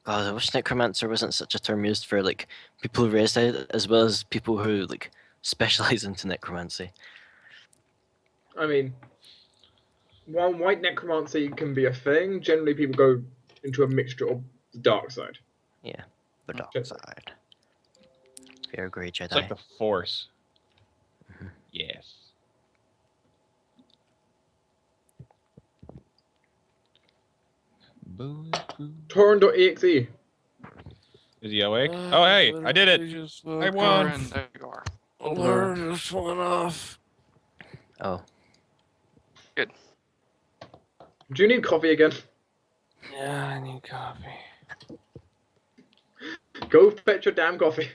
God, I wish necromancer wasn't such a term used for like people who raised it, as well as people who like specialize into necromancy. I mean, while white necromancy can be a thing, generally people go into a mixture of the dark side. Yeah, the dark Generally. side. Fair grey Jedi. It's like the Force. Yes. Torruun.exe. Is he awake? Oh, hey, I did it. I won. There you are. Alarm just went off. Oh, Do you need coffee again? Yeah, I need coffee. Go fetch your damn coffee.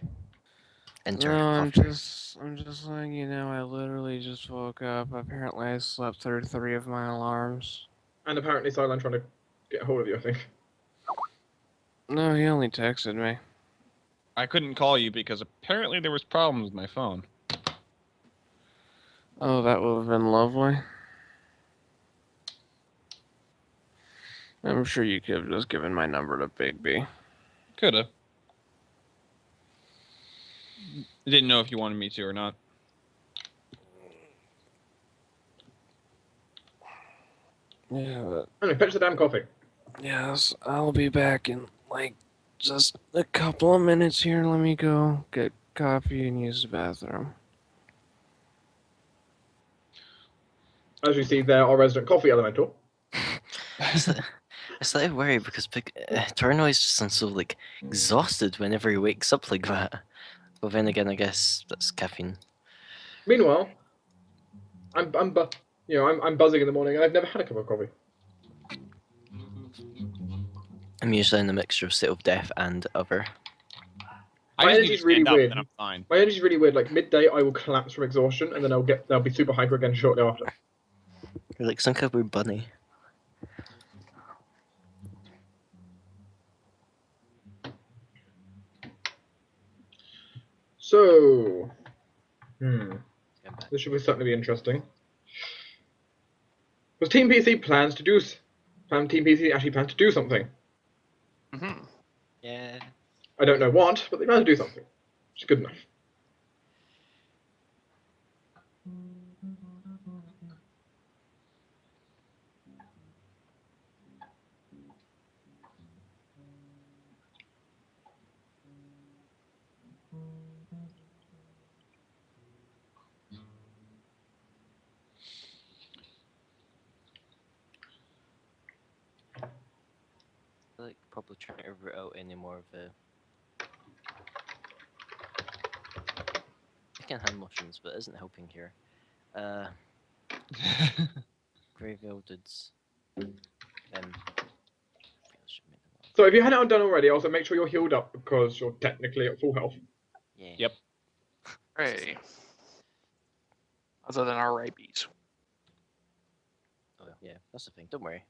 enter. No, I'm coffee. just letting you know, I literally just woke up. Apparently I slept through 3 of my alarms. And apparently Sideline trying to get a hold of you, I think. No, he only texted me. I couldn't call you because apparently there was problems with my phone. Oh, that would have been lovely. I'm sure you could have just given my number to Bigg. Coulda. I didn't know if you wanted me to or not. Yeah, but Anyway, fetch the damn coffee. yes, I'll be back in like just a couple of minutes here. Let me go get coffee and use the bathroom. As you see there, our resident coffee elemental. I slightly worry because Torruun always just sounds so like exhausted whenever he wakes up like that. But then again, I guess that's caffeine. Meanwhile, I'm buzzing in the morning and I've never had a cup of coffee. I'm usually in a mixture of state of death and other. I My just need energy's to really stand up weird. and I'm fine. My energy's really weird. Like midday, I will collapse from exhaustion, and then I'll be super hyper again shortly after. You're like some kind of weird bunny. So, this should certainly be interesting. Was Team PC plans to do? Team PC actually plans to do something? Yeah. I don't know what, but they plan to do something. Which is good enough. I like probably trying to root out any more of the. I can hand motions, but it isn't helping here. Grey Veldids. So if you hadn't done already, also make sure you're healed up because you're technically at full health. Yeah. Yep. Hey. Other than our rabies. Oh yeah, that's the thing. Don't worry.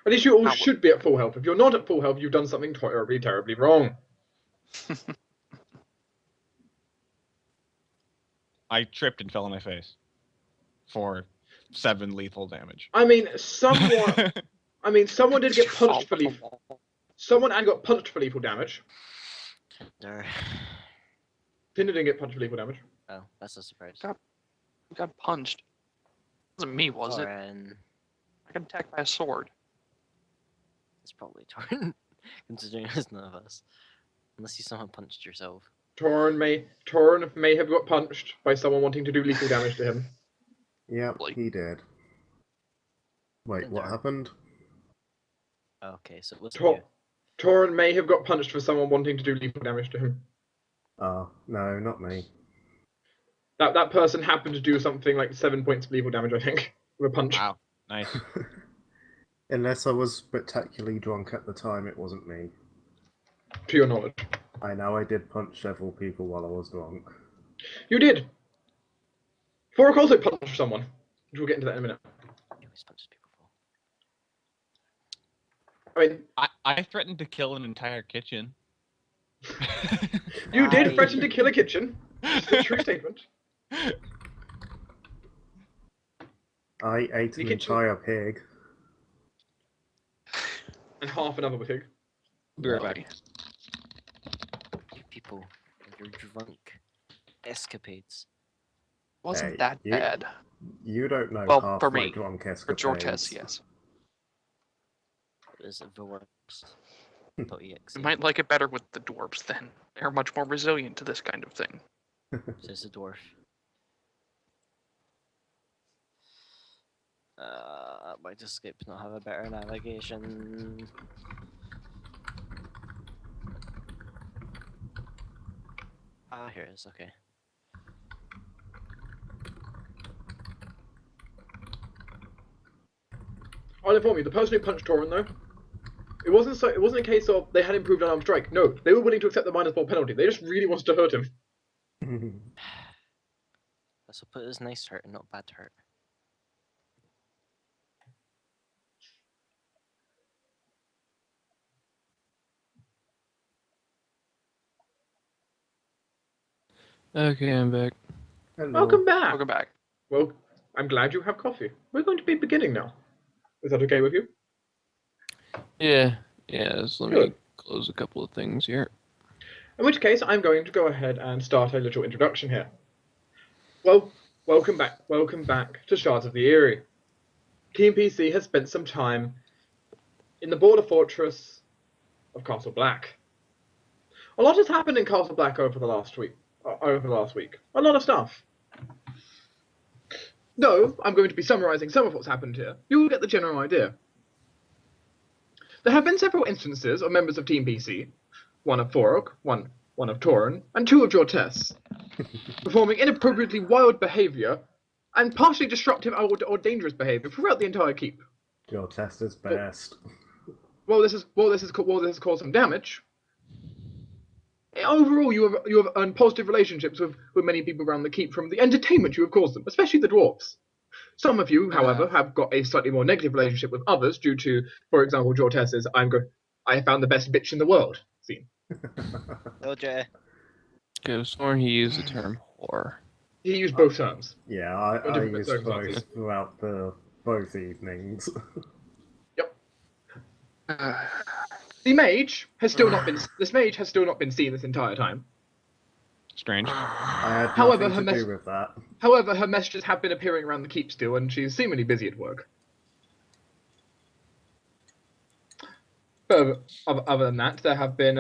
At least you all should be at full health. If you're not at full health, you've done something terribly, terribly wrong. I tripped and fell on my face. For 7 lethal damage. I mean, someone did get punched for lethal. Someone got punched for lethal damage. There. Tinder didn't get punched for lethal damage. Oh, that's a surprise. Got punched. It wasn't me, was it? Torruun. I got attacked by a sword. It's probably Torruun, considering it's none of us. Unless you somehow punched yourself. Torruun may have got punched by someone wanting to do lethal damage to him. Yep, he did. Wait, Tinder. what happened? Okay, so it wasn't you. Torruun may have got punched for someone wanting to do lethal damage to him. Oh, no, not me. That person happened to do something like 7 points of lethal damage, I think, with a punch. Wow, nice. Unless I was spectacularly drunk at the time, it wasn't me. To your knowledge. I know I did punch several people while I was drunk. You did! Thorok also punched someone. We'll get into that in a minute. He always punches people for. I mean, I threatened to kill an entire kitchen. you did threaten to kill a kitchen. It's a true statement. I ate The an kitchen- entire pig. And half another pig. Be right No. back. You people and your drunk escapades. Wasn't Hey, that you- bad. You don't know Well, half for my me. drunk For escapades. Jortess, yes. It was the worst. .exe. You might like it better with the dwarves then. They're much more resilient to this kind of thing. Says the dwarf. Might just skip not have a better navigation. Ah, here it is. Okay. I'll inform you, the person who punched Torruun though, it wasn't a case of they had improved unarmed strike. No, they were willing to accept the -4 penalty. They just really wanted to hurt him. So put it as nice hurt and not bad hurt. Okay, I'm back. Hello. Welcome back. Welcome back. Well, I'm glad you have coffee. We're going to be beginning now. Is that okay with you? Yeah, so let me Good. close a couple of things here. In which case, I'm going to go ahead and start a little introduction here. Well, welcome back to Shards of the Eyrie. Team PC has spent some time in the border fortress of Castle Black. A lot has happened in Castle Black over the last week. A lot of stuff. Though I'm going to be summarising some of what's happened here, you will get the general idea. There have been several instances of members of Team PC, one of Thorok, one of Torruun, and two of Jortess, performing inappropriately wild behaviour and partially disruptive or dangerous behaviour throughout the entire keep. Your test is best. Well, this has caused some damage. Overall, you have earned positive relationships with many people around the keep from the entertainment you have caused them, especially the dwarves. Some of you, however, have got a slightly more negative relationship with others due to, for example, Jortess's I found the best bitch in the world scene. OJ. Okay, sworn he used the term whore. He used both terms. Yeah, I different used circumstances. both throughout both evenings. The mage has still not been seen this entire time. Strange. I had However, nothing her to do with that. However, her messages have been appearing around the keep still, and she's seemingly busy at work. But other than that, there have been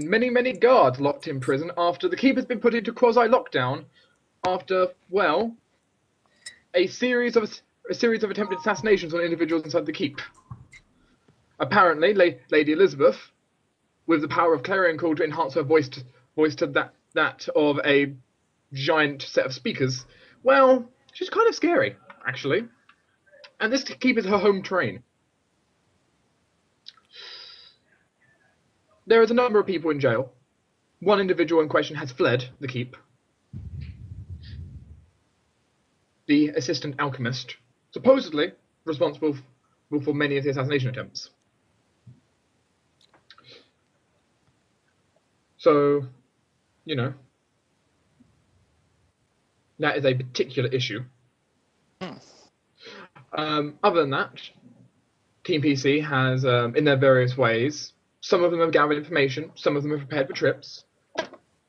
many guards locked in prison after the keep has been put into quasi-lockdown after, well, a series of attempted assassinations on individuals inside the keep. Apparently, Lady Elizabeth, with the power of clarion call to enhance her voice to that of a giant set of speakers, well, she's kind of scary, actually. And this keep is her home terrain. There is a number of people in jail. One individual in question has fled the keep. The assistant alchemist, supposedly responsible for many of the assassination attempts. So, you know, that is a particular issue. Other than that, Team PC has, in their various ways, some of them have gathered information, some of them have prepared for trips,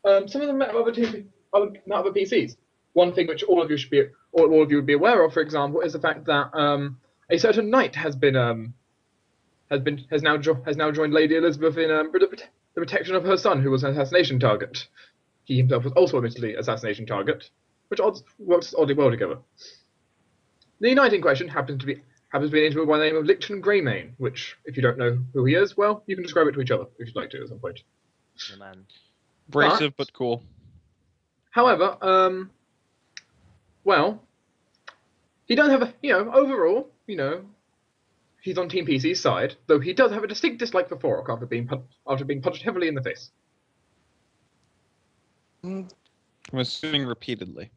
some of them met other PCs. One thing which all of you would be aware of, for example, is the fact that a certain knight has now joined Lady Elizabeth in the protection of her son, who was an assassination target. He himself was also admittedly an assassination target, which works oddly well together. The knight in question happens to be an individual by the name of Licten Greymane, which, if you don't know who he is, well, you can describe it to each other if you'd like to at some point. The man. Abrasive but cool. However, well, he does have overall, he's on Team PC's side, though he does have a distinct dislike for Thorok after being punched heavily in the face. I'm assuming repeatedly.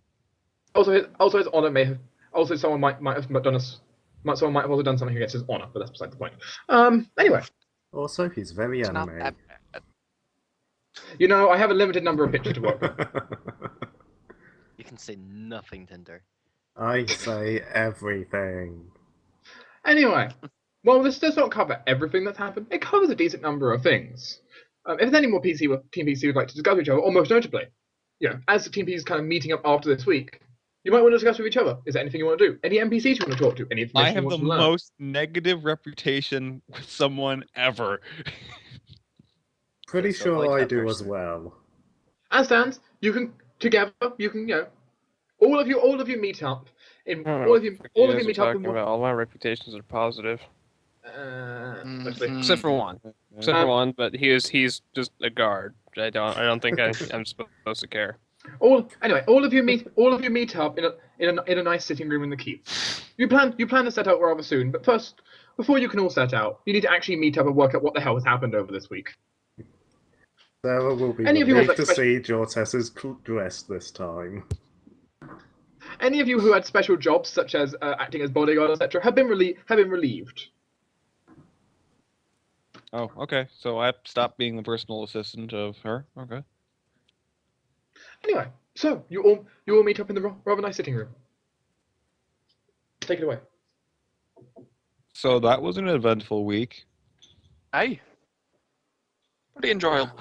Also, his honor may have. Also, someone might have done someone might have also done something against his honor, but that's beside the point. Anyway, Also, he's very It's not anime. that bad. I have a limited number of pitches to work with. You can say nothing, Tinder. I say everything. Anyway, well, this does not cover everything that's happened. It covers a decent number of things. If there's any more Team PC would like to discuss with each other, or most notably, as the Team PC is kind of meeting up after this week, you might want to discuss with each other. Is there anything you want to do? Any NPCs you want to talk to? Any I information you have want the to learn? most negative reputation with someone ever. Pretty Okay, so avoid sure I that do as person. well. As stands, you can together. You can, all of you meet up in I don't know all what of you, the fuck all you of you guys are meet up in talking one. about. All my reputations are positive. Actually, Except for one. Except for Um, one, but he's just a guard. I don't think I'm supposed to care. Anyway, all of you meet up in a nice sitting room in the keep. You plan to set out rather soon, but first, before you can all set out, you need to actually meet up and work out what the hell has happened over this week. Sarah will be Any of you with, relieved like, to see Jortess's dress this time. Any of you who had special jobs, such as acting as bodyguard, etc., have been relieved. Oh, okay. So I stopped being the personal assistant of her. Okay. Anyway, so you all meet up in the rather nice sitting room. Take it away. So that was an eventful week. Aye. Pretty enjoyable,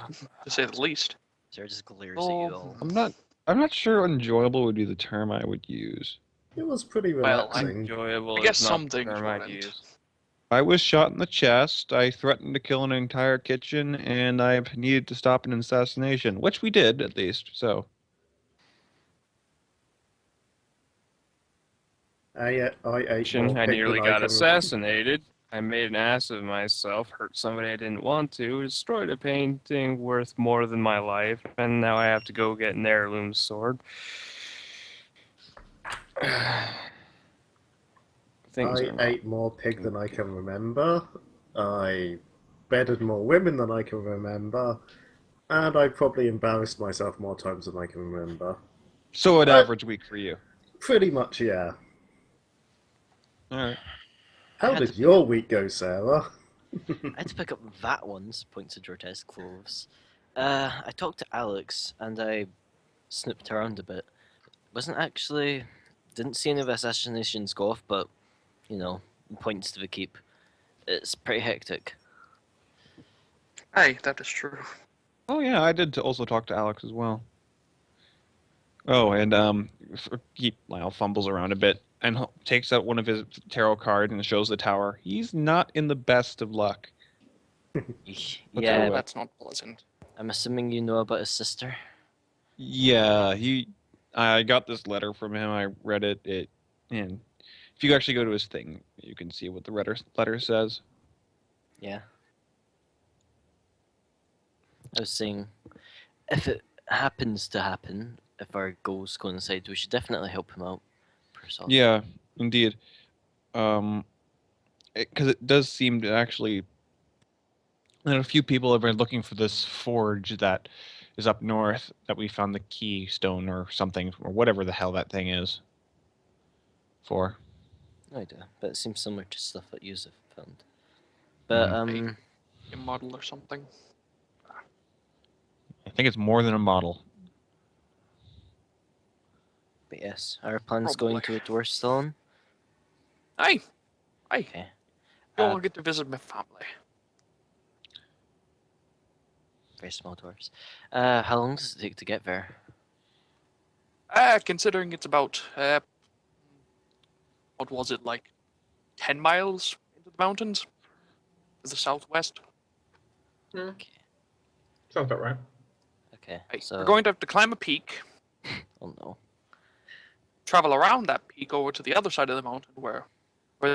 to say the least. Sarah just glares at you Oh, all. I'm not sure enjoyable would be the term I would use. It was pretty Well, relaxing. Enjoyable I guess is not some the things term I'd weren't. use. I was shot in the chest, I threatened to kill an entire kitchen, and I needed to stop an assassination, which we did, at least, so. I ate more I pig nearly than I got can. assassinated. I made an ass of myself, hurt somebody I didn't want to, destroyed a painting worth more than my life, and now I have to go get an heirloom sword. Things I are not. ate more pig than I can remember. I bedded more women than I can remember. And I probably embarrassed myself more times than I can remember. So an average week for you. Pretty much, yeah. Alright. How did your week go, Sarah? I had to pick up that one's points to Jortess clothes. I talked to Alex and I snooped around a bit. Didn't see any of the assassinations go off, but points to the keep. It's pretty hectic. Aye, that is true. Oh yeah, I did also talk to Alex as well. Oh, and Lyall fumbles around a bit and takes out one of his tarot cards and shows the tower. He's not in the best of luck. Yeah, That's not pleasant. I'm assuming you know about his sister. Yeah, I got this letter from him. I read it. And if you actually go to his thing, you can see what the letter says. Yeah. I was saying, if it happens to happen, if our goals coincide, we should definitely help him out. Yeah, indeed. Because it does seem to actually that a few people have been looking for this forge that is up north that we found the keystone or something or whatever the hell that thing is for. No idea, but it seems similar to stuff that you've found. But A model or something. I think it's more than a model. But yes, our plan's Probably. going to a dwarf still on. Aye. Aye. Okay. You all get to visit my family. Very small dwarves. How long does it take to get there? Considering it's about, what was it, like 10 miles into the mountains? To the southwest? Okay. Sounds about right. Okay. Aye. So. We're going to have to climb a peak, Oh no. travel around that peak over to the other side of the mountain where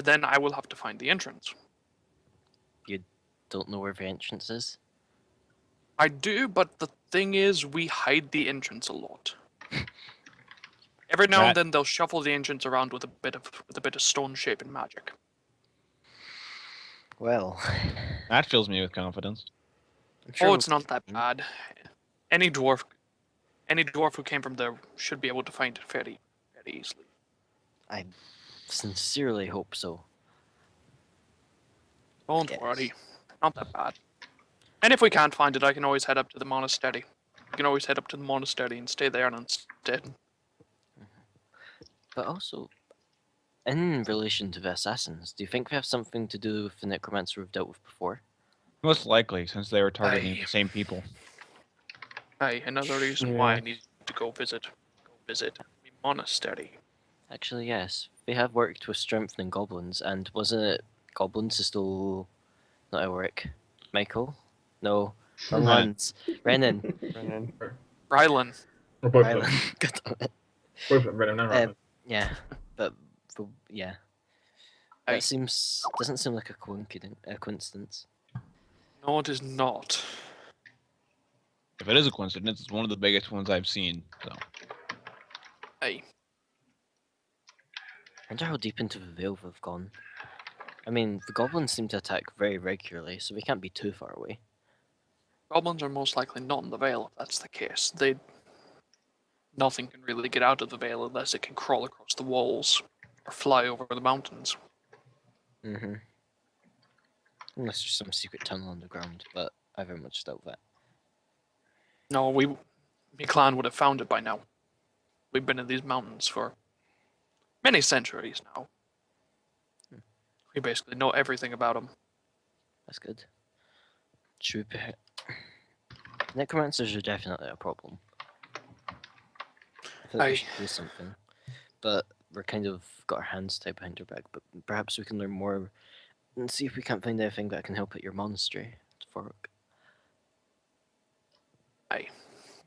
then I will have to find the entrance. You don't know where the entrance is? I do, but the thing is, we hide the entrance a lot. Every now and then they'll shuffle the entrance around with a bit of stone shape and magic. Well. That fills me with confidence. I'm sure Oh, we'll it's not that find- bad. Any dwarf who came from there should be able to find it fairly easily. I sincerely hope so. Don't Yes. worry, not that bad. And if we can't find it, I can always head up to the monastery. We can always head up to the monastery and stay there instead. But also, in relation to the assassins, do you think we have something to do with the necromancer we've dealt with before? Most likely, since they were targeting Aye. the same people. Aye, another reason why Yeah. I need to go visit the monastery. Actually, yes. They have worked with strengthening goblins, and wasn't it goblins who stole... not Elric. Michael? No. Wrong Renan. ones. Renan. Brennan. Rylan. Or both of Rylan. them. God damn it. Both of them, Venom and Rylan. Yeah, but yeah. Aye. That doesn't seem like a coincidence. No, it is not. If it is a coincidence, it's one of the biggest ones I've seen. So Aye. I wonder how deep into the Vale we've gone. I mean, the goblins seem to attack very regularly, so we can't be too far away. Goblins are most likely not in the Vale if that's the case. Nothing can really get out of the Vale unless it can crawl across the walls or fly over the mountains. Mm-hmm. Unless there's some secret tunnel underground, but I very much doubt that. No, my clan would have found it by now. We've been in these mountains for many centuries now. We basically know everything about them. That's good. Should we... Necromancers are definitely a problem. I think Aye. we should do something. But we're kind of got our hands tied behind our back, but perhaps we can learn more and see if we can't find anything that can help at your monastery, Thorok. Aye.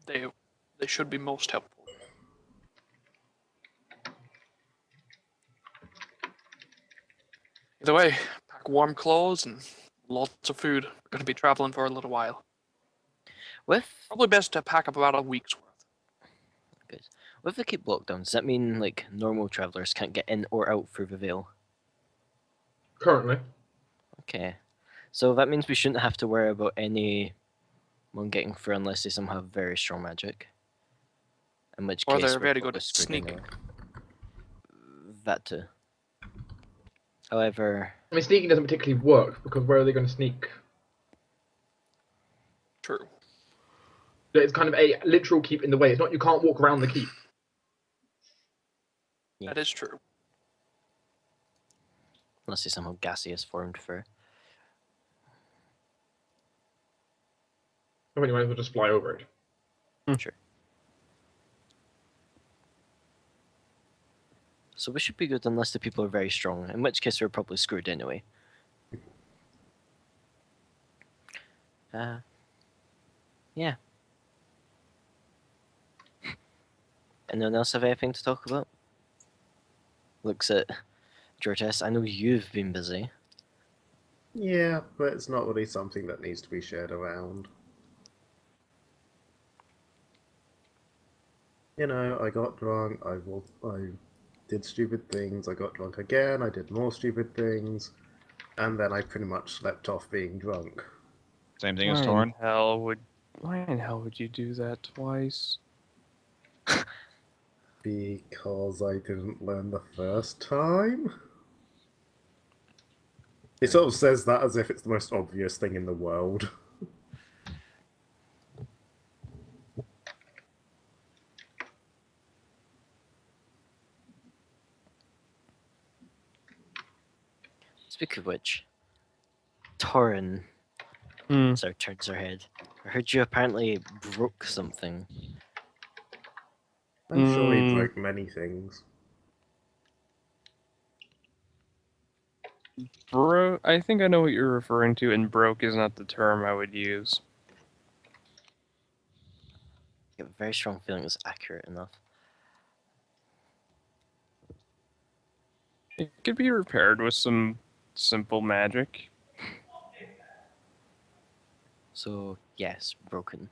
They should be most helpful. Either way, pack warm clothes and lots of food. We're going to be traveling for a little while. Probably best to pack up about a week's worth. Good. With the keep lockdown, does that mean like normal travelers can't get in or out through the Vale? Currently. Okay. So that means we shouldn't have to worry about anyone getting through unless they somehow have very strong magic. In which Or case they're we're very good probably at screwed sneaking. anyway. That too. However, I mean, sneaking doesn't particularly work because where are they going to sneak? True. It's kind of a literal keep in the way. It's not you can't walk around the keep. Yeah. That is true. unless they somehow gaseous formed through. I mean, you might as well just fly over it. Sure. So we should be good unless the people are very strong, in which case we're probably screwed anyway. Yeah. Anyone else have anything to talk about? Looks at Jortess. I know you've been busy. Yeah, but it's not really something that needs to be shared around. You know, I got drunk, I did stupid things, I got drunk again, I did more stupid things, and then I pretty much slept off being drunk. Same thing as Why Torruun. in hell would you do that twice? Because I didn't learn the first time? It sort of says that as if it's the most obvious thing in the world. Speak of which, Torruun turns her head. I heard you apparently broke something. I'm sure he broke many things. I think I know what you're referring to, and broke is not the term I would use. I have a very strong feeling it's accurate enough. It could be repaired with some simple magic. So, yes, broken.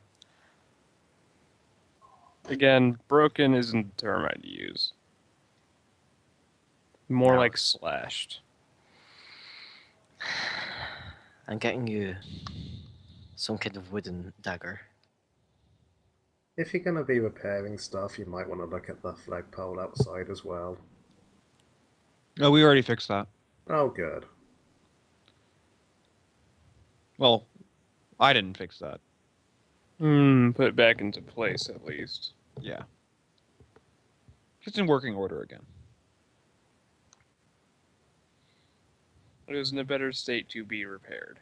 Again, broken isn't the term I'd use. More No. like slashed. I'm getting you some kind of wooden dagger. If you're going to be repairing stuff, you might want to look at the flagpole outside as well. No, we already fixed that. Oh, good. Well, I didn't fix that. Put it back into place at least. Yeah. It's in working order again. It was in a better state to be repaired.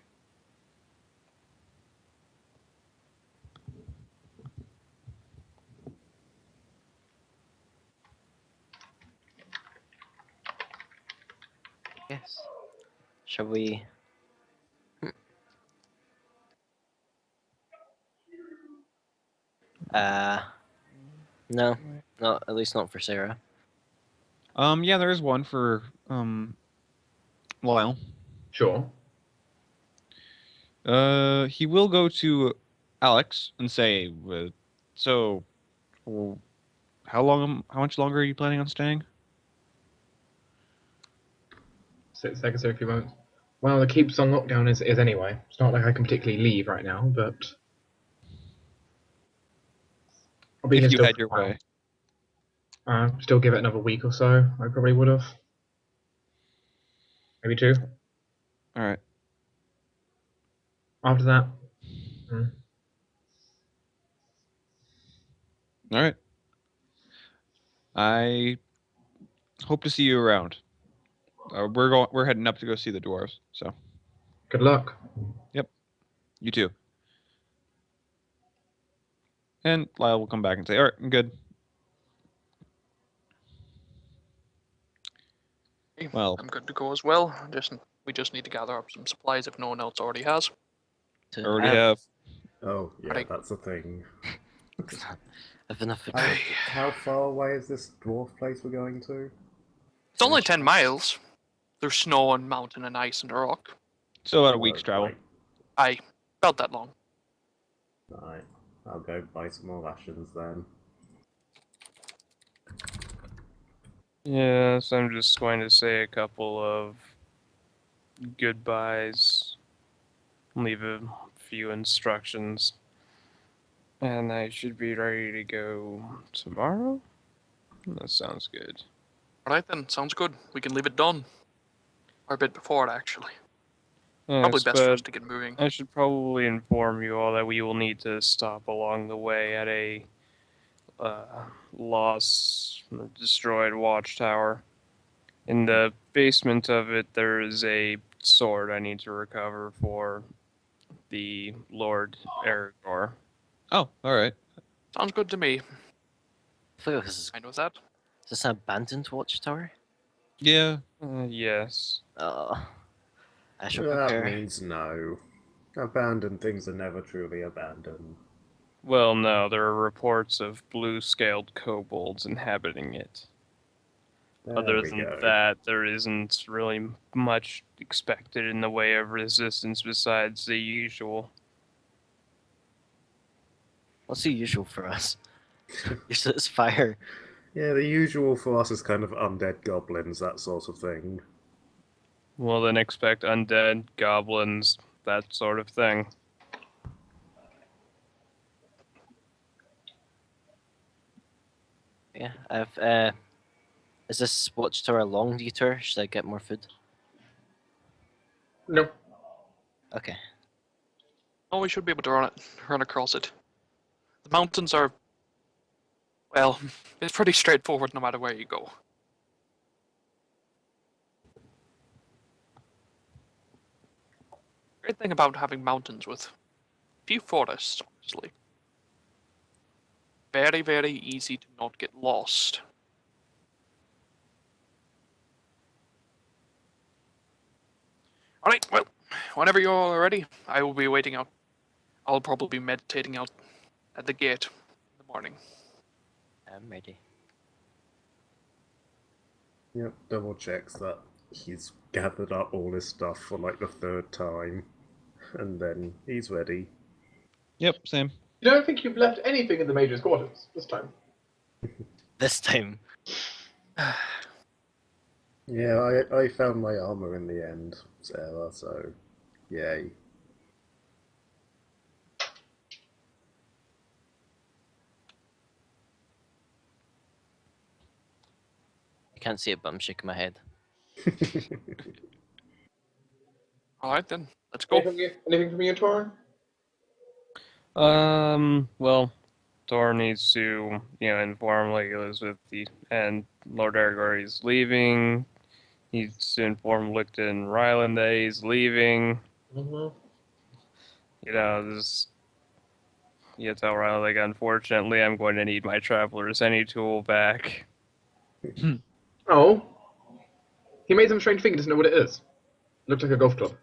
Yes. Shall we? Uh, no, not at least not for Sarah. Yeah, there is one for Lyall. Sure. He will go to Alex and say, so, well, how much longer are you planning on staying? 6 seconds, so a few moments. Well, the keep's on lockdown is anyway. It's not like I can particularly leave right now, but I'll be here If you still had for your a while. way. Still give it another week or so. I probably would have. Maybe 2. All right. After that, All right. I hope to see you around. We're heading up to go see the dwarves. So good luck. you too. And Lyall will come back and say, "All right, I'm good." Well, I'm good to go as well. We just need to gather up some supplies if no one else already has. To already have. Oh, yeah, Right. that's a thing. I've enough. How far away is this dwarf place we're going to? It's only 10 miles. There's snow and mountain and ice and rock. So about a week's travel. Aye, about that long. Right. I'll go buy some more rations then. Yes, I'm just going to say a couple of goodbyes, leave a few instructions, and I should be ready to go tomorrow? That sounds good. Alright then, sounds good. We can leave it done. Or a bit before it, actually. Yes, Probably best for us but to get moving. I should probably inform you all that we will need to stop along the way at a destroyed watchtower. In the basement of it, there is a sword I need to recover for the Lord Aragorn. Oh, all right. Sounds good to me. I feel like this is Fine with that. this an abandoned watchtower? Yeah. Yes. I shall That prepare. means no. Abandoned things are never truly abandoned. Well, no, there are reports of blue-scaled kobolds inhabiting it. There Other we than go. that, there isn't really much expected in the way of resistance besides the usual. What's the usual for us? Usually it's fire. Yeah, the usual for us is kind of undead goblins, that sort of thing. Well, then expect undead, goblins, that sort of thing. Yeah, is this watchtower a long detour? Should I get more food? No. Okay. Oh, we should be able to run across it. The mountains are, well, it's pretty straightforward no matter where you go. Great thing about having mountains with few forests, honestly. Very, very easy to not get lost. Alright, well, whenever you're all ready, I will be waiting out. I'll probably be meditating out at the gate in the morning. I'm ready. Yep, double checks that he's gathered up all his stuff for like the 3rd time. And then he's ready. Yep. Same. You don't think you've left anything in the Major's quarters this time? This time. Yeah, I found my armor in the end, Sarah, so yay. I can't see it, but I'm shaking my head. Alright then, let's go. Anything from you, Torruun? Well, Thor needs to, inform Lady Elizabeth and Lord Aragorn is leaving. Needs to inform Licten Ryland that he's leaving. Mm-hmm. You know, this. You tell Ryland, like, unfortunately, I'm going to need my Traveler's Any tool back. Oh. He made some strange thing, he doesn't know what it is. Looks like a golf club.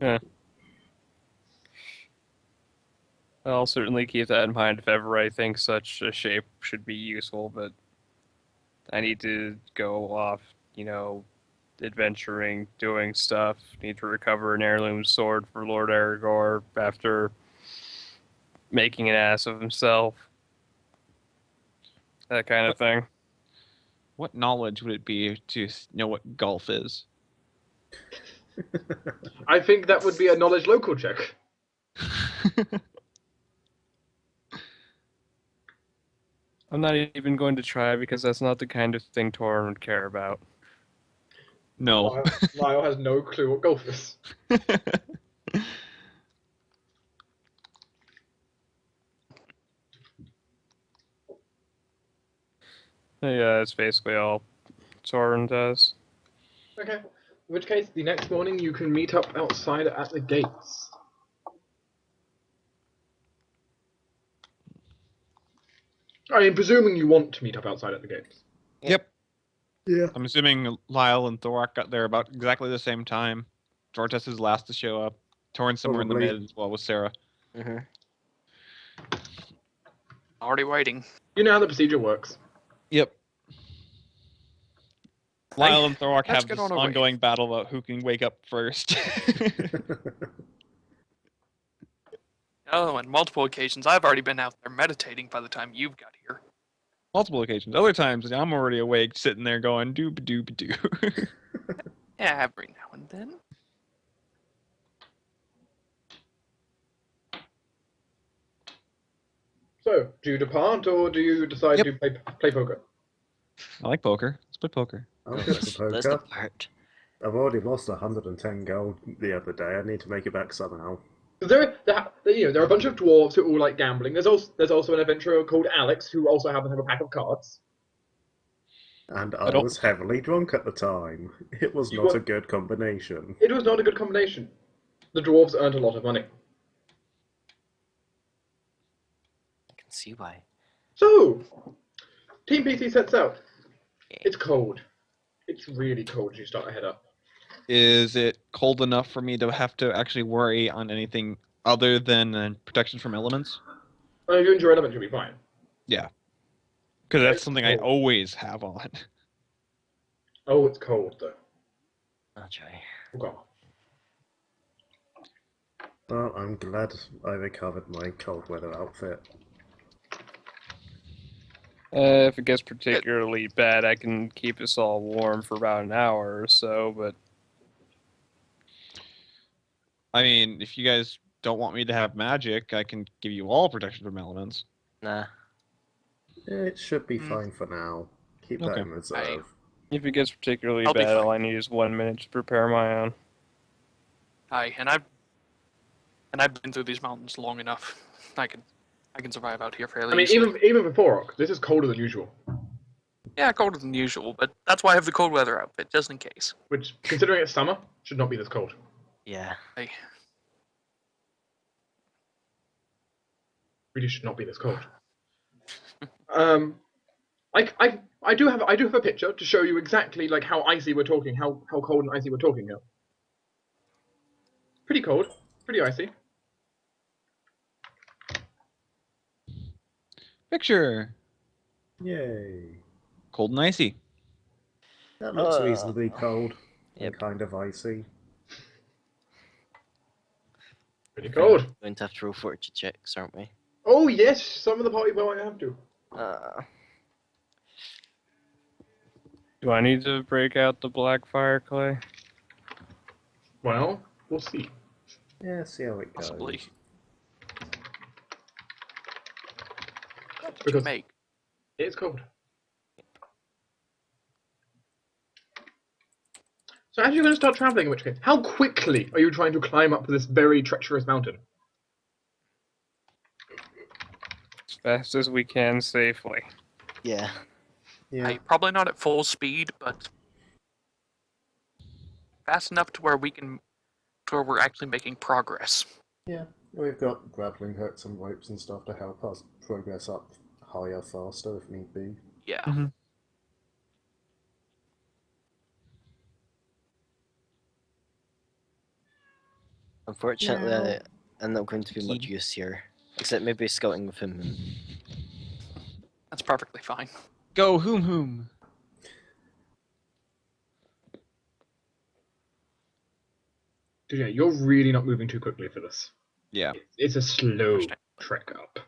Yeah. I'll certainly keep that in mind if ever I think such a shape should be useful, but I need to go off, you know, adventuring, doing stuff. Need to recover an heirloom sword for Lord Aragorn after making an ass of himself. That kind of thing. What knowledge would it be to know what golf is? I think that would be a knowledge local check. I'm not even going to try because that's not the kind of thing Torruun would care about. No. Lyall has no clue what golf is. Yeah, that's basically all Torruun does. Okay. In which case, the next morning you can meet up outside at the gates. I mean, presuming you want to meet up outside at the gates. Yep. Yeah. I'm assuming Lyall and Thorok got there about exactly the same time. Jortess is last to show up. Torrun somewhere in the Probably. mid as well with Sarah. Mm-hmm. Already waiting. You know how the procedure works. Yep. Lyall and Thorok let's have get this on our way. ongoing battle about who can wake up first. Oh, on multiple occasions, I've already been out there meditating by the time you've got here. Multiple occasions. Other times, I'm already awake, sitting there going doob doob doo. Yeah, every now and then. So, do you depart or do you decide Yep. to play poker? I like poker. Let's play poker. I'll No, get to let's the poker. part. I've already lost 110 gold the other day. I need to make it back somehow. There are a bunch of dwarves who all like gambling. There's also an adventurer called Alex who also happens to have a pack of cards. And I I don't- was heavily drunk at the time. It was You not got- a good combination. It was not a good combination. The dwarves earned a lot of money. I can see why. So, Team PC sets out. Yeah. It's cold. It's really cold as you start to head up. Is it cold enough for me to have to actually worry on anything other than protection from elements? If you enjoy element, you'll be fine. Yeah. Because that's It's something I cold. always have on. Oh, it's cold though. I'll try. Oh god. Well, I'm glad I recovered my cold weather outfit. If it gets particularly bad, I can keep us all warm for about an hour or so, but I mean, if you guys don't want me to have magic, I can give you all protection from elements. Nah. It should be fine for now. Keep that Okay. in reserve. if it gets particularly I'll be bad, fine. all I need is 1 minute to prepare my own. Aye, and I've been through these mountains long enough. I can survive out here fairly I mean, easily. even for Thorok, this is colder than usual. Yeah, colder than usual, but that's why I have the cold weather outfit, just in case. Which, considering it's summer, should not be this cold. Yeah. Aye. Really should not be this cold. I do have a picture to show you exactly like how icy we're talking, how cold and icy we're talking here. Pretty cold, pretty icy. Picture. Yay. Cold and icy. That looks reasonably cold Yep. and kind of icy. Pretty cold. Going to have to roll fortitude checks, aren't we? Oh yes, some of the party might have to. Do I need to break out the black fire clay? Well, we'll see. Yeah, see how it goes. Possibly. What did you Because- make? It's cold. So as you're going to start traveling, in which case, how quickly are you trying to climb up this very treacherous mountain? As fast as we can safely. Yeah. Yeah. Aye, probably not at full speed, but fast enough to where we're actually making progress. Yeah, we've got grappling hooks and ropes and stuff to help us progress up higher faster if need be. Yeah. Mm-hmm. Unfortunately, Yeah. I'm not going to be much Keen. use here, except maybe scouting with him. And That's perfectly fine. Go whom whom. Dude, yeah, you're really not moving too quickly for this. Yeah. It's a slow Understand. trek up.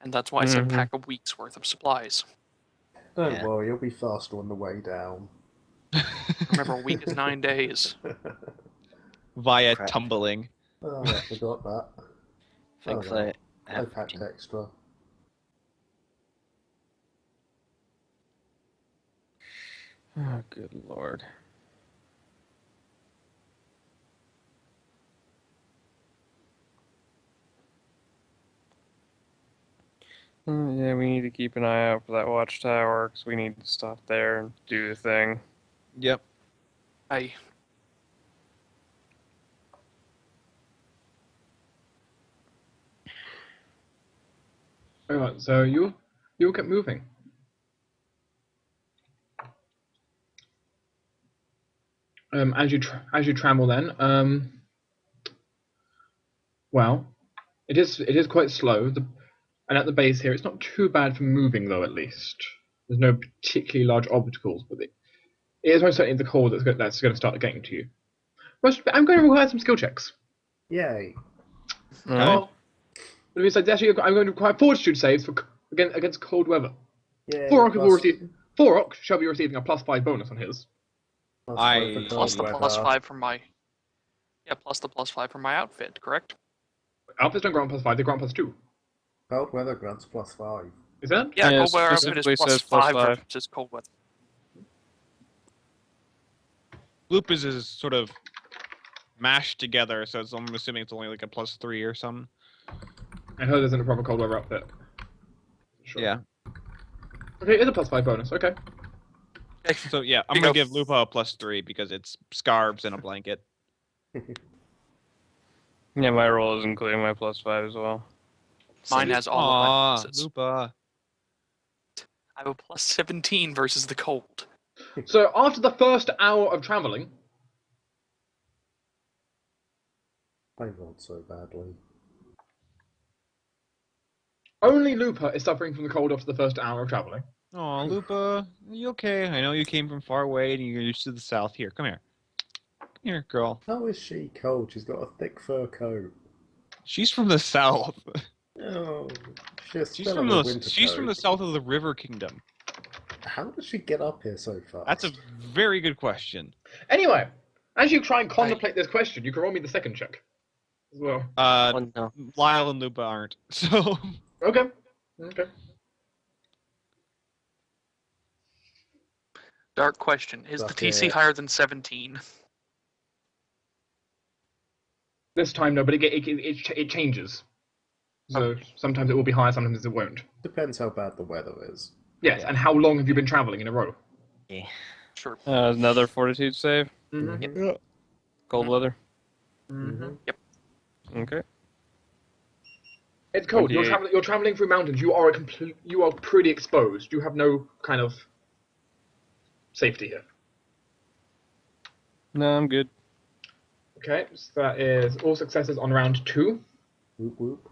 And that's why I said Mhm. pack a week's worth of supplies. Don't Yeah. worry, you'll be faster on the way down. Remember, a week is 9 days. Via Crap. tumbling. Oh, I forgot that. thankfully, well, I I have packed 15. extra. Oh, good lord. Yeah, we need to keep an eye out for that watchtower because we need to stop there and do the thing. Yep. I Alright, so you'll get moving. As you travel then, well, it is quite slow. And at the base here, it's not too bad for moving though. At least there's no particularly large obstacles, but it is most certainly the cold that's going to start getting to you. I'm going to require some skill checks. Yay. Oh, it means like actually I'm going to require fortitude saves for against cold weather. Yay. Thorok shall be receiving a +5 bonus on his. plus I- 5 for cold plus the weather. +5 from my plus the +5 from my outfit, correct? Outfits don't grant +5; they grant +2. Cold weather grants +5. Is that? Yeah, Yeah, cold weather outfit is specifically says +5 +5. versus cold weather. Lupus is sort of mashed together, so I'm assuming it's only like a +3 or something. I heard isn't a proper cold weather outfit. Sure. Yeah. Okay, it's a +5 bonus. Okay. So yeah, I'm You gonna go. give Lupa a +3 because it's scarves and a blanket. Yeah, my roll is including my +5 as well. Mine has all of my Aw, bonuses. Lupa. I have a +17 versus the cold. So after the first hour of traveling, I rolled so badly. only Lupa is suffering from the cold after the first hour of traveling. Aw, Lupa, you okay? I know you came from far away and you're used to the south. Here, come here. Come here, girl. How is she cold? She's got a thick fur coat. She's from the south. Oh, she's She's still from have a the winter she's coat. from the south of the River Kingdom. How did she get up here so fast? That's a very good question. Anyway, as you try and contemplate this question, you can roll me the second check as well. Oh no. Lyall and Lupa aren't. So Okay. Okay. Dark question. Is the Suck TC it. higher than 17? This time, no, but it changes. So sometimes it will be higher, sometimes it won't. Depends how bad the weather is. Yes, Yeah. and how long have you been traveling in a row? Okay. Sure. Another fortitude save. Mm-hmm. Cold Mhm. weather. Mm-hmm. Okay. It's cold. 28. You're traveling through mountains. You are pretty exposed. You have no kind of safety here. No, I'm good. Okay, so that is all successes on round 2. Whoop whoop.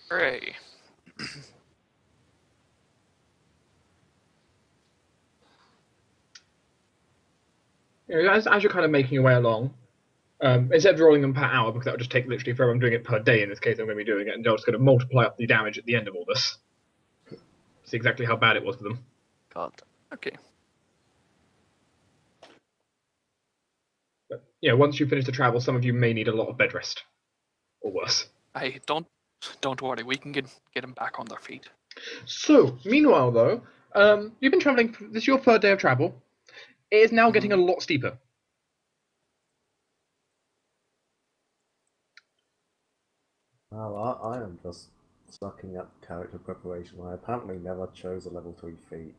Hooray. You know, as you're kind of making your way along, instead of rolling them per hour, because that would just take literally forever, I'm doing it per day in this case, I'm going to be doing it, and I'm just going to multiply up the damage at the end of all this. See exactly how bad it was for them. God. Okay. But, yeah, once you finish the travel, some of you may need a lot of bed rest. Or worse. Hey, don't worry. We can get them back on their feet. So, meanwhile though, you've been traveling, this is your third day of travel. It is now getting a lot steeper. Well, I am just sucking up character preparation. I apparently never chose a level 3 feat.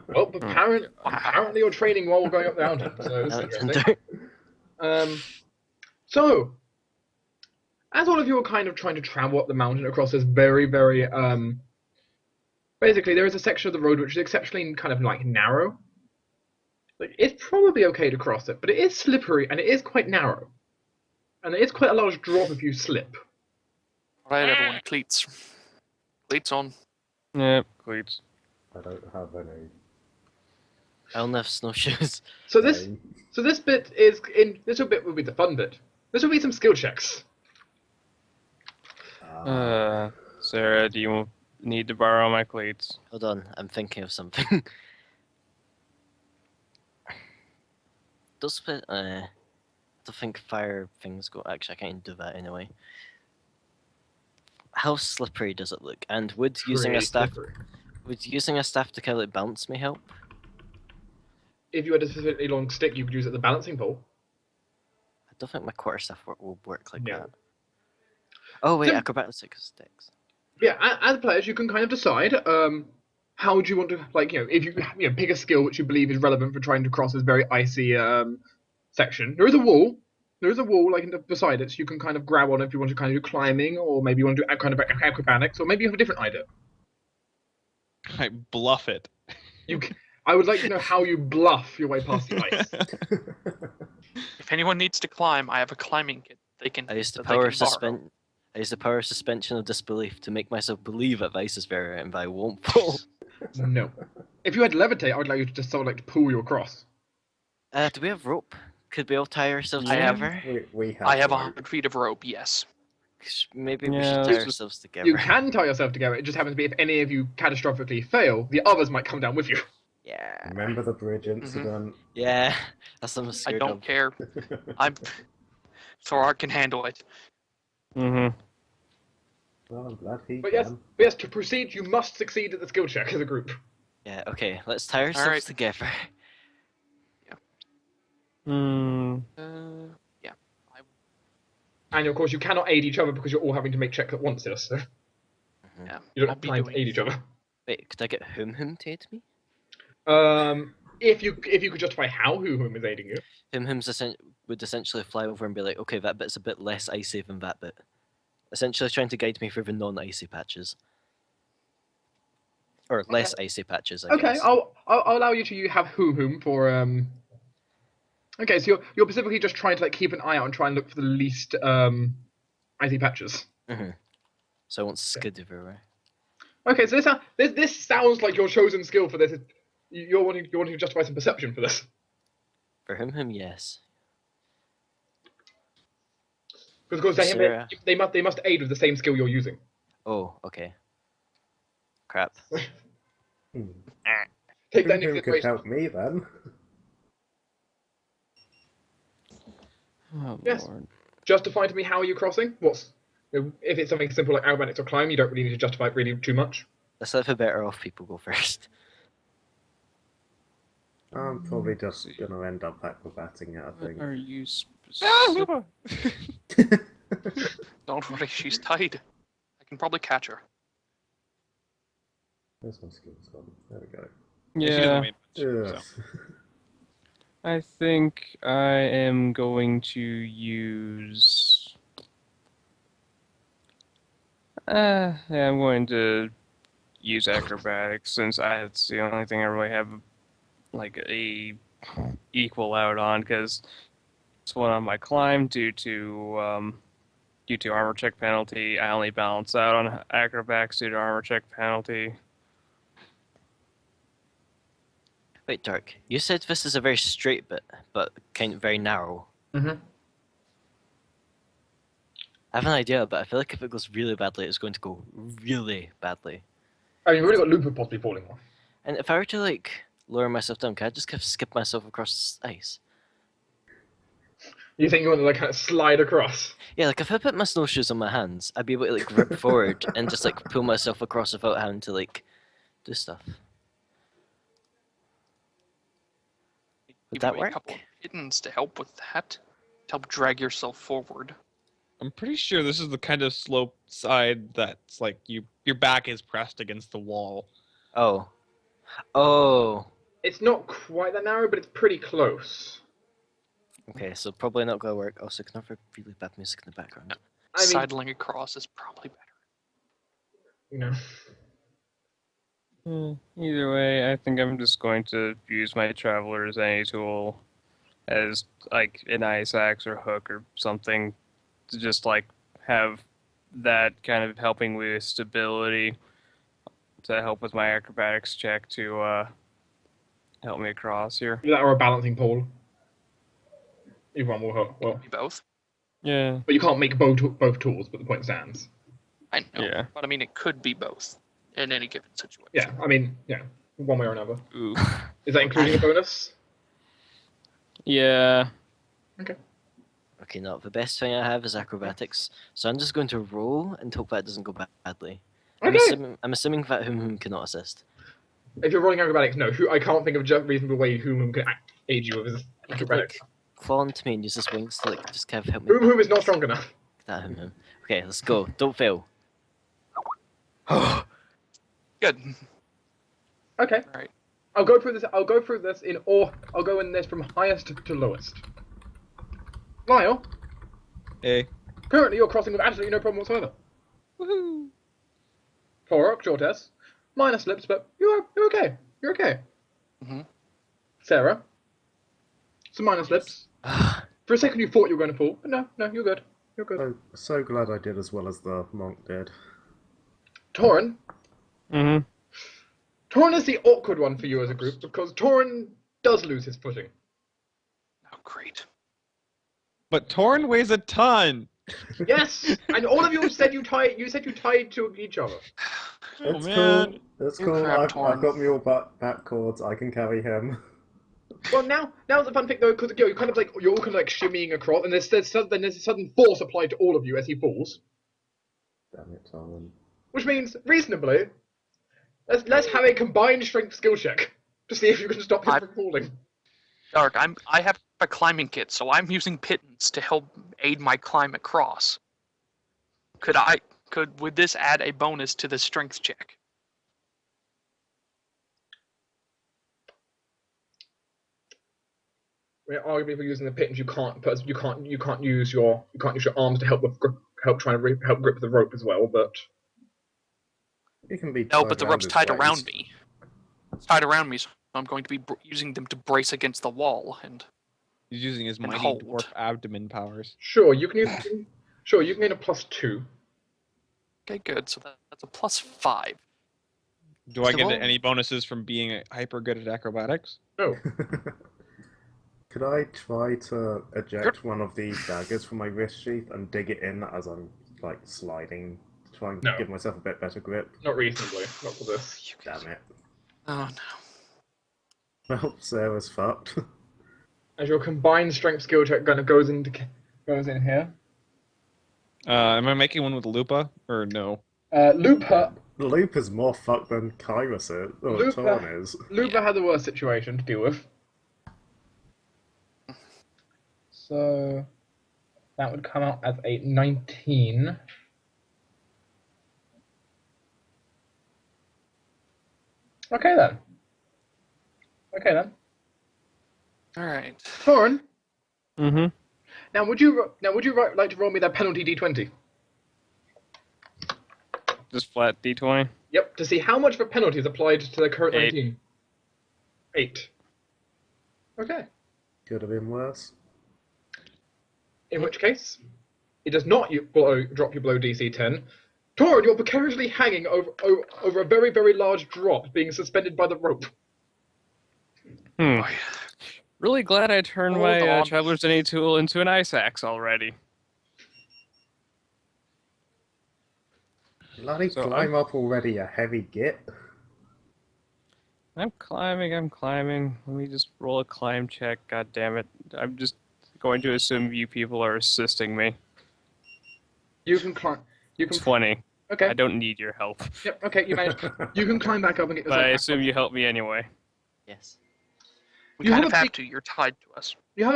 Well, apparently you're training while we're going up the mountain, so this is interesting. So, as all of you are kind of trying to travel up the mountain across this very, very, basically there is a section of the road which is exceptionally kind of like narrow. Like, it's probably okay to cross it, but it is slippery and it is quite narrow. And there is quite a large drop if you slip. Alright, everyone, cleats. Cleats on. Yeah, cleats. I don't have any. I only have snowshoes. So this bit is this bit will be the fun bit. This will be some skill checks. Sarah, do you need to borrow my cleats? Hold on, I'm thinking of something. Does it, I don't think fire things go. Actually, I can't do that anyway. How slippery does it look? And would using a Pretty staff, slippery. would using a staff to kind of like bounce me help? If you had a specifically long stick, you could use it as a balancing pole. I don't think my quarterstaff will work like No. that. Oh wait, So- acrobatics sticks. Yeah, as players, you can kind of decide how do you want to, like, if you pick a skill which you believe is relevant for trying to cross this very icy section. There is a wall. There is a wall like beside it, so you can kind of grab on if you want to kind of do climbing, or maybe you want to do kind of acrobatics, or maybe you have a different idea. I bluff it. I would like to know how you bluff your way past the ice. If anyone needs to climb, I have a climbing kit. They can. I used the that they power can borrow. I use the power of suspension of disbelief to make myself believe that the ice is very and I won't fall. No. If you had levitate, I would like you to just sort of like pull you across. Do we have rope? Could we all tie ourselves I have- together? We have. I have rope. 100 feet of rope. Yes. Maybe we Yeah, should let's tie just- ourselves together. You can tie yourself together. It just happens to be if any of you catastrophically fail, the others might come down with you. Yeah. Remember the bridge incident? Yeah. That's what I'm I scared don't of. care. I'm. Thorok can handle it. Mm-hmm. Well, I'm glad he But can. yes, to proceed, you must succeed at the skill check as a group. Yeah. Okay. Let's tie ourselves Alright. together. Mm. Yeah. And of course, you cannot aid each other because you're all having to make checks at once. Yes, so Yeah. you don't I'll have be time to doing. aid each other. Wait. Could I get Hum to aid me? If you could justify how whom is aiding you. Would essentially fly over and be like, okay, that bit's a bit less icy than that bit. Essentially trying to guide me through the non-icy patches. Or less icy patches, I Okay, guess. I'll allow you to have whom for Okay, so you're specifically just trying to like keep an eye out and try and look for the least icy patches. So I won't skid everywhere. Okay, so this sounds like your chosen skill for this. You're wanting to justify some perception for this. For him, yes. Because of course Sarah. they must aid with the same skill you're using. Oh, okay. Crap. Take that into Who could consideration. help me then? Oh, Yes. Lord. Justify to me how are you crossing? If it's something simple like acrobatics or climb, you don't really need to justify it really too much. Let's let the better off people go first. I'm probably just gonna end up acrobating it, I What think. are you Ah, specific? Don't worry, she's tied. I can probably catch her. Where's my skills gone? There we go. She doesn't Yeah, weigh much, Ugh. so. I think I am going to use. Yeah, I'm going to use acrobatics since that's the only thing I really have like a equal out on because it's one on my climb due to armor check penalty. I only balance out on acrobatics due to armor check penalty. Wait, Dark. You said this is a very straight bit, but kind of very narrow. Mm-hmm. I have an idea, but I feel like if it goes really badly, it's going to go really badly. I mean, you've already got Looper possibly falling off. And if I were to, like, lower myself down, can I just kind of skip myself across ice? You think you want to like kind of slide across? Yeah, like, if I put my snowshoes on my hands, I'd be able to, like, rip forward and just, like, pull myself across without having to, like, do stuff. Would that Give away work? A couple of kittens to help with that. To help drag yourself forward. I'm pretty sure this is the kind of slope side that's like your back is pressed against the wall. Oh. Oh. It's not quite that narrow, but it's pretty close. Okay, so probably not gonna work. Also, can I have really bad music in the background? I mean, Sidling across is probably better. you know. Either way, I think I'm just going to use my Traveler's Any tool as like an ice axe or hook or something to just like have that kind of helping with stability to help with my acrobatics check to help me across here. That or a balancing pole. Either one will help. Well, Be both. Yeah. but you can't make both tools, but the point stands. I know. Yeah. But I mean, it could be both in any given situation. Yeah, I mean, yeah, one way or another. Ooh. Is that including a bonus? Yeah. Okay, no, the best thing I have is acrobatics, so I'm just going to roll and hope that doesn't go badly. I'm assuming that Hum cannot assist. If you're rolling acrobatics, no. I can't think of a reasonable way Hum can aid you with his He could acrobatics. claw onto me and use his wings to just kind of help me. Hum is not strong enough. That Hum. Okay, let's go. Don't fail. Good. Okay. Right. I'll go through this. I'll go in this from highest to lowest. Lyall, Hey. currently you're crossing with absolutely no problem whatsoever. Woohoo. Thorok, Jortess, minor slips, but you're okay. You're okay. Mhm. Sarah, some minor slips. For a second you thought you were going to fall, but no, you're good. You're good. So glad I did as well as the monk did. Torruun. Mm-hmm. Torruun is the awkward one for you as a group because Torruun does lose his footing. Oh, great. But Torn weighs a ton. Yes, and all of you said you tied to each other. Oh It's man. cool. It's You cool. crap, I've Torn. got mule back cords. I can carry him. Well, now's the fun thing though, because you're kind of like you're all kind of like shimmying across, and there's a sudden force applied to all of you as he falls, Damn it, Torrun. which means reasonably, let's have a combined strength skill check to see if you can stop him from falling. Dark, I have a climbing kit, so I'm using pittance to help aid my climb across. Would this add a bonus to the strength check? I mean, arguably, if you're using the pittance, you can't use your arms to help grip the rope as well. But It can be No, tied but the round rope's his tied waist. around me. It's tied around me, so I'm going to be using them to brace against the wall. And He's using his mighty hold. dwarf abdomen powers. sure, you can gain a +2. okay, good. So that's a +5. Do I So get roll. any bonuses from being hyper good at acrobatics? No, Could I try to eject one of the daggers from my wrist sheath and dig it in as I'm like sliding to try and No. give myself a bit better grip? not reasonably, not for this. Damn it. Oh no. Well, Sarah's fucked. As your combined strength skill check kind of goes in here. Am I making one with Lupa or no? Lupa Loop is more fucked than Kyrus is, or Lupa- Torn is. had the worst situation to deal with. So that would come out as a 19. Okay then. All right. Torruun, Mm-hmm. now would you like to roll me that penalty d20? Just flat D20. Yep, to see how much of a penalty is applied to the current 8. 19. 8. Okay. Could have been worse. In which case, it does not drop you below DC 10. Torruun, you're precariously hanging over a very, very large drop, being suspended by the rope. Hmm. Really glad I turned Hold my on. Traveler's Any tool into an ice axe already. Bloody So climb up already, a heavy git. I'm climbing. Let me just roll a climb check. God damn it. I'm just going to assume you people are assisting me. You can climb. You can. 20. Okay. I don't need your help. Yep. Okay. You managed. You can climb back up and get But yourself. I back assume up. you help me anyway. Yes. We You kind have of a have big- to. You're tied to us. You have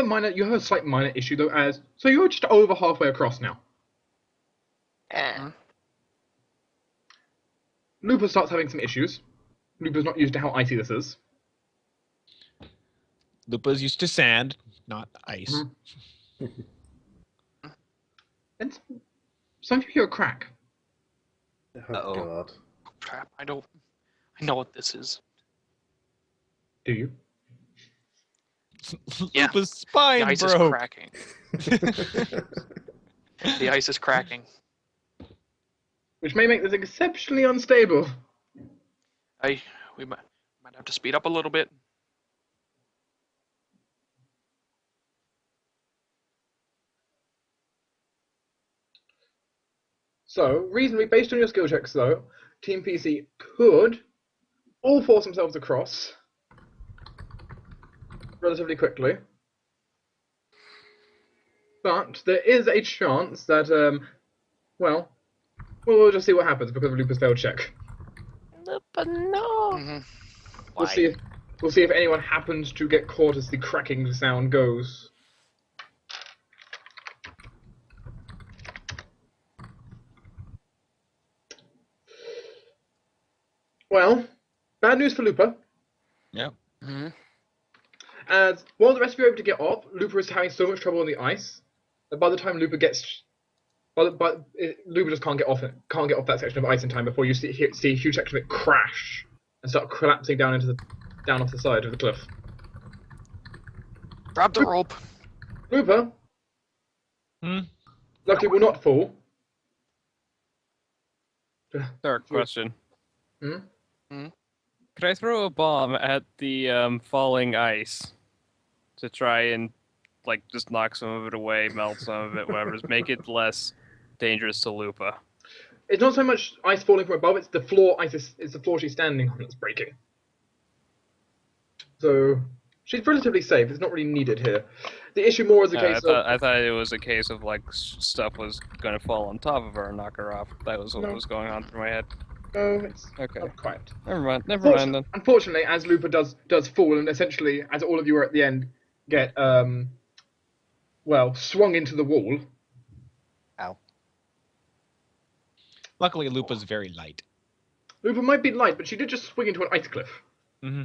a slight minor issue though, as so you're just over halfway across now. Eh. Lupa starts having some issues. Lupa's not used to how icy this is. Lupa's used to sand, not ice. And some of you hear a crack. Oh Uh-oh. god. Crap, I know what this is. Do you? Yeah. Lupa's The spine ice is broke. cracking. The ice is cracking. Which may make this exceptionally unstable. We might have to speed up a little bit. So, reasonably based on your skill checks, though, Team PC could all force themselves across relatively quickly. But there is a chance that, well, we'll just see what happens because of Lupa's failed check. But no. Mm-hmm. We'll see if anyone happens to get caught as the cracking sound goes. Well, bad news for Lupa. Yeah. Mm-hmm. As while the rest of you are able to get off, Lupa is having so much trouble on the ice that by the time Lupa gets, Lupa just can't get off that section of ice in time before you see a huge section of it crash and start collapsing down off the side of the cliff. Grab the rope. Lupa, luckily will not fall. Third question. Hmm? Could I throw a bomb at the falling ice to try and like just knock some of it away, melt some of it, whatever, just make it less dangerous to Lupa? It's not so much ice falling from above; it's the floor. It's the floor she's standing on that's breaking. So she's relatively safe. It's not really needed here. The issue more is a case I thought it was a case of like stuff was gonna fall on top of her and knock her off. That was what was going on through my head. No, it's Okay. not quite. Never mind then. Unfortunately, as Lupa does fall, and essentially, as all of you are at the end, get swung into the wall. Ow. Luckily, Lupa's very light. Lupa might be light, but she did just swing into an ice cliff. Mm-hmm.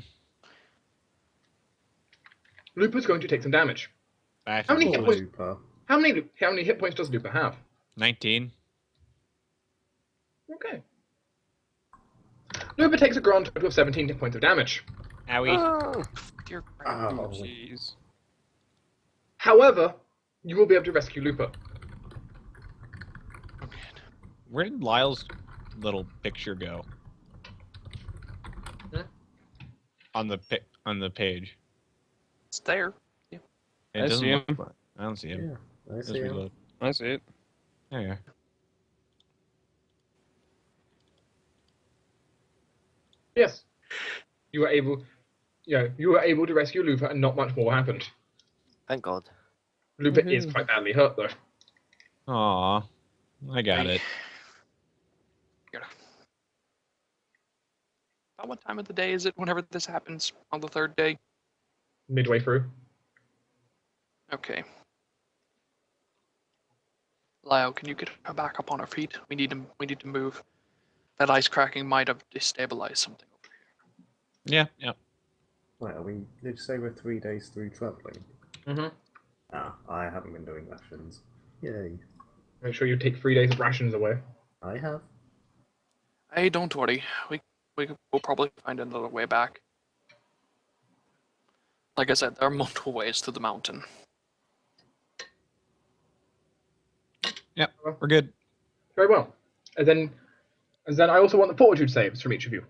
Lupa's going to take some damage. How How many hit points? Lupa. How many hit points does Lupa have? 19. Okay. Lupa takes a grand total of 17 hit points of damage. Owie. Oh, dear Christ. Ow. Jeez. However, you will be able to rescue Lupa. Okay. Where did Lyall's little picture go? Hmm? On the page. It's there. It I doesn't see him. look like- I don't see him. Yeah, I Let's see him. reload. I see it. There you are. Yes. You were able to rescue Lupa, and not much more happened. Thank God. Lupa is quite badly hurt, though. Aw, I got it. About what time of the day is it whenever this happens on the third day? Midway through. Okay. Lyall, can you get her back up on her feet? We need to move. That ice cracking might have destabilized something over here. Yeah. Wait, did you say we're 3 days through travelling? Mm-hmm. Ah, I haven't been doing rations. Yay. Make sure you take 3 days of rations away. I have. Hey, don't worry. We'll probably find another way back. Like I said, there are multiple ways to the mountain. Yep, we're good. Very well. And then I also want the fortitude saves from each of you.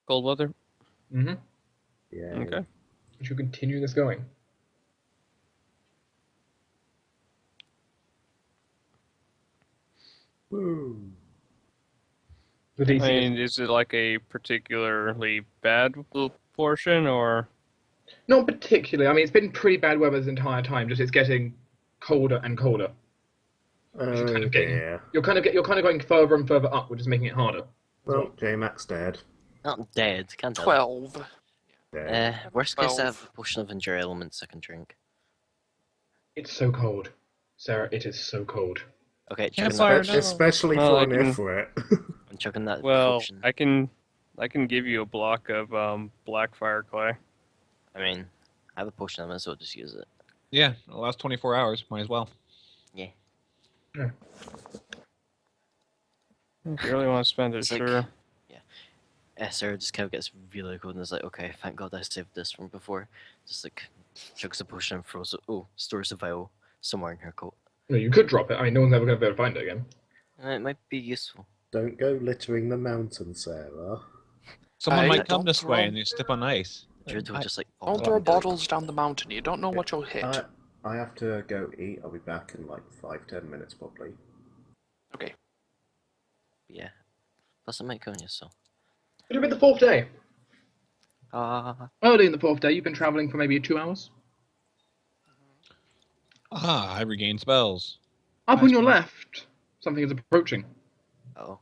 Cold weather. Mm-hmm. Yeah. Okay. To continue this going. Woo. The I DC mean, is it like a particularly bad portion, or? not particularly. I mean, it's been pretty bad weather this entire time. Just it's getting colder and colder. Oh kind of getting- dear. You're kind of going further and further up, which is making it harder. Well, Jmack's dead. Not dead. Can't tell. 12. Dead. Worst case, I 12. have a potion of endure elements I can drink. It's so cold, Sarah. It is so cold. Okay, Can't chugging fire that, no. Especially Well, for I an can- Ifrit. I'm chugging that Well, potion. I can I can give you a block of black fire clay. I mean, I have a potion, I might as well just use it. Yeah, the last 24 hours, might as well. Yeah. If you really want to spend it, It's like- sure. Sarah just kind of gets really cold and is like, okay, thank God I saved this from before. Just like chugs the potion and throws it. Oh, stores the vial somewhere in her coat. No, you could drop it. I mean, no one's ever going to be able to find it again. It might be useful. Don't go littering the mountain, Sarah. Someone Hey, might come don't this way throw- and you step on ice. Druid will just like. Don't throw bottles down the mountain. You don't know what you'll hit. I have to go eat. I'll be back in like 5-10 minutes probably. Okay. Yeah. Plus, it might kill you, so. It would have been the 4th day. Uh, Early in the 4th day, you've been travelling for maybe 2 hours. Ah, I regain spells. Up Nice on your one. left, something is approaching. oh.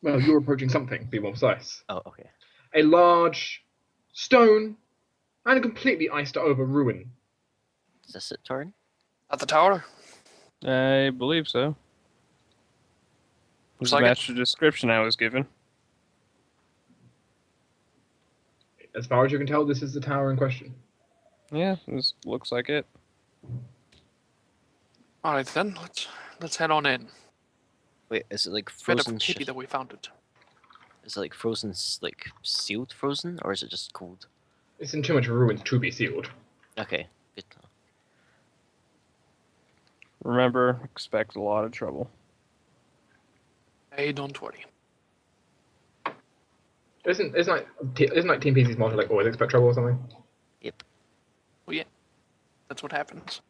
Well, you're approaching something, to be more precise. Oh, okay. A large stone and a completely iced over ruin. Is this it, Torruun? At the tower? I believe so. Looks Was like the it. master description I was given. As far as you can tell, this is the tower in question. Yeah, this looks like it. Alright then, let's head on in. Wait, is it like Bit of frozen? pity that we found it. Is it like frozen, like sealed frozen, or is it just cold? It's in too much ruins to be sealed. Okay, good. to know. Remember, expect a lot of trouble. Hey, don't worry. Isn't like Team PC's motto like always expect trouble or something? Yep. Well, yeah. That's what happens.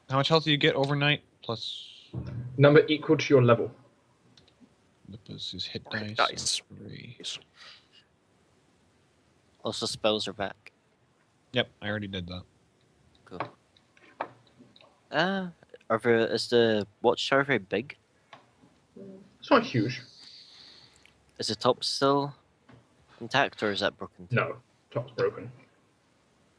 How much health do you get overnight? Plus, Number equal to your level. plus his hit Hit dice. dice. So 3. Also, spells are back. Yep, I already did that. Cool. Is the watchtower very big? It's not huge. Is the top still intact, or is that broken? No, top's broken.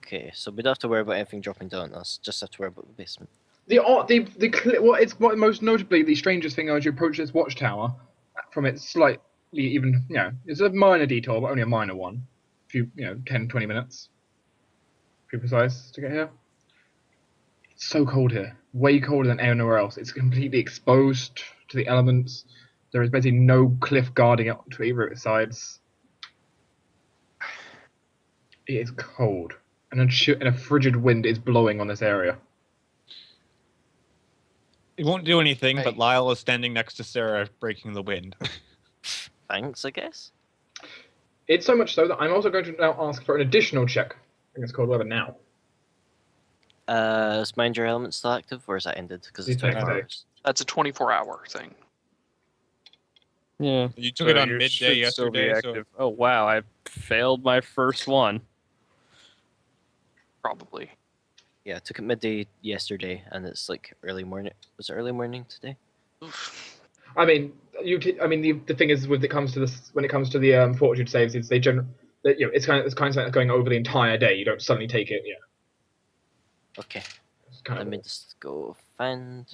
Okay, so we don't have to worry about anything dropping down on us. Just have to worry about the basement. What most notably the strangest thing as you approach this watchtower, from its slightly even, it's a minor detour, but only a minor one. A few, 10, 20 minutes. To be precise, to get here. It's so cold here. Way colder than anywhere else. It's completely exposed to the elements. There is basically no cliff guarding it to either of its sides. It is cold. And a frigid wind is blowing on this area. It won't do anything, but Hey. Lyall is standing next to Sarah, breaking the wind. Thanks, I guess. It's so much so that I'm also going to now ask for an additional check against cold weather now. Is Mind Your Element still active, or is that ended? Because it's It's next 24 day. hours. That's a 24-hour thing. Yeah. You took it on yours midday should still be yesterday, so active. Oh wow, I failed my first one. Probably. Yeah, I took it midday yesterday, and it's like early morning. Was it early morning today? Oof. I mean, the thing is, when it comes to the fortitude saves, it's it's kind of something that's going over the entire day. You don't suddenly take it. Yeah, Okay, it's kind let of me just go find.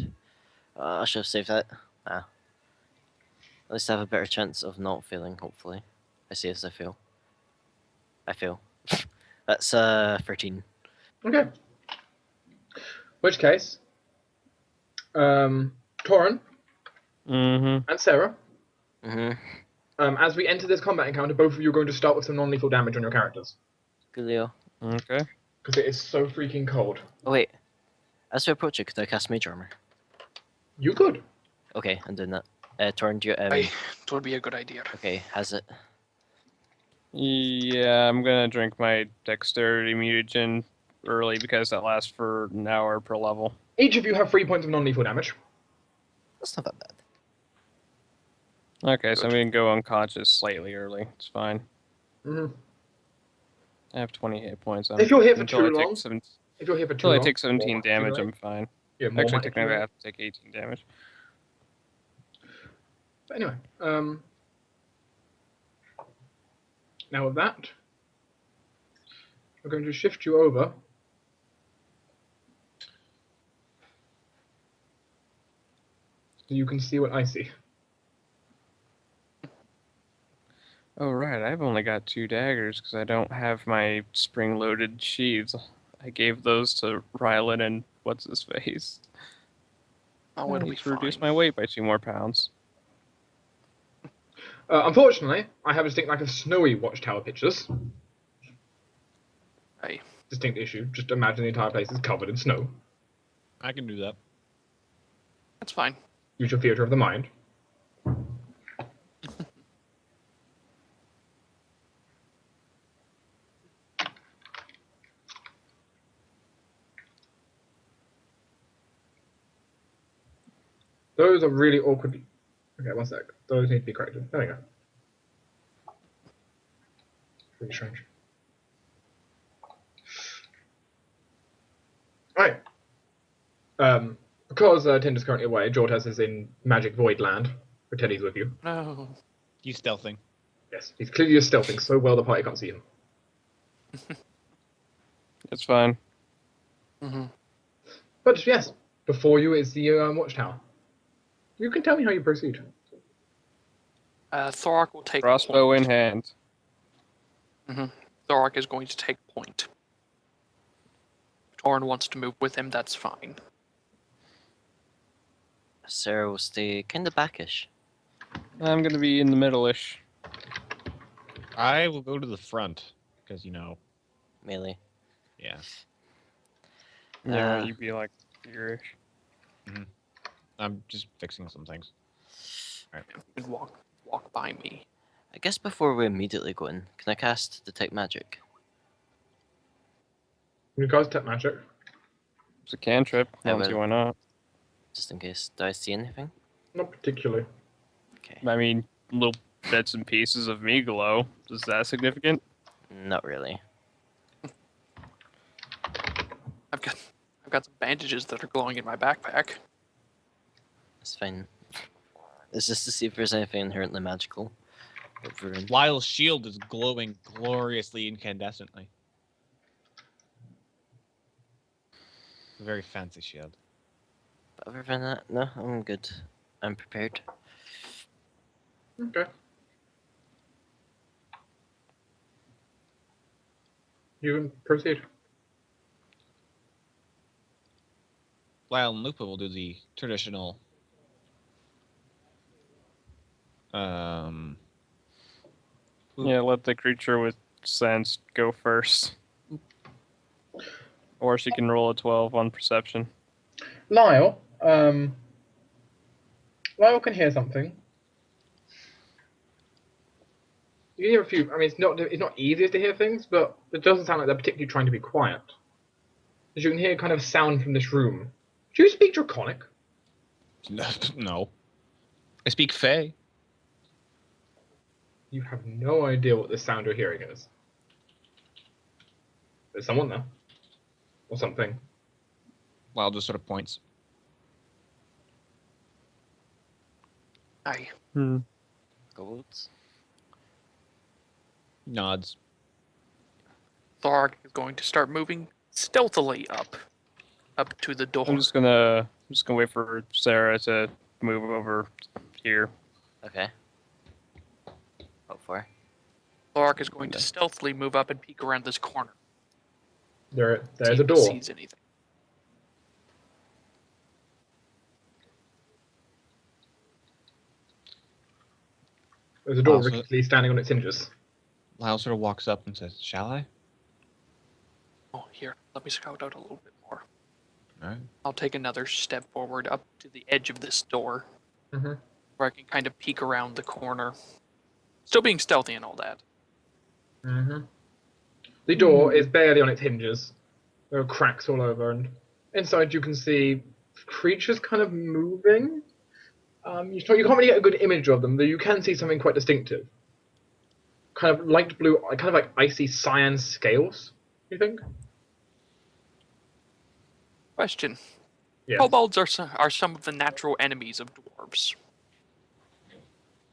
I should have saved that. At least I have a better chance of not failing. Hopefully, I say as I fail. I fail. That's 13. okay. Which case, Torruun Mm-hmm. and Sarah, Mhm. as we enter this combat encounter, both of you are going to start with some non-lethal damage on your characters Coolio. Okay. because it is so freaking cold. Oh wait. As we approach it, could I cast Mage Armor? You could. Okay, I'm doing that. Torn, do you Hey, it would be a good idea. Okay, has it? Yeah, I'm gonna drink my dexterity mutagen early because that lasts for an hour per level. Each of you have 3 points of non-lethal damage. That's not that bad. Okay, so I'm gonna go unconscious slightly early. It's fine. Mhm. I have 20 hit points. If you're here for until too I take long, seven- If you're here for too until I long, take 17 more might damage, accumulate. I'm fine. Yeah, more Actually, might technically, I accumulate. have to take 18 damage. But anyway, now with that, we're going to shift you over so you can see what I see. Oh, right. I've only got 2 daggers because I don't have my spring-loaded sheaths. I gave those to Rylan and what's-his-face. Oh, I it'll need be to reduce fine. my weight by 2 more pounds. Unfortunately, I have a distinct lack of snowy watchtower pictures. Hey, Distinct issue. Just imagine the entire place is covered in snow. I can do that. that's fine. Use your theatre of the mind. Those are really awkward. Okay, one sec. Those need to be corrected. There we go. Really strange. Alright. Because Tinder's currently away, Jortess is in Magic Void Land. Pretend he's with you. No. He's stealthing. Yes, he's clearly just stealthing so well the party can't see him. It's fine. Mm-hmm. But yes, before you is the watchtower. You can tell me how you proceed. Thorok will take Crossbow point. in hand. Thorok is going to take point. If Torruun wants to move with him, that's fine. Sarah will stay kind of backish. I'm going to be in the middle-ish. I will go to the front because Melee. yeah. Yeah, Uh, you'd be like here-ish. I'm just fixing some things. You can walk by me. I guess before we immediately go in, can I cast Detect Magic? You guys tap magic. It's a cantrip. I Yeah, don't see well- why not. Just in case. Do I see anything? Not particularly. Okay. I mean, little bits and pieces of me glow. Is that significant? Not really. I've got some bandages that are glowing in my backpack. It's fine. It's just to see if there's anything inherently magical. Lyall's shield is glowing gloriously incandescently. A very fancy shield. But other than that, no, I'm good. I'm prepared. Okay. You can proceed. Lyall and Lupa will do the traditional Yeah, let the creature with sense go first. Or she can roll a 12 on perception. Lyall, Lyall can hear something. You can hear a few. I mean, it's not easiest to hear things, but it doesn't sound like they're particularly trying to be quiet. As you can hear kind of sound from this room. Do you speak Draconic? no. I speak Fey. You have no idea what this sound you're hearing is. There's someone there. Or something. Lyall just sort of points. Aye. Kobolds. Nods. Thorok is going to start moving stealthily up to the door. I'm just gonna wait for Sarah to move over here. Okay. What for? Thorok is going to stealthily move up and peek around this corner. There's See a if he door. sees anything. There's a door so- rickettily standing on its hinges. Lyall sort of walks up and says, "Shall I?" Oh, here. Let me scout out a little bit more. All right. I'll take another step forward up to the edge of this door, Mhm. where I can kind of peek around the corner. Still being stealthy and all that. Mhm. The door is barely on its hinges. There are cracks all over, and inside you can see creatures kind of moving. You can't really get a good image of them, though you can see something quite distinctive. Kind of light blue, kind of like icy cyan scales, you think? Question. Yes. Kobolds are some of the natural enemies of dwarves.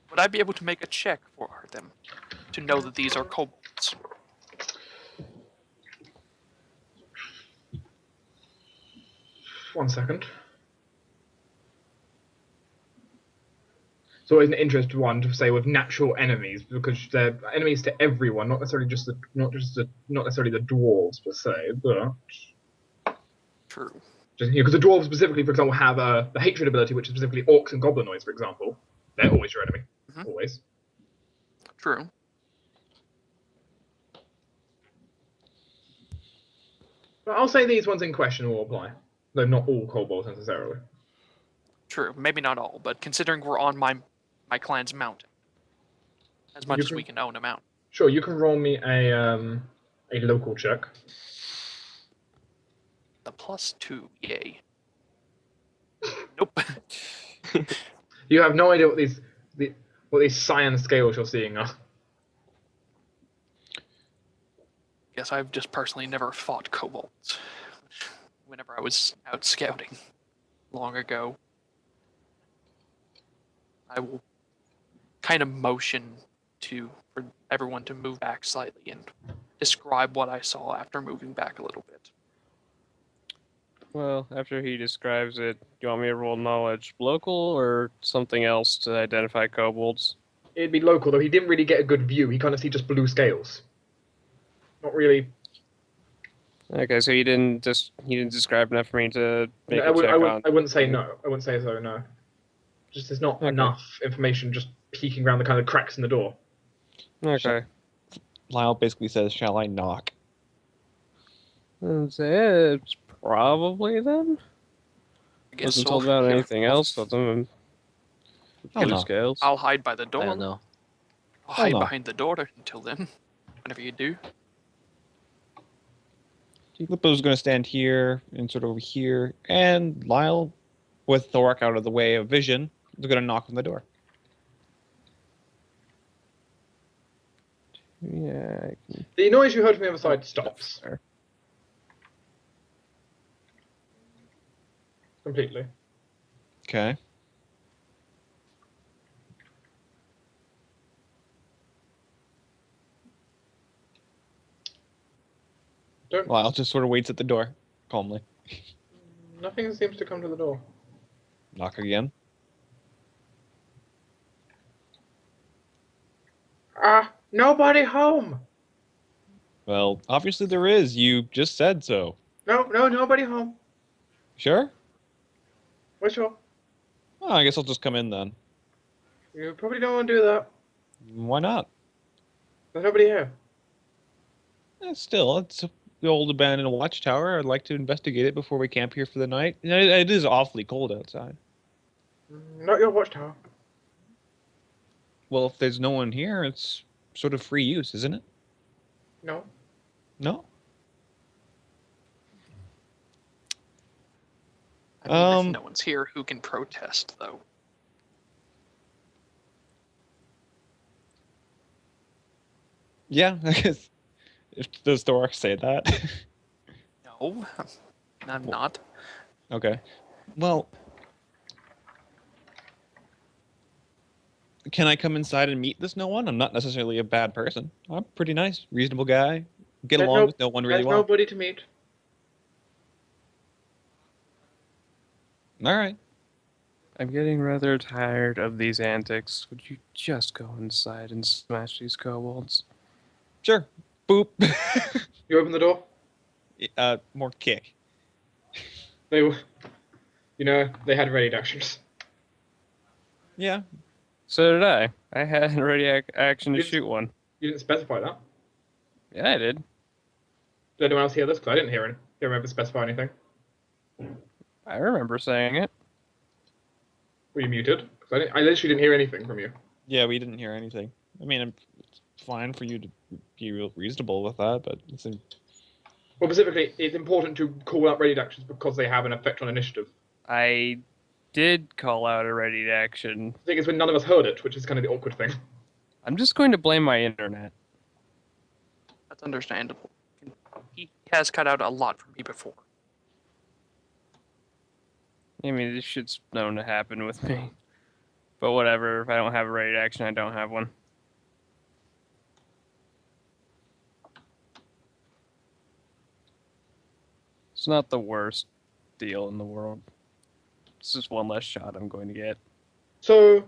Would I be able to make a check for them to know that these are kobolds? One second. It's always an interesting one to say with natural enemies because they're enemies to everyone, not necessarily not necessarily the dwarves per se, but True. just because the dwarves specifically, for example, have the hatred ability, which is specifically orcs and goblinoids, for example. They're always your enemy, always. True. But I'll say these ones in question will apply, though not all kobolds necessarily. True. Maybe not all, but considering we're on my clan's mountain, as much as we can own a mountain. Sure, you can roll me a local check. The +2, yay. Nope. You have no idea what these cyan scales you're seeing are. Guess I've just personally never fought kobolds. Whenever I was out scouting long ago, I will kind of motion for everyone to move back slightly and describe what I saw after moving back a little bit. Well, after he describes it, do you want me to roll knowledge local or something else to identify kobolds? It'd be local, though he didn't really get a good view. He kind of see just blue scales. Not really. Okay, so he didn't describe enough for me to make I a check on. I wouldn't say no. I wouldn't say so, no. Just there's not enough information just peeking around the kind of cracks in the door. Okay. Lyall basically says, "Shall I knock?" It's probably then. I guess Wasn't so. told about Yeah. anything else other than Oh, no. scales. I'll hide by the door. I don't know. I'll hide no. behind the door until then. Whenever you do. Lippo's going to stand here and sort of over here, and Lyall, with Thorok out of the way of vision, is going to knock on the door. Yeah. The noise you heard from the other side stops. Fair. Completely. Okay. Lyall just sort of waits at the door, calmly. Nothing seems to come to the door. Knock again. Nobody home. Well, obviously there is. You just said so. No, nobody home. Sure? We're sure. Oh, I guess I'll just come in then. You probably don't want to do that. Why not? There's nobody here. Still, it's the old abandoned watchtower. I'd like to investigate it before we camp here for the night. It is awfully cold outside. Not your watchtower. Well, if there's no one here, it's sort of free use, isn't it? No. No? I mean, if no one's here, who can protest, though? Yeah, I guess. Does Thorok say that? No, I'm not. Okay. Well, can I come inside and meet this no one? I'm not necessarily a bad person. I'm pretty nice, reasonable guy. Get along with no one really There's well. nobody to meet. All right. I'm getting rather tired of these antics. Would you just go inside and smash these kobolds? Sure. Boop. You open the door. More kick. They were, they had ready actions. Yeah. So did I. I had ready action to Did- shoot one. You didn't specify that. Yeah, I did. Did anyone else hear this? Because I didn't hear it. Don't remember specify anything. I remember saying it. Were you muted? Because I literally didn't hear anything from you. Yeah, we didn't hear anything. I mean, it's fine for you to be real reasonable with that, but it's Well, specifically, it's important to call out ready actions because they have an effect on initiative. I did call out a ready action. The thing is, when none of us heard it, which is kind of the awkward thing. I'm just going to blame my internet. That's understandable. He has cut out a lot from me before. I mean, this shit's known to happen with me. But whatever, if I don't have a ready action, I don't have one. It's not the worst deal in the world. It's just one less shot I'm going to get. So,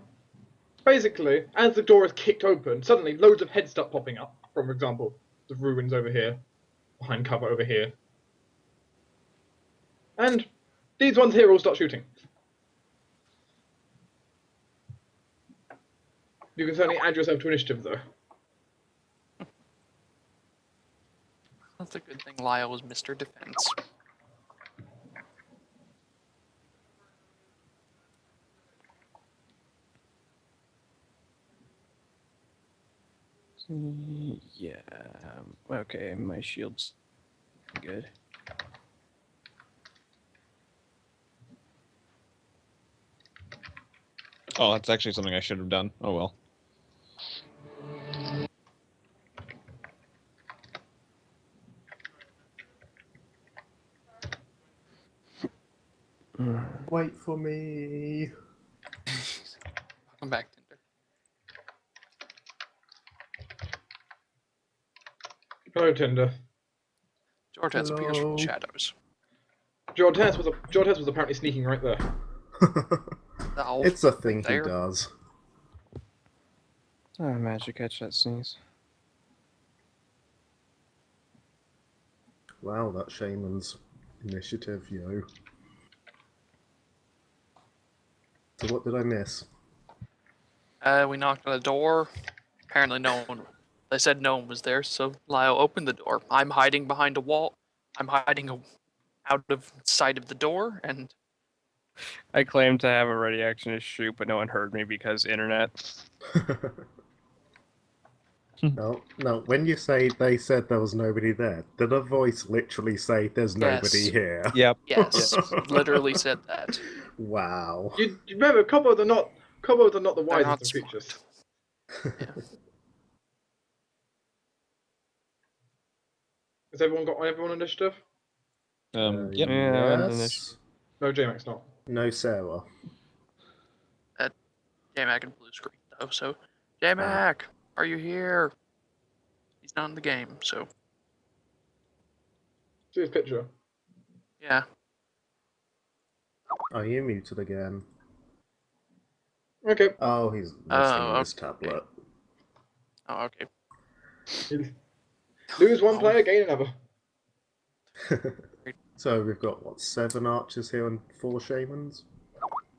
basically, as the door is kicked open, suddenly loads of heads start popping up. For example, the ruins over here, behind cover over here. And these ones here all start shooting. You can certainly add yourself to initiative, though. That's a good thing Lyall was Mr. Defense. Yeah. Okay, my shield's good. Oh, that's actually something I should have done. Oh well. Wait for me. Come back, Tinder. Hello, Tinder. Jortess appears from the Hello. shadows. Jortess was apparently sneaking right there. The elf It's a thing he there. does. Oh, I managed to catch that sneeze. Wow, that shaman's initiative, yo. So what did I miss? We knocked on the door. Apparently no one. They said no one was there, so Lyall opened the door. I'm hiding behind a wall. I'm hiding out of sight of the door, and I claimed to have a ready action to shoot, but no one heard me because internet. No, when you say they said there was nobody there, did a voice literally say there's nobody Yes. here? Yep. yes, literally said that. Wow. You remember, kobolds are not the They're wisest not of creatures. Yeah. Has everyone got everyone initiative? Yep. Yeah, Yes. No, Jmack's not. No, Sarah. Jmack and blue screen though. So, Jmack, are you here? He's not in the game, so See his picture. yeah. Are you muted again? Okay. Oh, he's listening Oh, on his okay. tablet. Oh, okay. Lose one player, gain another. So we've got, what, 7 archers here and 4 shamans?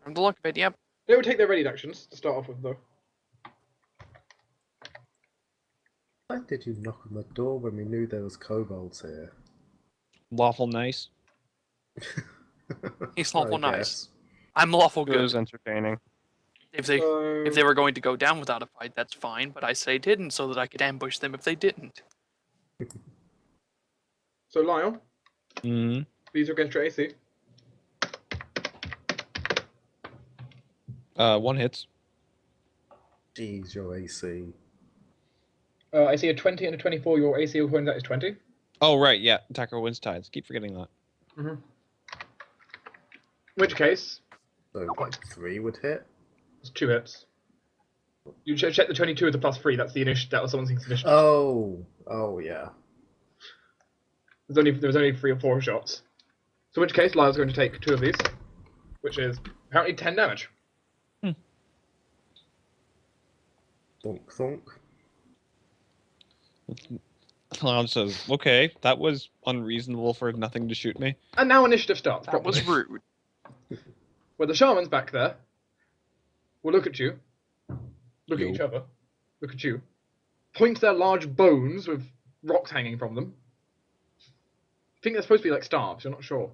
From the look of it, yep. They would take their ready actions to start off with, though. Why did you knock on the door when we knew there was kobolds here? Lawful nice. He's lawful I nice. guess. I'm lawful it was good. entertaining. If they were going to go down without a fight, that's fine. But I say didn't, so that I could ambush them if they didn't. So, Lyall, Mm-hmm. these are against your AC. 1 hits. Jeez, your AC. I see a 20 and a 24. Your AC according to that is 20. Oh right, yeah. Attacker wins tides. Keep forgetting that. Mm-hmm. In which case, So, like, 3 would hit? it's 2 hits. You check the 22 with the +3. That's the initiative. That was someone's initiative. Oh, yeah. There was only 3 or 4 shots. So, in which case, Lyle's going to take 2 of these, which is apparently 10 damage. Thunk, thunk. Clown says, "Okay, that was unreasonable for nothing to shoot me." And now initiative starts. That was properly. rude. Where the shaman's back there will look at you, look Yo. at each other, look at you, point their large bones with rocks hanging from them. I think they're supposed to be like staves, you're not sure.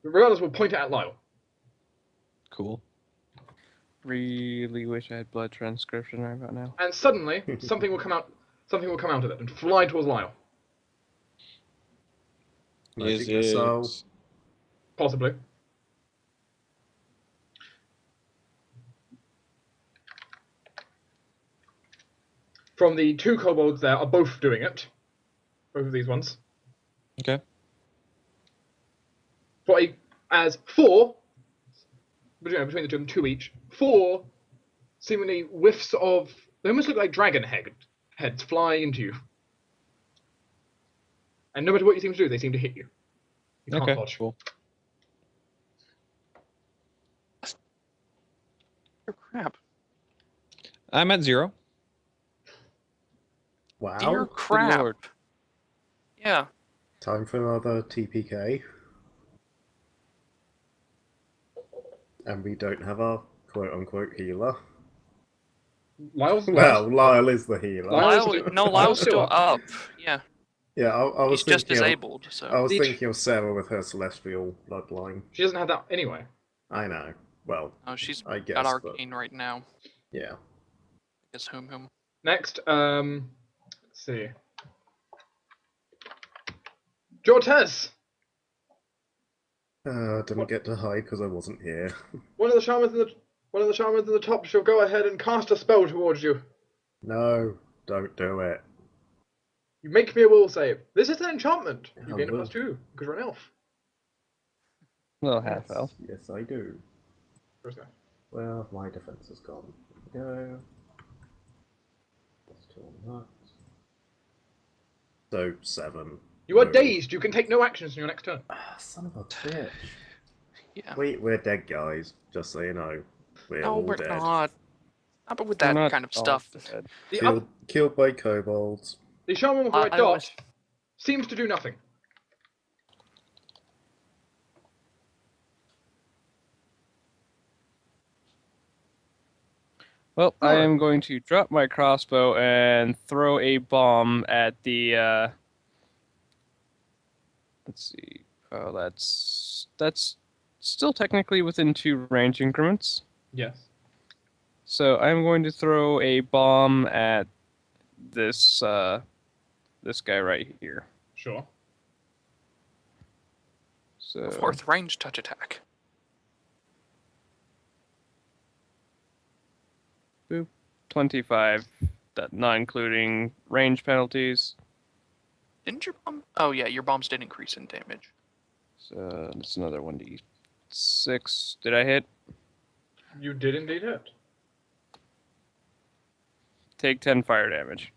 But regardless, we'll point it at Lyall. Cool. Really wish I had blood transcription right about now. And suddenly, something will come out of it and fly towards Lyall. Magic Is missile. it? Possibly. From the 2 kobolds there are both doing it. Both of these ones. Okay. As 4, between the 2 of them, 2 each, 4 seemingly whiffs of, they almost look like dragon heads flying into you. And no matter what you seem to do, they seem to hit you. You can't Okay. dodge. Cool. crap. I'm at 0. Wow. Dear Good crap. lord. Yeah. Time for another TPK. And we don't have our quote-unquote healer. Lyall's Well, Lyall is the healer. Lyall's still up. Yeah. Yeah, I was He's just thinking disabled, I so. was thinking of Sarah with her celestial bloodline. She doesn't have that anyway. I know. Well, Oh, she's I guess, got but arcane right now. yeah. I guess whom. Next, let's see. Jortess! Didn't get to hide because I wasn't here. One of the shamans in the top shall go ahead and cast a spell towards you. No, don't do it. You make me a will save. This is an enchantment. You gain a Hello. +2 because you're an elf. Little half elf. Yes, I do. Where's that? Well, my defense is gone. There we go. Let's do all that. So, 7. You are No. dazed. You can take no actions in your next turn. Ah, son of a bitch. Yeah. We're dead, guys. Just so you know. We're No, all we're dead. not. Not but with We're that not kind of all stuff. dead. Killed by kobolds. The shaman with the red I dot was- seems to do nothing. Well, I Alright. am going to drop my crossbow and throw a bomb at the. Let's see. Oh, that's still technically within 2 range increments. Yes. So I'm going to throw a bomb at this this guy right here. Sure. So 4th range touch attack. 25, that not including range penalties. Didn't your bomb? Oh yeah, your bombs did increase in damage. So that's another 1d6. Did I hit? You did indeed hit. Take 10 fire damage.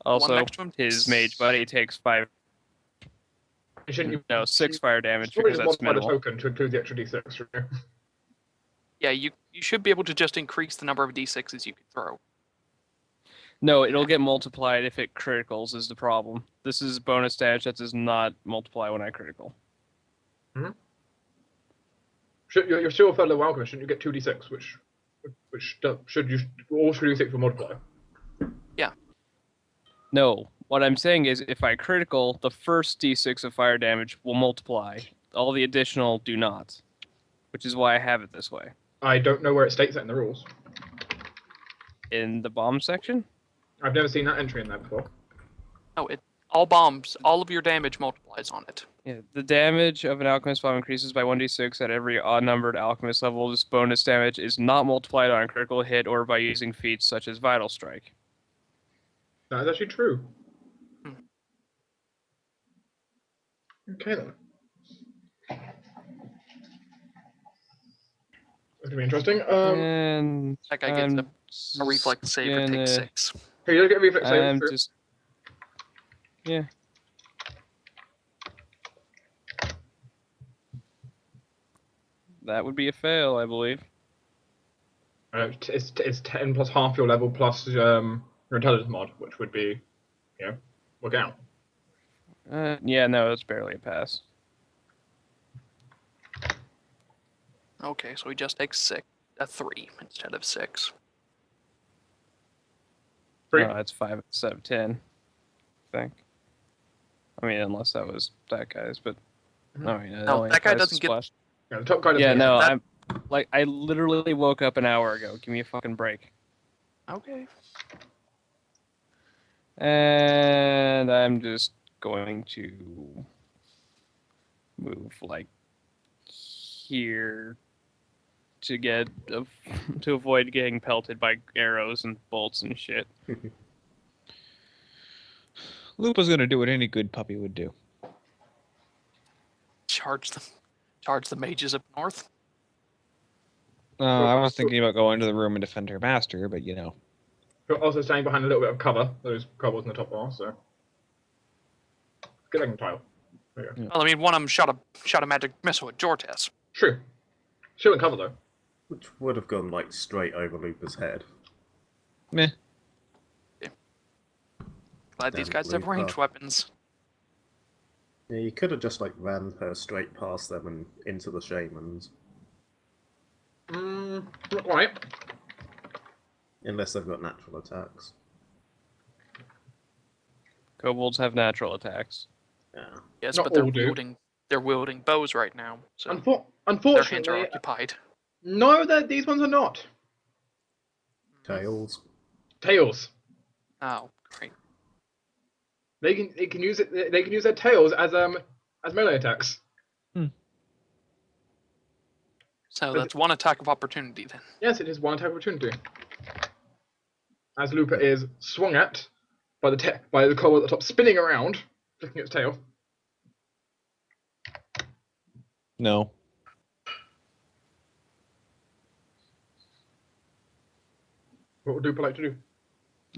Also, next to him? his mage buddy takes 5. You shouldn't. You, No, 6 fire damage probably because just that's modify the minimal. token to include the extra d6. Shouldn't you? Yeah, you should be able to just increase the number of d6s you can throw. No, it'll get multiplied if it criticals is the problem. This is bonus damage that does not multiply when I critical. You're still a fellow alchemist. Shouldn't you get 2d6, which should you all 2d6 will multiply? No, what I'm saying is if I critical, the first d6 of fire damage will multiply. All the additional do not, which is why I have it this way. I don't know where it states that in the rules. In the bomb section? I've never seen that entry in there before. No, all bombs, all of your damage multiplies on it. Yeah, the damage of an alchemist bomb increases by 1d6 at every odd-numbered alchemist level. This bonus damage is not multiplied on a critical hit or by using feats such as Vital Strike. That is actually true. Hmm. Okay then. That's gonna be interesting. And That guy gets I'm a reflex save or takes 6. Here, you get a reflex save. I'm True. just... Yeah. That would be a fail, I believe. It's 10 plus half your level plus your intelligence mod, which would be, work out. Yeah, no, it's barely a pass. Okay, so he just takes 3 instead of 6. 3. No, it's 5, 7, 10. I think. I mean, unless that was that guy's, but no, No, that guy doesn't get. Yeah, the top guy doesn't Yeah, get no, it. I'm like I literally woke up an hour ago. Give me a fucking break. Okay. And I'm just going to move like here to get to avoid getting pelted by arrows and bolts and shit. Lupa's gonna do what any good puppy would do. Charge the mages up north. I was thinking about going to the room and defend her master, but You're also standing behind a little bit of cover. Those kobolds in the top bar, so get back in tile. Well, I mean, one of them shot a magic missile at Jortess. True. Still in cover though. Which would have gone like straight over Looper's head. Meh. Glad these Damn guys have Looper. ranged weapons. Yeah, you could have just like ran her straight past them and into the shamans. Not quite. Unless they've got natural attacks. Kobolds have natural attacks. Yeah. Yes, Not but they're all do. wielding bows right now, so their hands are Unfortunately, occupied. no, these ones are not. Tails. Tails. Oh, great. They can use it. They can use their tails as melee attacks. So that's one attack of opportunity then. Yes, it is one attack opportunity. As Looper is swung at by the kobold at the top, spinning around, flicking its tail. No. What would Looper like to do?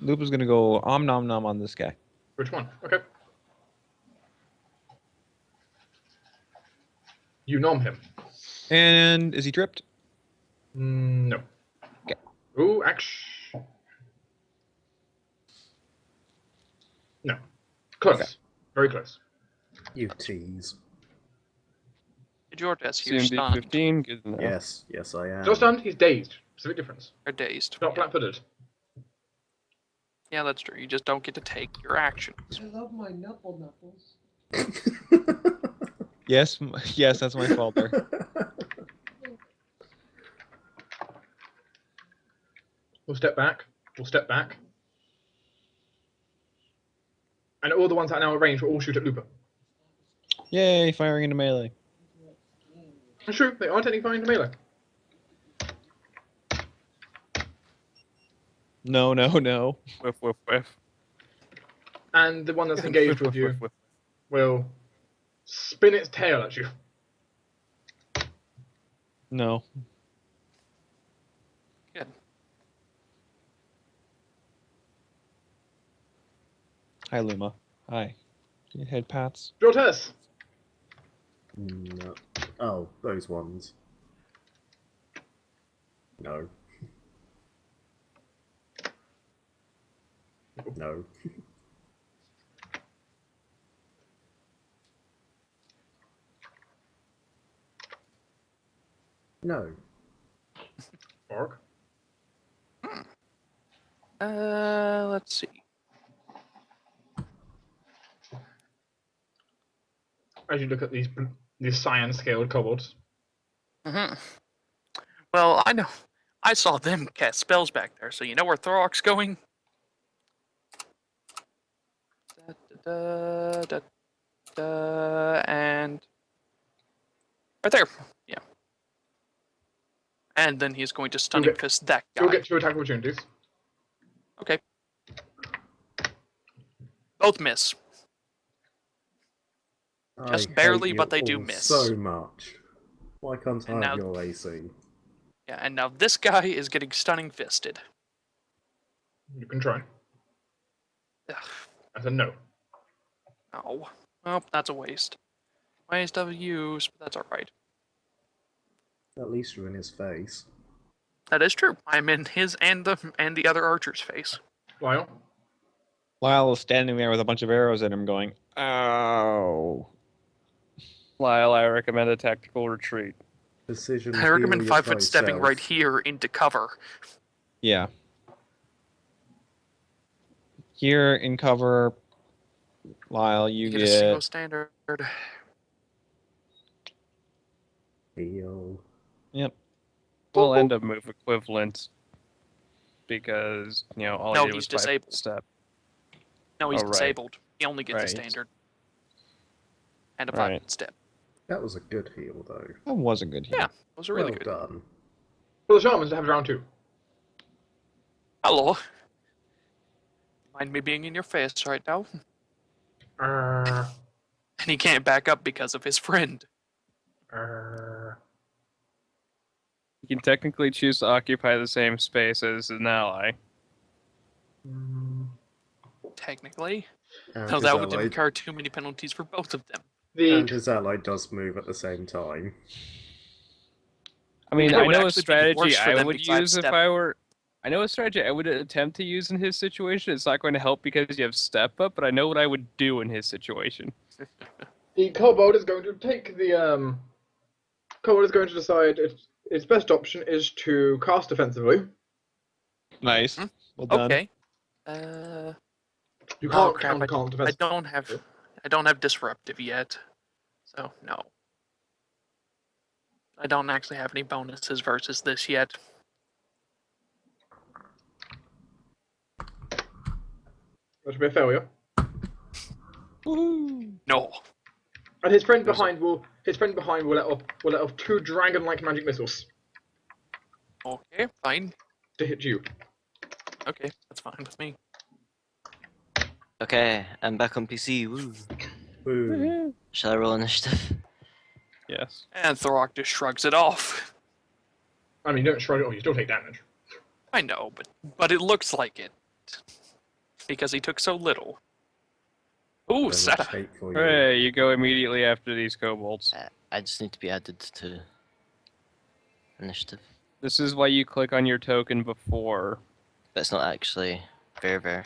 Loop is gonna go om nom nom on this guy. Which one? Okay. You nom him. And is he tripped? No. Okay. Ooh, action. No. Close. Okay. Very close. You tease. Jortess, you're CMD stunned 15, good enough. Yes, yes I am. Not stunned, he's dazed. Specific difference. or dazed. Not Yeah. flat-footed. Yeah, that's true. You just don't get to take your action. I love my knuckles. Yes, yes, that's my fault there. We'll step back. We'll step back. And all the ones that are now at range will all shoot at Looper. Yay, firing into melee. It's true, they are technically firing into melee. No, no, no. Whiff, whiff, whiff. And the one that's engaged with you will spin its tail at you. No. Good. Hi, Luma. Hi. Your head pats. Jortess! No. Oh, those ones. No. No. No. Orc. Let's see. As you look at these cyan-scaled kobolds. Mm-hmm. Well, I know. I saw them cast spells back there, so you know where Thorok's going? And right there. Yeah. And then he's going to stunning fist that guy. You'll get 2 attack opportunities. Okay. Both miss. Just I barely, hate but they you do all miss. so much. Why can't I And have now- your AC? Yeah, and now this guy is getting stunning fisted. You can try. Ugh. That's a no. Oh. Well, that's a waste. Waste of use, but that's alright. At least you're in his face. That is true. I'm in his and the other archer's face. Lyall? Lyall is standing there with a bunch of arrows at him going, ow. Lyall, I recommend a tactical retreat. Decisions I recommend heal your 5 foot stepping thyself. right here into cover. Yeah. Here in cover, Lyall, you Get a single get... standard. Heal. Yep. We'll end up move equivalent because, you know, all No, I did he's was 5 disabled. step. No, he's Oh, right. disabled. He only gets a Right. standard. And a 5 Right. foot step. That was a good heal, though. That was a good hit. Yeah, those are really well good. done. Well, the shamans have round 2. Hello. Mind me being in your face right now? And he can't back up because of his friend. You can technically choose to occupy the same space as an ally. Technically. And No, his that would ally- incur too many penalties for both of them. And The his ally does move at the same time. I mean, It I would know a actually be strategy worse for I them would because I have use if step. I were. I know a strategy I would attempt to use in his situation. It's not going to help because you have step up, but I know what I would do in his situation. The kobold is going to take the kobold is going to decide its best option is to cast defensively. Nice. Hmm? Well done. Okay. You Oh can't crap! counter I defensive. don't have disruptive yet, so no. I don't actually have any bonuses versus this yet. That should be a failure. Woohoo! No. And his friend There's behind will let off 2 dragon-like magic missiles Okay, fine. to hit you. Okay, that's fine with me. Okay, I'm back on PC. Woo. Woo. Shall I roll initiative? Yes. And Thorok just shrugs it off. I mean, you don't shrug it off, you still take damage. I know, but it looks like it. Because he took so little. Ooh, There's a Seta. tape for you. Hey, you go immediately after these kobolds. I just need to be added to initiative. This is why you click on your token before. But it's not actually very.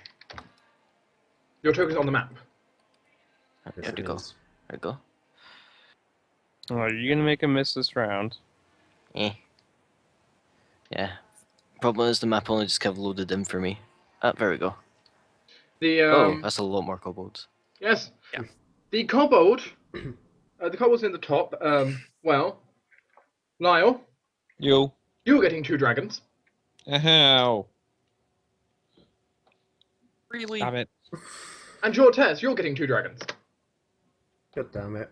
Your token's on the map. Yes, There we it go. is. There we go. Oh, are you gonna make him miss this round? Eh. Yeah. Problem is the map only just kind of loaded in for me. Ah, there we go. The Oh, that's a lot more kobolds. yes. Yeah. The kobold. The kobold's in the top. Well, Lyall, Yo. you're getting 2 dragons. Ow. Really? Damn it. And Jortess, you're getting 2 dragons. God damn it.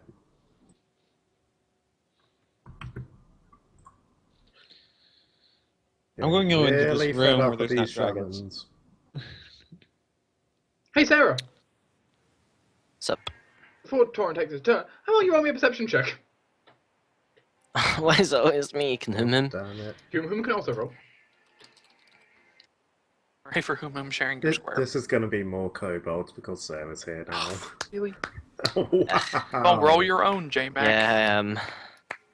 I'm going to go into Really this fed room up where with there's not these dragons. summons. Hey, Sarah. Sup? Before Torruun takes his turn, how about you roll me a perception check? Why is it always me? Can him? Damn it. Whom can also roll. Right for whom I'm sharing your square. This is going to be more kobolds because Sarah's here now. Really? Wow. Well, roll your own, Jmack. Yeah,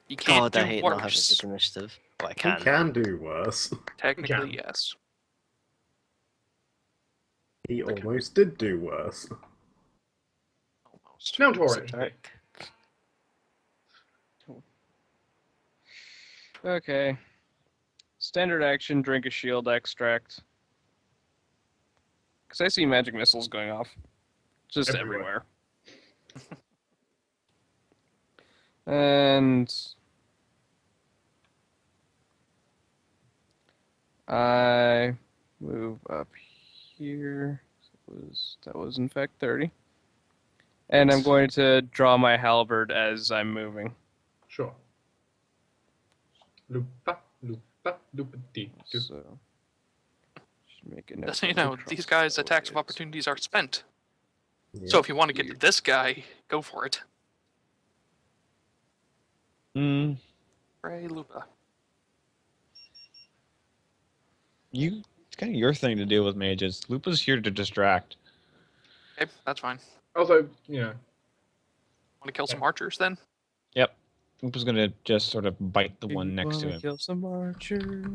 You can't God, I do hate not having worse. good initiative. Well, I He can. can do worse. Technically, yes. He almost did do worse. Almost. Now, Sup, Torruun. Tarek? Okay. Standard action, drink a shield extract. Because I see magic missiles going off. Just Everywhere. everywhere. And I move up here. That was in fact 30. And I'm going to draw my halberd as I'm moving. Sure. Loopa, loopa, loopa dee doo. So should make a note Just so you of the know, these guys' attacks of crossbow opportunities are spent. Yeah. So if you want to get to this guy, go for it. Hmm. Ray Lupa. It's kind of your thing to deal with mages. Lupa's here to distract. Okay, that's fine. Also, you know, Want to kill some archers then? Yep. Lupa's gonna just sort of bite the Do one you next to wanna him. Kill some archers.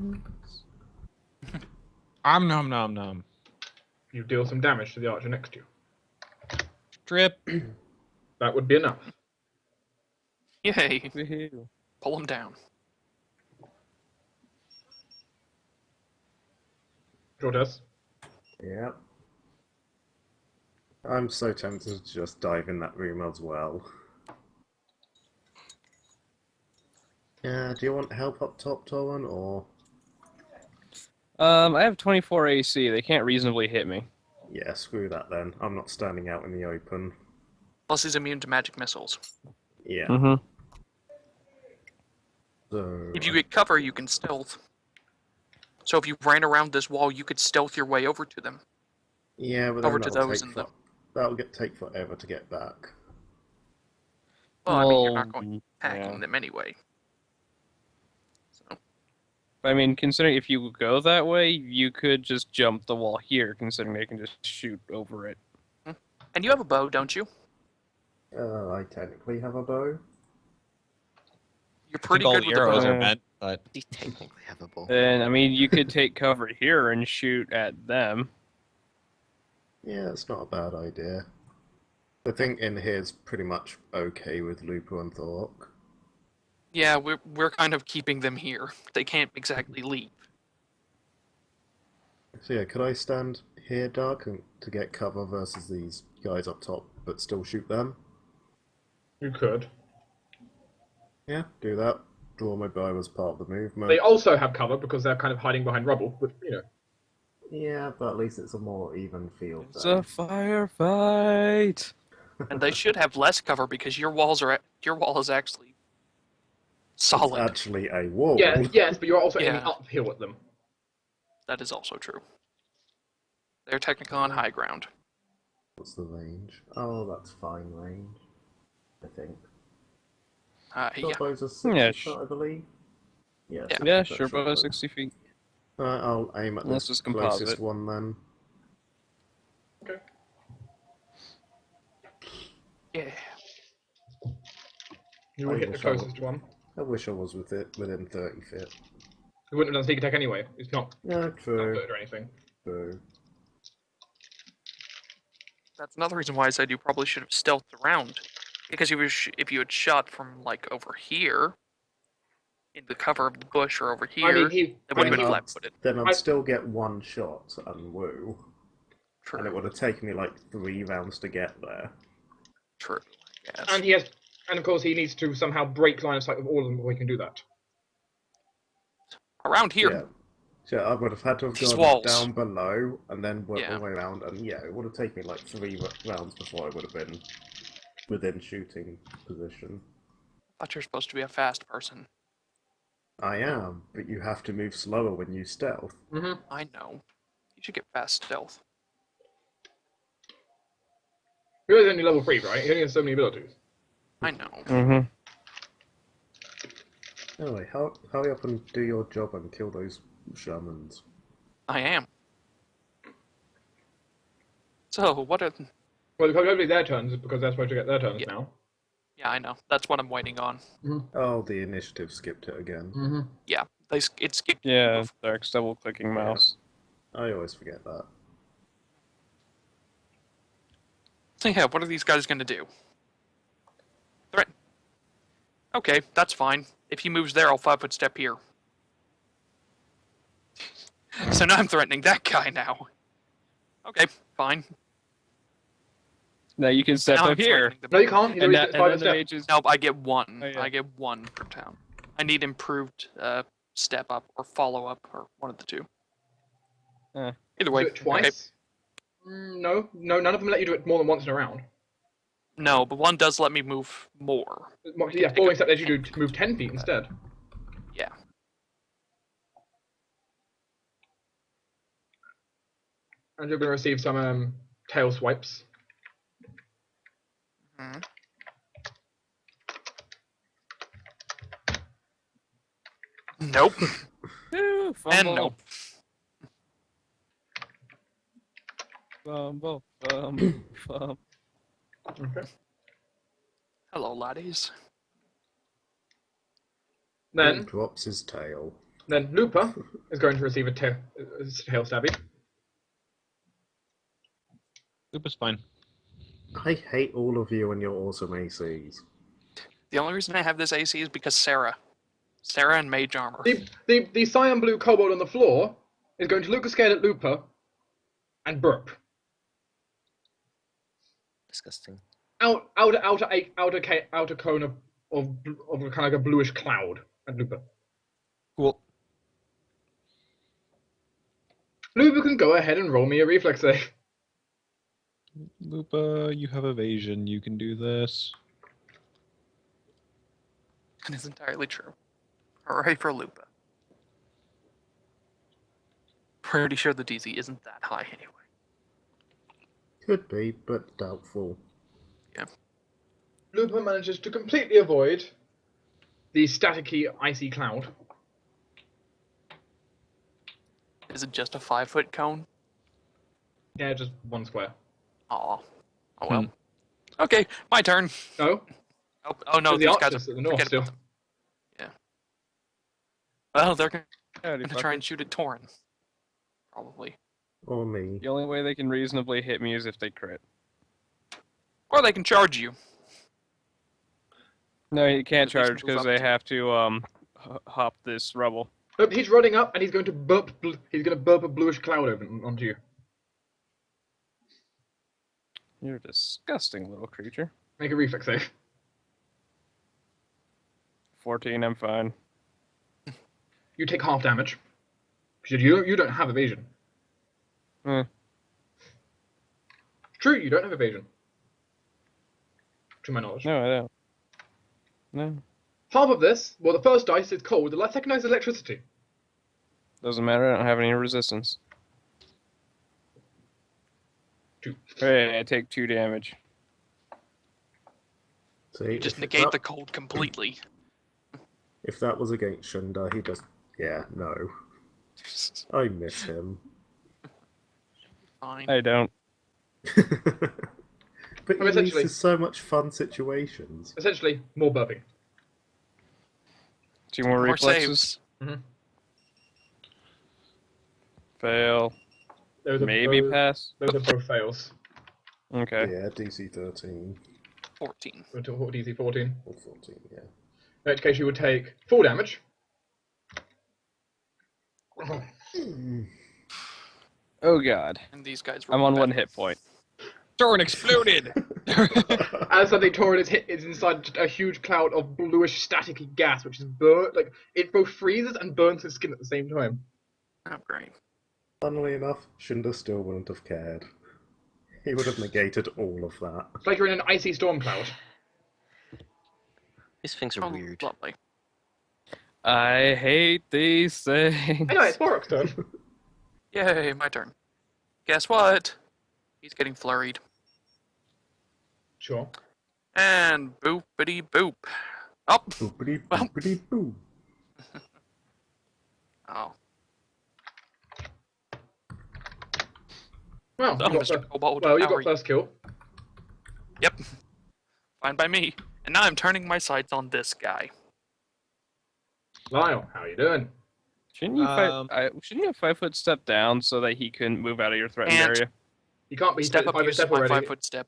Nom nom nom. you deal some damage to the archer next to you. Strip. That would be enough. Yay! Woohoo. Pull him down. Jortess. Yep. I'm so tempted to just dive in that room as well. Do you want help up top, Torruun, or...? I have 24 AC. They can't reasonably hit me. Yeah, screw that then. I'm not standing out in the open. Plus he's immune to magic missiles. Yeah. Mm-hmm. So... If you get cover, you can stealth. So if you ran around this wall, you could stealth your way over to them. Yeah, but over then to that'll those take in the- that'll take forever to get back. Well, I mean, you're not going hacking yeah. them anyway. So I mean, considering if you go that way, you could just jump the wall here, considering they can just shoot over it. And you have a bow, don't you? I technically have a bow. You're I pretty think all good the with the arrows bow. are bent. but They technically have a bow. Then, I mean, you could take cover here and shoot at them. Yeah, it's not a bad idea. I think in here's pretty much okay with Lupo and Thorok. Yeah, we're kind of keeping them here. They can't exactly leave. So yeah, could I stand here, Dark, to get cover versus these guys up top, but still shoot them? You could. Yeah, do that. Draw my bow as part of the movement. They also have cover because they're kind of hiding behind rubble, but you know. Yeah, but at least it's a more even field. It's Then. a firefight. And they should have less cover because your wall is actually It's solid. actually a wall. Yeah, yes, but you're also aiming Yeah. uphill at them. That is also true. They're technically on high ground. What's the range? Oh, that's fine range. I think. Yeah. Bows are 60 Yeah, foot, I believe. Yes. Yeah. Yeah, that's sure, short but bow. 60 feet. Alright, I'll aim at Unless the it's closest composite. one then. Okay. Yeah. You will I hit the wish I would- closest one. I wish I was within 30 feet. You wouldn't have done sneak attack anyway. It's not Yeah, true. good or anything. True. That's another reason why I said you probably should have stealthed around. Because if you had shot from, like, over here, in the cover of the bush or over here, I mean, it would have been I'd- flat-footed. Then I'd I- still get one shot and woo. True. And it would have taken me like 3 rounds to get there. True. Yes. And of course he needs to somehow break line of sight with all of them before he can do that. Around here, Yeah. So I would have had to have These gone walls. down below and then worked Yeah. my way around, and yeah, it would have taken me like 3 rounds before I would have been within shooting position. I thought you're supposed to be a fast person. I am, but you have to move slower when you stealth. Mm-hmm. I know. You should get fast stealth. You're only level 3, right? He only has so many abilities. I know. Mm-hmm. Anyway, hurry up and do your job and kill those shamans. I am. So, what are... Well, probably their turns because they're supposed to get their turns Yeah. now. Yeah, I know. That's what I'm waiting on. Oh, the initiative skipped it again. Mm-hmm. Yeah, it skipped. Yeah, Dark's double-clicking mouse. I always forget that. So yeah, what are these guys going to do? Threat. Okay, that's fine. If he moves there, I'll 5-foot step here. So now I'm threatening that guy now. Okay, fine. Now you can step Now I'm up here. threatening the- No, you can't. He's And, already that, 5 and then the step. mage is... No, I get one. Oh, yeah. I get one per town. I need improved step up or follow up or one of the two. Either way. Do it twice. No, none of them let you do it more than once in a round. No, but one does let me move more. Yeah, following step lets you move 10 feet instead. Yeah. And you're going to receive some tail swipes. Mhm. Nope. Ooh, And fumble. nope. Fumble. Fumble. Okay. Hello, laddies. Then Drops his tail. Looper is going to receive a tail stabby. Loop is fine. I hate all of you and your awesome ACs. The only reason I have this AC is because Sarah and Mage Armor. The cyan blue kobold on the floor is going to look scared at Looper and burp. Disgusting. Outer cone of kind of like a bluish cloud at Looper. Cool. Looper can go ahead and roll me a reflex save. Lupa, you have evasion. You can do this. That is entirely true. Hooray for Lupa. Pretty sure the DC isn't that high anyway. Could be, but doubtful. Looper manages to completely avoid the staticky icy cloud. Is it just a 5-foot cone? Yeah, just one square. Aw. Oh well. Okay, my turn. No, Oh no, the these guys archers are at the north forget still. about them. Yeah. Well, they're gonna Howdy, try and fuckers. shoot at Torruun. Probably. Or me. The only way they can reasonably hit me is if they crit. Or they can charge you. No, you can't At least charge move because up they to have to hop this rubble. Nope, he's running up and he's going to burp. He's going to burp a bluish cloud over onto you. You're a disgusting little creature. Make a reflex save. 14, I'm fine. You take half damage. Because you don't have evasion. Hmm. True, you don't have evasion. To my knowledge. No, I don't. No, Half of this, well, the first dice is cold, the second dice is electricity. doesn't matter. I don't have any resistance. 2. Hey, I take 2 damage. See, Just if negate that, the cold completely. If that was against Shunda, he just... Yeah, no. I miss him. Fine. I don't. But he leads essentially- to so much fun situations. Essentially, more burping. 2 more More reflexes. saves. Fail. Those are Maybe both, pass. Those are both fails. Okay. Yeah, DC 13 14. Until DC 14. or 14, yeah. In that case, you would take 4 damage. Oh god. And these guys I'm roll on 1 better. hit point. Torruun exploded! As something Torruun is inside a huge cloud of bluish staticky gas, which is like it both freezes and burns his skin at the same time. Oh, great. Funnily enough, Shunda still wouldn't have cared. He would have negated all of that. It's like you're in an icy storm cloud. These things are Oh, weird. lovely. I hate these things. Anyway, it's Thorok's turn. Yay, my turn. Guess what? He's getting flurried. Sure. And boopity boop. Oh. Boopity boopity boo. Oh. Well, Oh, you got, Mr. Kobold. well, you how got are first kill. Yep. Fine by me. And now I'm turning my sights on this guy. Lyall, how you doing? Shouldn't you shouldn't you have 5 foot step down so that he couldn't move out of your threatened Can't. area? You can't be Step up uses step my already. 5-foot step.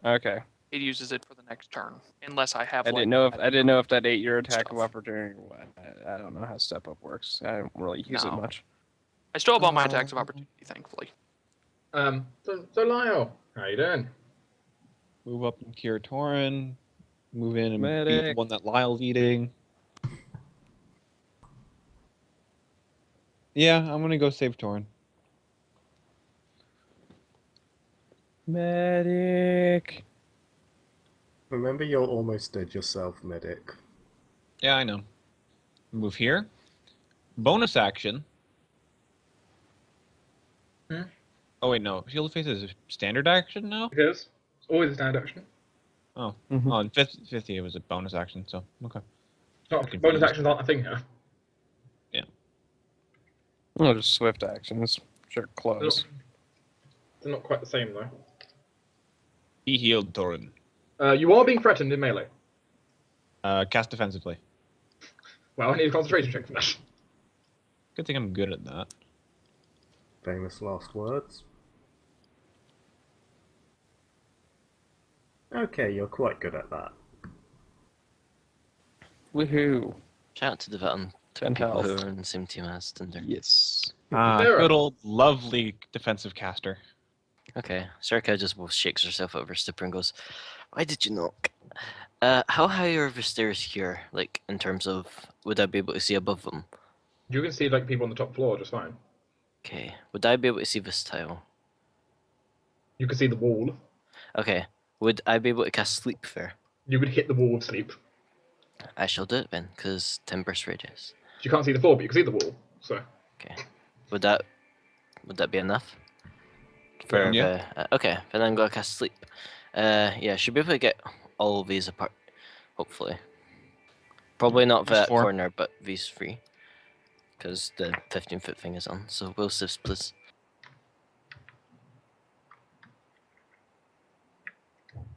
Okay. It uses it for the next turn. Unless I have I like, didn't know if that ate your attack of stuff. opportunity or what. I don't know how step up works. I don't really use it No. much. I still have all my attacks of opportunity, thankfully. So Lyall, how you doing? Move up and cure Torruun. Move in and beat the Medic. one that Lyle's eating. Yeah, I'm gonna go save Torruun. Medic. Remember, you're almost dead yourself, medic. Yeah, I know. Move here. Bonus action. Hmm? Oh wait, no. Shield of Faith is a standard action now? It is. It's always a standard action. Oh. Mhm. Oh, in 50 it was a bonus action, so okay. Not, Okay, bonus bonus. actions aren't a thing here. Oh, just swift actions. Sure, They're close. not, they're not quite the same though. He healed Torruun. You are being threatened in melee. Cast defensively. Well, I need a concentration check for that. Good thing I'm good at that. Famous last words. Okay, you're quite good at that. Woohoo. Shout out to the veteran to 10 people who health. are in the same team as Tinder. Yes. Sarah. Good old lovely defensive caster. Okay, Sarka just shakes herself over Stipper and goes, "Why did you knock?" How high are the stairs here? Like, in terms of, would I be able to see above them? You can see like people on the top floor just fine. Okay, would I be able to see this tile? You can see the wall. Okay, would I be able to cast Sleep there? You could hit the wall with sleep. I shall do it then, because 10 burst radius. You can't see the floor, but you can see the wall. So Okay, would that be enough? For Yeah. okay, then I'm gonna cast Sleep. Yeah, should be able to get all of these apart, hopefully. Probably not There's that 4. corner, but these 3. Because the 15-foot thing is on, so will sieves, please.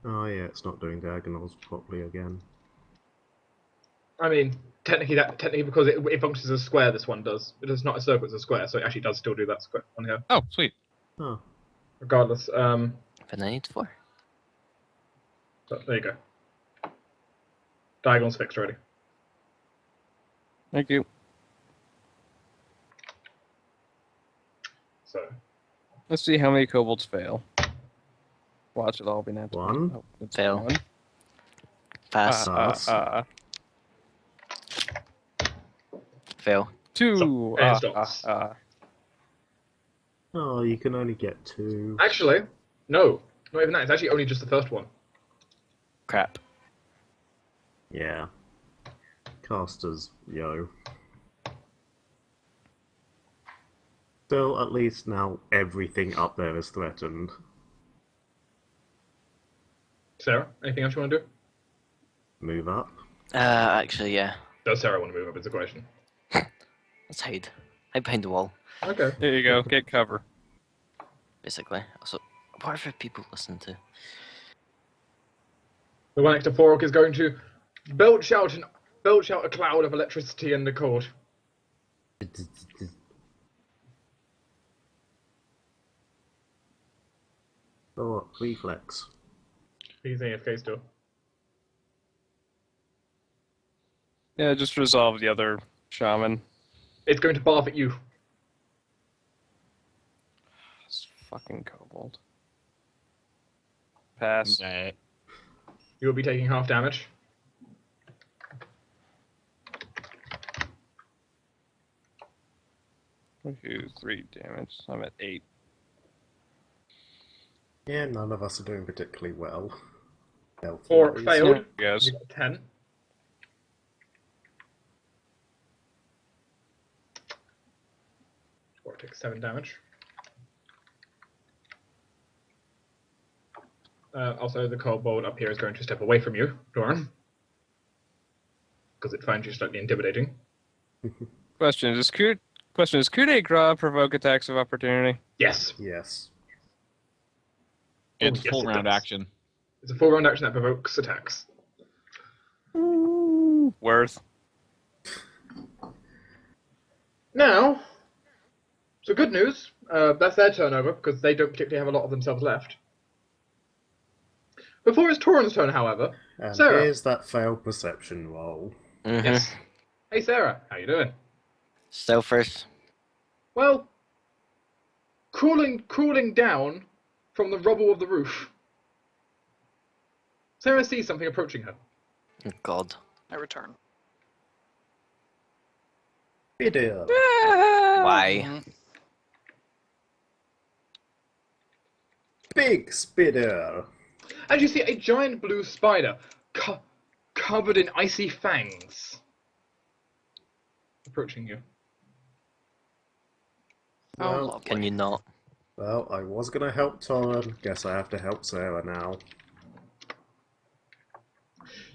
Oh yeah, it's not doing diagonals properly again. I mean, technically because it functions as a square, this one does. It's not a circle, it's a square, so it actually does still do that square on here. Oh, sweet. Oh. Regardless, Then I need 4. so there you go. Diagonal's fixed already. Thank you. So Let's see how many kobolds fail. Watch it all be natural. 1. Oh, it's Fail. 1. Pass. Fail. 2. And it stops. Oh, you can only get 2. actually, no, not even that. It's actually only just the first one. Crap. Yeah. Casters, yo. Still, at least now everything up there is threatened. Sarah, anything else you want to do? Move up. Actually, yeah. Does Sarah want to move up? Is the question. Let's hide. Hide behind the wall, Okay. There you go. Get cover. basically. Also, what are people listening to? The one next to Thorok is going to belch out a cloud of electricity in the court. Oh, reflex. He's AFK still. Yeah, just resolve the other shaman. It's going to barf at you. This fucking kobold. Pass. Nah. You will be taking half damage. Two, 3 damage. I'm at 8. Yeah, none of us are doing particularly well. Thorok failed. Yes. You got 10. Thorok takes 7 damage. Also, the kobold up here is going to step away from you, Torruun, because it finds you slightly intimidating. Question is coup de grace provoke attacks of opportunity? Yes, Yes. It's yes, full it round does. action. it's a full round action that provokes attacks. Ooh, worth. Now, so good news. That's their turnover because they don't particularly have a lot of themselves left. Before it's Torruun's turn, however. And Sarah. here's that failed perception roll. Mm-hmm. Yes. Hey Sarah, how you doing? Still first. Well, crawling down from the rubble of the roof. Sarah sees something approaching her. Oh, God. I return. Bitter. Why? Mhm. Big spitter. And you see a giant blue spider covered in icy fangs approaching you. Oh, Well, lovely. Can you not? Well, I was going to help Torruun. Guess I have to help Sarah now.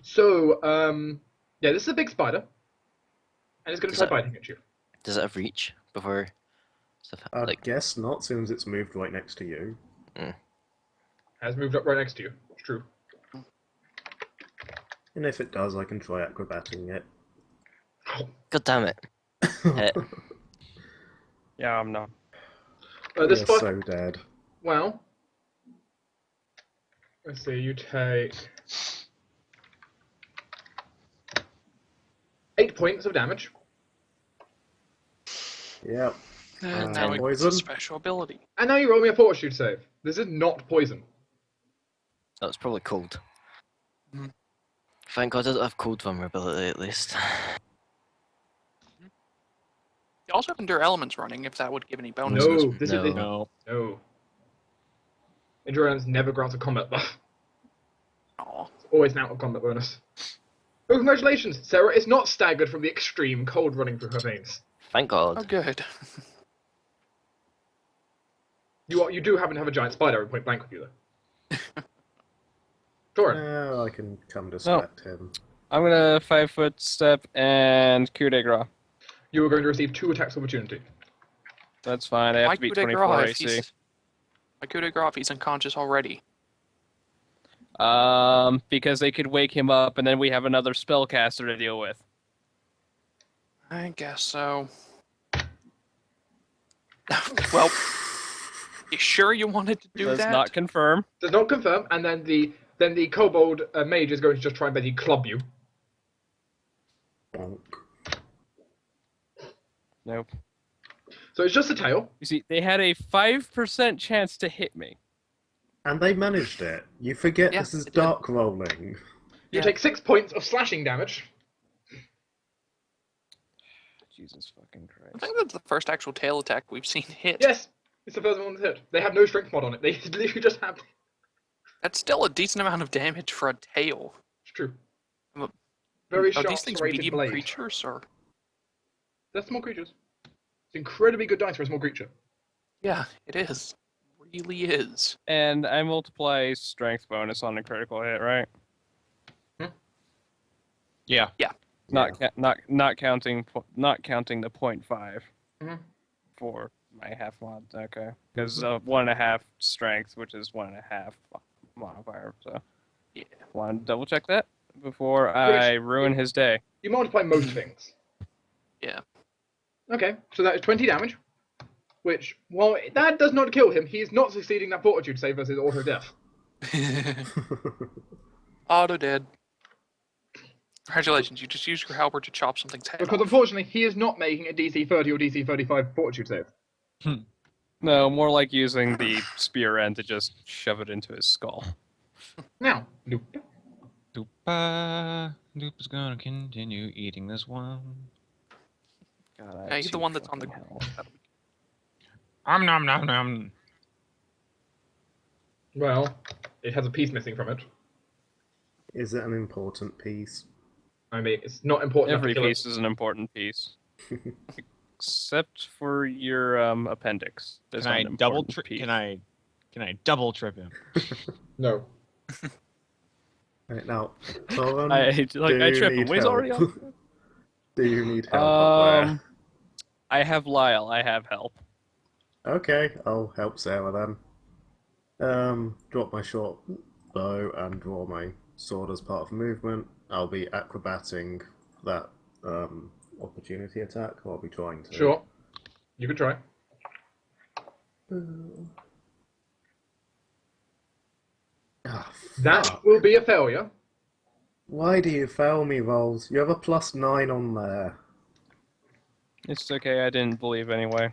So, yeah, this is a big spider. And it's going to Does try it- biting at you. Does it have reach before stuff? I guess not, since it's moved right next to you. Has moved up right next to you. It's true. And if it does, I can try acrobating it. God damn it! Hit. Yeah, I'm not. This You're spider. so dead. Well, let's see. You take 8 points of damage. Yep. And now it gets Poison? a special ability. And now you roll me a fortitude save. This is not poison. That was probably cold. Mhm. Thank God I don't have cold vulnerability at least. You also have Endure Elements running if that would give any bonuses. No, this No. is No. no. Endurance never grants a combat buff. Aw. It's always an out of combat bonus. Oh, congratulations, Sarah is not staggered from the extreme cold running through her veins. Thank God. Oh, good. You do happen to have a giant spider in point blank with you though. Torruun, Now I can come distract him. I'm gonna 5-foot step and coup de grace. you are going to receive 2 attacks of opportunity. That's fine. I have Why to beat coup de 24 grace? AC. Why coup de grace if he's unconscious already? Because they could wake him up, and then we have another spellcaster to deal with. I guess so. Well, you sure you wanted to do Does that? not confirm. Does not confirm, and then the kobold mage is going to just try and basically club you. Bonk. Nope. So it's just a tail. You see, they had a 5% chance to hit me. And they managed it. You forget Yeah, this is it did. dark rolling. You Yeah. take 6 points of slashing damage. Jesus fucking I Christ. think that's the first actual tail attack we've seen hit. Yes, it's the first one that's hit. They have no strength mod on it. They literally just have. That's still a decent amount of damage for a tail. It's true. Um, Very Are sharp, these things serrated medium blade. creatures or? They're small creatures. It's incredibly good dice for a small creature. Yeah, it is. Really is. And I multiply strength bonus on a critical hit, right? Yeah. Not counting the 0.5 Mhm. for my half mod. Okay, because 1.5 strength, which is 1.5 modifier. So Yeah. want to double check that before I ruin his day. You multiply most things. Yeah. Okay, so that is 20 damage. Which, while that does not kill him, he is not succeeding that fortitude save versus auto death. Auto dead. Congratulations, you just used your halberd to chop something's head Because off. unfortunately, he is not making a DC 30 or DC 35 fortitude save. No, more like using the spear end to just shove it into his skull. Now, Doop is gonna continue eating this one. God, I Yeah, have you're the 2 one that's on the fucking ground. health. That'll be- Nom nom nom. well, it has a piece missing from it. Is it an important piece? I mean, it's not important Every enough to kill piece is an important piece. Except for your appendix. There's Can I not an double important trip? piece. Can I double trip him? No. Right, now, Torruun, I do trip him. need He's help. already on. Do you need help up I have Lyall. I have help. there? Okay, I'll help Sarah then. Drop my short bow and draw my sword as part of movement. I'll be acrobating that opportunity attack. I'll be trying to. Sure. You could try. Ah, That fuck. will be a failure. Why do you fail me, rolls? You have a +9 on there. It's okay. I didn't believe anyway.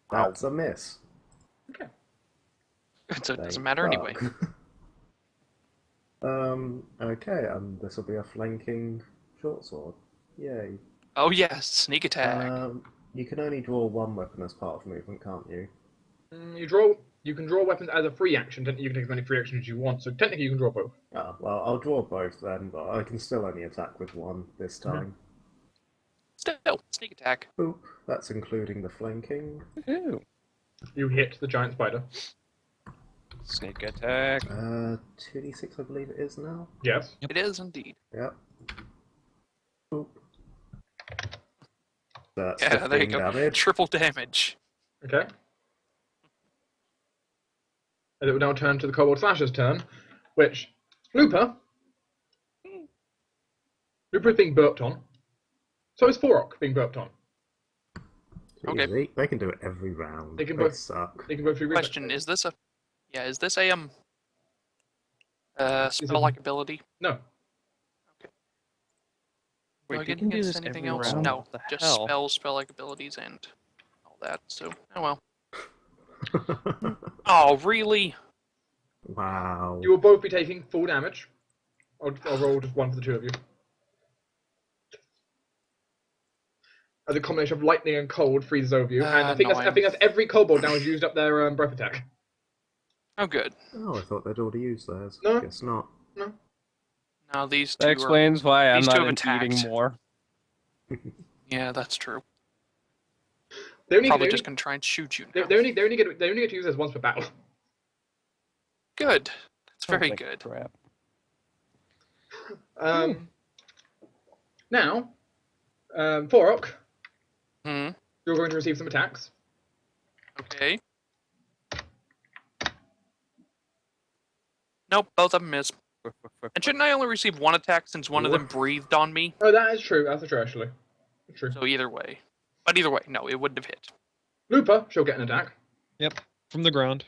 That's a miss. Okay. So it doesn't Thank matter anyway. fuck. Okay, and this will be a flanking short sword. Yay. Oh yes, sneak attack. You can only draw one weapon as part of movement, can't you? You can draw weapons as a free action. Technically, you can take as many free actions as you want. So technically, you can draw both. Ah, well, I'll draw both then, but I can still only attack with one this time. Still, sneak attack. Boop. That's including the flanking. Ooh. You hit the giant spider. Sneak attack. 2d6, I believe it is now. Yes. It is indeed. Yep. Boop. That's Yeah, there you 15 go. damage. Triple damage. Okay. And it will now turn to the Kobold Slasher's turn, which Looper is being burped on. So is Thorok being burped on. Okay. Easy. They can do it every round. They can They both- suck. They can both do reflex Question: saves. Is this a spell-like ability? No. Wait, Do I they get can do against this anything every else? round? No, What the just hell? spell-like abilities, and all that. So, oh well. Oh, really? Wow. You will both be taking full damage. I'll roll just one for the two of you. As a combination of lightning and cold freezes over you, and I think that's every kobold now has used up their breath attack. Oh, good. Oh, I thought they'd already used theirs. No. Guess not. Now these two That explains why I'm these two not have eating attacked. more. Yeah, that's true. They only, Probably they just only, gonna try and shoot you they, now. they only get to use this once per battle. Good. That's very Sounds like good. crap. Now, Thorok, Hmm. you're going to receive some attacks. Okay. Nope, both of them miss. And shouldn't I only receive one attack since one of them breathed on me? Oh, that is true. That's true, actually. True. So either way. But either way, no, it wouldn't have hit. Looper, she'll get an attack. Yep, from the ground.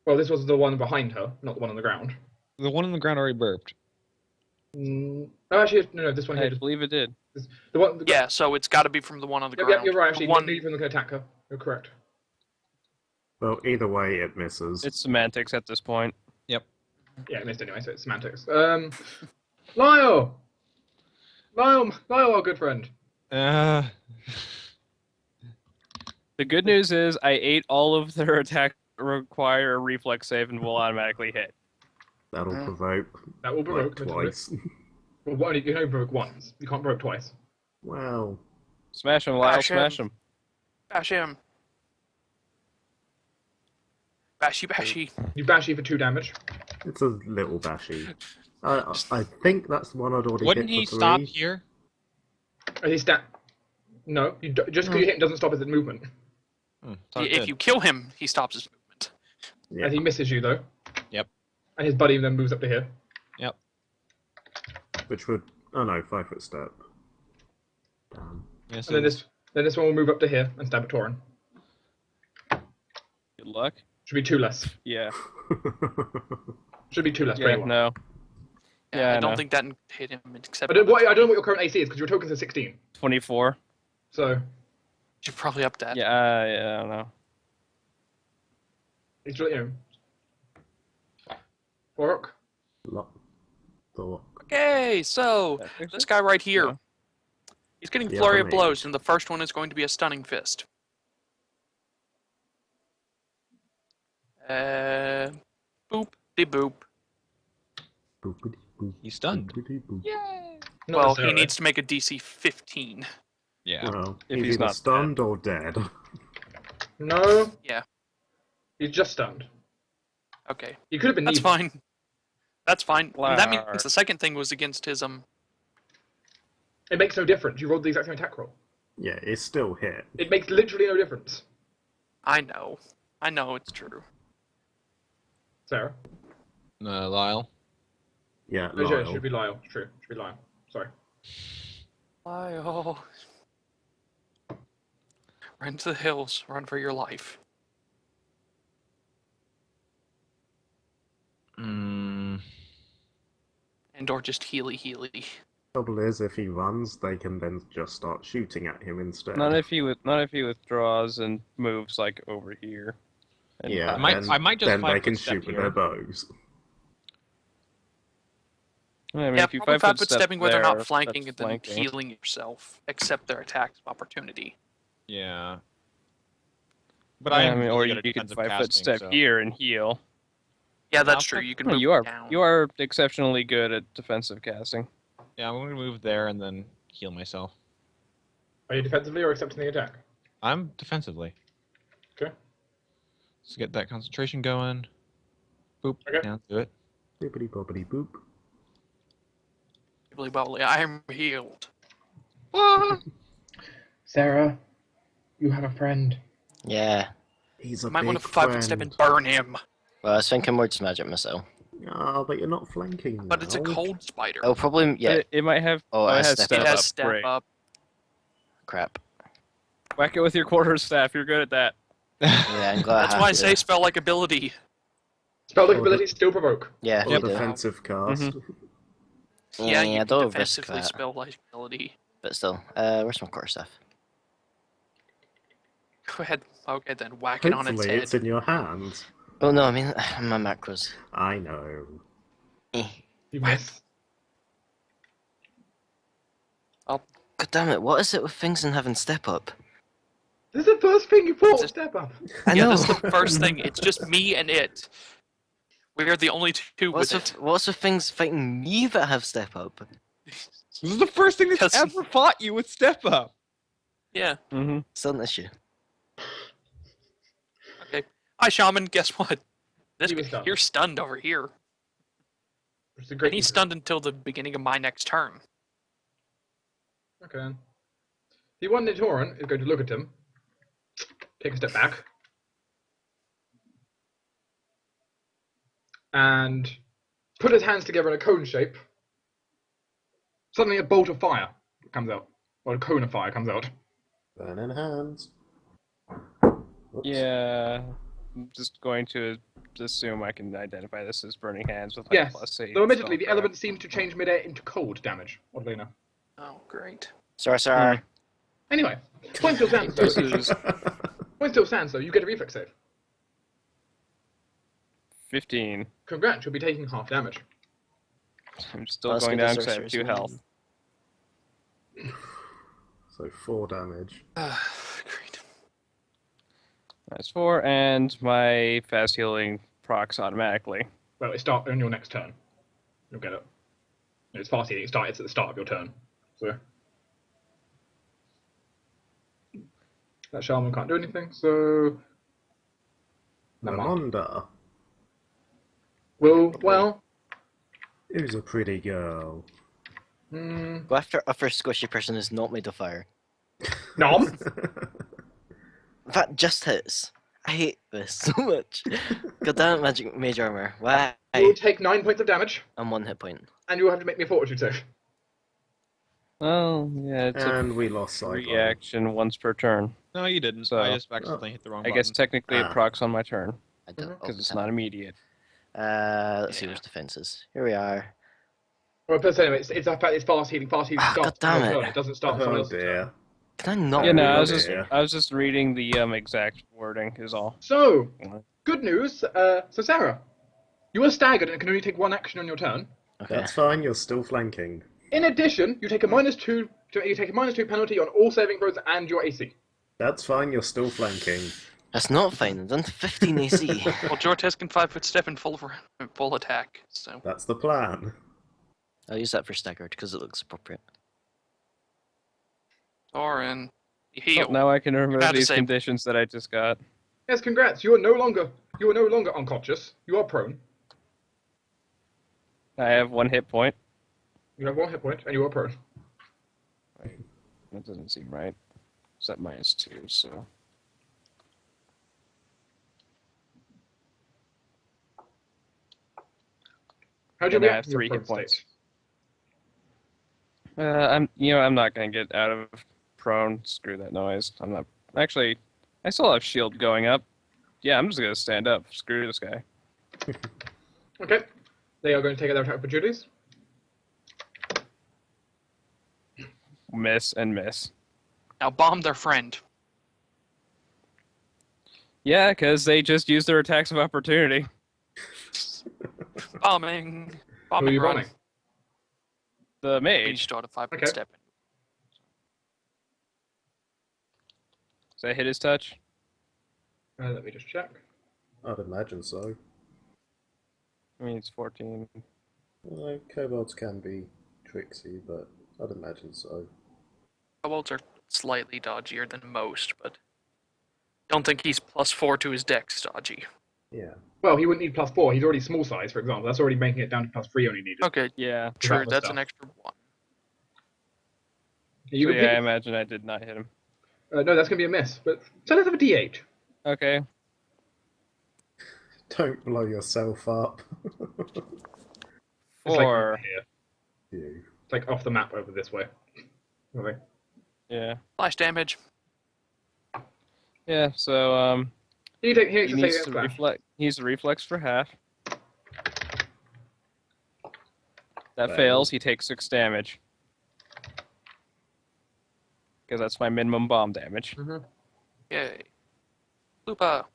Well, this was the one behind her, not the one on the ground. The one on the ground already burped. No, actually, no, this one I here. believe it did. The one. Yeah, so it's got to be from the one on the Yep, ground. you're right. Actually, One... neither of them can attack her. You're correct. Well, either way, it misses. It's semantics at this point. Yeah, it missed anyway, so it's semantics. Lyall, our good friend. Uh, The good news is I ate all of their attacks that require a reflex save and will automatically hit. That'll provoke. That will provoke like, admittedly. twice. Well, you can only provoke once. You can't provoke twice. Wow. Smash him, Lyall, Bash him. smash him. Bash him. Bashy, bashy. You bash you for 2 damage. It's a little bashy. I think that's the one I'd already wouldn't hit he for stop 3. here? And he's No, just because you hit him doesn't stop his movement. If you kill him, he stops his movement. Yeah. And he misses you, though. Yep. And his buddy then moves up to here. Yep. Which would... Oh no, 5-foot step. Damn. Yes, And then this one will move up to here and stab at Torruun. Good luck. Should be 2 less. Yeah. Should be 2 less. Yeah, for anyone. no. Yeah, I don't know. think that hit him except I don't know what your current AC is because your tokens are 16. 24. So you're probably up that. Yeah, yeah, I don't know. it's really Thorok. Thorok. Okay, so this guy right here, Yeah. he's getting The flurry other of blows, and the first one is going to be a stunning fist. Boop de boop. Boopity boop. He's stunned. Boopity boop. Not Well, he necessarily. needs to make a DC 15. Yeah. Well, If he's he's either not stunned or dead. No. Yeah. He's just stunned. Okay, He could have been. that's neither. fine. That's fine. And that Lar. means the second thing was against his It makes no difference. You rolled the exact same attack roll. Yeah, it's still hit. It makes literally no difference. I know it's true. Sarah. Lyall. Yeah, No, sure, it Lyall. should be Lyall. True. Should be Lyall. Sorry. Lyall. Run to the hills. Run for your life. And or just healy. Trouble is, if he runs, they can then just start shooting at him instead. Not if he withdraws and moves like over here. And Yeah, I might just then they 5-foot can step shoot with here. their bows. I mean, Yeah, if you probably 5-foot 5-foot step stepping where they're there, not flanking and that's then flanking. healing yourself. Accept their attacks of opportunity. Yeah. But Yeah, I I mean, or you could defensive 5-foot casting, step so- here and heal. Yeah, that's Okay. true. You can No, move you are down. you are exceptionally good at defensive casting. Yeah, I'm gonna move there and then heal myself. Are you defensively or accepting the attack? I'm defensively. Okay. Let's get that concentration going. Boop. Okay. Down to it. Boopity boopity boop. Bubbly, I am healed. Sarah, you have a friend. Yeah. He's a You might want big to 5-foot step friend. and burn him. Well, I was thinking more just magic missile. Ah, but you're not flanking. But it's a now. cold spider. Oh, probably. Yeah. But it might have. Oh, it it has has step step it up. has up. step Great. up. Crap. Whack it with your quarterstaff. You're good at that. Yeah, I'm glad. That's why I say spell like ability. Spell like Or ability still provoke. Yeah. Or you do. defensive cast. Yeah, I you don't can risk defensively that. spell like ability. But still, where's my core stuff? Go ahead. Okay, then whack it on its Hopefully head. it's in your hands. Oh no, I mean my macros. I know. Eh. You miss. God damn it! What is it with things and having step up? This is the first thing you thought. It's a- Step up. I Yeah, know. this is the first thing. It's just me and it. We are the only two What's with with it. what's with things fighting me that have step up? This is the first thing that's Because- ever fought you with step up. Yeah. Mm-hmm. Still an issue. Okay. Hi, Shaman. Guess what? He was stunned. You're stunned over here. Which is a great And he's stunned until the beginning of my next turn. Okay then. The one in Torruun is going to look at him, take a step back, and put his hands together in a cone shape. Suddenly a bolt of fire comes out. Or a cone of fire comes out. Burning hands. Whoops. Yeah, I'm just going to assume I can identify this as burning hands with Yes. +8. Though admittedly, the spellcraft. element seems to change midair into cold damage. Oddly enough. Oh, great. Sorcerer. Anyway, point still stands This though. is Point still stands though. You get a reflex save. 15. Congrats, you'll be taking half damage. I'm still Let's going get the down because I have sorcerer's 2 name. health. So 4 damage. Great. That's 4, and my fast healing procs automatically. Well, it starts on your next turn. You'll get it. It's fast healing. It's at the start of your turn. So that shaman can't do anything. So never mind. Ramonda. Well. Who's a pretty girl? Go after a first squishy person who's not made of fire. Nom. In fact, just hits. I hate this so much. God damn it, magic mage armor. Why? You'll take 9 points of damage, I'm 1 hit point. and you'll have to make me a fortitude save. Oh, yeah, it's And a we lost Sideline. reaction once per turn. No, you didn't. So- I just accidentally hit the wrong I button. guess technically it Ah. procs on my turn, I don't. because it's not immediate. Let's see where's defenses. Here we are. Well, but anyway, it's fast healing. Fast healing Ah, starts God damn on your it. turn. It doesn't start on someone Oh else's turn. dear. Can I not? Yeah, no, Oh, read dear. I was just reading the exact wording is all. So, good news. So Sarah, you are staggered and can only take 1 action on your turn. Okay. That's fine, you're still flanking. In addition, you take a -2. You take a -2 penalty on all saving throws and your AC. That's fine, you're still flanking. That's not fine. I've done 15 AC. Well, Jortess can 5-foot step in full attack, so. That's the plan. I'll use that for staggered because it looks appropriate. Thorin, you Oh, heal. now I can remember About to these say- conditions that I just got. Yes, congrats. You are no longer unconscious. You are prone. I have 1 hit point. You have 1 hit point, and you are prone. That doesn't seem right. It's at -2, so. How do you And I react have to your 3 hit prone points. state? I'm not gonna get out of prone. Screw that noise. I'm not. Actually, I still have shield going up. Yeah, I'm just gonna stand up. Screw this guy. Okay. They are going to take their attack opportunities. Miss and miss. Now bomb their friend. Yeah, because they just used their attacks of opportunity. Bombing. Who Bombing are you run. bombing? The Each mage. start a 5-foot Okay. step in. Does that hit his touch? Let me just check. I'd imagine so. I mean, it's 14. Kobolds can be tricksy, but I'd imagine so. Kobolds are slightly dodgier than most, but don't think he's +4 to his dex dodgy. Yeah. Well, he wouldn't need +4. He's already small size, for example. That's already making it down to +3 only needed. Okay, Yeah. true. other That's stuff. an extra 1. You So can yeah, I pick- imagine I did not hit him. no, that's going to be a miss. But so let's have a D8. Okay. Don't blow yourself up. It's 4. like here. You. It's like off the map over this way. Okay. Yeah. Flash damage. Yeah. So He takes he to needs take to a splash. reflect. He's a reflex for half. That Fail. fails. He takes 6 damage. Because that's my minimum bomb damage. Yay. Lupa.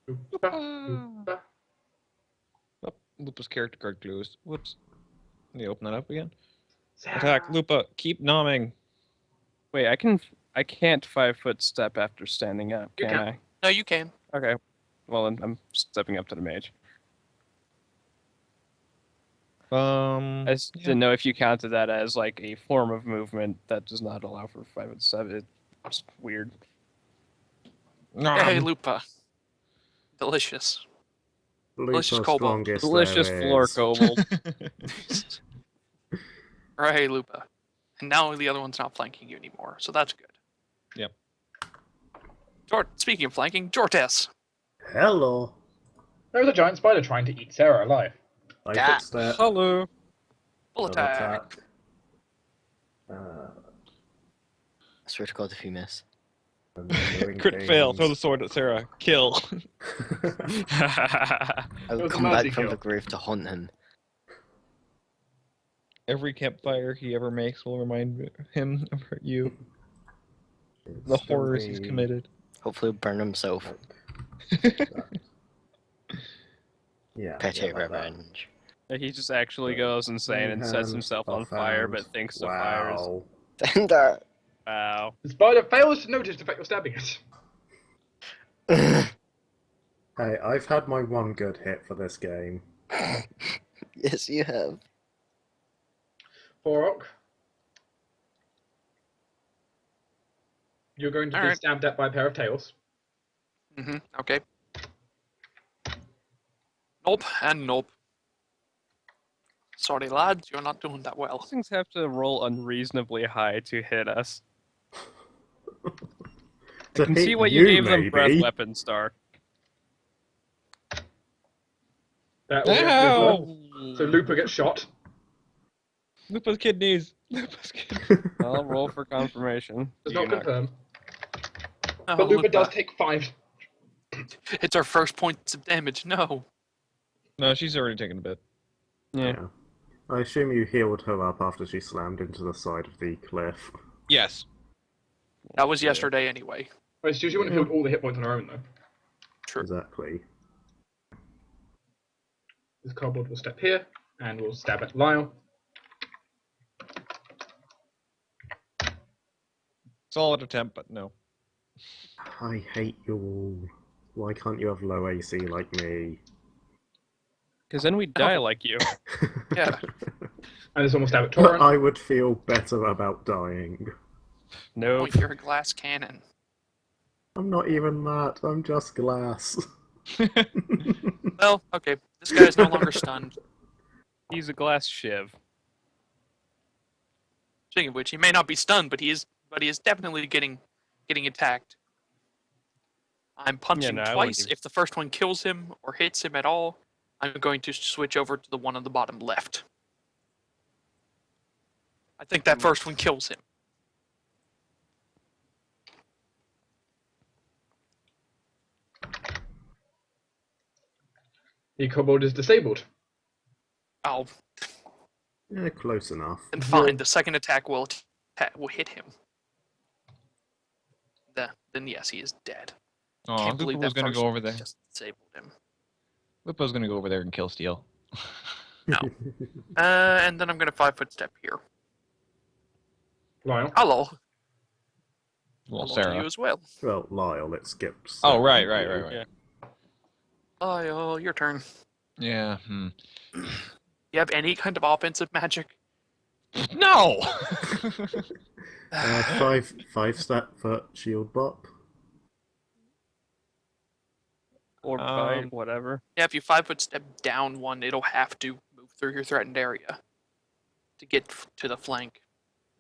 Oopa. Oh, Lupa's character card closed. Whoops. Let me open that up again. Sarah. Attack, Lupa. Keep nomming. Wait, I can't 5-foot step after standing up, You can can. I? No, you can. Okay. Well, then I'm stepping up to the mage. I just Yeah. didn't know if you counted that as like a form of movement that does not allow for 5-foot step. It's weird. Yay, Lupa. Delicious. Delicious Lupa's kobold. strongest Delicious there floor is. kobold. Hooray, Lupa. And now the other one's not flanking you anymore, so that's good. Yep. Speaking of flanking, Jortess. Hello. There was a giant spider trying to eat Sarah alive. I Ah. footstep. Hello. Full Another attack. Uh, I swear to God if you miss. and then doing Crit fail. Throw the things. sword at Sarah. Kill. I It will was a come mercy back from kill. the grave to haunt him. Every campfire he ever makes will remind him of you. It'd The still horrors he's be committed. Hopefully he'll burn himself. like that. Yeah. Petty yeah, like that. Oh, revenge. He just actually goes insane and sets Hand, himself on fire, offhand. but thinks the fire is... Wow. Thunder! Wow. The spider fails to notice the fact you're stabbing it. Hey, I've had my one good hit for this game. Yes, you have. Thorok. You're going to be Alright. stabbed at by a pair of tails. Okay. Nope, and nope. Sorry, lads, you're not doing that well. These things have to roll unreasonably high to hit us. I can see why you gave them breath weapons, Dark. That will get Ow! Lupa. So Lupa gets shot. Lupa's kidneys. Lupa's kidneys. I'll roll for confirmation. Does You not confirm. Oh, But Lupa look does back. take 5. It's our first points of damage. No. No, she's already taken a bit. Yeah. Yeah. I assume you healed her up after she slammed into the side of the cliff. Yes. That was yesterday anyway. Wait, she wouldn't have healed all the hit points on her own, though. True. Exactly. This kobold will step here, and will stab at Lyall. Solid attempt, but no. I hate you all. Why can't you have low AC like me? Because then we die like you. Yeah. And this one will stab at But Torruun. I would feel better about dying. Nope. Point your glass cannon. I'm not even that, I'm just glass. Well, okay. This guy is no longer stunned. He's a glass shiv. Speaking of which, he may not be stunned, but he is definitely getting attacked. I'm punching no, I wouldn't twice. even- If the first one kills him or hits him at all, I'm going to switch over to the one on the bottom left. I think that first one kills him. The kobold is disabled. Oh, Yeah, close enough. then fine. The second attack will hit him. Then yes, he is dead. Oh, Can't Lupa believe was that gonna first go over there. just disabled him. Lupa's gonna go over there and kill Steel. No. And then I'm gonna 5-foot step here. Lyall. Hello. Well, Hello to Sarah. you as well. Well, Lyall, it skips. Oh, right. Yeah. Oh, your turn. Yeah. You have any kind of offensive magic? No! Five step foot shield bop. Or bite, whatever. Yeah, if you 5-foot step down one, it'll have to move through your threatened area to get to the flank.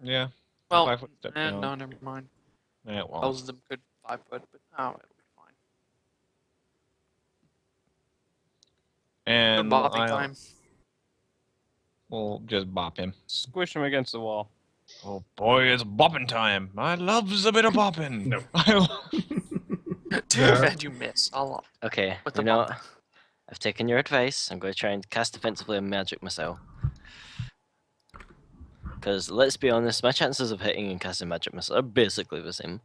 Yeah. Well, 5-foot step down. no, never mind. Yeah, well. Most of them could 5-foot, but it'll be fine. And Good bopping I'll- time. We'll just bop him. Squish him against the wall. Oh boy, it's bopping time. I loves a bit of bopping. No. Too bad you miss a lot. Okay, With the you know, bop. I've taken your advice. I'm going to try and cast defensively and magic myself. Because let's be honest, my chances of hitting and casting magic missile are basically the same.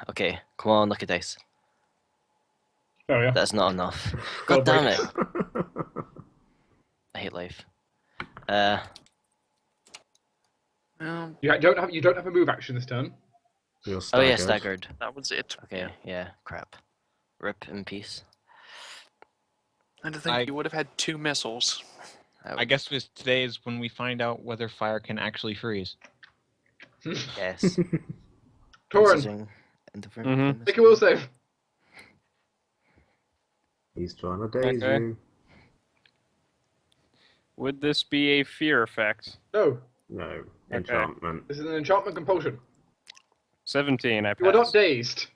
Okay, come on, lucky dice. Oh yeah. That's not enough. Gotta God damn break. it! I hate life. Well, You don't have a move action this turn. You're Oh yeah, staggered. staggered. that was it. Okay, yeah, crap. Rip in peace. And to think I- you would have had 2 missiles. I guess today is when we find out whether fire can actually freeze. Yes. Torruun, Considering indifferent Mhm. famous- make a will save. He's trying to daze Okay. you. Would this be a fear effect? No, No. Enchantment. this is an enchantment compulsion. 17, I You are not pass. dazed.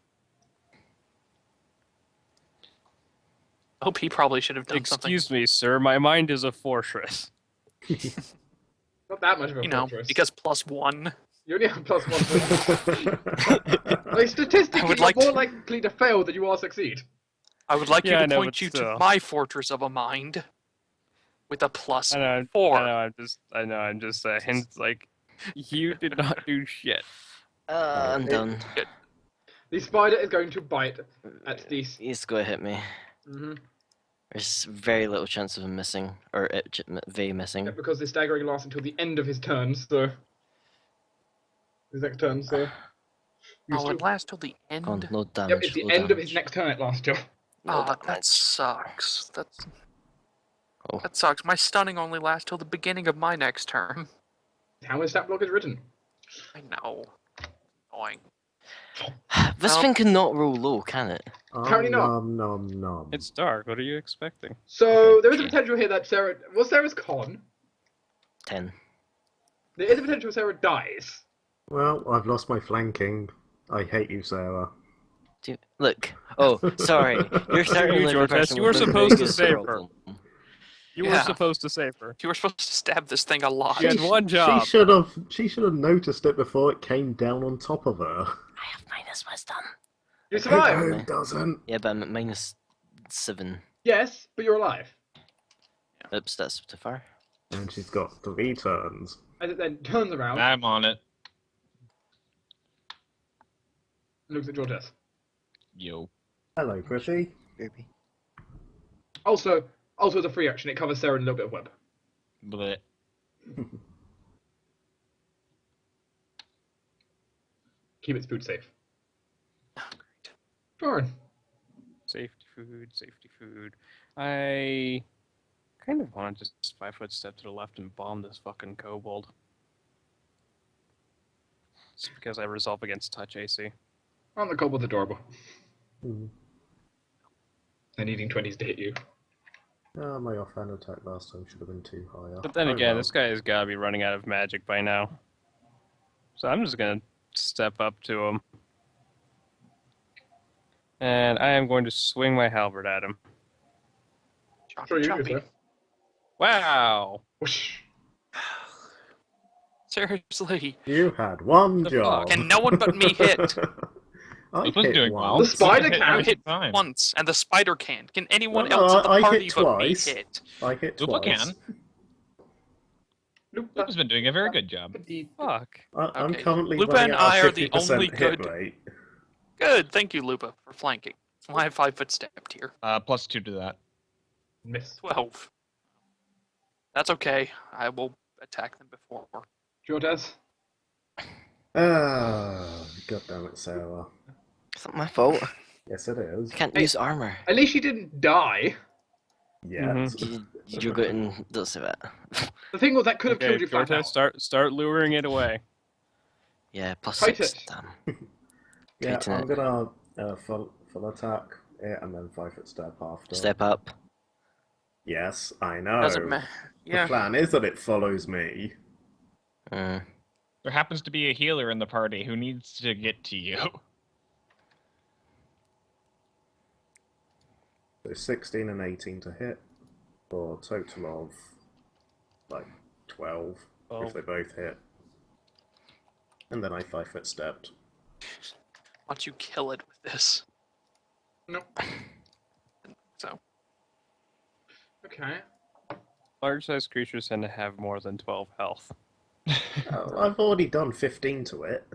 OP probably should have done something. Excuse me, sir. My mind is a fortress. Not that much of a You know, fortress. because +1. You only have +1. Like, statistically, I would you're like more to- likely to fail than you are succeed. I would like Yeah, I you to know, point but you to still. my fortress of a mind with a +4. I know. I'm just saying. Like, you did not do shit. I'm done. The spider is going to bite at these. He's going to hit me. Mm-hmm. There's very little chance of him missing, or V missing. Yeah, because the staggering lasts until the end of his turn, so. His next turn, so. Oh, it lasts till the end? Come on, no Yep, damage. it's the low end of damage. his next turn it lasts till. No that damage. sucks. Oh. That sucks. My stunning only lasts till the beginning of my next turn. How his stat block is written. I know. Annoying. This Well- thing cannot roll low, can it? Apparently not. Nom. It's dark. What are you expecting? So, there is a potential here that Sarah. Was Sarah's con? 10. There is a potential Sarah dies. Well, I've lost my flanking. I hate you, Sarah. Look. Oh, sorry. You're certainly the Jortess, person you with were the supposed to biggest save her. problem. You were Yeah. supposed to save her. You were supposed to stab this thing a lot. You had one job. She should have noticed it before it came down on top of her. I have minus wisdom. You survive! Who doesn't? Yeah, but I'm at minus 7. Yes, but you're alive. Oops, that's too far. And she's got 3 turns. As it then turns around I'm on it. and looks at Jortess. Yo. Hello, pretty. Ruby. Also, as a free action, it covers Sarah in a little bit of web. Bleh. Keep its food safe. Torruun. Safety food. I kind of want to just 5-foot step to the left and bomb this fucking kobold. Just because I resolve against touch AC. On the kobold's adorable. Hmm. They're needing 20s to hit you. My offhand attack last time should have been too high. But then Oh, again, well. this guy has got to be running out of magic by now. So I'm just going to step up to him. And I am going to swing my halberd at him. Sure, you do, Choppy. sir. Wow! Whoosh. Seriously. You had one The job. fuck? And no one but me hit. I Lupa's hit doing once. well. The spider Hit can. every hit time. once, and the spider can't. Can anyone No, else in the I party hit but me twice. hit? I hit Lupa twice. can. Lupa. Lupa's been doing a very good job. Fuck. I'm Okay. currently Lupa running and at I a are the 50% only hit good- rate. Good, thank you, Lupa, for flanking. That's why I 5-foot stepped here. +2 to that. Miss. 12. That's okay. I will attack them before. Jortess. God damn it, Sarah. It's not my fault. Yes, it is. I can't Hey. use armor. At least she didn't die. Yeah. You're getting. Don't say that. The thing was, that could have Okay, killed you flat Jortess, out. start luring it away. Yeah, plus Fight 6. it. Damn. Yeah, Tighten I'm it. gonna full attack it and then 5-foot step after. Step up. Yes, I know. Doesn't matter. The Yeah. plan is that it follows me. Mm. There happens to be a healer in the party who needs to get to you. So 16 and 18 to hit, for a total of like 12 if they both hit. And then I 5-foot stepped. Why don't you kill it with this? No. So, Okay. Large-sized creatures tend to have more than 12 health. Oh, I've already done 15 to it.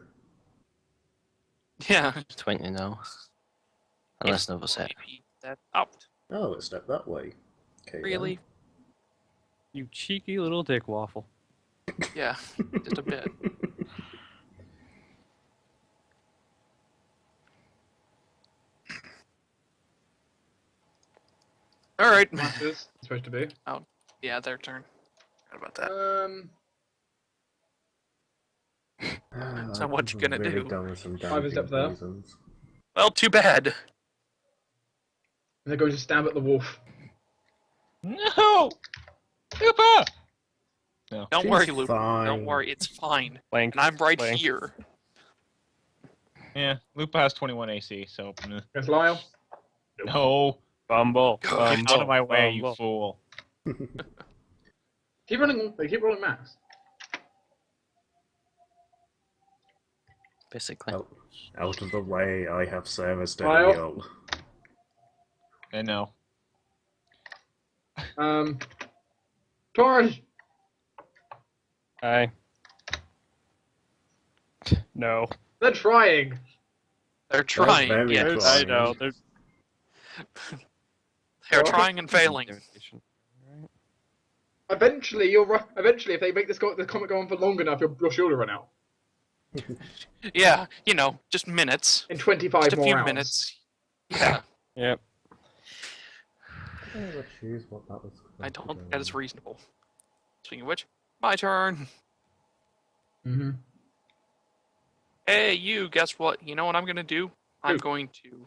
yeah. 20 now. Unless Nova's hit. Maybe that out. Oh, it stepped that way. Okay, Really? You cheeky little dick waffle. Yeah, just a bit. All right. Masters. It's supposed to be. Yeah, their turn. Forgot about that. Then. So what you gonna really do? Done some 5 steps there. reasons. Well, too bad. And they're going to stab at the wolf. No! Lupa! Don't She's worry, Luke. fine. Don't worry, it's fine. Flank. And I'm right flank. here. Yeah, Lupa has 21 AC, so... Against Lyall. No. Bumble. Get Get out of my way, you Bumble. fool. Keep rolling. Keep rolling max. Basically. Out of the way, I have service to Lyall? heal. I know. Torruun. Hi. No. They're trying. They're trying. very Yes. trying. I know. They're They're trying and failing. intimidation. Eventually, if they make the comic go on for long enough, your shield will run out Yeah, just minutes. in 25 Just a more few hours. minutes. Yeah, Yep. Let's choose what that was. I don't think that is reasonable. Speaking of which, my turn. Mm-hmm. Hey, you, guess what? You know what I'm gonna do? I'm Who? going to,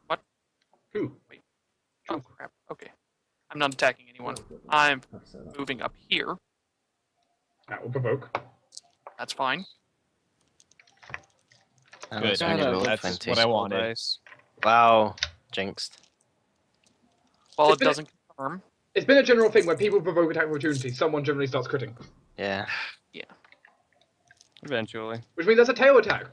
what? Who? Oh, crap. Okay. I'm not attacking anyone. I'm moving up here. That will provoke. That's fine. Oh, Good. it's only roll of That's 20. what I wanted. Nice. Wow. Jinxed. Well, It's it been- doesn't confirm. It's been a general thing when people provoke attack of opportunity, someone generally starts critting. Yeah. Eventually. Which means that's a tail attack.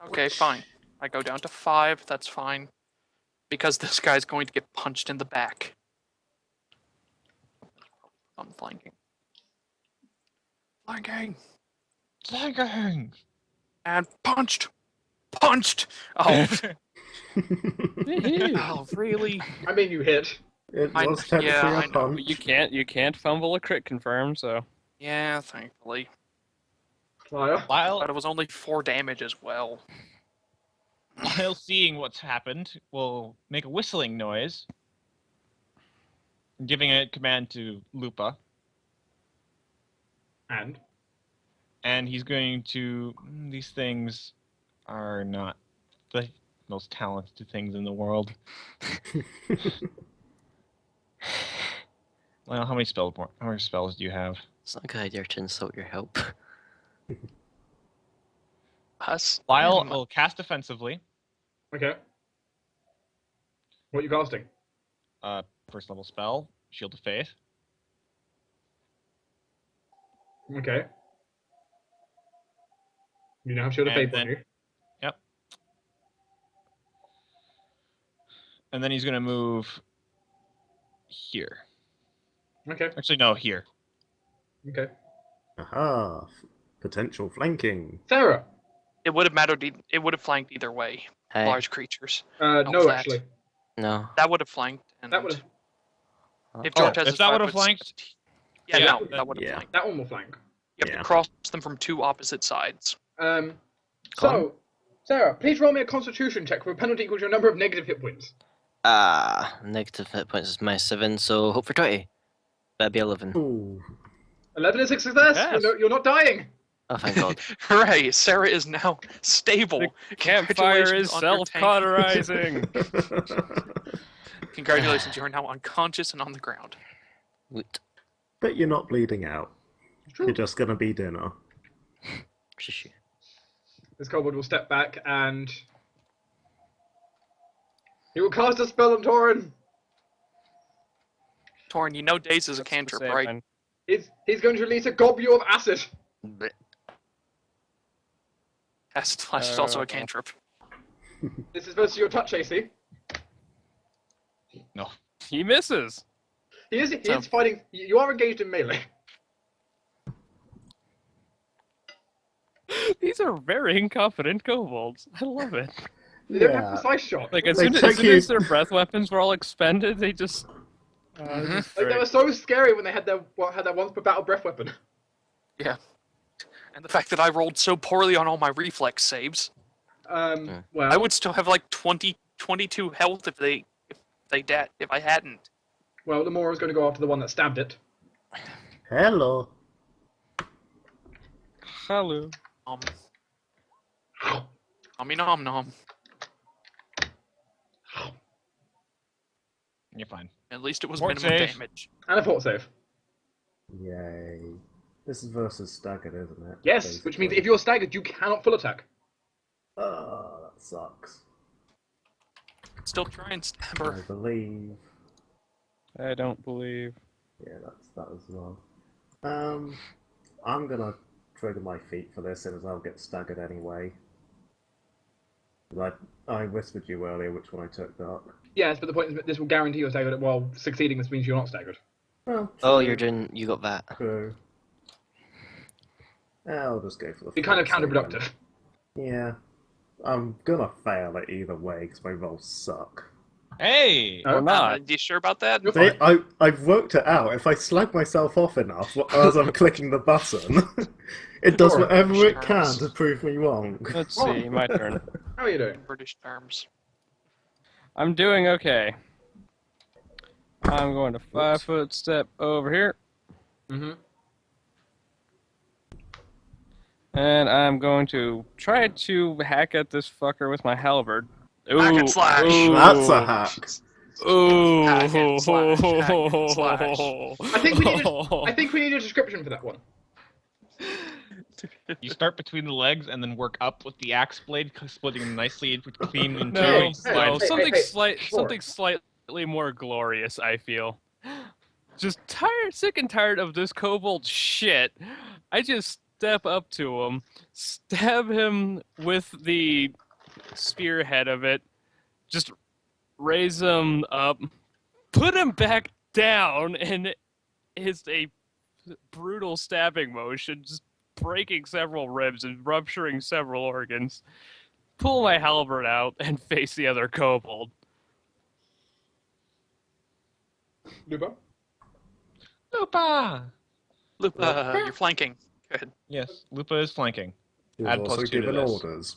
Okay, fine. I go down to 5. That's fine. Because this guy's going to get punched in the back. I'm flanking. Flanking! Flanking! And punched! Punched! Oh, oh really? I mean, you hit. It I- was technically yeah, I a know. punch. You can't fumble a crit confirm, so Yeah, thankfully. Lyall. But While it was only 4 damage as well. seeing what's happened, we'll make a whistling noise, giving a command to Lupa, and he's going to. These things are not the most talented things in the world. Well, how many spells do you have? It's not a good idea to insult your help. Us? Lyall Hmm. will cast defensively. Okay. What are you casting? First level spell, Shield of Faith. Okay. You now have Shield of And Faith on then- you. Yep. And then he's going to move here. Okay. Actually, no, here. Okay. Aha! Potential flanking. Sarah. It would have mattered. It would have flanked either way. Hey. Large creatures. No, flat. actually. No. That would have flanked. And That would have. If Oh, Jortess if is that 5 would have foot flanked? 6 Yeah, Yeah, no, that- that would have yeah. flanked. That one will flank. You have Yeah. to cross them from 2 opposite sides. Go So, Sarah, please roll me a Constitution check with a penalty equal to your number of negative hit points. Negative hit points is my 7, so hope for 20. That'd be 11. Ooh. 11 is a success. Yes. You're not dying. Oh, thank God. Hooray! Sarah is now stable. the campfire is Congratulations on your tank. self-cauterizing. Congratulations, you are now unconscious and on the ground. Woot. But you're not bleeding out. True. You're just gonna be dinner. Shush. This kobold will step back and he will cast a spell on Torruun. Torruun, you know Daze is a That's the cantrip, save right? then. He's going to release a globule of acid. Bleh. Acid Flash is also a cantrip. This is versus your touch AC. No. He misses. He is fighting. You are engaged in melee. These are very incompetent kobolds. I love it. They don't have Yeah. precise shot. Like as They soon, take as soon you- as their breath weapons were all expended, they just. Mhm. Like they were so scary when they had their once per battle breath weapon. And the fact that I rolled so poorly on all my reflex saves. Well, I would still have like 22 health if I hadn't. Well, Lamora's going to go after the one that stabbed it. Hello. Hello. Nom nom. You're fine. At least it was Fort minimum save. damage. And a fort save. Yay. This is versus staggered, isn't it? Yes, which means Basically. if you're staggered, you cannot full attack. That sucks. Still try and stab I her. believe. I don't believe. Yeah, that's that as well. I'm gonna trigger my feet for this, as I'll get staggered anyway. I whispered you earlier which one I took, Dark. Yes, but the point is that this will guarantee you're staggered. While succeeding, this means you're not staggered. Well, Oh, true, you got that. true. I'll just go for the. Be kind of fort save then. counterproductive. Yeah, I'm gonna fail it either way because my rolls suck. Hey! No? Or not. You sure about that? You're fine. I've worked it out. If I slag myself off enough as I'm clicking the button, it does Sure. whatever it can Terms. to prove me wrong. Let's see, my turn. How are you doing? British terms. I'm doing okay. I'm going to 5-foot step over here, Mm-hmm. and I'm going to try to hack at this fucker with my halberd. Ooh, Hack and slash. ooh, That's a hack. Ooh. Hack and slash, hack and slash. I think we need a description for that one. You start between the legs and then work up with the axe blade, splitting them nicely between and two. No, and slide. no, something sure. something slightly more glorious. I feel just sick and tired of this kobold shit. I just step up to him, stab him with the spearhead of it, just raise him up, put him back down, and it's a brutal stabbing motion, just breaking several ribs and rupturing several organs. Pull my halberd out and face the other kobold. Luba? Lupa! Lupa, you're flanking. Good. Yes, Lupa is flanking. You've Add also +2 to given this. orders.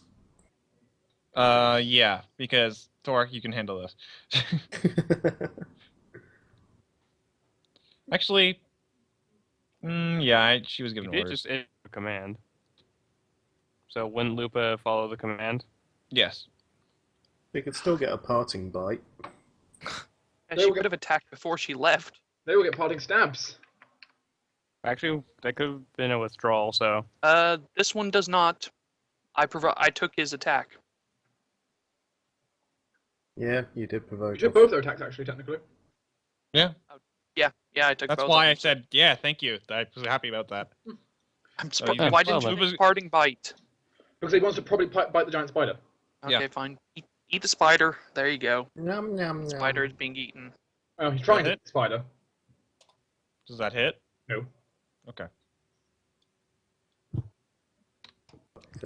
Yeah, because Thorok, you can handle this. Actually, yeah, she was You given did orders. just issue a command. So wouldn't Lupa follow the command? Yes. We could still get a parting bite. And she could have attacked before she left. They will get parting stabs. Actually, that could have been a withdrawal, so... This one does not. I took his attack. Yeah, you did provoke. You took both their attacks, actually, technically. Yeah, I took That's both. why of I them. said, yeah, thank you. I was happy about that. I'm Oh, you why can- didn't you Lupa's- make parting bite? Because he wants to probably bite the giant spider. Okay, Yeah. fine. Eat the spider. There you go. Yum, yum, yum. Spider is being eaten. Oh, he's trying to Hit? hit the spider. Does that hit? No. Okay.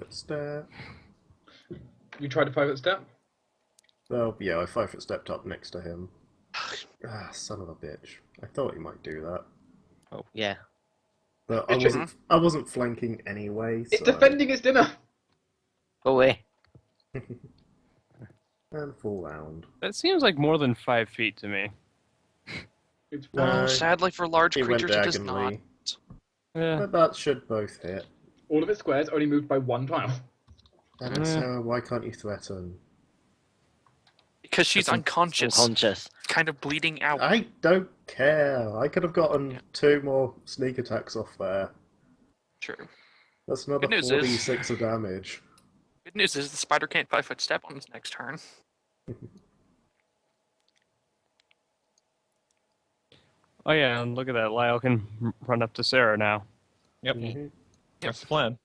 Step. You tried to 5-foot step? Oh, yeah, I 5-foot stepped up next to him. Ah, son of a bitch. I thought he might do that. Yeah. But Bitch. I wasn't flanking anyway, It's so... defending its dinner! Go away. And full round. That seems like more than 5 feet to me. It's No, Sadly for large it went creatures, it does not. diagonally. Yeah. But that should both hit. all of its squares only moved by 1 tile. Damn it, Sarah, why can't you threaten? Because she's unconscious. Unconscious. Kind of bleeding out. I don't care. I could have gotten 2 more sneak attacks off there. True. That's another Good news is- 46 of damage. Good news is the spider can't 5-foot step on its next turn. Oh yeah, and look at that. Lyall can run up to Sarah now. Yep. Mhm. That's the plan.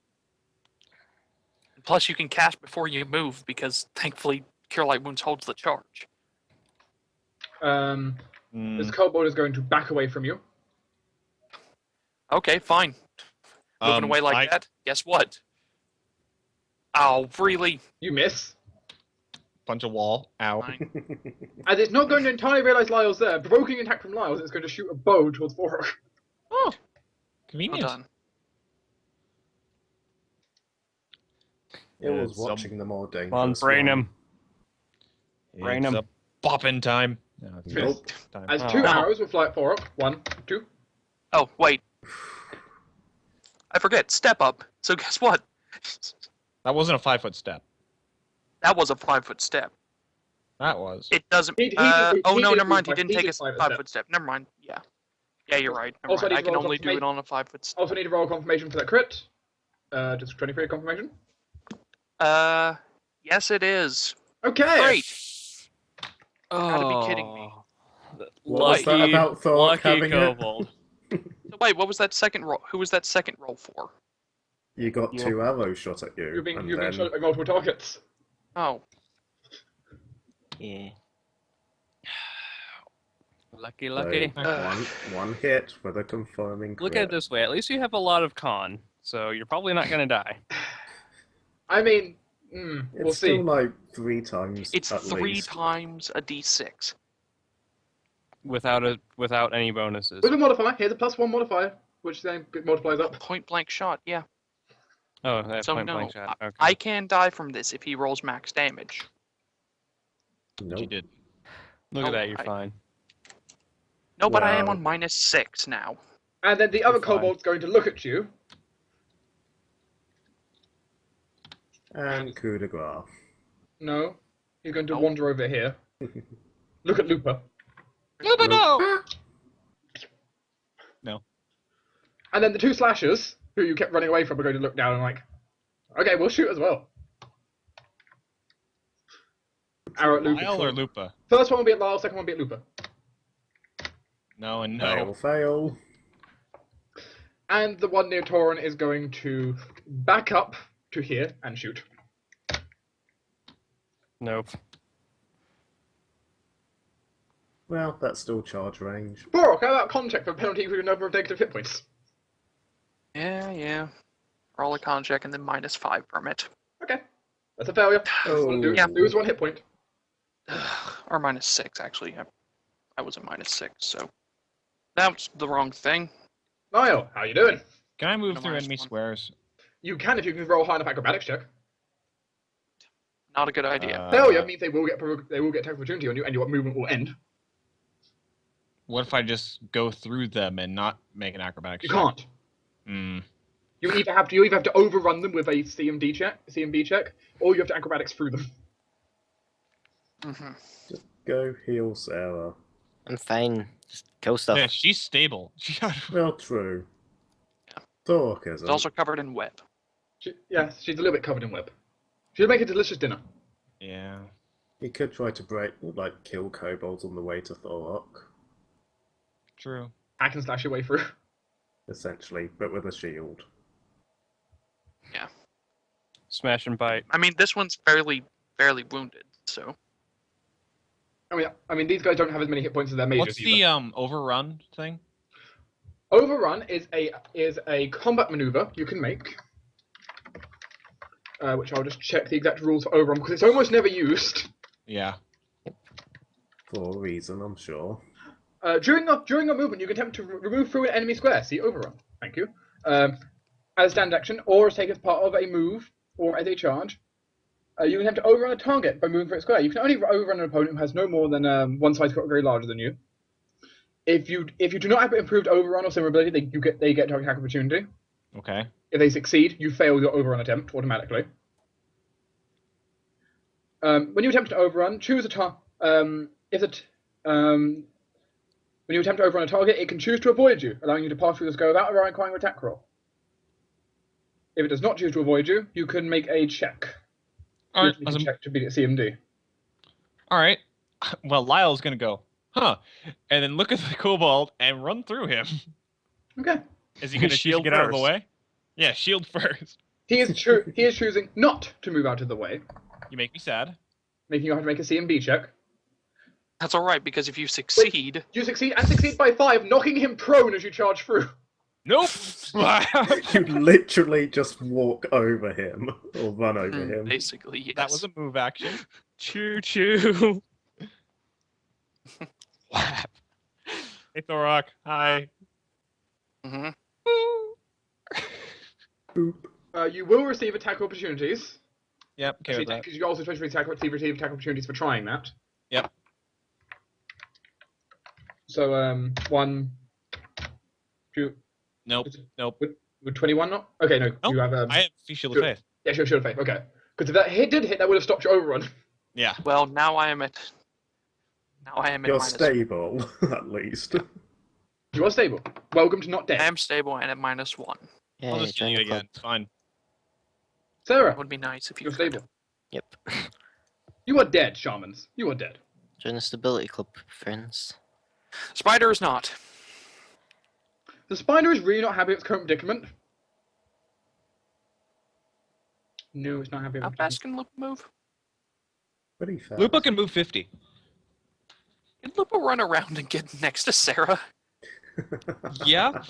Plus, you can cast before you move because thankfully Cure Light Wounds holds the charge. This kobold is going to back away from you. Okay, fine. Moving away like that. Guess what? Oh, really? You miss. Punch a wall. Ow. Fine. As it's not going to entirely realise Lyall's there, provoking attack from Lyall, it's going to shoot a bow towards Thorok. Oh, Well convenient. done. It was It's watching the more dangerous Come on, brain one. him. Brain It's him. a bopping time. No, it's Nope. time. As Oh. 2 arrows will fly at Thorok. 1, 2. Oh, wait. I forget. Step up. So guess what? That wasn't a 5-foot step. That was a 5-foot step. That was. It doesn't. He did- oh he no, did never mind. move He by- didn't he take did a 5-foot 5-foot step. Never mind. Yeah. Yeah, you're right. Never Also, mind. I I need can to roll only do it confirmation. on a 5-foot step. Also need to roll confirmation for that crit. Just 23 confirmation. Yeah, Yes, it is. Okay. Great. Gotta be kidding me. What was that Lucky, about Thorok lucky having kobold. it? So wait, what was that second roll? Who was that second roll for? You got Yeah. 2 arrows shot at you, You're being and you're being then shot at multiple targets. Oh, Yeah. Lucky, so lucky. one hit with a confirming crit. Look at it this way. At least you have a lot of con, so you're probably not gonna die. I mean, It's we'll see. still like 3 times it's at 3 least. times a d6. Without any bonuses. With a modifier, here's a +1 modifier, which then multiplies up. Point blank shot, yeah. Oh, that So point no, blank shot. Okay. I can die from this if he rolls max damage. Nope. You did. Look Oh, at that, you're I- fine. No, but I am Well- on -6 now. And then the other You're fine. kobold's going to look at you. And coup de grace. No, he's going to Nope. wander over here. Look at Looper. Luba, no! No. And then the 2 slashers, who you kept running away from, are going to look down and like, okay, we'll shoot as well. Arrow at Looper. Lyall or Lupa? First one will be at Lyall, second one will be at Looper. No and Fail, no. fail. And the one near Torruun is going to back up to here and shoot. Nope. Well, that's still charge range. Thorok, how about con check for penalty for your number of negative hit points? Yeah. Roll a con check and then -5 from it. Okay, that's a failure. Oh. Yeah. Lose 1 hit point. Or -6, actually. I was at -6, so... That's the wrong thing. Lyall, how you doing? Can I move No, through minus enemy 1. squares? You can if you can roll high enough acrobatics check. Not a good idea. Failure means they will get attack opportunity on you, and your movement will end. What if I just go through them and not make an acrobatics You check? can't. Hmm. You either have to overrun them with a CMB check, or you have to acrobatics through them. hmm Just go heal Sarah. I'm fine. Just kill stuff. Yeah, she's stable. Well, true. Yeah. Thorok It's isn't. also covered in web. Yeah, she's a little bit covered in web. She'll make a delicious dinner. Yeah. You could try to kill kobolds on the way to Thorok, True. I can slash your way through. essentially, but with a shield. Smash and bite. I mean, this one's barely wounded, so... I mean, these guys don't have as many hit points as their mages. What's the overrun thing? Overrun is a combat maneuver you can make, which I'll just check the exact rules for overrun because it's almost never used. Yeah. For a reason, I'm sure. During a movement, you can attempt to remove through an enemy square. See overrun. Thank you. As a stand action, or as taken as part of a move, or as a charge. You can attempt to overrun a target by moving through a square. You can only overrun an opponent who has no more than one size very larger than you. If you do not have improved overrun or similar ability, they get attack opportunity. Okay. If they succeed, you fail your overrun attempt automatically. When you attempt to overrun, choose a target. When you attempt to overrun a target, it can choose to avoid you, allowing you to pass through the square without requiring an attack roll. If it does not choose to avoid you, you can make a check. All right. You can check to beat at CMD. All right. Well, Lyle's gonna go, huh? And then look at the kobold and run through him. Okay. Is he gonna choose to Shield get out of the first. way? Yeah, shield first. He is choosing not to move out of the way, You make me sad. making you have to make a CMB check. That's alright, because if you succeed... You succeed by 5, knocking him prone as you charge through. Nope. You literally just walk over him, or run over him. Basically, yes. That was a move action. Choo choo. Whap. Hey, Thorok. Hi. Mhm. Boop. You will receive attack opportunities. Yep. Okay with that. Because you also receive attack opportunities for trying that. Yep. So, 1, 2... Nope. Nope. Would 21 not? Okay, no. Nope. You have... I have Shield of Sure. Faith. Yeah, sure, Shield of Faith. Okay. Because if that did hit, that would have stopped your overrun. Yeah. Well, now I am at You're -1. stable, at least. You are stable. Welcome to not I dead. am stable and at -1. Yeah, I'll just kill join you the again. club. It's fine. Sarah, It would be nice if you you're could. stable. Yep. You are dead, shamans. You are dead. Join the stability club, friends. Spider is not. The spider is really not happy with its current predicament. No, it's not happy with How its fast can Lupa move? Pretty fast. Lupa can move 50. Can Lupa run around and get next to Sarah? Yeah.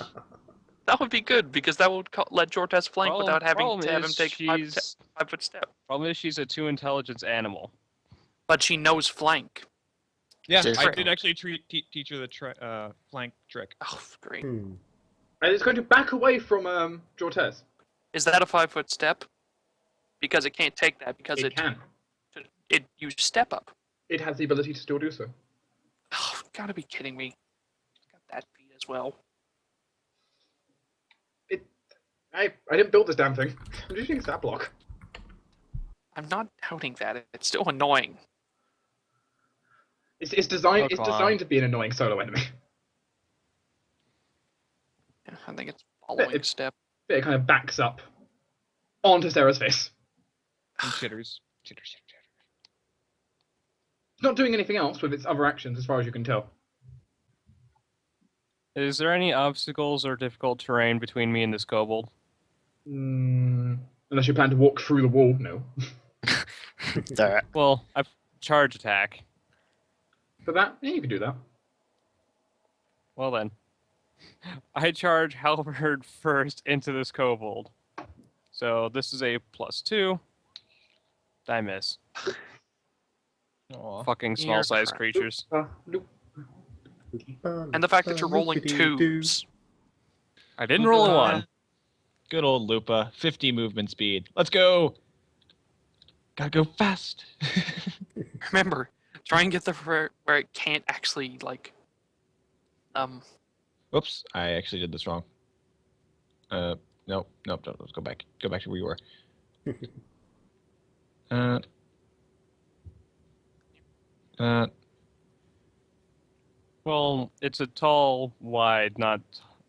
That would be good, because that would let Jortess flank without having to have him take a 5-foot step. Problem is she's a 2 intelligence animal. But she knows flank. Yeah, Just I frick. did actually teach her the flank trick. Oh, great. And it's going to back away from Jortess. Is that a 5-foot step? Because it can't take that, because It can. you step up. It has the ability to still do so. Oh, gotta be kidding me. It's got that feat as well. I didn't build this damn thing. I'm just using stat block. I'm not doubting that. It's still annoying. It's designed. Oh, It's come on. designed to be an annoying solo enemy. Yeah, I think it's following It- step. It kind of backs up onto Sarah's face. And chitters. Chitters. It's not doing anything else with its other actions, as far as you can tell. Is there any obstacles or difficult terrain between me and this kobold? Unless you plan to walk through the wall, no. It's alright. Well, I've charge attack. For that, yeah, you can do that. Well then. I charge halberd first into this kobold. So this is a +2. I miss. Aw. Fucking You're small-sized crap. creatures. Nope. And the fact that you're rolling twos. I didn't roll a 1. Good old Lupa. 50 movement speed. Let's go. Gotta go fast. Remember, try and get the where it can't actually, like... Oops, I actually did this wrong. Nope. Let's go back. Go back to where you were. Well, it's a tall, wide, not...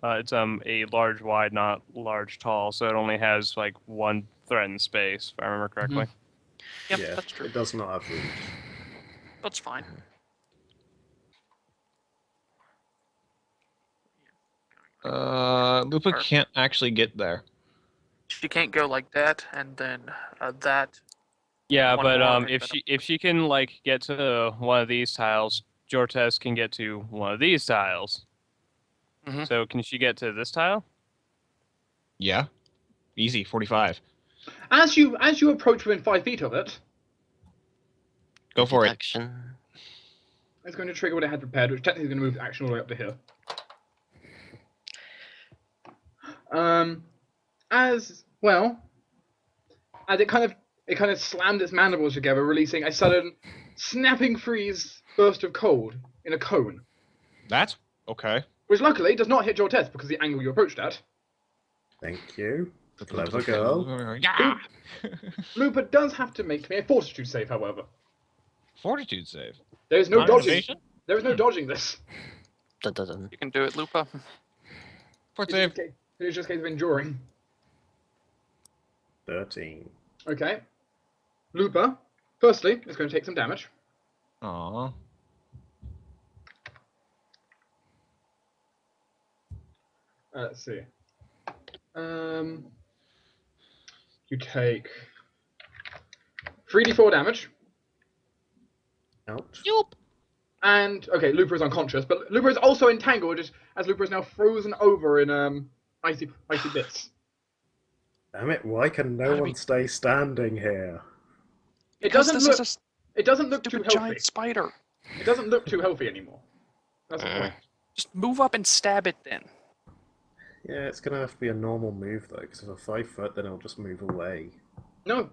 it's a large, wide, not large, tall, so it only has, like, 1 threatened space, if I remember correctly. Yep, Yeah, that's true. it does not have reach. That's fine. Lupa can't actually get there. She can't go like that, and then that. Yeah, One but more and if she can like get to one of these tiles, Jortess can get to one of these tiles. Mhm. So can she get to this tile? Yeah. Easy, 45. As you approach within 5 feet of it, Go for it. Action. it's going to trigger what it had prepared, which technically is going to move the action all the way up to here. As well, as it kind of slammed its mandibles together, releasing a sudden snapping freeze burst of cold in a cone, That's okay. which luckily does not hit Jortess because of the angle you approached at. Thank you. Clever girl. Yeah. Lupa does have to make me a fortitude save, however. Fortitude save. There is no dodging. Conservation? There is no dodging this. Dun, dun, dun. You can do it, Lupa. Fort save. It is just a case of enduring. 13. Okay. Lupa, firstly, is going to take some damage. Aww. Let's see. You take 3d4 damage. Ouch. And, okay, Lupa is unconscious, but Lupa is also entangled as Lupa is now frozen over in icy bits. Damn it, why can no one stay standing here? It Because doesn't this look. is It doesn't a look too stupid healthy. giant spider. It doesn't look too healthy anymore. That's the point. Just move up and stab it then. Yeah, it's gonna have to be a normal move though, because if a 5 foot, then it'll just move away. No,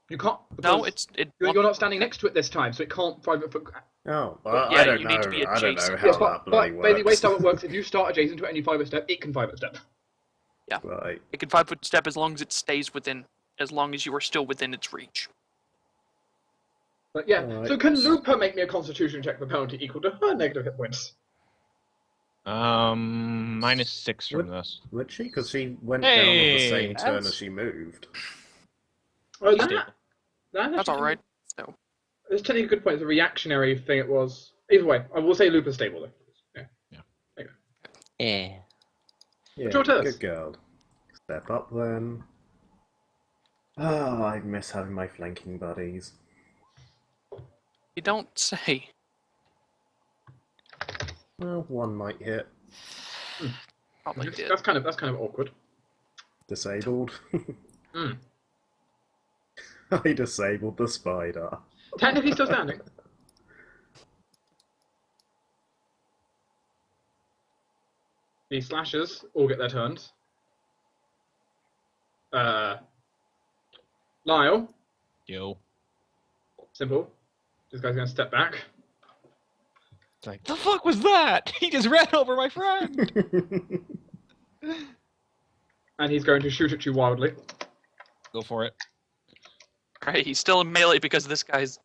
you can't. No, because it. You're not standing next to it this time, so it can't 5 foot. Oh, Well, yeah, I don't you know. need to be I don't know adjacent. how Yes, that bloody but by the way works. how it works, if you start adjacent to any 5 step, it can 5 step. Right. It can 5-foot step as long as it stays within, as long as you are still within its reach. But yeah, Alright. so can Lupa make me a Constitution check for penalty equal to her negative hit points? -6 from this. Would she? Because she went down on the Hey, same turn that's- as she moved. Oh, that That's all right. So It's technically a good point. It's a reactionary thing it was. Either way, I will say loop is stable though. Yeah. Yeah. There you go. Yeah. Yeah, Jortess. good girl. Step up then. Oh, I miss having my flanking buddies. you don't say. Well, one might hit. Probably did. That's kind of awkward. Disabled. Hmm. I disabled the spider. Technically still standing. The slashers all get their turns. Lyall, Yo. simple. This guy's gonna step back. It's like, the fuck was that? He just ran over my friend. And he's going to shoot at you wildly. Go for it. Right, he's still in melee because this guy's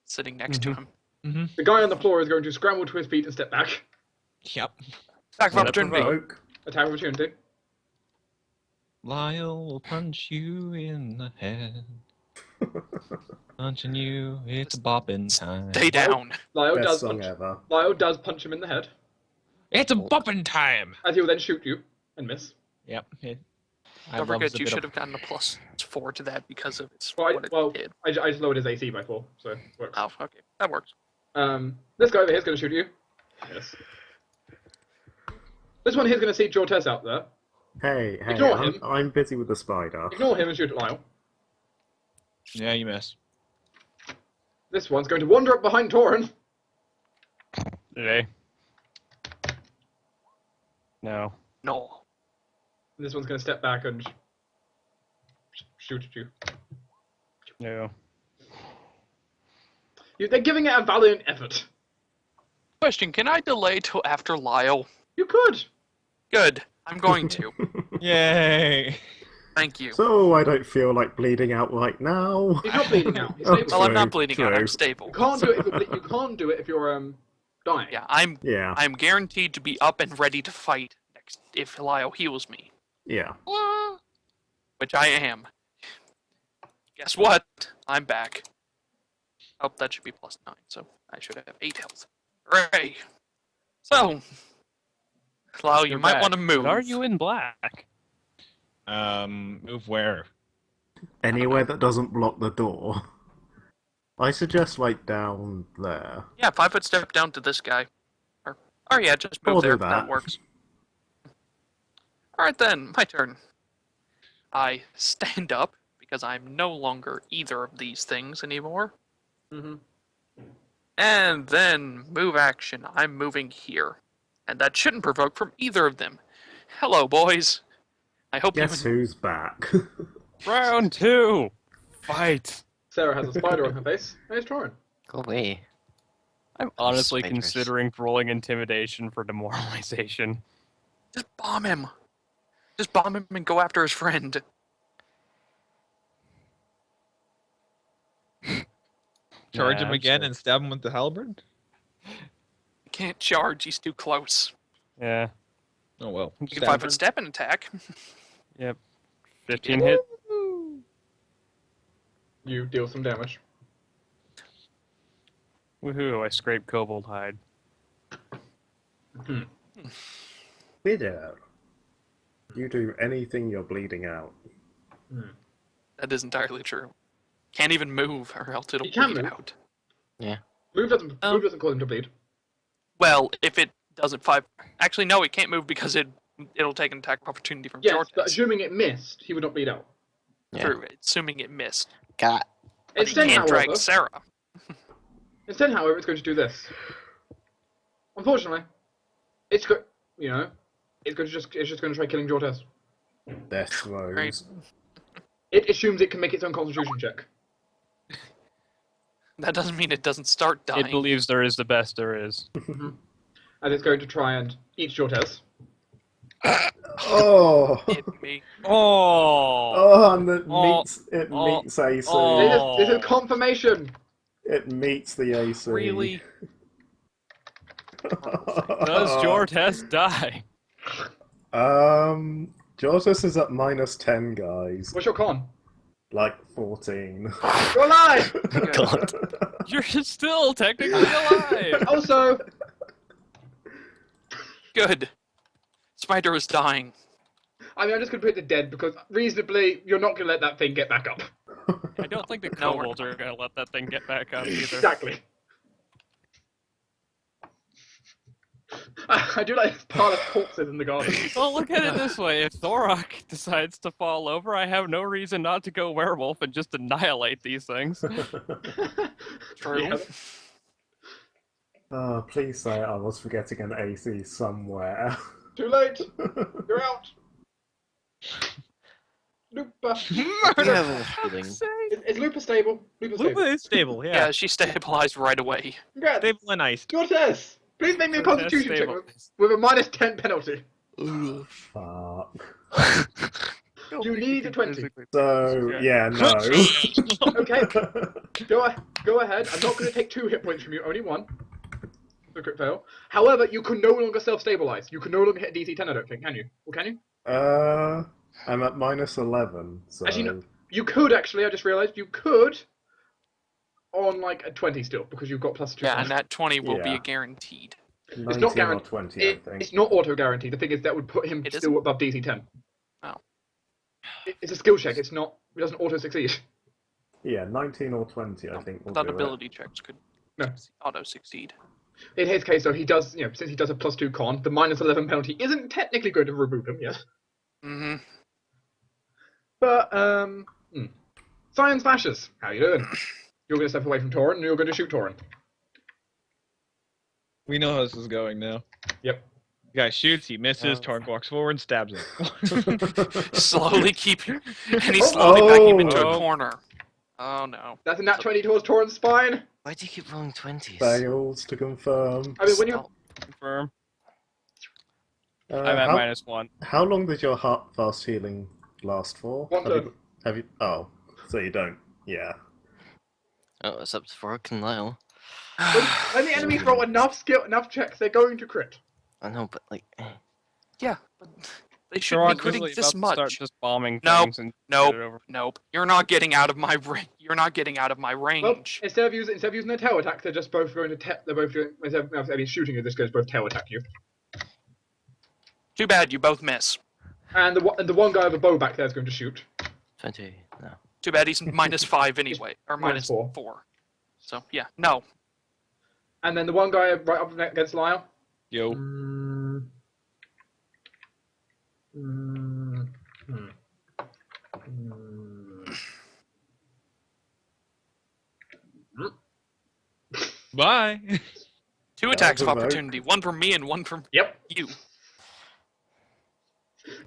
sitting next to him. Mm-hmm. The guy on the floor is going to scramble to his feet and step back. Yep. Attack of opportunity. Provoke. Attack of opportunity. Lyall will punch you in the head. Punching you, it's bopping time. Stay down. Best song ever. Lyall does punch him in the head, It's a bopping time. as he will then shoot you and miss. Yep. Don't forget, you should have gotten a +4 to that because of its Well, what it well did. I just lowered his AC by 4, so it works. Oh, okay, that works. This guy over here is going to shoot you. Yes. This one here's going to see Jortess out there. Hey, Ignore him. I'm busy with the spider. Ignore him and shoot at Lyall. Yeah, you miss. This one's going to wander up behind Torruun. Today. No. No. And this one's going to step back and shoot at you. No. They're giving it a valiant effort. Question: can I delay till after Lyall? You could. Good. I'm going to. Yay! Thank you. So I don't feel like bleeding out right now. He's not bleeding out. He's Oh, stable. Well, I'm True, not bleeding out. true. I'm stable. You can't do it if you're you can't do it if you're dying. Yeah, Yeah, I'm guaranteed to be up and ready to fight next if Lyall heals me, yeah. which I am. Guess what? I'm back. Oh, that should be +9, so I should have 8 health. Hooray! So, Lyall, you You're might back, want to move. But are you in black? Move where? Anywhere that doesn't block the door. I suggest like down there. Yeah, 5-foot step down to this guy. Or yeah, just move I'll do there. that. That works. Alright then, my turn. I stand up, because I'm no longer either of these things anymore. Mm-hmm. And then, move action. I'm moving here. And that shouldn't provoke from either of them. Hello, boys. I hope Guess you... who's back? Round 2! Fight! Sarah has a spider on her face, and it's Torruun. Go away. I'm honestly Spiders. considering rolling intimidation for demoralization. Just bomb him. Just bomb him and go after his friend. Charge Yeah, him I'm again sorry. and stab him with the halberd? Can't charge, he's too close. Yeah. Oh well. You can Stab 5-foot step and attack. Yep. 15 hit. You deal some damage. Woohoo, I scraped kobold hide. Bitter. You do anything you're bleeding out. That is entirely true. Can't even move, or else it'll You can bleed move. out. Move doesn't Oh. move doesn't cause him to bleed. Well, if it doesn't 5... Actually, no, it can't move because it'll take an attack of opportunity from Yes, Jortess. but assuming it missed, he would not bleed out. Yeah. True, assuming it missed. Cat. But he Instead, can't drag however, Sarah. it's going to do this. Unfortunately, it's just going to try killing Jortess. Death throws. Right. It assumes it can make its own Constitution check. That doesn't mean it doesn't start dying. It believes there is the best there is. And it's going to try and eat Jortess. Oh! Hit me. Oh! Oh, and it Oh. meets AC. Oh. This is confirmation. It meets the AC. Really? Does Jortess die? Jortess is at -10, guys. What's your con? Like 14. You're alive! God. You're still technically alive. Also, Good. Spider is dying. I mean, I'm just going to put it to dead because reasonably, you're not going to let that thing get back up. I don't think the No, we're kobolds are gonna let that thing get back up either. Exactly. I do like pile of corpses in the garden. Well, look at it this way: if Thorok decides to fall over, I have no reason not to go werewolf and just annihilate these things. True. Yeah. Oh, please say I was forgetting an AC somewhere. Too late. You're out. Lupa. I do have a feeling. Is Lupa stable? Lupa's Lupa stable. is stable, Yeah, yeah. she stabilized right away. Congrats. Stable and iced. Jortess, please make me a Jortess constitution check stable. with a -10 penalty. Fuck. You need a 20. So, yeah, no. Okay. Go ahead. I'm not going to take 2 hit points from you, only 1. The crit fail. However, you can no longer self-stabilize. You can no longer hit a DC 10, I don't think, can you? Or can you? I'm at -11, so... Actually, no. You could, actually, I just realized. You could on, like, a 20 still, because you've got +2. Yeah, and that 20 will be Yeah. a guaranteed. 19 not or guaranteed. 20, I think. It's not auto-guaranteed. The thing is, that would put him It still above DC 10. Oh. It's a skill check. It doesn't auto-succeed. Yeah, 19 or 20, I think will That do ability checks could No. auto-succeed. In his case, though, he does, since he does a +2 con, the -11 penalty isn't technically going to remove him, yes. Mm-hmm. But, Science Smashers, how you doing? You're going to step away from Torruun, and you're going to shoot Torruun. We know how this is going now. Yep. The guy shoots, he misses, Torruun walks forward, stabs him. Slowly and he's slowly back him into a corner. Oh no. That's a nat 20 towards Torruun's spine. Why do you keep rolling 20s? Fails to confirm. I mean, when you... Stop. Confirm. I'm at how, -1. how long did your fast healing last for? One have, turn. you, have you... Oh, so you don't... Yeah. Oh, it's up to Thorok and Lyall. When the enemies roll enough checks, they're going to crit. I know, but like... Yeah, but they shouldn't be Thorok critting really this about to start much. just bombing Nope, things and nope. get it over. Nope. You're not getting out of my You're not getting out of my Well, range. instead of using their tail attack, they're just both going to they're both doing, instead of any shooting you, this goes both tail attack you. Too bad you both miss. And the one guy with a bow back there is going to shoot. 20, no. Too bad he's -5 anyway, or Minus four. -4. So yeah, no. And then the one guy right up against Lyall. Yo. Bye. 2 attacks of provoke. opportunity, 1 from me and 1 from Yep. you.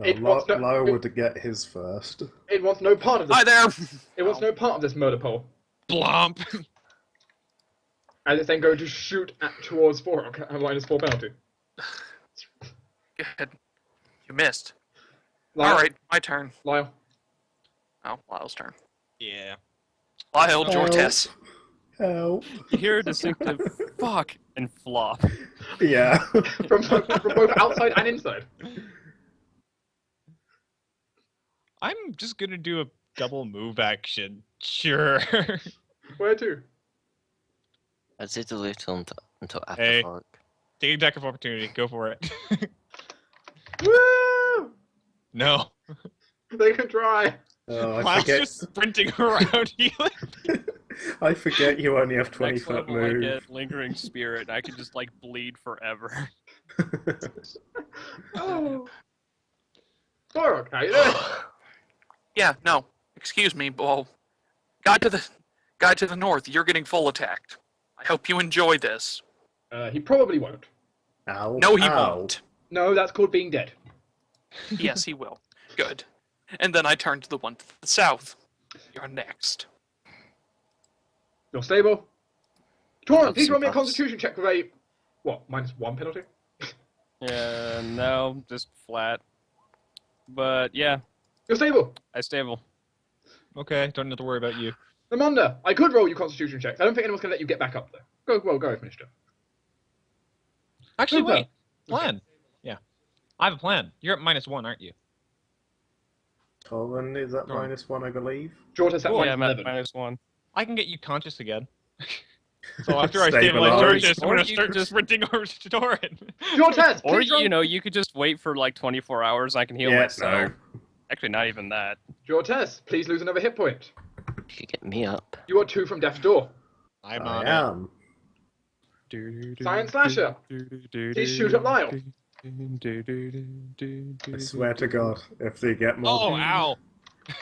It wants no- Lyall would get his first. It wants no part of this. Hi there. It wants no part of this murder pole. Blomp. And it's then going to shoot towards Thorok at a -4 penalty. Good. You missed. Lyall, All right, my turn. Lyall. Oh, Lyall's turn. Yeah. Lyall, Oh. Jortess. Help. You hear a distinctive fuck and flop. Yeah. from both outside and inside. I'm just gonna do a double move action. Sure. Where to? I'd say delay until after Hey. Thorok. Take attack of opportunity. Go for it. Woo! No. They can try. Oh, I Lyall's forget. just sprinting around healing. I forget you only have Next 20-foot level, I move. get lingering spirit. And I can just like bleed forever. Oh. Thorok, how you doing? Yeah, no. Excuse me, well, guy to the north, you're getting full attacked. I hope you enjoy this. He probably won't. Ow. No, he ow. won't. No, that's called being dead. Yes, he will. Good. And then I turn to the one to the south. You're next. You're stable. Torruun, please some roll me a buffs. constitution check with a, what, -1 penalty? Yeah, no, just flat. But yeah, You're stable. I stable. Okay, don't have to worry about you. Amanda, I could roll you constitution checks. I don't think anyone's going to let you get back up there. Go, finish it. Actually, Super. wait. Plan. Yeah. I have a plan. You're at -1, aren't you? Torruun is at Torruun. -1, I believe. Jortess at Yeah, I'm at -11. -1. I can get you conscious again. So after I stabilize Stabilize. Jortess, I'm Or gonna you start could just- sprinting over to Torruun. Jortess, Or please roll. you could just wait for like 24 hours. I can heal Yeah, myself. no. Actually, not even that. Jortess, please lose another hit point. You could get me up. You are 2 from death's door. I'm I on am. Science Slasher. Please shoot at Lyall. I swear to God, if they get more Oh, ow!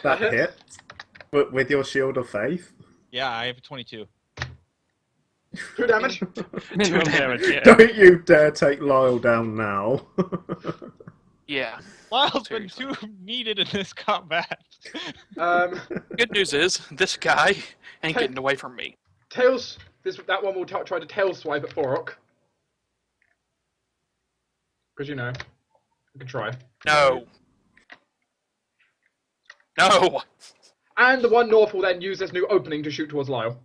that hit, but with your shield of faith. Yeah, I have 22. 2 damage. Minimum damage, yeah. Don't you dare take Lyall down now. Yeah. Lyall's been Seriously. too needed in this combat. Good news is, this guy ain't getting away from me. Tails. That one will try to tail swipe at Thorok. Because you know, you can try. No. No! And the one north will then use this new opening to shoot towards Lyall.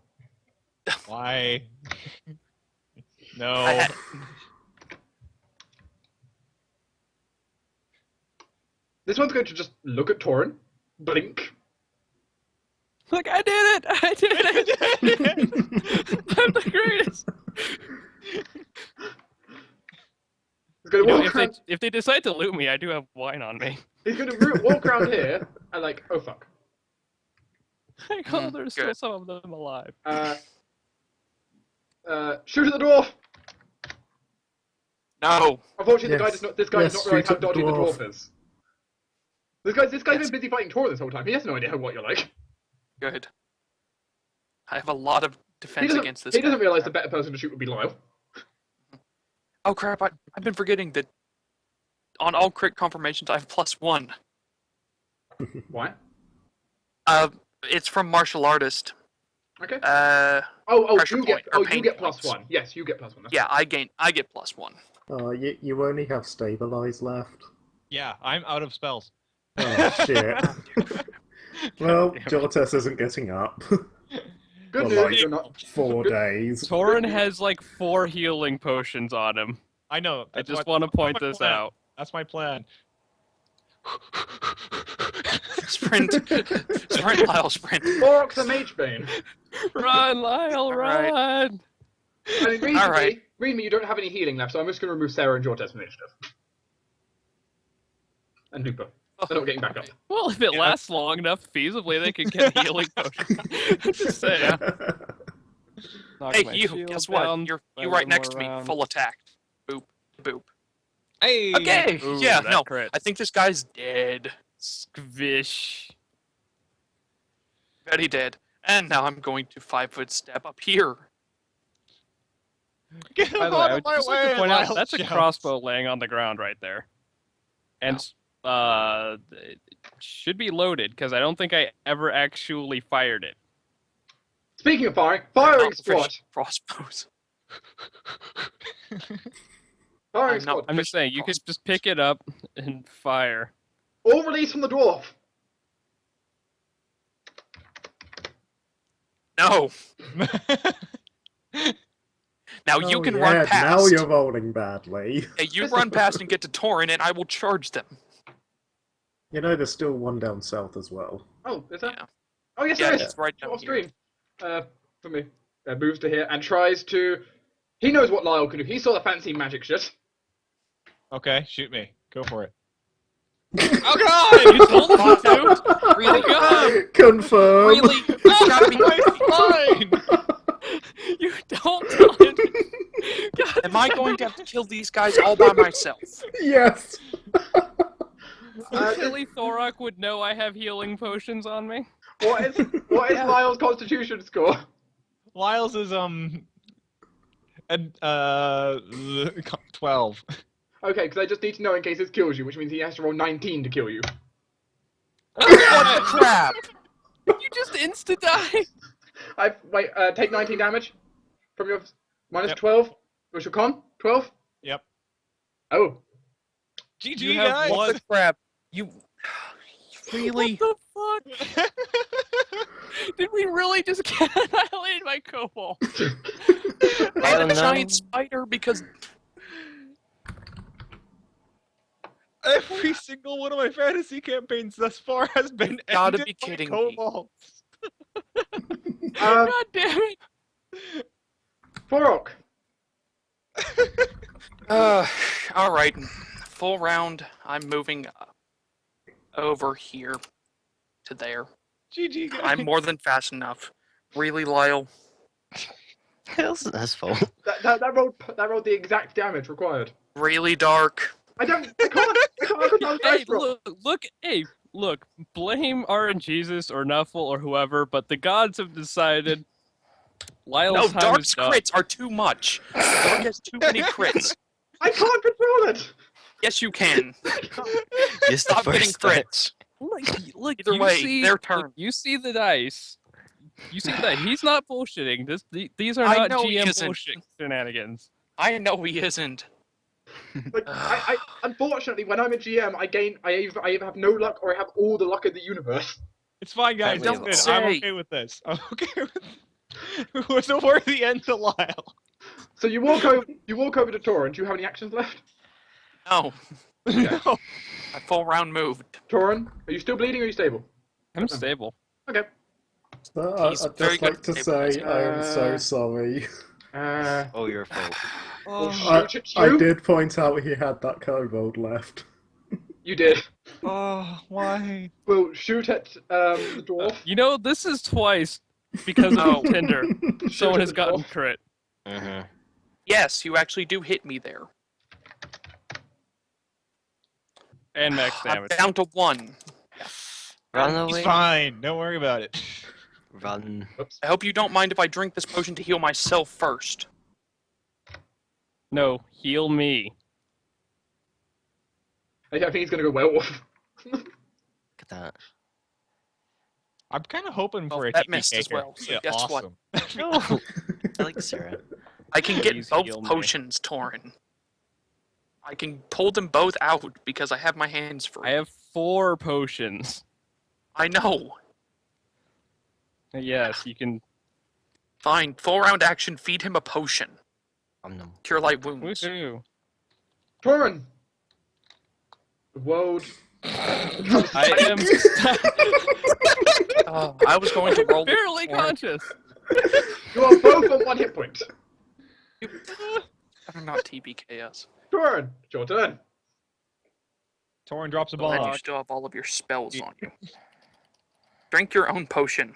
Why? No. I had- This one's going to just look at Torruun, blink. Look, I did it! I did it! I'm the greatest! He's going You to know, walk around. if they decide to loot me, I do have wine on me. He's going to walk around here and like, oh fuck. Like, oh, there's still good. some of them alive. Shoot at the dwarf. No! Unfortunately, Yes. this guy does Yes, not realize shoot how at the dodgy the dwarf. dwarf is. This guy's Yes. been busy fighting Torruun this whole time. He has no idea what you're like. Good. I have a lot of He defense doesn't, against this he guy. doesn't realize the better person to shoot would be Lyall. Oh crap, I've been forgetting that on all crit confirmations I have +1. Why? It's from martial artist. Okay. Pressure You point, get or you pain get points. +1. Yes, you get +1. That's Yeah, I get +1. Oh, you only have stabilize left. Yeah, I'm out of spells. Oh shit. Well, Jortess isn't getting up. Good For news, like you're not. 4 days. Torruun has like 4 healing potions on him. I know. I that's just my- want to that's point my this plan. out. That's my plan. Sprint, sprint, Lyall, sprint. Thorok's a mage bane. Run, Lyall, right. run! I mean, reasonably, Alright. reasonably, you don't have any healing left, so I'm just going to remove Sarah and Jortess from initiative. And Hooper. They're not getting back up. Well, if it Yeah. lasts long enough, feasibly they can get healing potions. Just saying. Knock Hey, my you, shield guess what? down, You're move right them next to me, around. full attack. Boop, boop. Hey. Okay, Ooh, yeah, that no, crit. I think this guy's dead. Squish. Very dead. And now I'm going to 5-foot step up here. Get him By the way, I out would of my just like way! to point out Lyall that's a shouts. crossbow laying on the ground right there, and it should be loaded because I don't think I ever actually fired it. Speaking of firing squad. Crossbows. Firing I'm squad. not- I'm just saying you could just pick it up and fire. All release from the dwarf. No. Now you Oh, can yeah, run past. Now you're rolling badly. Yeah, you run past and get to Torruun, and I will charge them. You know, there's still one down south as well. Oh, is that? Yeah. Oh, yes, Yeah, there is. it's right down Off here. screen. For me. Moves to here and tries to. He knows what Lyall can do. He saw the fancy magic shit. Okay, shoot me. Go for it. Oh god! You told me to. Really? God, Confirm. Really? It's gotta be. Fine! you don't tell him. God, Am I going to have to kill these guys all by myself? Yes. Silly Thorok would know I have healing potions on me. What is Lyall's constitution score? Lyle's is 12. Okay, because I just need to know in case this kills you, which means he has to roll 19 to kill you. What the crap? You just insta die. Take 19 damage from your minus Yep. 12. What's your con? 12? Yep. Oh. GG, You have guys! What the crap? You really? What the fuck? Did we really just get annihilated by kobold? And a no. giant spider because Every single one of my fantasy campaigns thus far has been gotta ended be by kidding me. kobolds. Um, God damn it! Thorok. All right. Full round. I'm moving over here to there. GG, guys. I'm more than fast enough. Really, Lyall? It wasn't his fault. That rolled the exact damage required. Really, Dark? I can't control Hey, dice roll. look, blame RNGesus or Nuffle or whoever, but the gods have decided Lyall's No, time Dark's is done. crits are too much. Dark has too many crits. I can't control it. Yes, you can. Just the Stop getting first touch. crits. Look, Either you way, see, their look, turn. you see the dice. You see the dice. He's not bullshitting. These are I not know he GM isn't. bullshit shenanigans. I know he isn't. Like, I unfortunately, when I'm a GM, I either have no luck or I have all the luck in the universe. It's fine, guys. Don't It's good. I'm say. okay with this. I'm okay with it was a worthy end to Lyall. So you walk over to Torruun. Do you have any actions left? No, No. I full round moved. Torruun, are you still bleeding or are you stable? I'm stable. Okay. He's I'd very just good like to at say stabilizing. I am so sorry. Oh, your fault. We'll I, shoot at I you. did point out he had that kobold left. You did. Oh, why? We'll shoot at the dwarf. You know, this is twice because of Oh. Tinder. Someone at has the gotten dwarf. crit. Mm-hmm. Yes, you actually do hit me there. And max I'm damage. down to 1. Run He's away. fine. Don't worry about it. Run. Oops. I hope you don't mind if I drink this potion to heal myself first. No, heal me. I think he's gonna go werewolf. Look at that. I'm kind of hoping Well, for a that TPK missed as well, character. so Yeah, guess what? awesome. No. I like Sarah. I can get Please both heal me. potions, Torruun. I can pull them both out because I have my hands free. I have 4 potions. I know. Yes, you can. Fine. Full round action. Feed him a potion. No. Cure light wounds. Woohoo. Torruun. The world. I am. Oh, I was going to roll. barely for- conscious. You are both on 1 hit point. I'm not TBKS. Torruun, it's your turn. Torruun drops a Glad bomb. you still have all of your spells on you. Drink your own potion.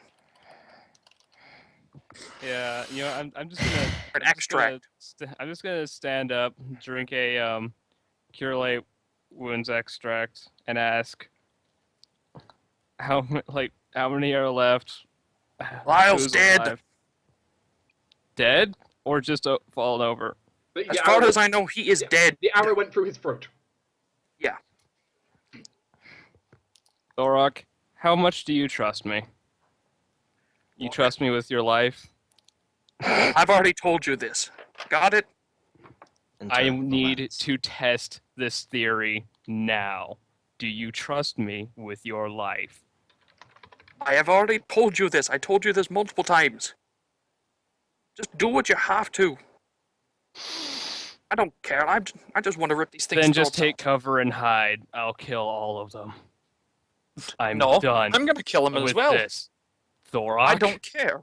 Yeah, you know, I'm just gonna. An extract. I'm just gonna stand up, drink a cure light wounds extract, and ask how many are left? Lyall's Who's dead. alive? Dead or just fallen over? As far as I know, he is dead. The arrow went through his throat. Thorok, how much do you trust me? You trust me with your life? I've already told you this. Got it? I Internal need romance. to test this theory now. Do you trust me with your life? I have already told you this. I told you this multiple times. Just do what you have to. I don't care. I just want to rip these things. Then just throats take off. cover and hide. I'll kill all of them. I'm No, done I'm gonna kill him as with well. this. Thorok, I don't care.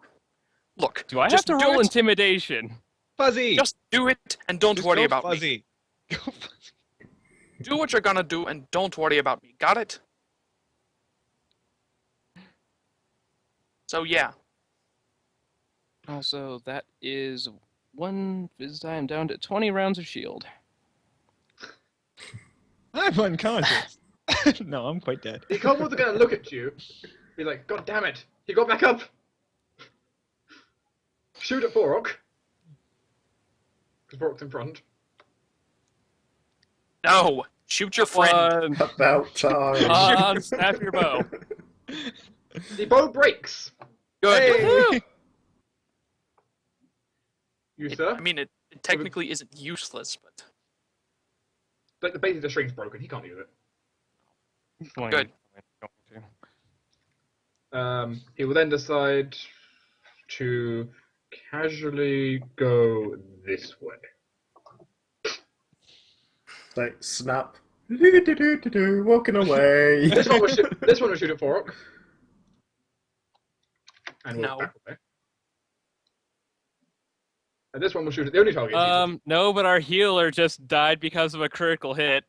Look, do I have just to do roll it. intimidation? Fuzzy. Just do it and don't Just worry go about me. fuzzy. Go fuzzy. Do what you're gonna do and don't worry about me. Got it? So yeah. Also, that is one visit time down to 20 rounds of shield. I'm unconscious. No, I'm quite dead. The kobolds are gonna look at you, be like, "God damn it, he got back up." Shoot at Thorok, because Thorok's in front. No. Shoot your friend. One. About time. Snap your bow. The bow breaks. Good. Hey! You sir, I mean, it technically isn't useless, but like the base of the string's broken. He can't use it. Good. He will then decide to casually go this way. Like, snap Walking away. This one will shoot at Thorok. And walk No. back away. And this one will shoot at the only target. No, but our healer just died because of a critical hit.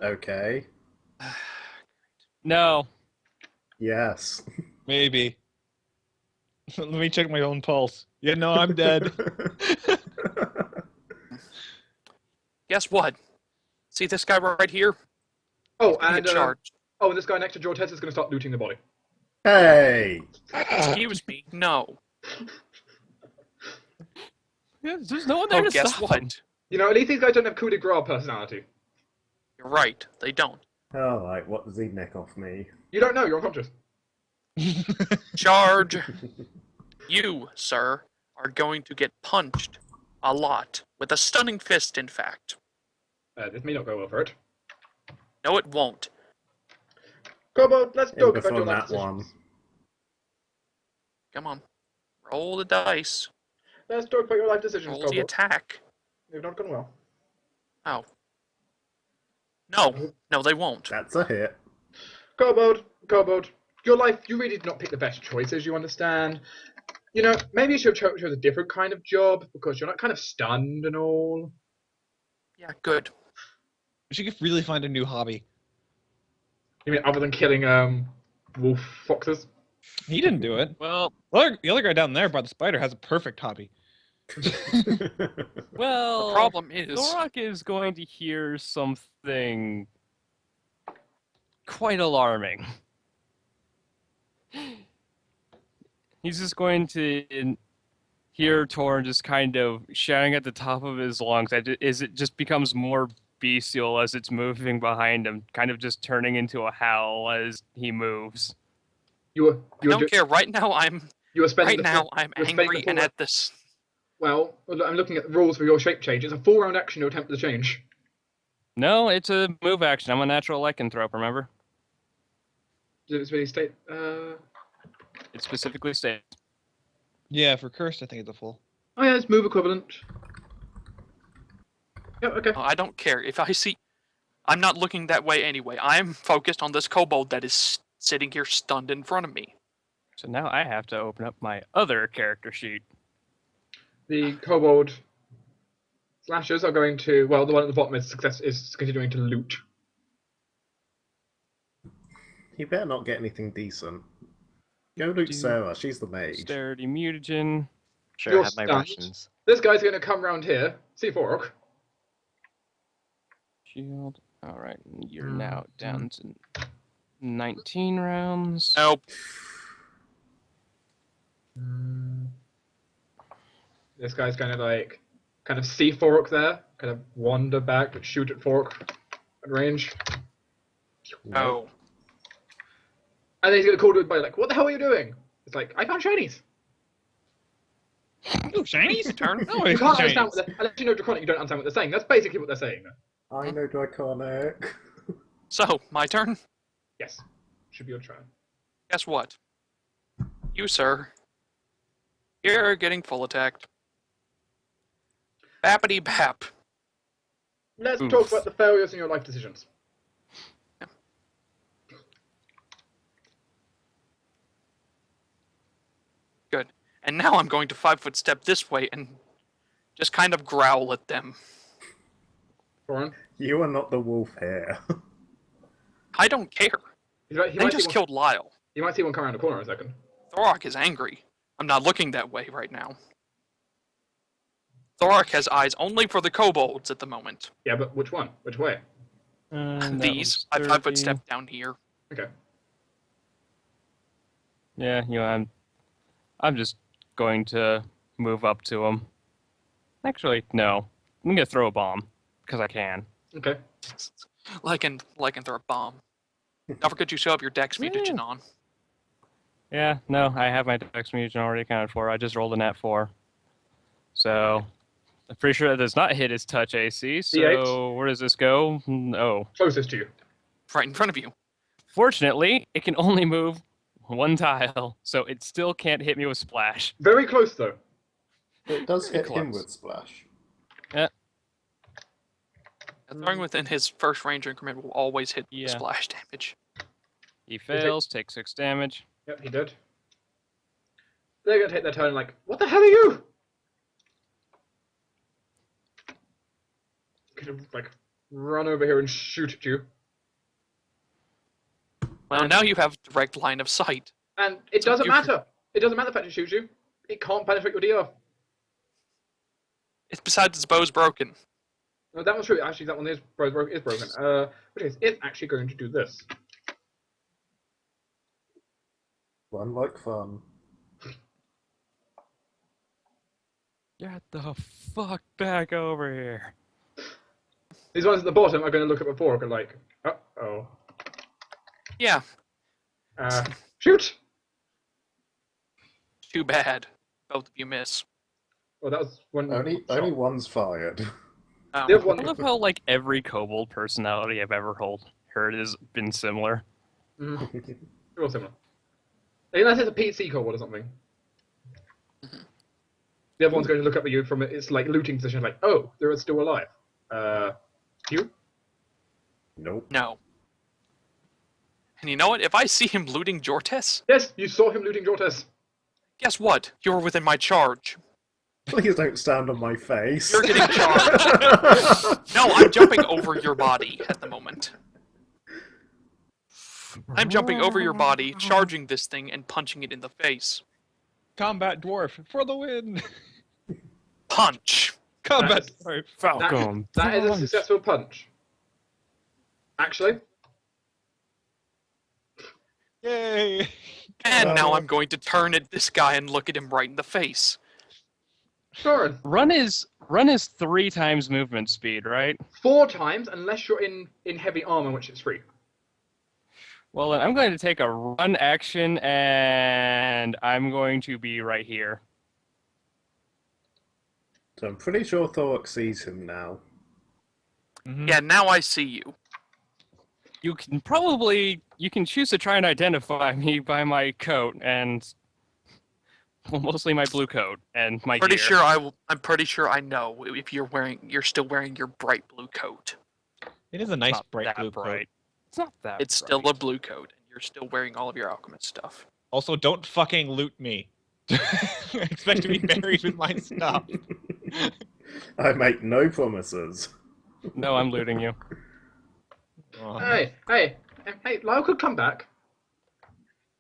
Okay. No. Yes. Maybe. Let me check my own pulse. Yeah, no, I'm dead. Guess what? See this guy right here? Oh, Gonna and get charged. this guy next to Jortess is going to start looting the body. Hey! Excuse me. No. Yeah, there's no one there Oh, to guess stop what? him. You know, at least these guys don't have coup de grace personality. You're right. They don't. Alright, what does he nick off me? You don't know. You're unconscious. Charge. You, sir, are going to get punched a lot with a stunning fist. In fact, This may not go well for it. no, it won't. Kobold, let's In talk about before your life that one. decisions. Come on, roll the dice. Let's talk about your life decisions, Roll the Kobold. attack. They've not gone well. Oh. No, they won't. That's a hit. Kobold, your life, you really did not pick the best choices, you understand? You know, maybe you should have chose a different kind of job, because you're not kind of stunned and all. Yeah, good. We should really find a new hobby. You mean other than killing, wolf foxes? He didn't do it. Well, The other guy down there by the spider has a perfect hobby. well. The problem is, Thorok is going to hear something quite alarming. He's just going to hear Torruun just kind of shouting at the top of his lungs as it just becomes more bestial as it's moving behind him, kind of just turning into a howl as he moves. You I don't care. Right now, I'm were spending I'm you're spending angry the and full- at this. Well, I'm looking at the rules for your shape change. It's a 4-round action to attempt the change. No, it's a move action. I'm a natural lycanthrope, remember? Does it really state? It specifically states. Yeah, for cursed, I think it's a full. Oh yeah, it's move equivalent. Yep, okay. I don't care if I see. I'm not looking that way anyway. I'm focused on this kobold that is sitting here stunned in front of me. So now I have to open up my other character sheet. The kobold slashers are going to. Well, the one at the bottom is continuing to loot. You better not get anything decent. Go loot Sarah, she's the mage. Dexterity mutagen. Sure, You're I have my stunned. rations. This guy's going to come round here. See Thorok. Shield. Alright, you're now down to 19 rounds. Nope. This guy's kind of see Thorok there, kind of wander back, but shoot at Thorok at range. No. And then he's going to call to everybody like, "What the hell are you doing?" It's like, "I found shinies." Oh, shinies? Turn. No, You it's can't shinies. understand what unless you know Draconic, you don't understand what they're saying. That's basically what they're saying. I know Draconic. So, my turn. Yes, should be your turn. Guess what? You, sir. You're getting full attacked. Bappity bap. Let's Oof. talk about the failures in your life decisions. Good. And now I'm going to 5-foot step this way and just kind of growl at them. Torruun, You are not the wolf here. I don't care. he They might just see one, killed Lyall. you might see one come around the corner in a second. Thorok is angry. I'm not looking that way right now. Thorok has eyes only for the kobolds at the moment. Yeah, but which one? Which way? These. I 5-foot step down here. Okay. Yeah, I'm just going to move up to him. Actually, no. I'm gonna throw a bomb because I can. Okay. Lycan throw a bomb. Don't forget you still have your dex mutagen on. Yeah, no, I have my dex mutagen already accounted for. I just rolled a nat 4. So, I'm pretty sure that does not hit his touch AC. So, D8. where does this go? Oh. Closest to you. Right in front of you. Fortunately, it can only move one tile, so it still can't hit me with splash. Very close though. It does hit him Close. with splash. Throwing within his first range increment will always hit the Yeah. splash damage. He fails, takes 6 damage. Yep, he did. They're going to take their turn like, what the hell are you? Gonna, like, run over here and shoot at you. Well, now you have direct line of sight. And it So doesn't you- matter. It doesn't matter if it shoots you. It can't penetrate your DR. Besides, its bow's broken. No, that was true. Actually, that one is broken. Which is, it's actually going to do this. One like fun. Get the fuck back over here. These ones at the bottom are going to look at the Thorok and like, uh-oh. Yeah, Shoot! too bad. Both of you miss. Well, that was one. Only one's fired. The other I one. love how like every kobold personality I've ever heard has been similar. They're all similar. Unless it's a PC kobold or something. The other one's going to look up at you from its like looting position, like, oh, they're still alive. You? Nope. No. And you know what? If I see him looting Jortess, Yes, you saw him looting Jortess. guess what? You're within my charge. Please don't stand on my face. You're getting charged. No, I'm jumping over your body at the moment. I'm jumping over your body, charging this thing, and punching it in the face. Combat dwarf for the win. Punch! Combat That's- dwarf. Falcon. That is a successful punch. Actually, Yay! And now I'm going to turn at this guy and look at him right in the face. Torruun, Run is 3 times movement speed, right? 4 times unless you're in heavy armor, which is free. Well, then I'm going to take a run action, and I'm going to be right here. So I'm pretty sure Thorok sees him now. Yeah, now I see you. You can choose to try and identify me by my coat and well, mostly my blue coat and my Pretty gear. sure I'm pretty sure I know if you're still wearing your bright blue coat. It is a It's nice not bright that blue bright. coat. It's not that. It's still a blue coat, and you're still wearing all of your alchemist stuff. Also, don't fucking loot me. I expect to be buried with my stuff. I make no promises. No, I'm looting you. Oh. Hey, Lyall could come back.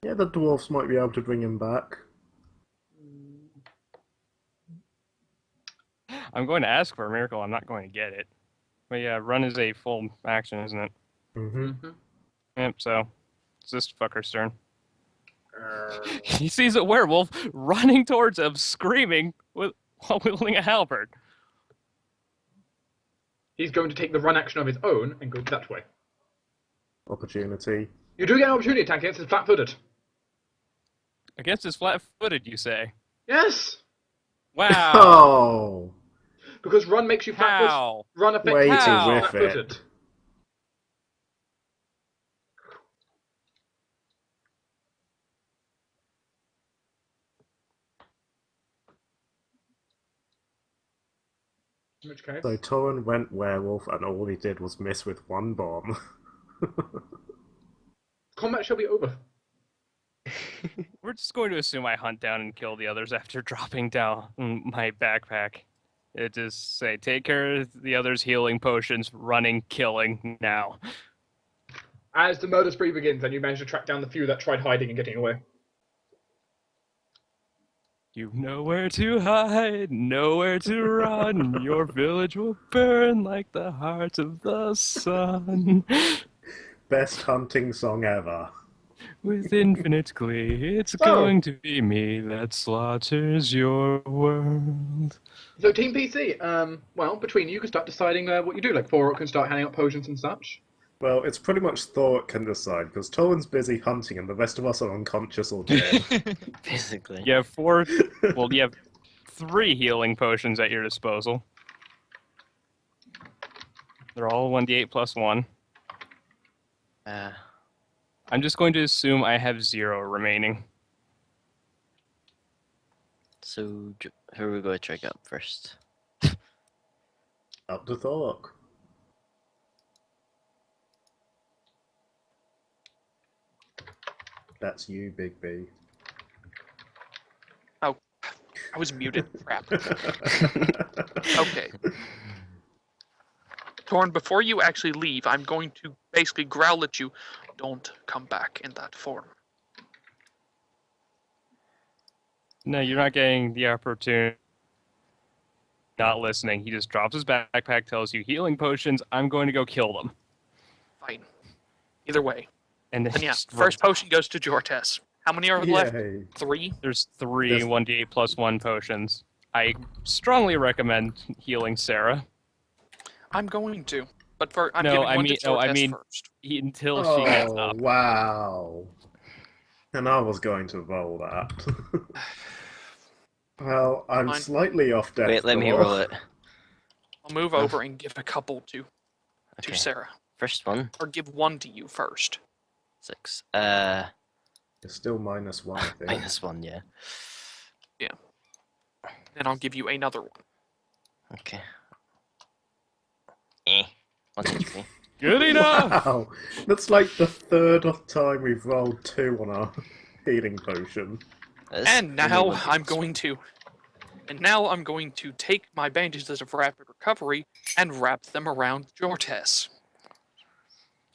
Yeah, the dwarfs might be able to bring him back. I'm going to ask for a miracle. I'm not going to get it. But yeah, run is a full action, isn't it? Mm-hmm. Yep. So it's this fucker's turn. He sees a werewolf running towards him, screaming while wielding a halberd. He's going to take the run action of his own and go that way. Opportunity. You do get an opportunity attack against his flat-footed. Against his flat-footed, you say? Yes, Wow. Oh! because run makes you flat-footed. How? Run affects Way you to How? whiff flat-footed. it. In which case, So Torruun went werewolf and all he did was miss with one bomb. combat shall be over. We're just going to assume I hunt down and kill the others after dropping down my backpack. It just say, take care of the others' healing potions, running, killing, now. As the murder spree begins, and you manage to track down the few that tried hiding and getting away. You've nowhere to hide, nowhere to run. Your village will burn like the heart of the sun. Best hunting song ever. With infinite glee, it's So- going to be me that slaughters your world. So Team PC, well, between you can start deciding what you do. Like Thorok can start handing out potions and such. Well, it's pretty much Thorok can decide, because Torruun's busy hunting and the rest of us are unconscious or dead. Basically. You have you have 3 healing potions at your disposal. They're all 1d8 plus 1. I'm just going to assume I have 0 remaining. So, who are we going to check up first? Up to Thorok. That's you, Big B. I was muted. Crap. Okay. Torruun, before you actually leave, I'm going to basically growl at you. Don't come back in that form. No, you're not getting the opportunity. Not listening. He just drops his backpack, tells you healing potions. I'm going to go kill them. Fine. Either way. And then Then yeah, just first potion goes to Jortess. How many are left? Yay. 3? There's 3 There's- 1d8 plus 1 potions. I strongly recommend healing Sarah. I'm going to. But for I'm No, giving I one mean- to no, Jortess I mean- first. Until she gets Oh, up. wow. And I was going to roll that. Well, I'm Fine. slightly off deck. Wait, let me roll it. I'll move over and give a couple to Okay. Sarah. First one, Or give one to you first. 6. It's still -1, I think. -1, yeah. Then I'll give you another one. Okay. 1, 2, 3. Good enough! Wow, that's like the third time we've rolled 2 on our healing potion. And now I'm going to take my bandages of rapid recovery and wrap them around Jortess.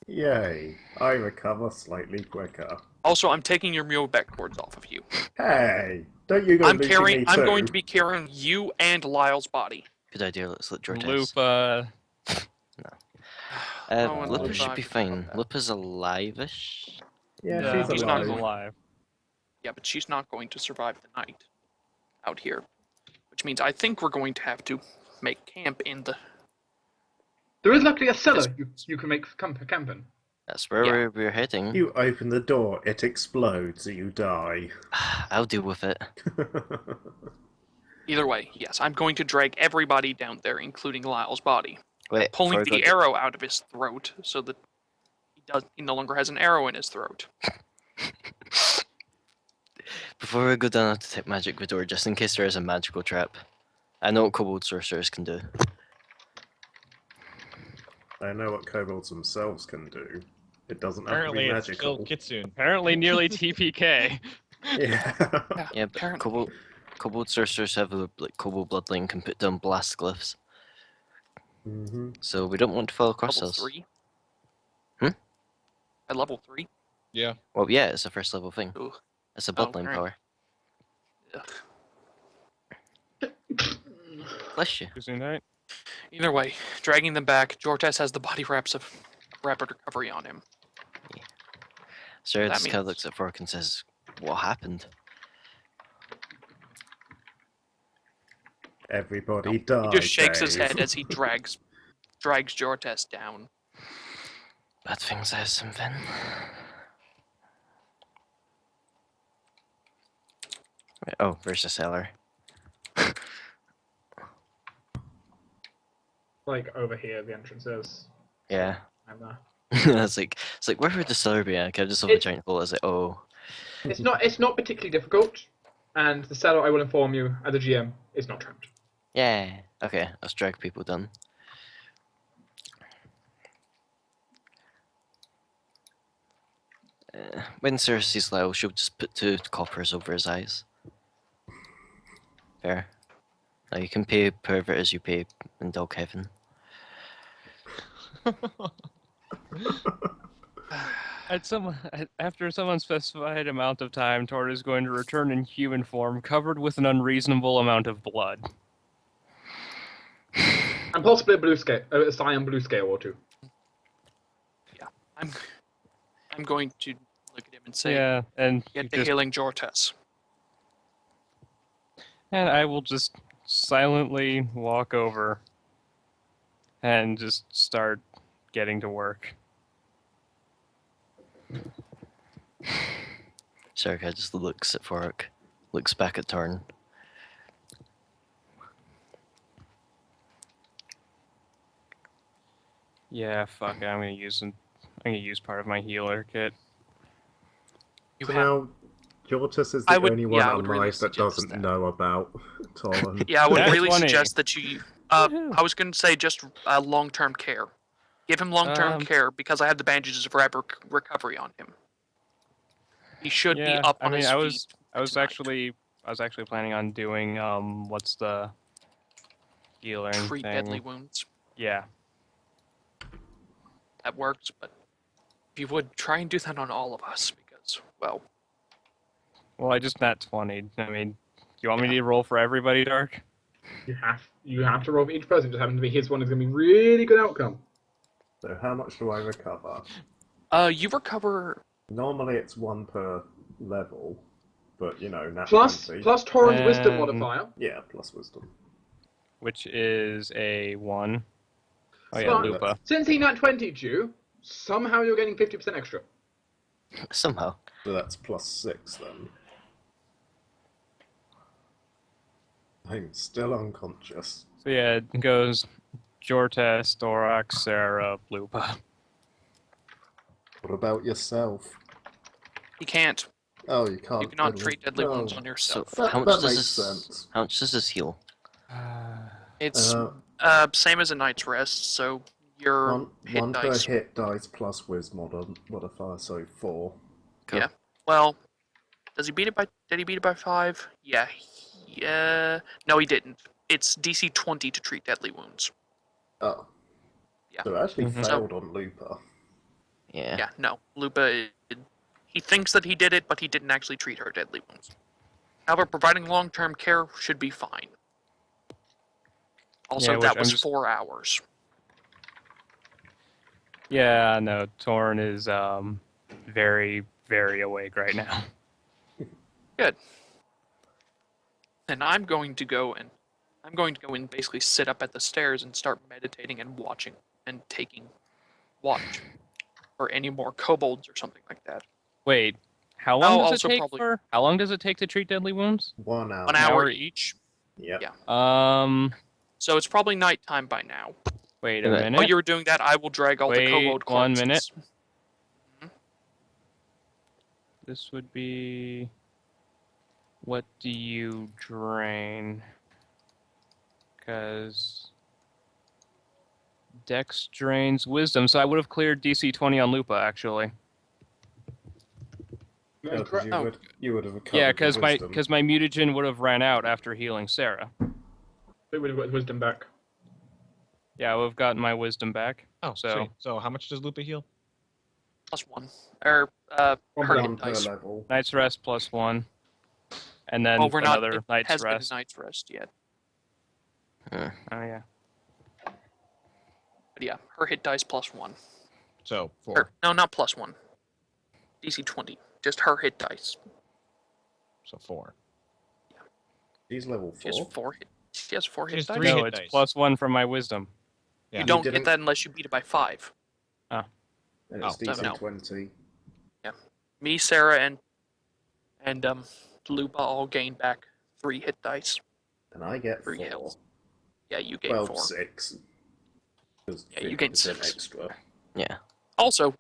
Yay, I recover slightly quicker. Also, I'm taking your mule backboards off of you. Hey, don't you go I'm looting me I'm too. going to be carrying you and Lyall's body. Good idea, let's let Jortess. Lupa. Oh, and Lupa Lupa, should I be forgot fine. about that. Lupa's alive-ish. Yeah, No, she's he's alive. not alive. Yeah, but she's not going to survive the night out here. Which means I think we're going to have to make camp in the... There is luckily a cellar you can make camp in. That's where Yeah. we're heading. You open the door, it explodes, you die. I'll deal with it. Either way, yes, I'm going to drag everybody down there, including Lyall's body. Wait, Pulling before I the go arrow out of his throat so that he no longer has an arrow in his throat. Before we go down, I have to take magic the door, just in case there is a magical trap. I know what kobold sorcerers can do. I know what kobolds themselves can do. It doesn't have to Apparently, be it's still magical. Kitsune. Apparently nearly TPK. Yeah. Yeah, but apparently. kobold sorcerers have like kobold bloodline can put down blast glyphs, hmm so we don't want to fall across Level those. 3? Hmm? At level 3? Yeah. Well, yeah, it's a first level thing. Ugh. It's a bloodline alright. power. Ugh. Bless you. Kitsune, right? Either way, dragging them back, Jortess has the body wraps of rapid recovery on him. Sarah That just kind of means- looks at Thorok and says, "What happened?" Everybody died. He just shakes his Dave. head as he drags Jortess down. Bad things have something. Wait, oh, where's the cellar? Like over here, the entrance is. Yeah. And there. it's like where would the cellar be? Okay, I just saw the It- giant hole. I was like, oh, It's not particularly difficult, and the cellar, I will inform you, as a GM, is not trapped. yeah. Okay, let's drag people down. When Sarah sees Lyall, she'll just put 2 coppers over his eyes. Fair. Now you can pay pervert as you pay in dog heaven. After some unspecified amount of time, Tord is going to return in human form, covered with an unreasonable amount of blood. And possibly a cyan blue scale or 2. I'm going to look at him and say, Yeah, and "Get you the just- healing Jortess." and I will just silently walk over and just start getting to work. Sarah just looks at Thorok, looks back at Torruun. Yeah, fuck it. I'm gonna use part of my healer kit. You So have, now, Jortess is the I would- only one yeah, I would really alive that suggest doesn't that. know about Torruun. yeah, I would That's really funny. suggest that you. Woohoo. I was going to say just long-term care. Give him long-term care because I have the bandages of rapid recovery on him. He should be Yeah, up I on mean, his I feet. was tonight. actually planning on doing what's the healing Treat thing? deadly wounds. Yeah. That works, but if you would try and do that on all of us, because well, Well, I just nat 20. I mean, do you want me to roll for everybody, Dark? You have to roll for each person. Just happens to be his one is going to be really good outcome. So how much do I recover? you recover. Normally it's 1 per level, but you know, nat Plus 20. Torruun's wisdom And- modifier. Yeah, plus wisdom. Which is a 1. Oh yeah, But Lupa. since he nat 20'd you, somehow you're getting 50% extra. Somehow. So that's plus 6 then. I'm still unconscious. So yeah, it goes Jortess, Thorok, Sarah, Lupa. What about yourself? You can't. Oh, you can't. You cannot really- treat deadly wounds Oh, on So yourself. how much that does makes this? sense. How much does this heal? It's same as a night's rest, so your One hit per dice. hit dice plus wisdom modifier, so 4. Cool. Yeah. Well, does he beat it by? Did he beat it by 5? Yeah. Yeah. No, he didn't. It's DC 20 to treat deadly wounds. Oh. Yeah. So it actually Mhm. failed on Lupa. Yeah. Yeah. No, Lupa. He thinks that he did it, but he didn't actually treat her deadly wounds. However, providing long-term care should be fine. Also, Yeah, which that I'm was just- 4 hours. Yeah, no, Torn is very, very awake right now. Good. And I'm going to go and basically sit up at the stairs and start meditating and watching and taking watch for any more kobolds or something like that. Wait, how long does it also take probably- for? How long does it take to treat deadly wounds? 1 hour. 1 hour each. Yep. Yeah. So it's probably nighttime by now. Wait a Wait. minute. While you were doing that, I will drag all the Wait kobold 1 corpses. minute. This would be. What do you drain? Because Dex drains wisdom, so I would have cleared DC 20 on Lupa actually. That's Because correct. you would have recovered Yeah, the wisdom. because my mutagen would have ran out after healing Sarah. They would have got his wisdom back. Yeah, I would have gotten my wisdom back. Oh, So- sweet. So how much does Lupa heal? +1. Or One her per hit One per dice. level. Night's rest +1, and then Well, we're not. another It night's hasn't been rest. a night's rest yet. Oh yeah. But yeah, her hit dice +1. So 4. Or, no, not +1. DC 20. Just her hit dice. So 4. She's level She has 4. 4 hit. She has 4 She hit has dice. 3 No, hit it's dice. +1 from my wisdom. Yeah. You don't didn't- get that unless you beat it by 5. And it's Oh, DC no. 20. Me, Sarah, and Lupa all gain back 3 hit dice. And I get 3 4. health. Yeah, you gain Well, 4. 6. Yeah, you gain 6. extra. Yeah. Also,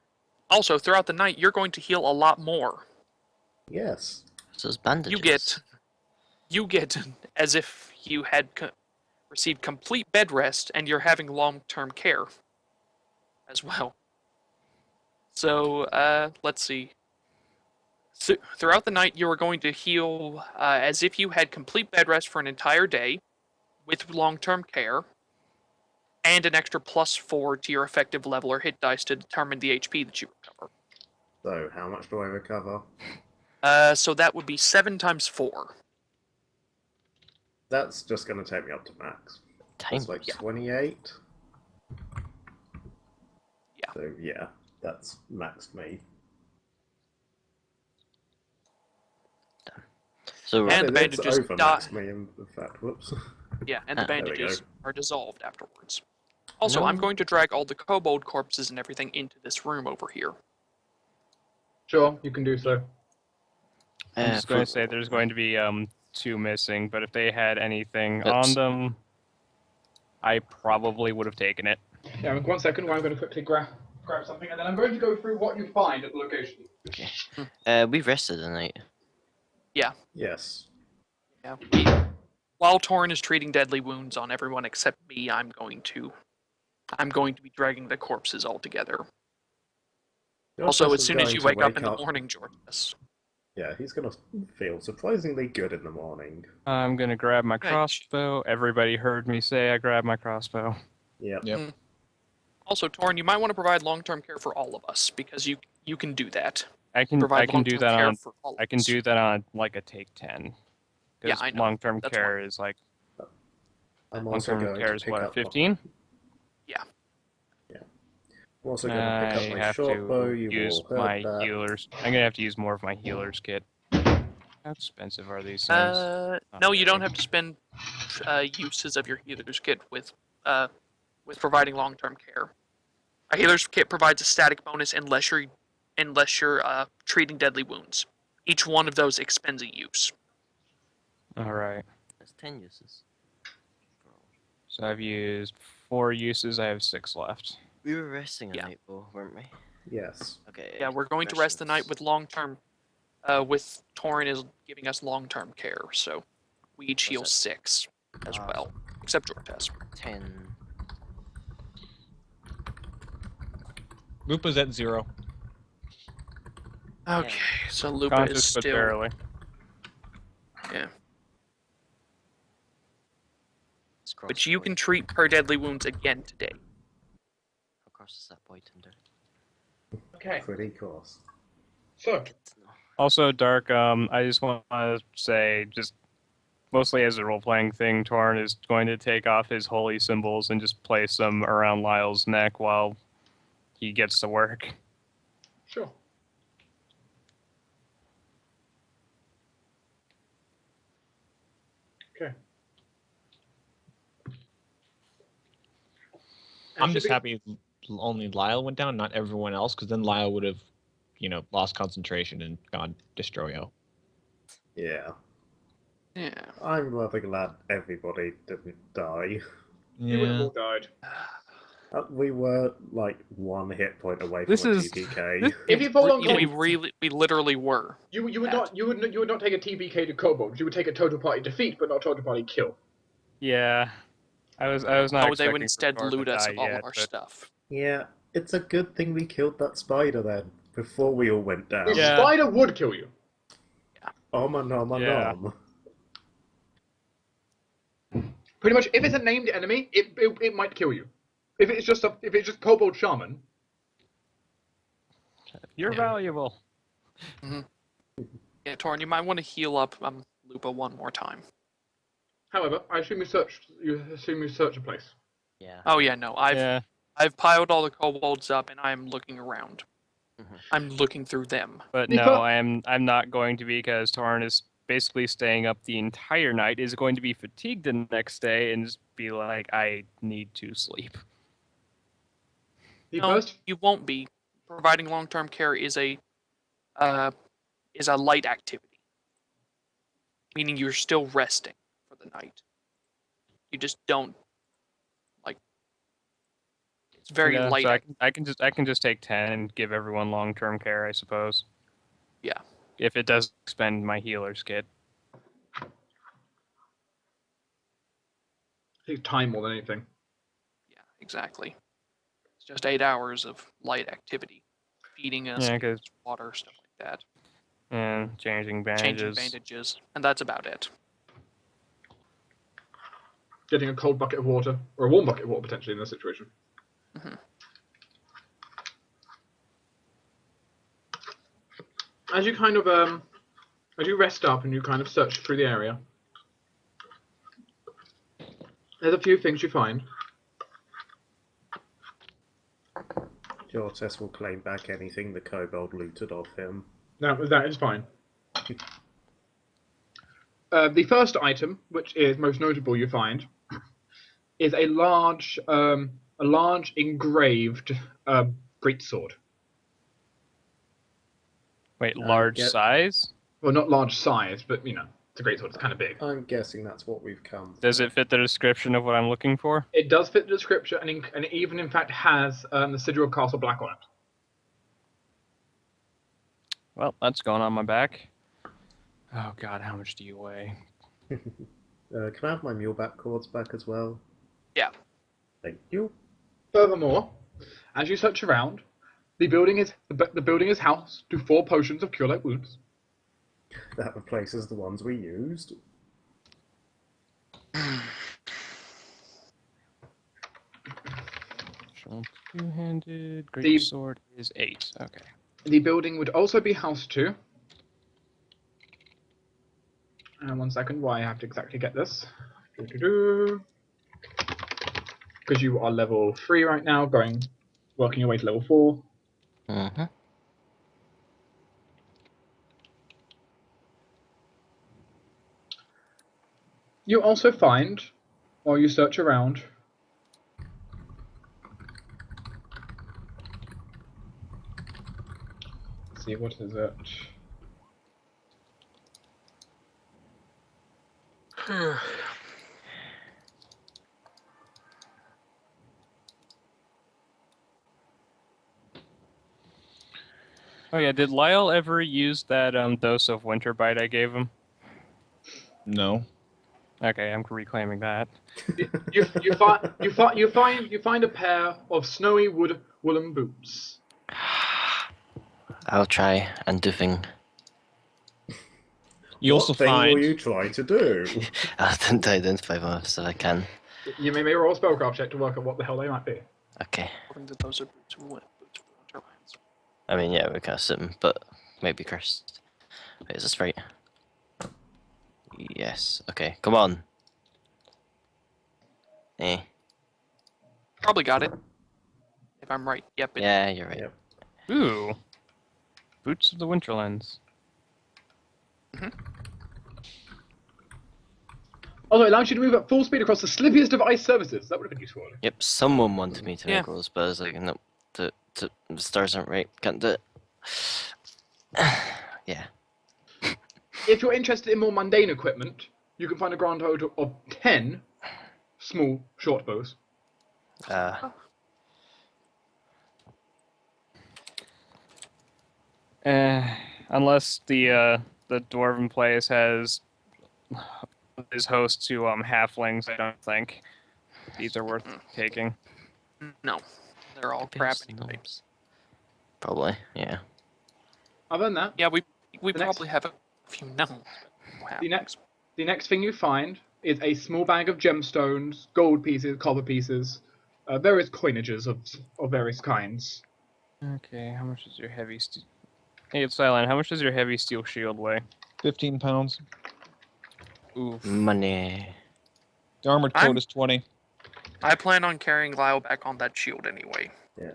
throughout the night, you're going to heal a lot more. Yes. So it's bandages. You get as if you had received complete bed rest and you're having long-term care as well. So, let's see. So, throughout the night, you are going to heal as if you had complete bed rest for an entire day with long-term care and an extra +4 to your effective level or hit dice to determine the HP that you recover. So, how much do I recover? So that would be 7 times 4. That's just going to take me up to max. Time. It's like Yeah. 28. Yeah. So, yeah, that's maxed me. So And the It's bandages over die. maxed me, in fact. Whoops. Yeah, and the Ah, there we bandages go. are dissolved afterwards. Also, I'm No. going to drag all the kobold corpses and everything into this room over here. Sure, you can do so. I'm just going for- to say there's going to be 2 missing, but if they had anything Oops. on them, I probably would have taken it. Yeah, 1 second, while I'm going to quickly grab something, and then I'm going to go through what you find at the location. We've rested the night. Yes. Yeah. While Torruun is treating deadly wounds on everyone except me, I'm going to be dragging the corpses all together. Your Also, sister's as soon as going you to wake up in the morning, Jortess, Yeah, he's gonna feel surprisingly good in the morning. I'm gonna grab my Right. crossbow. Everybody heard me say I grabbed my crossbow. Yep. Yep. Also, Torruun, you might want to provide long-term care for all of us because you can do that. I can Provide do long-term that care on for all I of can us. do that on like a take 10. Yeah, Because I know. long-term That's care is like I'm also long-term going care to is pick what, up 15? I'm also going to pick up I my have short bow. to You use all heard my that. healers. I'm gonna have to use more of my healers kit. How expensive are these things? No, you don't really. have to spend uses of your healer's kit with providing long-term care. A healer's kit provides a static bonus unless you're treating deadly wounds. Each one of those expends a use. All right. That's 10 uses. So I've used 4 uses. I have 6 left. We were resting a Yeah. night, though, weren't we? Yes. Okay. Yeah, we're going to rest the night rations. with long-term. With Torruun is giving us long-term care, so we each What's heal that? 6 as Ah. well, except Jortess. 10. Lupa's at 0. Okay, so Lupa is Conscious but still. barely. Yeah, Let's cross but you the can boy. treat per deadly wounds again today. How cross is that boy tender? Okay, Pretty course. so Good to know. Also, Dark. I just want to say, just mostly as a role-playing thing, Torruun is going to take off his holy symbols and just place them around Lyall's neck while he gets to work. sure. Okay. I'm As just you be- happy only Lyall went down, not everyone else, because then Lyall would have, lost concentration and gone destroyo. Yeah. Yeah. I'm rather glad everybody didn't die. You would have Yeah. all died. We were like 1 hit point away from This a is- TPK. If you fall on We literally were. you would that. not you would not take a TPK to kobolds. You would take a total party defeat, but not total party kill. Yeah, I was not No, they expecting would instead for Torruun to loot us die of all yet, of our but stuff. Yeah, it's a good thing we killed that spider then, before we all went down. The Yeah. spider would kill you. Oma nama Yeah. nom. Pretty much, if it's a named enemy, it might kill you. If it's just kobold shaman, you're Yeah. valuable. Yeah, Torruun, you might want to heal up Lupa one more time. however, I assume you search a place. Yeah. Oh yeah, no, Yeah. I've piled all the kobolds up and I'm looking around. Mhm. I'm looking through them. But The no, fir- I'm not going to, because Torruun is basically staying up the entire night, is going to be fatigued the next day and just be like, I need to sleep. The No, first you won't be. Providing long-term care is a light activity, meaning you're still resting for the night. You just don't like. It's very Yeah, light. so I can just take 10 and give everyone long-term care, I suppose. Yeah. If it does expend my healer's kit. takes time more than anything. Yeah, exactly. It's just 8 hours of light activity, feeding us, Yeah, giving 'cause- us water, stuff like that, And changing changing bandages. bandages, and that's about it. Getting a cold bucket of water, or a warm bucket of water potentially in this situation. Mhm. As you kind of as you rest up and you kind of search through the area, there's a few things you find. Jortess will claim back anything the kobold looted of him. That is fine. The first item, which is most notable, you find, is a large engraved greatsword. Wait, large get- size? Well, not large size, but it's a greatsword. It's kind of big. I'm guessing that's what we've come Does for. it fit the description of what I'm looking for? It does fit the description, and it even, in fact, has the sigil of Castle Black on it. Well, that's going on my back. Oh god, how much do you weigh? Can I have my muleback cords back as well? Yeah. Thank you. Furthermore, as you search around, the building is housed to 4 potions of cure light wounds. That replaces the ones we used. Two-handed great The- sword is 8. Okay. The building would also be house 2. And 1 second, why I have to exactly get this. Because you are level 3 right now, working your way to level 4. Mm-hmm. You also find, while you search around, let's see, what is it? Oh yeah, did Lyall ever use that dose of winter bite I gave him? No. Okay, I'm reclaiming that. You find a pair of snowy woolen boots. I'll try and do thing. You What also thing find will you try to do? I'll attempt to identify them if I can. You may roll a spellcraft check to work out what the hell they might be. Okay. According to those are boots for winterlands. I mean, yeah, we can assume, but maybe cursed. Wait, is this right? Yes. Okay, come on. Eh. Probably got it. If I'm right. Yep. Yeah, you're right. Yep. Ooh. Boots of the Winterlands. Although it allows you to move at full speed across the slippiest of ice surfaces. That would have been useful. Yep, someone wanted me to Yeah. make those, but I was like, nope, the stars aren't right, can't do it. Yeah. If you're interested in more mundane equipment, you can find a grand total of 10 small short bows. Unless the dwarven place is host to halflings, I don't think these are worth taking. No. They're all Maybe crap it's anyway. gnomes. Probably, yeah. Other than that, Yeah, we The next- probably have a few gnomes. But no the next thing you find is a small bag of gemstones, gold pieces, copper pieces, various coinages of various kinds. Okay, how much is your heavy steel? Hey, it's Sideline. How much does your heavy steel shield weigh? 15 pounds. Oof. Money. The armored I'm- coat is 20. I plan on carrying Lyall back on that shield anyway. Yeah,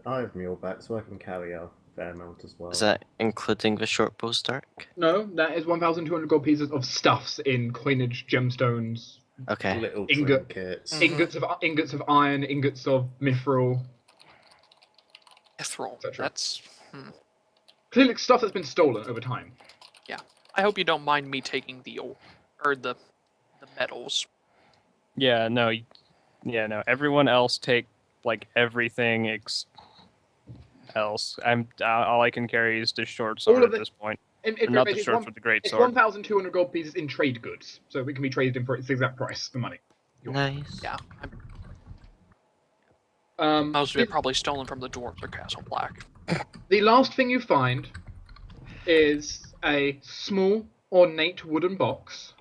I have mule back, so I can carry a fair amount as well. Is that including the short bow Stark? No, that is 1,200 gold pieces of stuffs in coinage, gemstones, Okay. Little Ingot- trinkets. ingots of iron, ingots of mithril. Mithril. Etc. That's. Clearly, stuff that's been stolen over time. I hope you don't mind me taking the metals. Yeah, no. Everyone else take like everything else. All I can carry is the short All sword of at the- this point. In Or not the it's short one- sword, the great It's sword. 1,200 gold pieces in trade goods, so it can be traded in for its exact price for money. Nice. Yeah, Um, most of it probably stolen from the dwarves or Castle Black. The last thing you find is a small, ornate wooden box,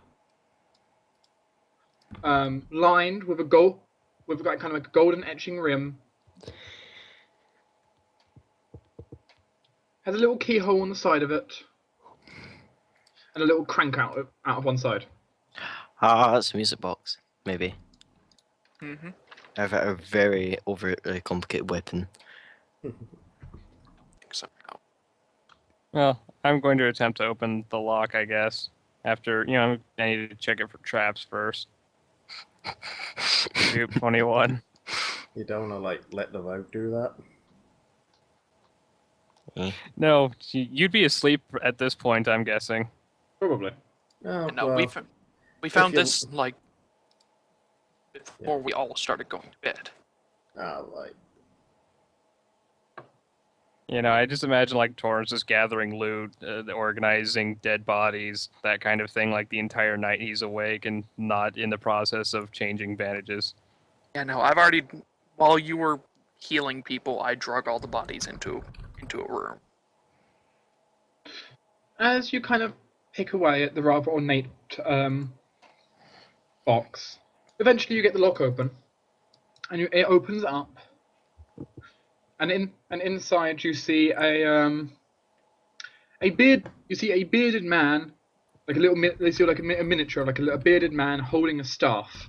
lined with kind of like a golden etching rim. Has a little keyhole on the side of it, and a little crank out of one side. Ah, that's a music box. Maybe. Mm-hmm. I have a very overtly complicated weapon. Think so now. Well, I'm going to attempt to open the lock, I guess. After, I need to check it for traps first. Group 21. You don't want to let the rogue do that. No, you'd be asleep at this point, I'm guessing. Probably. Oh, No, well, we found you- this like before we all started going to bed. right. I just imagine like Torrance just gathering loot, organizing dead bodies, that kind of thing, like the entire night he's awake and not in the process of changing bandages. Yeah, no, I've already. While you were healing people, I drug all the bodies into a room. As you kind of pick away at the rather ornate box, eventually you get the lock open, and it opens up, and inside you see a bearded man, like a miniature, like a bearded man holding a staff,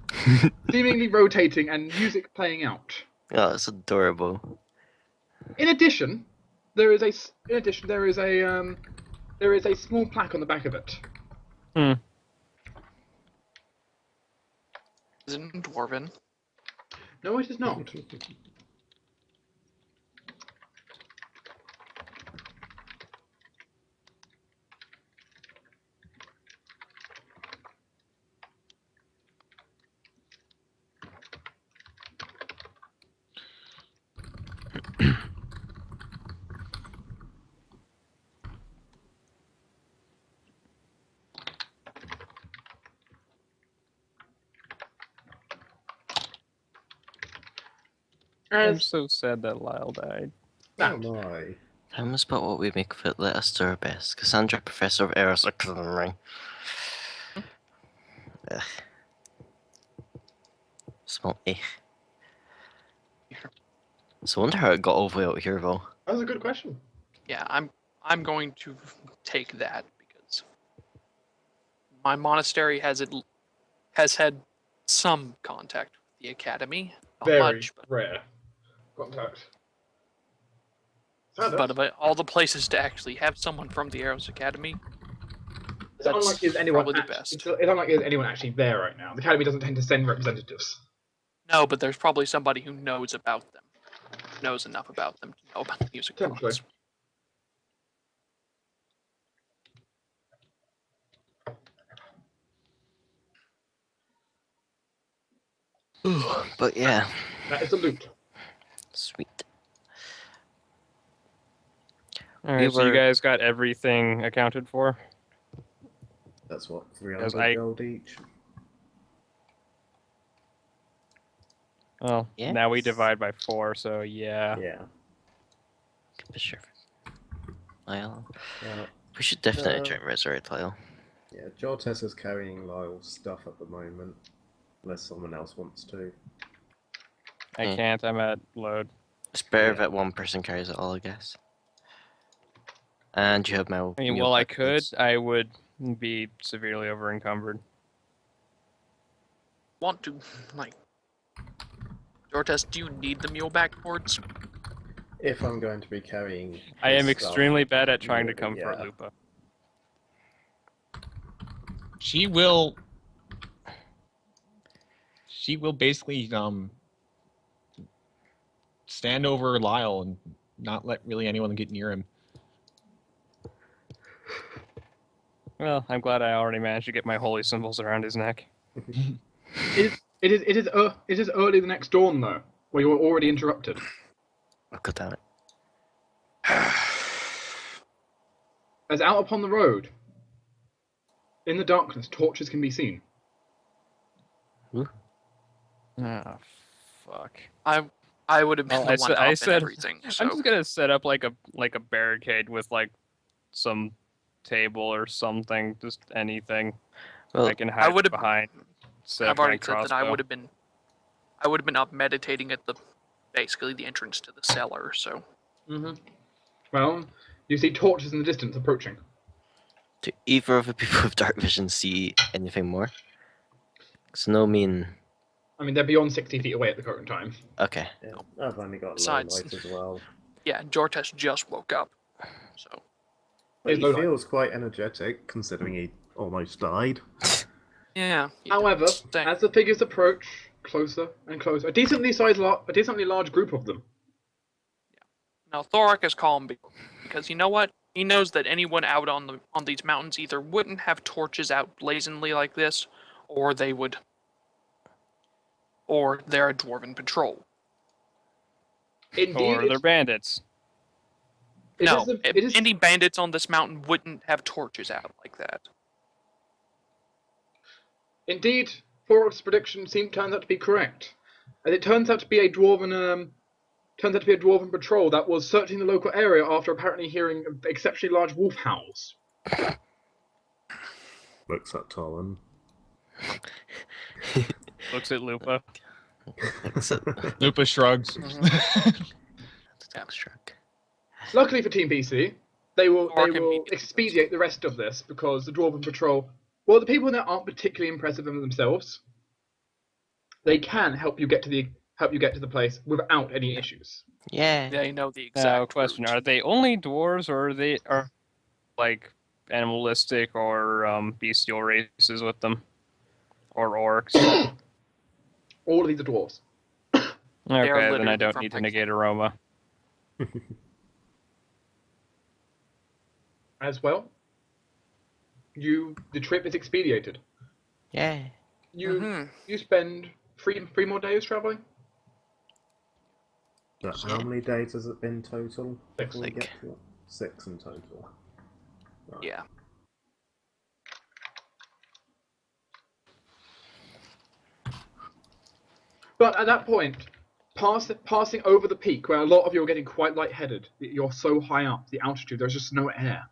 seemingly rotating and music playing out. Oh, it's adorable. In addition, there is a small plaque on the back of it. Hmm. Is it in Dwarven? No, it is not. I'm so sad that Lyall died. Oh my. Tell us about what we make of it. Let us do our best. Cassandra, Professor of Errors, ring. Small eh. So I wonder how it got all the way out here, though. That was a good question. Yeah, I'm going to take that because my monastery has had some contact with the academy. Not Very much, but rare contact. but of all the places to actually have someone from the Arrows Academy, It's that's unlikely there's anyone probably the actually, best. it's unlikely there's anyone actually there right now. The academy doesn't tend to send representatives. No, but there's probably somebody who knows about them, knows enough about them to know about the music Potentially. box. But yeah, That is the loot. sweet. Alright, so you were- guys got everything accounted for? That's what, Because 300 gold each? Well, now we Yes. divide by 4, so yeah. Yeah. For sure. Lyall. Well, We should definitely No. try and resurrect Lyall. yeah, Jortess is carrying Lyall's stuff at the moment. Unless someone else wants to. I Hmm. can't, I'm at load. It's better Yeah. that one person carries it all, I guess. And you have my. I mean, well, I could, I would be severely over encumbered. Want to, like, Jortess, do you need the mule backboards? If I'm going to be carrying I his am stuff, extremely bad at trying to maybe, comfort yeah. Lupa. She will basically stand over Lyall and not let really anyone get near him. Well, I'm glad I already managed to get my holy symbols around his neck. It is early the next dawn though, where you're already interrupted. Oh, God damn it. As out upon the road, in the darkness, torches can be seen. Ah, fuck. I would have been Well, the one up and said everything. So I'm just gonna set up like a barricade with like some table or something, just anything Well, I can hide would've- behind. Set I've up my already said that I crossbow. would have been up meditating at basically the entrance to the cellar. So Mm-hmm. Well, you see torches in the distance approaching. do either of the people with dark vision see anything more? So no mean. I mean, they're beyond 60 feet away at the current time. Okay. Yeah, I've only got low Besides- light as well. yeah, Jortess just woke up. So But Here's he low light. feels quite energetic, considering he almost died. yeah. However, Same. as the figures approach closer and closer, a decently large group of them. Now Thorok is calm because you know what? He knows that anyone out on these mountains either wouldn't have torches out blazingly like this, or they're a dwarven patrol. Indeed, Or they're bandits. Any bandits on this mountain wouldn't have torches out like that. Indeed, Thorok's prediction turns out to be correct, as it turns out to be a dwarven patrol that was searching the local area after apparently hearing exceptionally large wolf howls. Looks at Torruun. Looks at Lupa. Lupa shrugs. Struck. Luckily for Team PC, they will Thorok immediately expedite the rest of this because the Dwarven Patrol, well, the people there aren't particularly impressive in themselves. They can help you get to the place without any issues. Yeah. They know the Now, exact question: route. are they only dwarves, or are like animalistic or bestial races with them, or orcs? All of these are dwarves. Okay, then I literally don't from, need to like, negate aroma. As well, the trip is expedited. Yeah. You spend three more days traveling. So how many days has it been total? Six. Before we Like- get to it? 6 in total. Right. Yeah. But at that point, passing over the peak, where a lot of you are getting quite lightheaded, you're so high up, the altitude, there's just no air.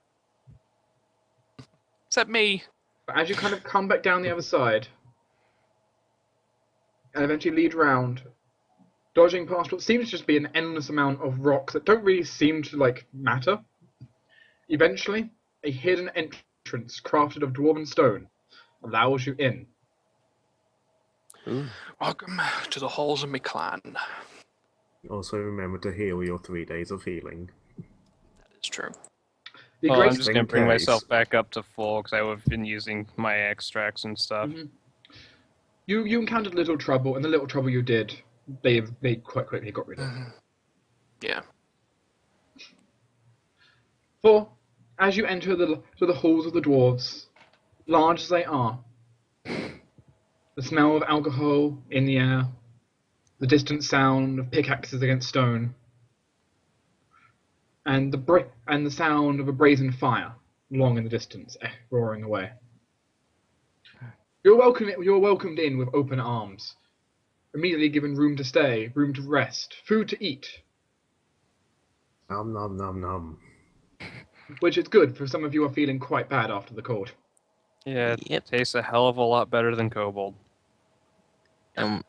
Except me. But as you kind of come back down the other side, and eventually lead round, dodging past what seems to just be an endless amount of rocks that don't really seem to, like, matter, eventually, a hidden entrance crafted of dwarven stone allows you in. Ooh. Welcome to the halls of my clan. Also remember to heal your 3 days of healing. That is true. The Well, I'm great just gonna bring case. myself back up to full because I've been using my extracts and stuff. Mhm. You encountered little trouble, and the little trouble you did, they quite quickly got rid of. Yeah. For as you enter the halls of the dwarves, large as they are, the smell of alcohol in the air, the distant sound of pickaxes against stone, and the sound of a brazen fire long in the distance, roaring away. You're welcomed in with open arms, immediately given room to stay, room to rest, food to eat, Nom nom nom nom. which is good for some of you are feeling quite bad after the cold. Yeah, it Yep. tastes a hell of a lot better than kobold. I'm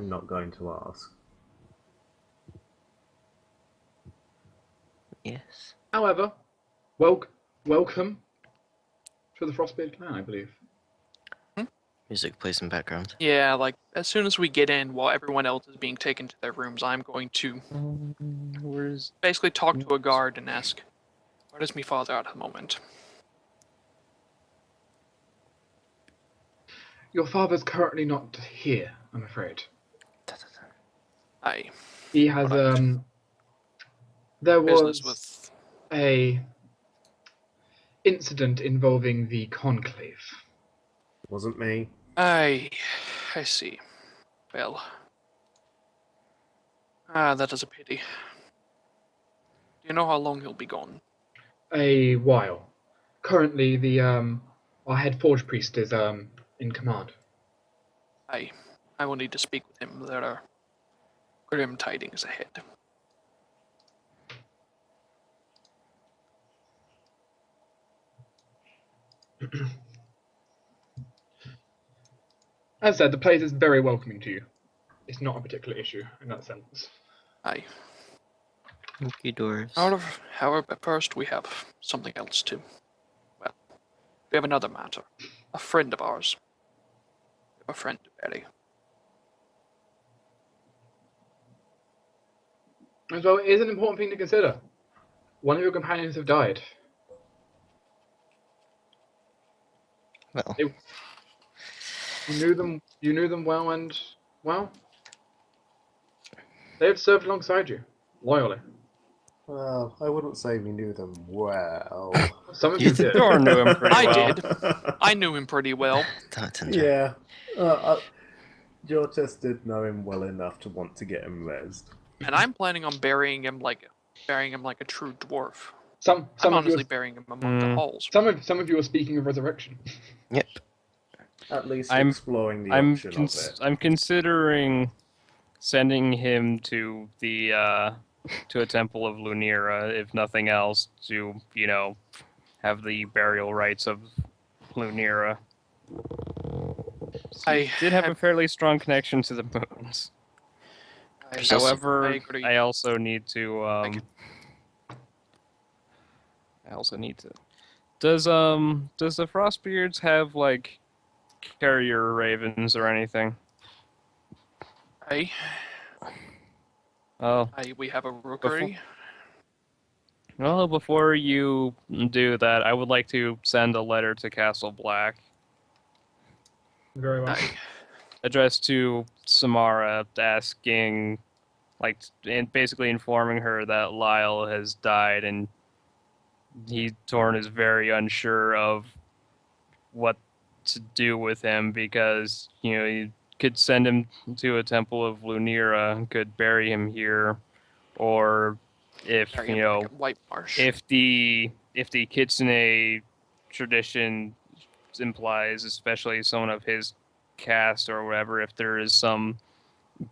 not going to ask. Yes. However, welcome to the Frostbeard clan, I believe. Music plays in background. Yeah, like, as soon as we get in, while everyone else is being taken to their rooms, I'm going to Where's basically talk to a guard and ask, where is my father at the moment? Your father's currently not here, I'm afraid. Aye. He has Right. there Business was with... a incident involving the conclave. Wasn't me. I see. Well... that is a pity. Do you know how long he'll be gone? A while. Currently, our head forge priest is in command. I will need to speak with him. There are grim tidings ahead. As said, the place is very welcoming to you. It's not a particular issue in that sense. Aye. Okay, dwarves. However, first we have something else too. Well, we have another matter. A friend of ours. We have a friend to bury. And so it is an important thing to consider. One of your companions have died. Well, You knew them well, and well, they have served alongside you, loyally. Well, I wouldn't say we knew them well. Some of You you did. Thor knew him pretty I well. did. I knew him pretty well. Yeah. Jortess did know him well enough to want to get him rezzed. And I'm planning on burying him like a true dwarf. Some I'm of you honestly burying him among the halls. some of you are speaking of resurrection. Yep. At least I'm- exploring the I'm option of it. I'm considering sending him to the to a temple of Lunira, if nothing else, to, have the burial rites of Lunira. I Did have a fairly strong connection to the moons. However, I agree. I also need to. Like- I also need to. Does the Frostbeards have like carrier ravens or anything? Oh, We have a rookery. well, before you do that, I would like to send a letter to Castle Black Very well. addressed to Samara asking, and basically informing her that Lyall has died and Torruun is very unsure of what to do with him because, you could send him to a temple of Lunira, could bury him here, or if, Bury him like a white marsh. if the Kitsune tradition implies, especially someone of his caste or whatever, if there is some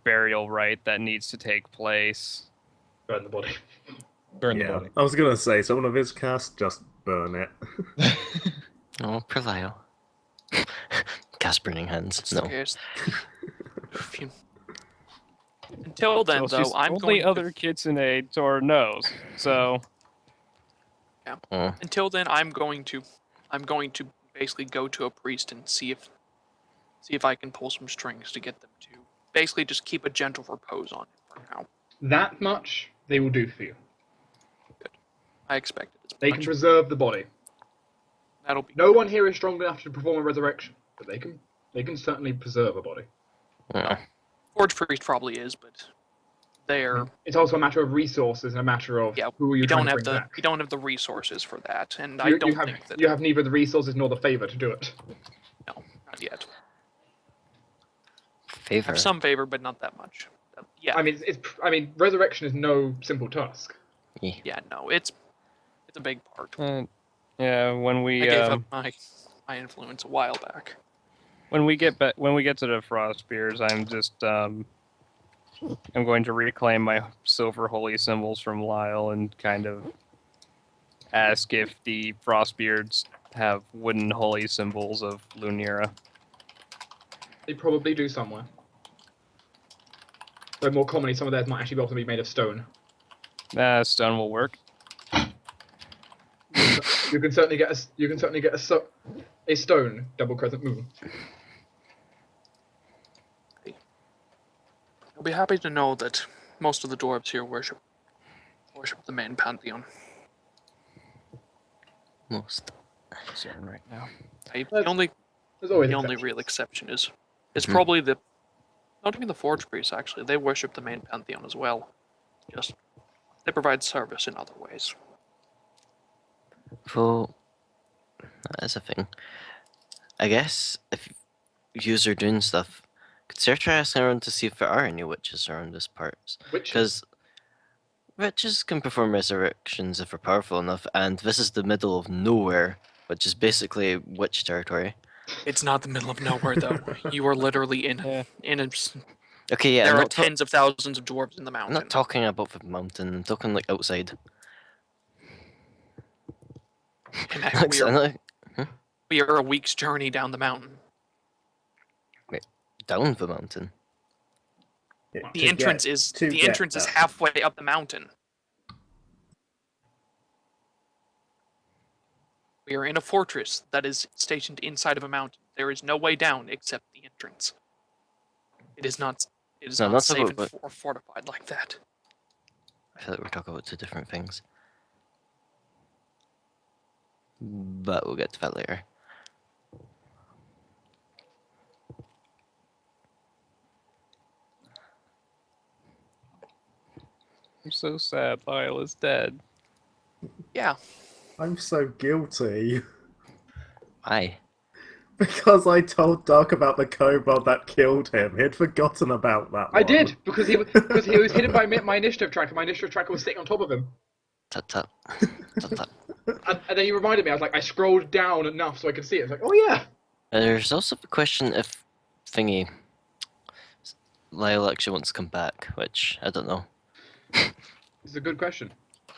burial rite that needs to take place. Burn the body. Burn the body. I was gonna say, someone of his cast, just burn it. Oh, poor Lyall. Cast burning hands. No. Scares. Until then, So she's though, I'm the going only other Kitsune Torruun knows. So Until then, I'm going to basically go to a priest and see if I can pull some strings to get them to basically just keep a gentle repose on it for now. That much they will do for you. Good. I expected it. They can preserve the body. That'll be. No one here is strong enough to perform a resurrection, but they can certainly preserve a body. Forge priest probably is, but they're. It's also a matter of resources and a matter of who are you trying to bring back. You don't have the resources for that, and You- I don't you have, think that you have neither the resources nor the favor to do it. no, not yet. Favor. Have some favor, but not that much. Yeah. I mean, resurrection is no simple task. Yeah, no, it's a big part. yeah, when we I gave up my influence a while back. when we get to the Frostbeards, I'm just I'm going to reclaim my silver holy symbols from Lyall and kind of ask if the Frostbeards have wooden holy symbols of Lunira. They probably do somewhere. Though more commonly, some of theirs might actually be able to be made of stone. Stone will work. You can certainly get a stone double crescent moon. I'll be happy to know that most of the dwarves here worship the main pantheon. Most. Certain right now. The only There's always real exception is probably not even the forge priests. Actually, they worship the main pantheon as well. Just they provide service in other ways. Well, that is a thing. I guess if yous are doing stuff, could Sarah try asking around to see if there are any witches around this parts? Because witches can perform resurrections if they're powerful enough, and this is the middle of nowhere, which is basically witch territory. It's not the middle of nowhere, though. You are literally in a. Okay, yeah. There are tens of thousands of dwarves in the mountain. I'm not talking about the mountain. I'm talking like outside. And we are a week's journey down the mountain. Wait, down the mountain? The entrance is halfway up the mountain. We are in a fortress that is stationed inside of a mountain. There is no way down except the entrance. It is not safe and fortified like that. I feel like we're talking about two different things. But we'll get to that later. I'm so sad Lyall is dead. Yeah. I'm so guilty. Why? Because I told Dark about the kobold that killed him. He'd forgotten about that I one. did, because he was hidden by my initiative tracker. My initiative tracker was sitting on top of him. Tut tut. Tut tut. And then you reminded me, I was like, I scrolled down enough so I could see it. I was like, oh yeah! There's also the question if Lyall actually wants to come back, which I don't know. It's a good question.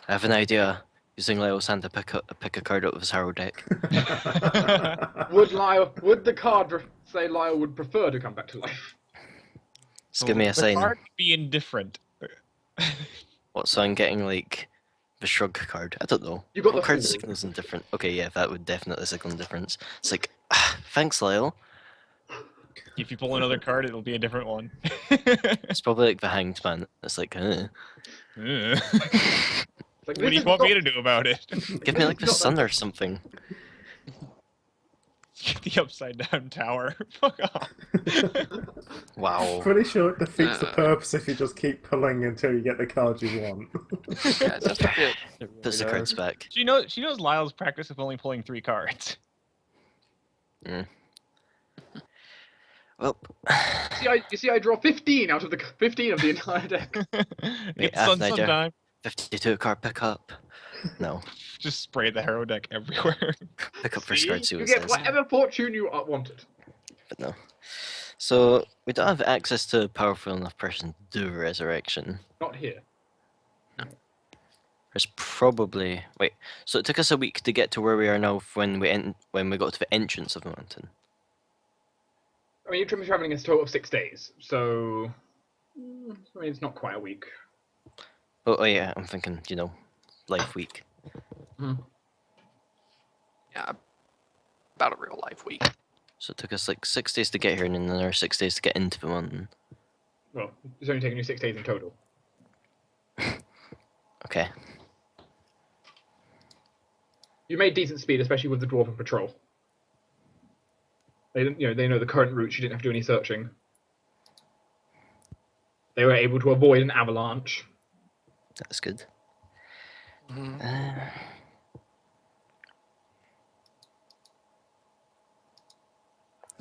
I have an idea. Using Lyall's hand to pick a card out of his Harrow deck. Would the card say Lyall would prefer to come back to life? Just give me a The sign. card would be indifferent. What, so I'm getting like the shrug card? I don't know. You got What the card fool. signals indifferent? Okay, yeah, that would definitely signal indifference. It's like, thanks, Lyall. If you pull another card, it'll be a different one. It's probably like the Hanged Man. It's like, Ugh. Like, What do you want me to do about it? give me like the Not sun that- or something. The upside down tower. Fuck off. Wow. Pretty sure it defeats the purpose if you just keep pulling until you get the card you want. Yeah, it's just a bit. Puts the cards back. She knows Lyall's practice of only pulling 3 cards. Well, You see, I draw 15 out of the 15 of the entire deck. It's half night, sometime. 52 card pickup. No, Just spray the Harrow deck everywhere. pick up first card, see You what it get says. whatever fortune you wanted. But no. So, we don't have access to a powerful enough person to do Resurrection. Not here. There's probably... Wait, so it took us a week to get to where we are now when we got to the entrance of the mountain. I mean, you're traveling a total of 6 days, so I mean, it's not quite a week. Oh yeah, I'm thinking, life week. Yeah, about a real life week. So it took us like 6 days to get here and then another 6 days to get into the mountain. Well, it's only taken you 6 days in total. Okay. You made decent speed, especially with the dwarf and patrol. They know the current routes. You didn't have to do any searching. They were able to avoid an avalanche. That's good. Mhm.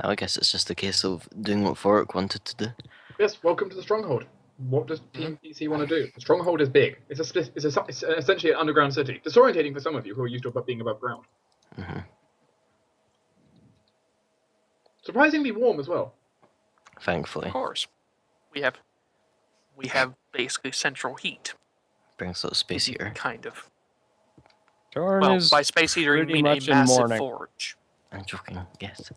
Now I guess it's just a case of doing what Thorok wanted to do. Yes, welcome to the Stronghold. What does Team PC want to do? The Stronghold is big. It's essentially an underground city. Disorientating for some of you who are used to being above ground. hmm Surprisingly warm as well. Thankfully. Of course, we have basically central heat, Brings a little space heater. kind of. Torruun Well, is by space heater you pretty mean a much in massive mourning. forge. I'm joking, yes.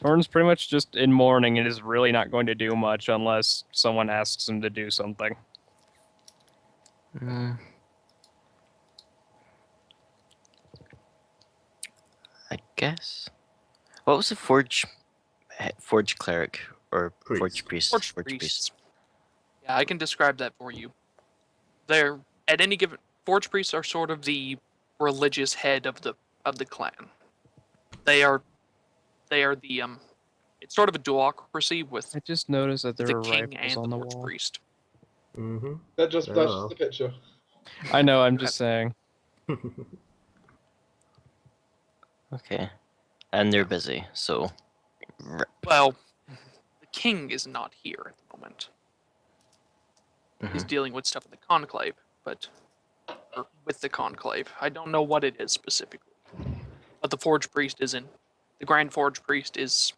Torruun's pretty much just in mourning and is really not going to do much unless someone asks him to do something. I guess. What was the forge cleric or Priest. forge priest? Forge priests. Yeah, I can describe that for you. They're at any given forge priests are sort of the religious head of the clan. They are the it's sort of a duocracy with I just noticed that there the were king rifles and on the the forge wall. priest. Mm-hmm. That's just Oh. the picture. I know, I'm just saying. Okay. And they're busy, so. Well, the king is not here at the moment. He's Mhm. dealing with stuff in the conclave, or with the conclave. I don't know what it is specifically, but the forge priest is in. The grand forge priest he's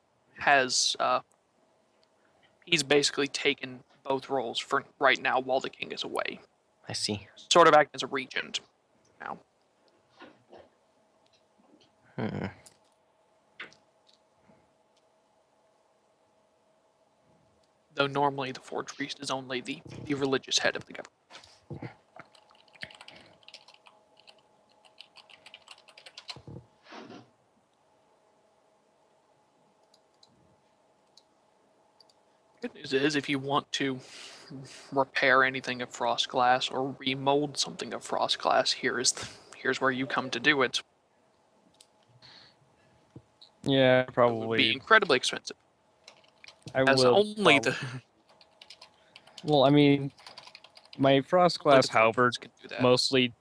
basically taken both roles for right now while the king is away. I see. Sort of acting as a regent now. Hmm. Though normally the forge priest is only the religious head of the government. Good news is, if you want to repair anything of frost glass or remold something of frost glass, here's where you come to do it. Yeah, It would be probably. incredibly expensive, I as will. only prob- the Well, I mean, my frost only glass the forge halberd priests can do that. mostly,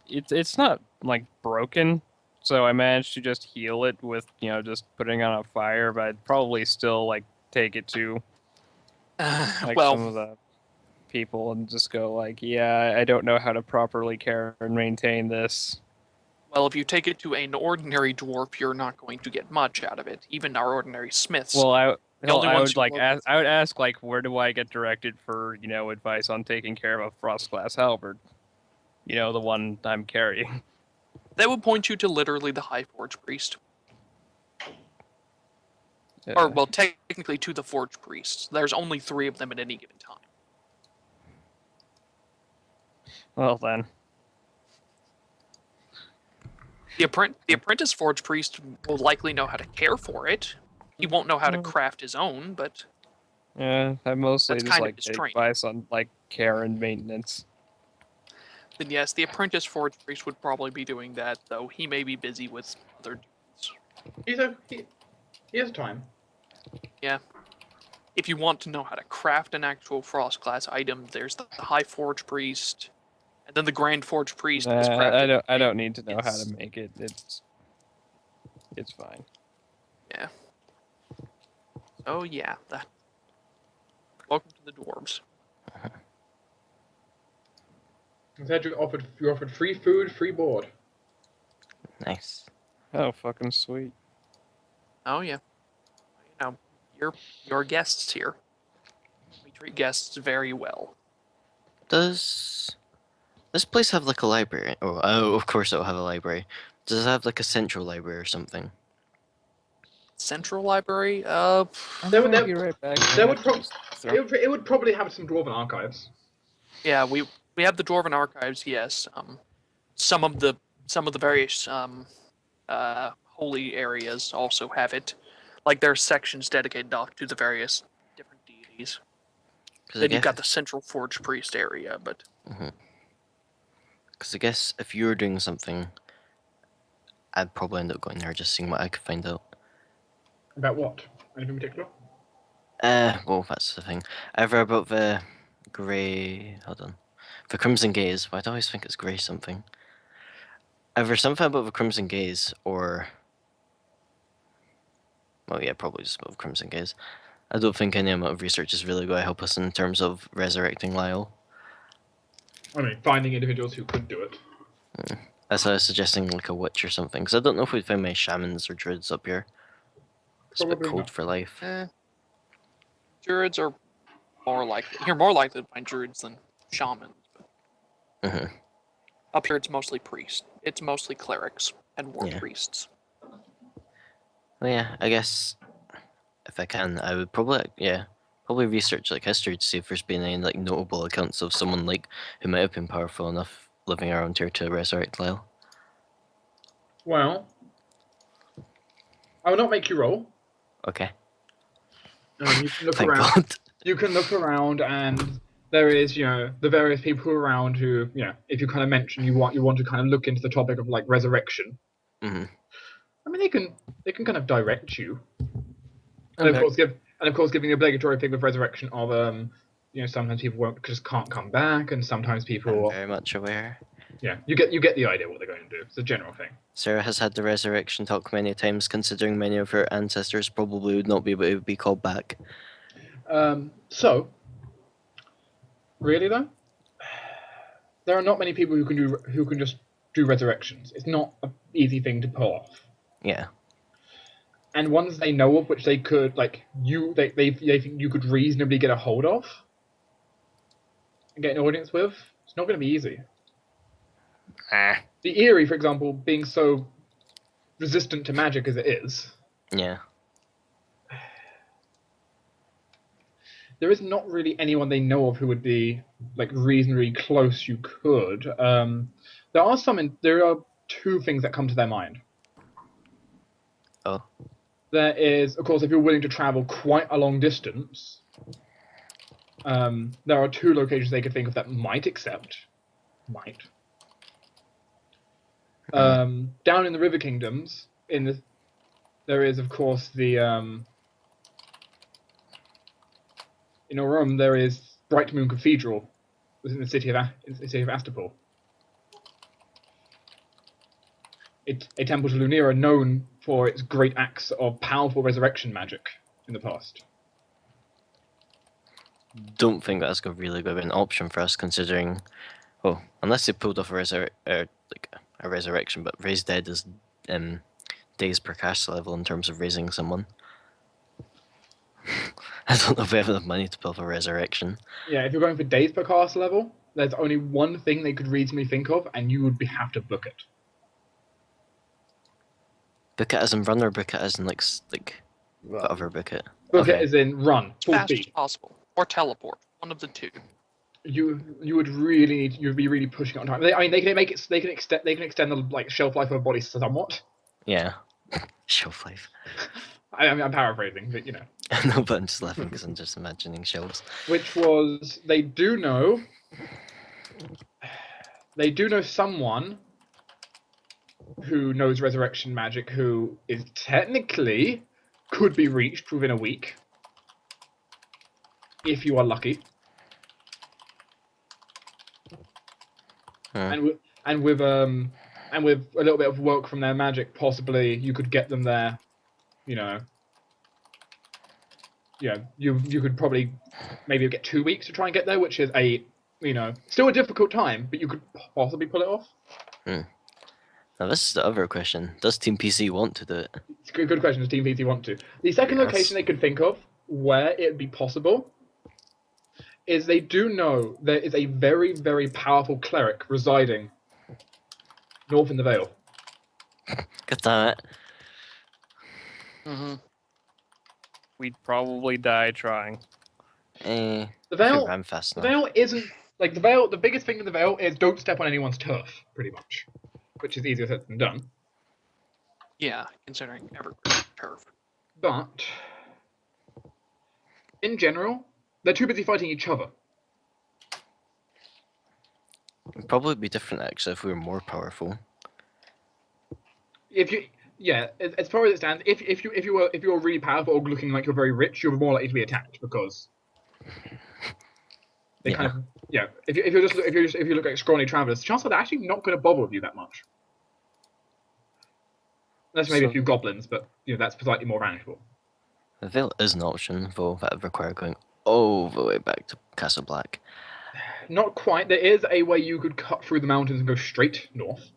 it's not like broken, so I managed to just heal it with just putting on a fire. But I'd probably still like take it to like well, some of the people and just go like, yeah, I don't know how to properly care and maintain this. well, if you take it to an ordinary dwarf, you're not going to get much out of it. Even our ordinary smiths. Well, The only I ones would who like work ask. I would ask like, where do I get directed for advice on taking care of a frost glass halberd? The one I'm carrying. They would point you to literally the High Forge Priest. Yeah. Or, well, technically to the Forge Priests. There's only 3 of them at any given time. Well then. The apprentice Forge Priest will likely know how to care for it. He won't know how to craft his own, but Yeah, I mostly that's just kind of like his take training. advice on like care and maintenance. Then yes, the apprentice Forge Priest would probably be doing that, though he may be busy with other duties. He has time. Yeah. If you want to know how to craft an actual Frost Glass item, there's the High Forge Priest, and then the Grand Forge Priest has crafted. I don't need to know how Yes. to make it. It's fine. Yeah. Oh yeah. Welcome to the dwarves. Instead, you offered free food, free board. Nice. Oh, fucking sweet. Oh yeah. You're guests here. We treat guests very well. Does this place have like a library? Oh, of course it'll have a library. Does it have like a central library or something? Central library? There would- Be right back. There would it would probably have some dwarven archives. Yeah, we have the Dwarven archives. Yes. Some of the various holy areas also have it. Like there are sections dedicated to the various different deities. Then you've got the central Forge Priest area, but Because I guess if you were doing something, I'd probably end up going there just seeing what I could find out. About what? Anything in particular? Well, that's the thing. Ever about the hold on. The Crimson Gaze. Why do I always think it's grey something? Ever something about the Crimson Gaze, or... Well, yeah, probably just about the Crimson Gaze. I don't think any amount of research is really going to help us in terms of resurrecting Lyall. I mean, finding individuals who could do it. That's why I was suggesting like a witch or something, because I don't know if we'd find many shamans or druids up here. It's a bit Probably cold not. for life. druids are more likely. You're more likely to find druids than shamans. But up here, it's mostly priests. It's mostly clerics and war priests. Well, yeah, I guess if I can, I would probably research like history to see if there's been any like notable accounts of someone like who might have been powerful enough living around here to resurrect Lyall. Well, I will not make you roll. Okay. You can look Thank around. God. You can look around, and there is, the various people around who, if you kind of mention you want to kind of look into the topic of like resurrection. Mhm. I mean, they can kind of direct you, and of course giving the obligatory thing with resurrection of sometimes people just can't come back, and sometimes people. I'm very much aware. Yeah, you get the idea what they're going to do. It's a general thing. Sarah has had the resurrection talk many times, considering many of her ancestors probably would not be able to be called back. So, really though, there are not many people who can just do resurrections. It's not an easy thing to pull off. Yeah. And ones they know of, which they could they think you could reasonably get a hold of and get an audience with, it's not going to be easy. The Eyrie, for example, being so resistant to magic as it is, Yeah. there is not really anyone they know of who would be like reasonably close. You could. There are 2 things that come to their mind. Oh. There is, of course, if you're willing to travel quite a long distance, there are 2 locations they could think of that might accept. Down in the River Kingdoms, there is, of course, the in Orome there is Bright Moon Cathedral, within the city of Astapor. It's a temple to Lunira known for its great acts of powerful resurrection magic in the past. Don't think that's really going to be an option for us, considering, well, unless they pulled off a resurrection, but raise dead is days per cast level in terms of raising someone. I don't know if we have enough money to build a resurrection. Yeah, if you're going for days per caster level, there's only one thing they could reasonably think of, and you would have to book it. Book it as in run or book it as in like Well, whatever book it. Book it Okay. as in run, As full fast as speed. possible. Or teleport. One of the two. You would really need, you'd be really pushing it on time. I mean, they can make it, they can extend the like shelf life of a body somewhat. Yeah. Shelf life. I'm paraphrasing, but you know. No, but I'm just laughing because I'm just imagining shelves. Which was, they do know someone who knows resurrection magic who is technically could be reached within a week if you are lucky. Hmm. And with a little bit of work from their magic, possibly you could get them there. You know, yeah, you could probably maybe get 2 weeks to try and get there, which is still a difficult time, but you could possibly pull it off. Now this is the other question. Does Team PC want to do it? It's a good question. Does Team VT want to? The second Yes. location they could think of where it'd be possible is they do know there is a very, very powerful cleric residing north in the Vale. God damn it. Mm-hmm. We'd probably die trying. Eh, The if we Vale, ran fast the enough. Vale isn't like the Vale. The biggest thing in the Vale is don't step on anyone's turf, pretty much, which is easier said than done. Yeah, considering evergreen turf. But in general, they're too busy fighting each other. It'd probably be different actually if we were more powerful. If you, yeah, as far as it stands, if you were really powerful or looking like you're very rich, you're more likely to be attacked because they Yeah. kind of If you look at scrawny travelers, chances are they're actually not going to bother with you that much. Unless maybe a So- few goblins, but that's slightly more manageable. The Veil is an option, though that would require going all the way back to Castle Black. Not quite. There is a way you could cut through the mountains and go straight north.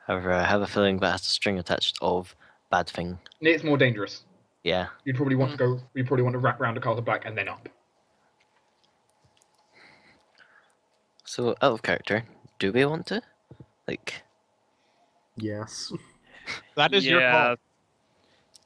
However, I have a feeling that has a string attached of bad thing. It's more dangerous. Yeah. You'd probably want to go. You'd probably want to wrap around to Castle Black and then up. So out of character, do we want to? Like, yes. That is your call.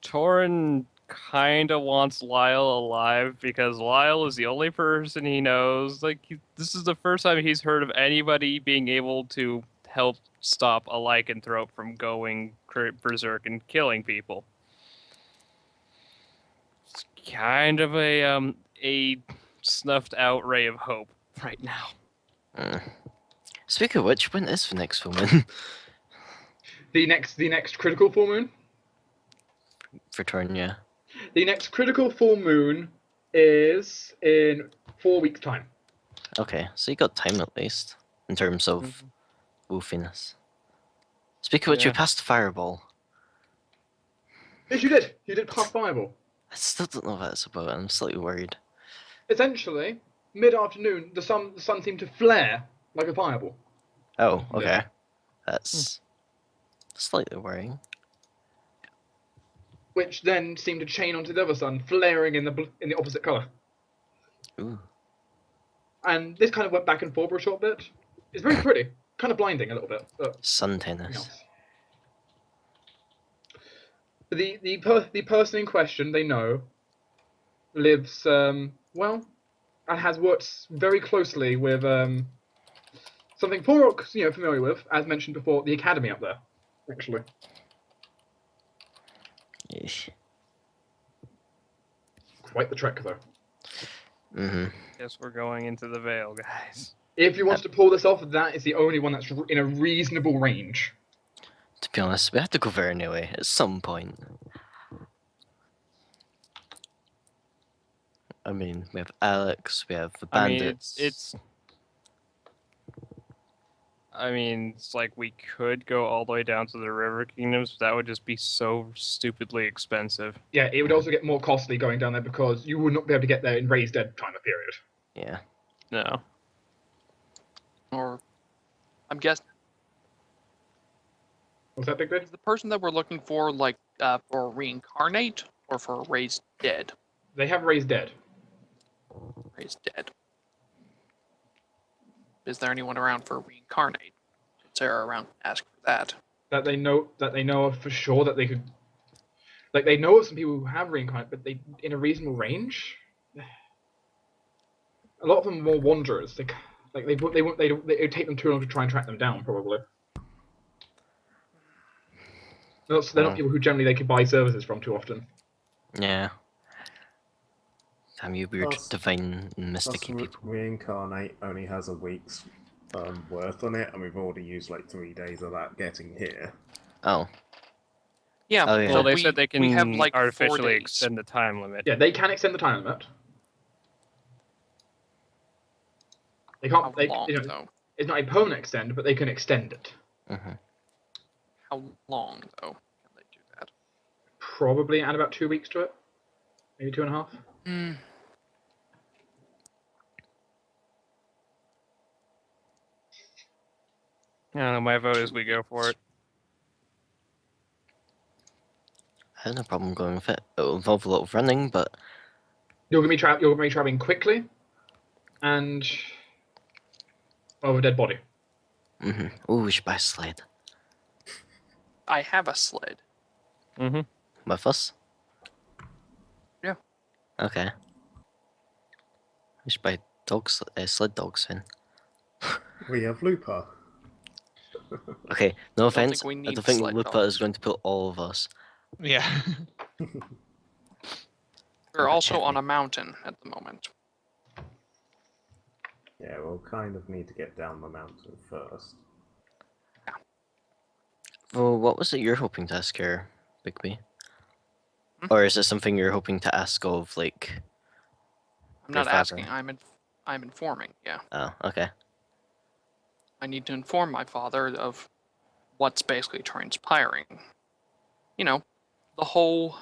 Torruun kind of wants Lyall alive because Lyall is the only person he knows. This is the first time he's heard of anybody being able to help stop a lycanthrope from going berserk and killing people. It's kind of a snuffed out ray of hope right now. Speaking of which, when is the next full moon? The next critical full moon. For turn, yeah. The next critical full moon is in 4 weeks' time. Okay, so you got time at least in terms of wolfiness. Speaking of which, you Yeah. passed Fireball. Yes, you did. You did pass Fireball. I still don't know what that's about. I'm slightly worried. Essentially, mid-afternoon, the sun seemed to flare like a fireball. Oh, okay. Yeah. That's slightly worrying. Which then seemed to chain onto the other sun, flaring in the opposite color. Ooh. And this kind of went back and forth for a short bit. It's very pretty, kind of blinding a little bit. But Sun tennis. the person in question they know lives and has worked very closely with something Thorok's familiar with, as mentioned before, the academy up there, actually. Yeesh. Quite the trek, though. Guess we're going into the Vale, guys. If you want to pull this off, that is the only one that's in a reasonable range. To be honest, we have to go there anyway at some point. I mean, we have Alex, we have the bandits. It's like we could go all the way down to the River Kingdoms, but that would just be so stupidly expensive. Yeah, it would also get more costly going down there because you would not be able to get there in Raised Dead time of period. Yeah. No. Or, I'm guessing, What's that, Big Bid? is the person that we're looking for, for reincarnate or for raised dead? They have raised dead. He's dead. Is there anyone around for reincarnate? Is Sarah around to ask for that? That they know of for sure that they could. Like they know of some people who have reincarnate, but they in a reasonable range. A lot of them are more wanderers. They it would take them too long to try and track them down, probably. They're not people who generally they could buy services from too often. Yeah. Damn you weird, Plus- divine, mysticky Plus, people. Reincarnate only has a week's worth on it, and we've already used like 3 days of that getting here. Oh. Yeah, Oh, yeah. Well, they we, said they can we have like 4 artificially days. extend the time limit. Yeah, they can extend the time limit. They can't. How They, long, you know, though? it's not a permanent extend, but they can extend it. Mm-hmm. How long, though, can they do that? Probably add about 2 weeks to it, maybe 2.5. Hmm. I don't know, my vote is we go for it. I have no problem going with it. It'll involve a lot of running, but You're gonna be traveling quickly, and over a dead body. mm-hmm. Ooh, we should buy a sled. I have a sled. Mm-hmm. With us? Yeah. Okay. We should buy sled dogs then. We have Lupa. Okay, no don't think offense. we I need don't think sled Lupa dogs. is going to put all of us. Yeah. We're Okay, also check on me. a mountain at the moment. Yeah, we'll kind of need to get down the mountain first. Well, what was it you're hoping to ask here, Bigby? Hmm? Or is it something you're hoping to ask of, like... I'm Your not asking. father. I'm informing. Yeah, Oh, okay. I need to inform my father of what's basically transpiring. You know, the whole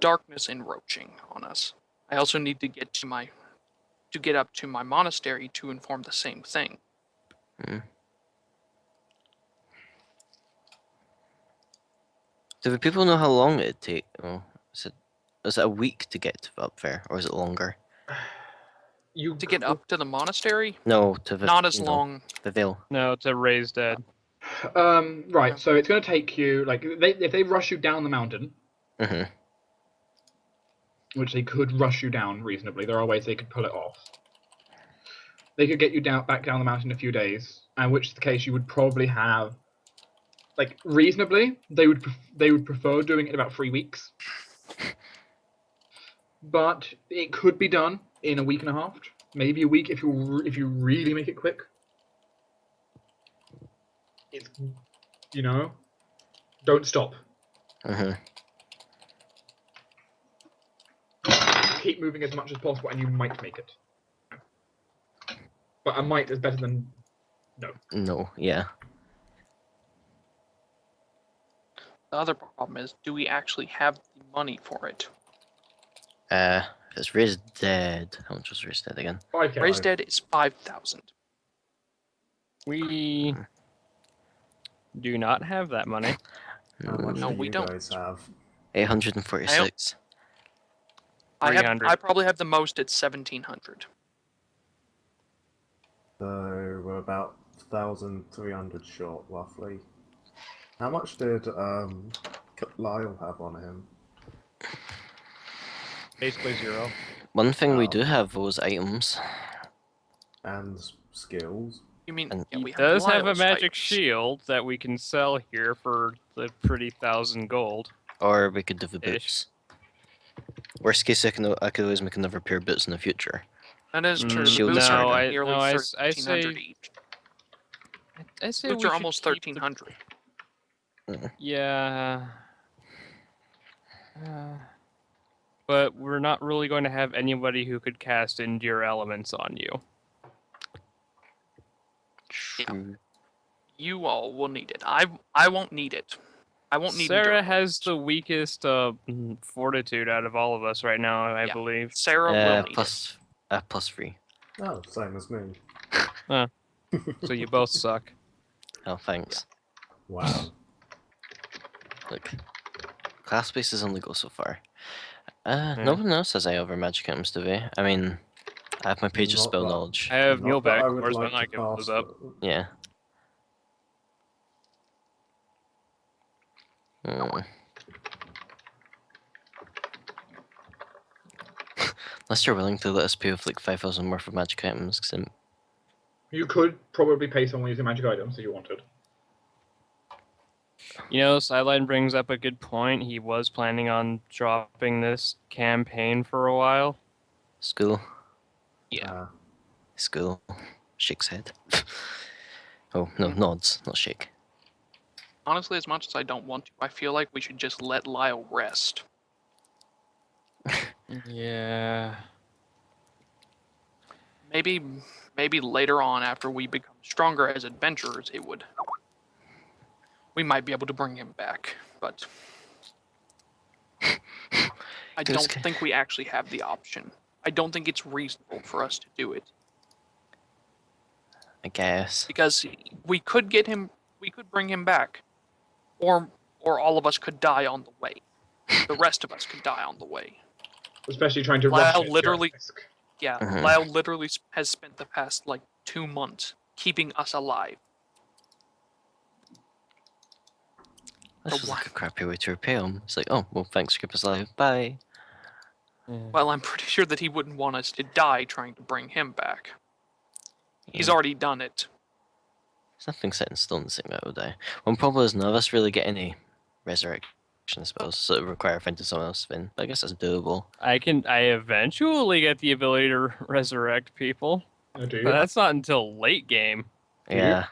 darkness encroaching on us. I also need to get up to my monastery to inform the same thing. Do the people know how long it'd take? Oh, is it a week to get up there, or is it longer? To get up to the monastery, No, to the not as long. the Vale. No, it's a raised dead. Right. So it's gonna take you like if they rush you down the mountain, Mm-hmm. which they could rush you down reasonably. There are ways they could pull it off. They could get you back down the mountain in a few days, and which is the case you would probably have, like reasonably, they would prefer doing it in about 3 weeks, but it could be done in a week and a half, maybe a week if you really make it quick. It's don't stop. Mm-hmm. Keep moving as much as possible, and you might make it. But a might is better than no. No, yeah. The other problem is, do we actually have the money for it? It's raised dead. How much was raised dead again? 5K. Raised dead is 5,000. We do not have that money. How much No, do we you don't. guys have? 846. I 300. probably have the most at 1,700. So we're about 1,300 short, roughly. How much did Lyall have on him? Basically 0. One thing we Oh. do have those items. And skills? You mean And yeah, He we does have a Lyall's magic items. shield that we can sell here for the pretty 1,000 gold. Or we could do the Ish. boots. Worst case, I could always make another pair of boots in the future. That is true. The Shields boots are are harder. nearly I 1,300 say each. I say Boots we are should almost keep the- 1,300. Yeah. But we're not really going to have anybody who could cast Endure Elements on you. True. You all will need it. I won't need it. I won't need Sarah endurance. has the weakest fortitude out of all of us right now, I Yeah. believe. Sarah will need it. Plus 3. Oh, same as me. So you both suck. Oh, thanks. Wow. Look, class bases only go so far. Yeah. No one else has any other magic items, do they? I mean, I have my page of Not spell that- knowledge. I have Not that Muleback I would cores, but like I'm not to giving those cast, up. but Yeah. Hmm. Unless you're willing to let us pay with like 5,000 worth of magic items, 'cause You could probably pay someone using magic items if you wanted. You know, Sideline brings up a good point. He was planning on dropping this campaign for a while. school, Yeah. school, shakes head. Oh no, nods, not shake. Honestly, as much as I don't want to, I feel like we should just let Lyall rest. Yeah. Maybe later on, after we become stronger as adventurers, we might be able to bring him back. But I don't think we actually have the option. I don't think it's reasonable for us to do it. I guess. Because we could bring him back. Or all of us could die on the way. The rest of us could die on the way. Especially trying to rush Lyall it. literally, yeah, Mhm. Lyall literally has spent the past, 2 months keeping us alive. This So is like a crappy way to repay him. It's like, oh, well, thanks, keep us alive. Bye. Well, I'm pretty sure that he wouldn't want us to die trying to bring him back. He's Yeah. already done it. There's nothing set in stone saying that will die. One problem is none of us really get any resurrection spells, so it would require finding someone else to win. But I guess that's doable. I eventually get the ability to resurrect people. Oh, do you? But that's not until late game. Do you? Yeah.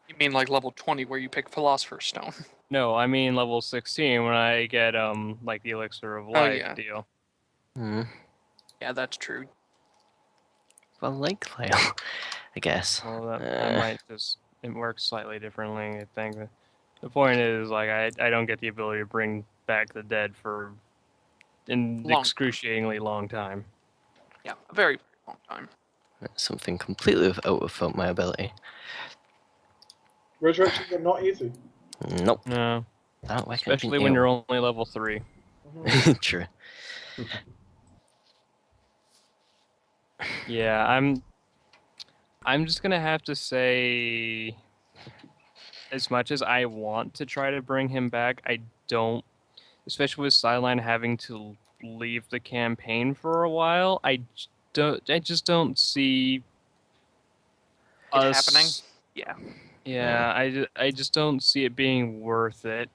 You mean like level 20 where you pick Philosopher's Stone? No, I mean level 16 when I get the Elixir of Life yeah. deal. Hmm. Yeah, that's true. Well, like Lyall, I guess. Well, that might just it works slightly differently. I think the point is I don't get the ability to bring back the dead for an Long. excruciatingly long time. Yeah, a very, very long time. That's something completely out of my ability. Resurrections are not easy. Nope. No, That way especially when you're only level 3. True. Yeah, I'm just gonna have to say, as much as I want to try to bring him back, I don't, especially with Sideline having to leave the campaign for a while. I just don't see It us happening? Yeah. Yeah, I just don't see it being worth it,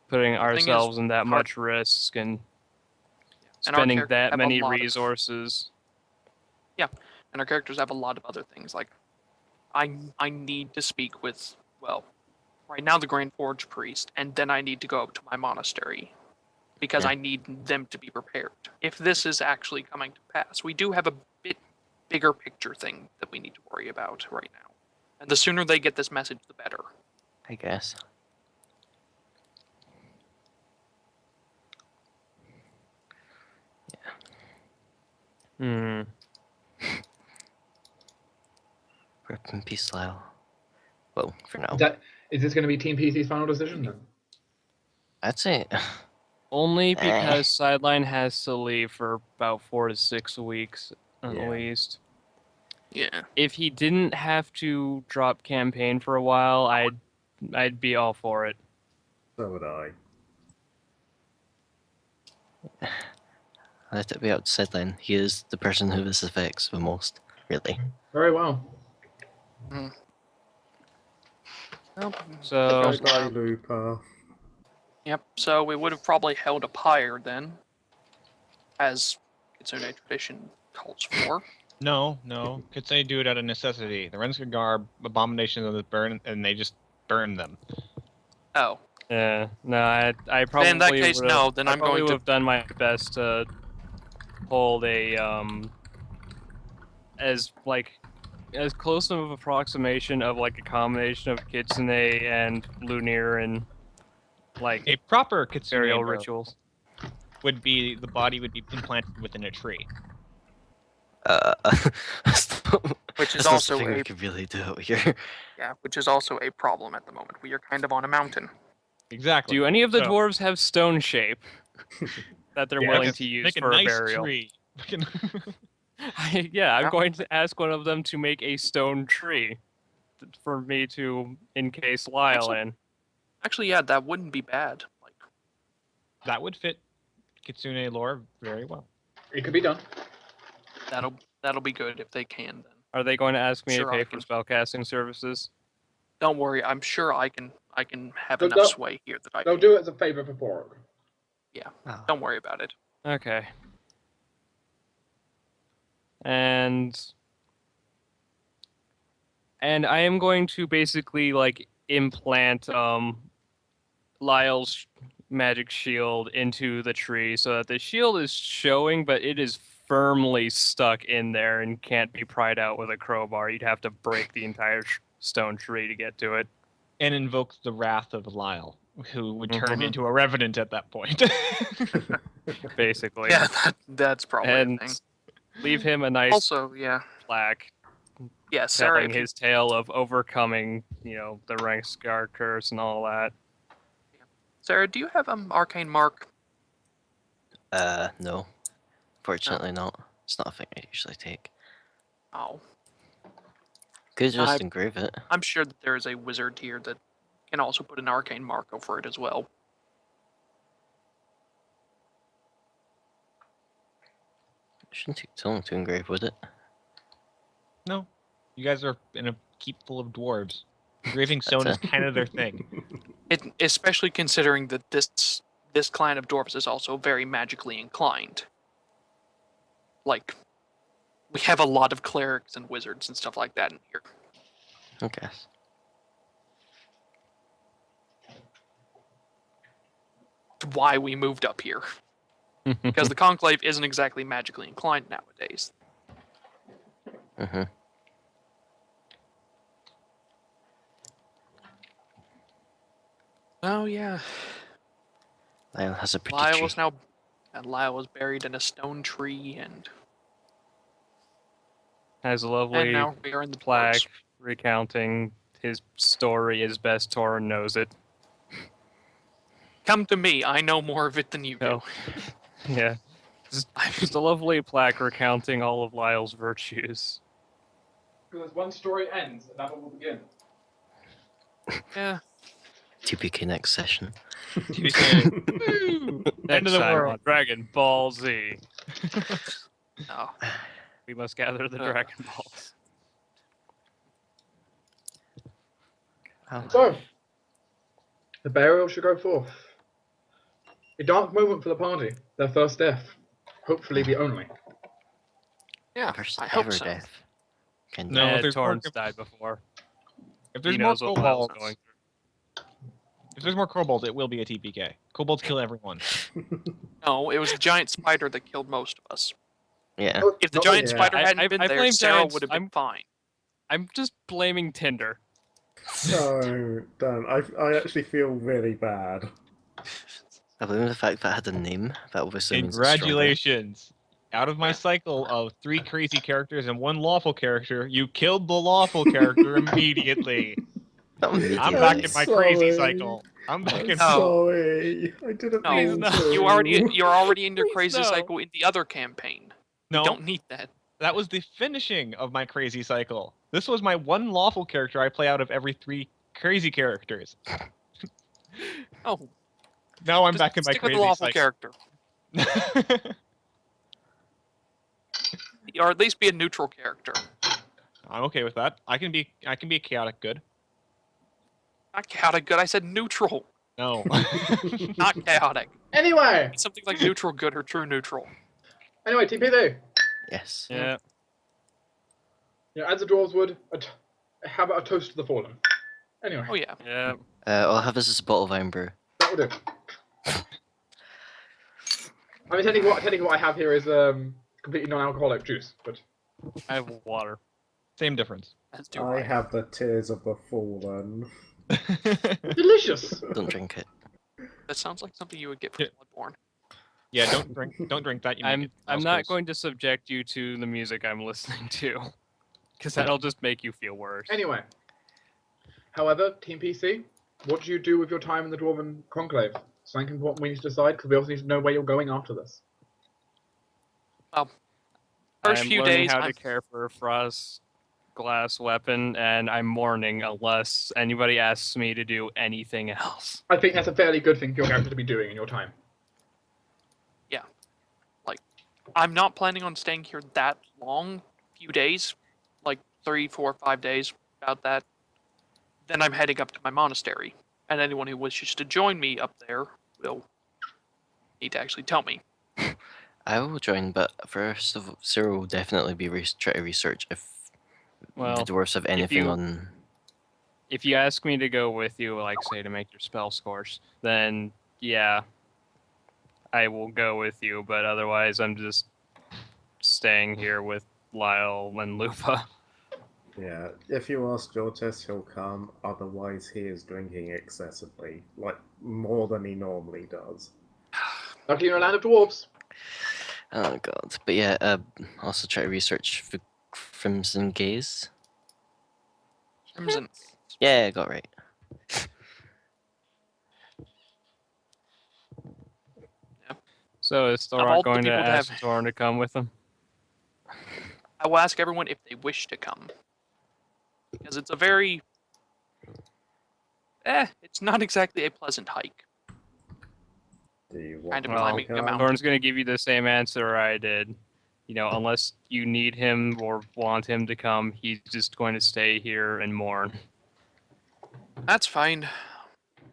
putting The thing is, ourselves in that much risk and And our spending characters that have a many lot of- resources. And our characters have a lot of other things. Like, I need to speak with, well, right now the Grand Forge priest, and then I need to go up to my monastery. Because Yeah. I need them to be prepared. If this is actually coming to pass, we do have a bit bigger picture thing that we need to worry about right now. And the sooner they get this message, the better. I guess. Hmm. Rip in peace, Lyall. Well, for now. Is this going to be Team PC's final decision then? I'd say. Only because Sideline has to leave for about 4 to 6 weeks at Yeah. least. Yeah. If he didn't have to drop campaign for a while, I'd be all for it. So would I. Let it be out to Sideline. He is the person who this affects the most, really. Very well. So Bye, Looper. Yep, so we would have probably held a pyre then, as Kitsune tradition calls for. No. Kitsune do it out of necessity. The Renskar abominations of the burn, and they just burn them. Oh, yeah, no, I probably in that case, would've, no, then I I'm probably going to- would have done my best to hold a as close of an approximation of a combination of Kitsune and Lunir and A proper Kitsune burial bro, rituals. would be the body would be implanted within a tree. Which is that's not also something we a- could really do out here. yeah, which is also a problem at the moment. We are kind of on a mountain. Exactly. Do any of the So- dwarves have stone shape? that they're Yes. willing to use Make a for nice a burial. tree. I'm Yeah. going to ask one of them to make a stone tree for me to encase Lyall in. Actually, yeah, that wouldn't be bad. Like, That would fit Kitsune lore very well. It could be done. that'll be good if they can. Then Are they going to ask me Sure, to pay I for can. spellcasting services? don't worry, I'm sure I can have They'll- enough sway here that I They'll can. do it as a favor for Thorok. Ah. Don't worry about it. Okay. And I am going to basically like implant Lyall's magic shield into the tree so that the shield is showing, but it is firmly stuck in there and can't be pried out with a crowbar. You'd have to break the entire stone tree to get to it. And invokes the wrath of Lyall, who would turn Mhm. into a revenant at that point. Basically. Yeah, that's probably And a thing. leave him a nice Also, yeah, plaque Sarah, telling his tale of overcoming, the Rankscar curse and all that. Sarah, do you have arcane mark? No. Fortunately not. It's not a thing I usually take. Oh, Could just I- engrave it. I'm sure that there is a wizard here that can also put an arcane mark over it as well. Shouldn't take too long to engrave, would it? No. You guys are in a keep full of dwarves. Engraving stone is kind of their thing. Especially considering that this clan of dwarves is also very magically inclined. Like, we have a lot of clerics and wizards and stuff like that in here. I guess. Why we moved up here. Because the Conclave isn't exactly magically inclined nowadays. Mm-hmm. Oh, yeah. Lyall has a pretty Lyall tree. is now... And Lyall was buried in a stone tree, and Has a lovely now we are in the plaque dwarves. recounting his story as best Torruun knows it. Come to me, I know more of it than you do. No. Yeah. Just a lovely plaque recounting all of Lyall's virtues. Because one story ends, another will begin. Yeah. TPK next session. Woo! End Next of the time world. on Dragon Ball Z. No. We must gather the Dragon Balls. So, the burial should go forth. A dark moment for the party. Their first death. Hopefully the only. Yeah, First I hope ever so. death. Can No, if there's more Torrun's died before. If He there's more knows what Lyall's kobolds, going if there's more kobolds, it will be a TPK. Kobolds kill everyone. No, it was the giant spider that killed most of us. Yeah. If the Not giant like- spider I- hadn't I- been I there, blame Sarah giants. would have been fine. I'm just blaming Tinder. So, Dan, I actually feel really bad. I blame the fact that I had a name. That obviously means it's stronger. Congratulations. Out of my cycle of 3 crazy characters and 1 lawful character, you killed the lawful character immediately. Not immediately. I'm back in my crazy Sorry. cycle. I'm back I'm in. sorry. I didn't No, mean no. to. you're already in your Please crazy no. cycle in the other campaign. No, You don't need that. that was the finishing of my crazy cycle. This was my 1 lawful character I play out of every 3 crazy characters. Oh, Now I'm just back in my stick with crazy the lawful cycle. character, or at least be a neutral character. I'm okay with that. I can be chaotic good. Not chaotic good. I said neutral, No. not chaotic. Anyway! Something like neutral good or true neutral. Anyway, TPD. Yes. Yeah. As the dwarves would, how about a toast to the fallen? Anyway, Oh yeah. Yeah. All I have is a bottle of iron brew. that will do. I mean, technically what I have here is completely non-alcoholic juice, but I have water. Same difference. As do I have the tears of the fallen. delicious! Don't drink it. That sounds like something you would get from Yeah. Bloodborne. Yeah, don't drink that. You make I'm it not nostrils. going to subject you to the music I'm listening to, because that'll just make you feel worse. Anyway. However, Team PC, what did you do with your time in the Dwarven Conclave? Something important we need to decide, because we also need to know where you're going after this. Well, first I'm few learning days, how I'm to care for a frost glass weapon, and I'm mourning unless anybody asks me to do anything else. I think that's a fairly good thing for your character to be doing in your time. I'm not planning on staying here that long. Few days, like 3, 4, 5 days, about that. Then I'm heading up to my monastery, and anyone who wishes to join me up there will need to actually tell me. I will join, but first of all, Cyril will definitely be try to research if Well, the dwarves have anything you- on. If you ask me to go with you, like say to make your spell scores, then yeah, I will go with you. But otherwise, I'm just staying here with Lyall and Lupa. Yeah, if you ask Jortess, he'll come. Otherwise, he is drinking excessively, like more than he normally does. Luckily, in a land of dwarves. Oh god, but yeah, also try to research the Crimson Gaze. Crimson. Yeah, I got it right. So is all Thorok the going to people to ask have- Torruun to come with him? I will ask everyone if they wish to come. Because it's a very... it's not exactly a pleasant hike. Do you want Kind of me climbing to a come? mountain. Torruun's going to give you the same answer I did. You know, unless you need him or want him to come, he's just going to stay here and mourn. That's fine.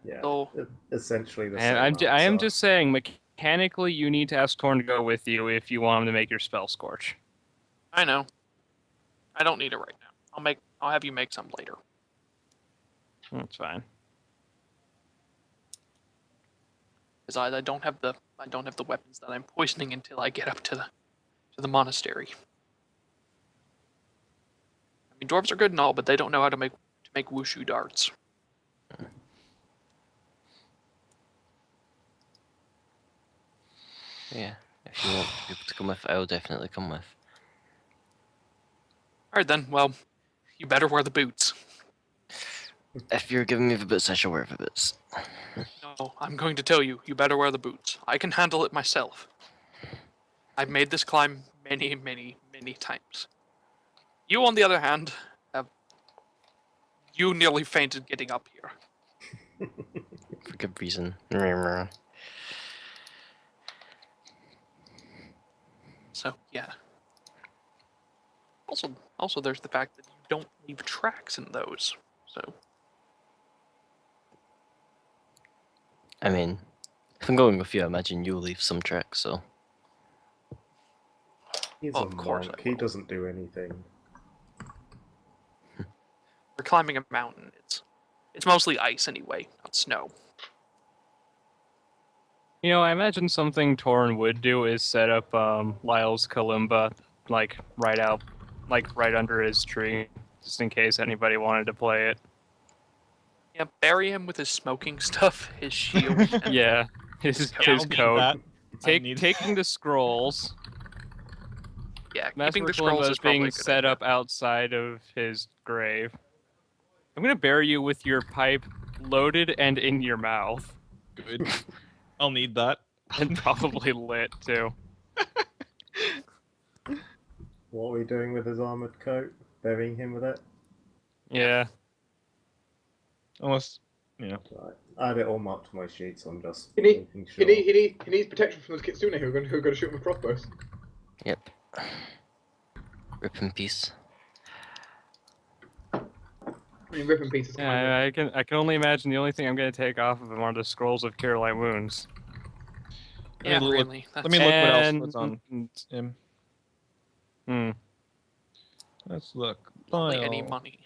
Yeah, So, essentially the And same I am answer. just saying, mechanically, you need to ask Torruun to go with you if you want him to make your spell scorch. I know. I don't need it right now. I'll have you make some later. That's fine. Because I don't have the weapons that I'm poisoning until I get up to the monastery. I mean, dwarves are good and all, but they don't know how to make wushu darts. Yeah, if you want people to come with, I will definitely come with. All right then. Well, you better wear the boots. If you're giving me the boots, I shall wear the boots. No, I'm going to tell you. You better wear the boots. I can handle it myself. I've made this climb many, many, many times. You, on the other hand, you nearly fainted getting up here. For good reason. So yeah. Also, there's the fact that you don't leave tracks in those. So I mean, if I'm going with you, I imagine you'll leave some tracks, so. He's Well, a of course monk. I He will. doesn't do anything. we're climbing a mountain. It's mostly ice anyway, not snow. You know, I imagine something Torruun would do is set up Lyle's kalimba, like right under his tree, just in case anybody wanted to play it. Yeah, bury him with his smoking stuff, his shield. And Yeah, his I'll need coat. that. Taking the scrolls. yeah, Master keeping the scrolls Kalimba is probably being a good set idea. up outside of his grave. I'm gonna bury you with your pipe loaded and in your mouth, Good. I'll need that. and probably lit too. What are we doing with his armored coat? Burying him with it? Yeah. Unless, you know. Right. I had it all marked to my sheet, so I'm just He, need, making he, sure. need, he needs protection from the Kitsune who are going to shoot him with crossbows. Yep. Rip in peace. I mean, rip in pieces. Yeah, I can only imagine the only thing I'm gonna take off of him are the scrolls of Caroline wounds. Yeah, look- really. Let me look what else And- was on him. Hmm. Let's look. Only any Lyall. money.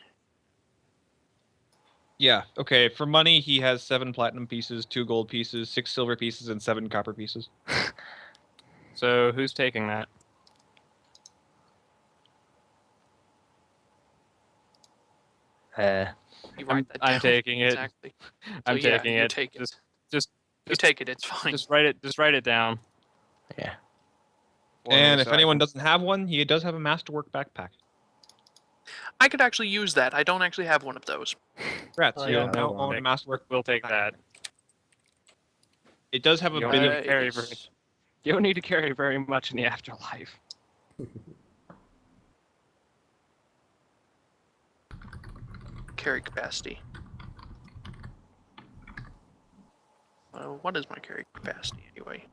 Yeah, okay. For money, he has 7 platinum pieces, 2 gold pieces, 6 silver pieces, and 7 copper pieces. So who's taking that? You write that I'm down. taking it. Exactly. I'm yeah, taking you it. take it. Just You take it. It's fine. Just write it. Just write it down. Yeah. For me And if so I anyone can- doesn't have one, he does have a masterwork backpack. I could actually use that. I don't actually have one of those. Congrats, Oh, you yeah, now that's own a fine. masterwork. we'll take that. It does have a You don't bit need of to carry very. You don't need to carry very much in the afterlife. Carry capacity. What is my carry capacity anyway?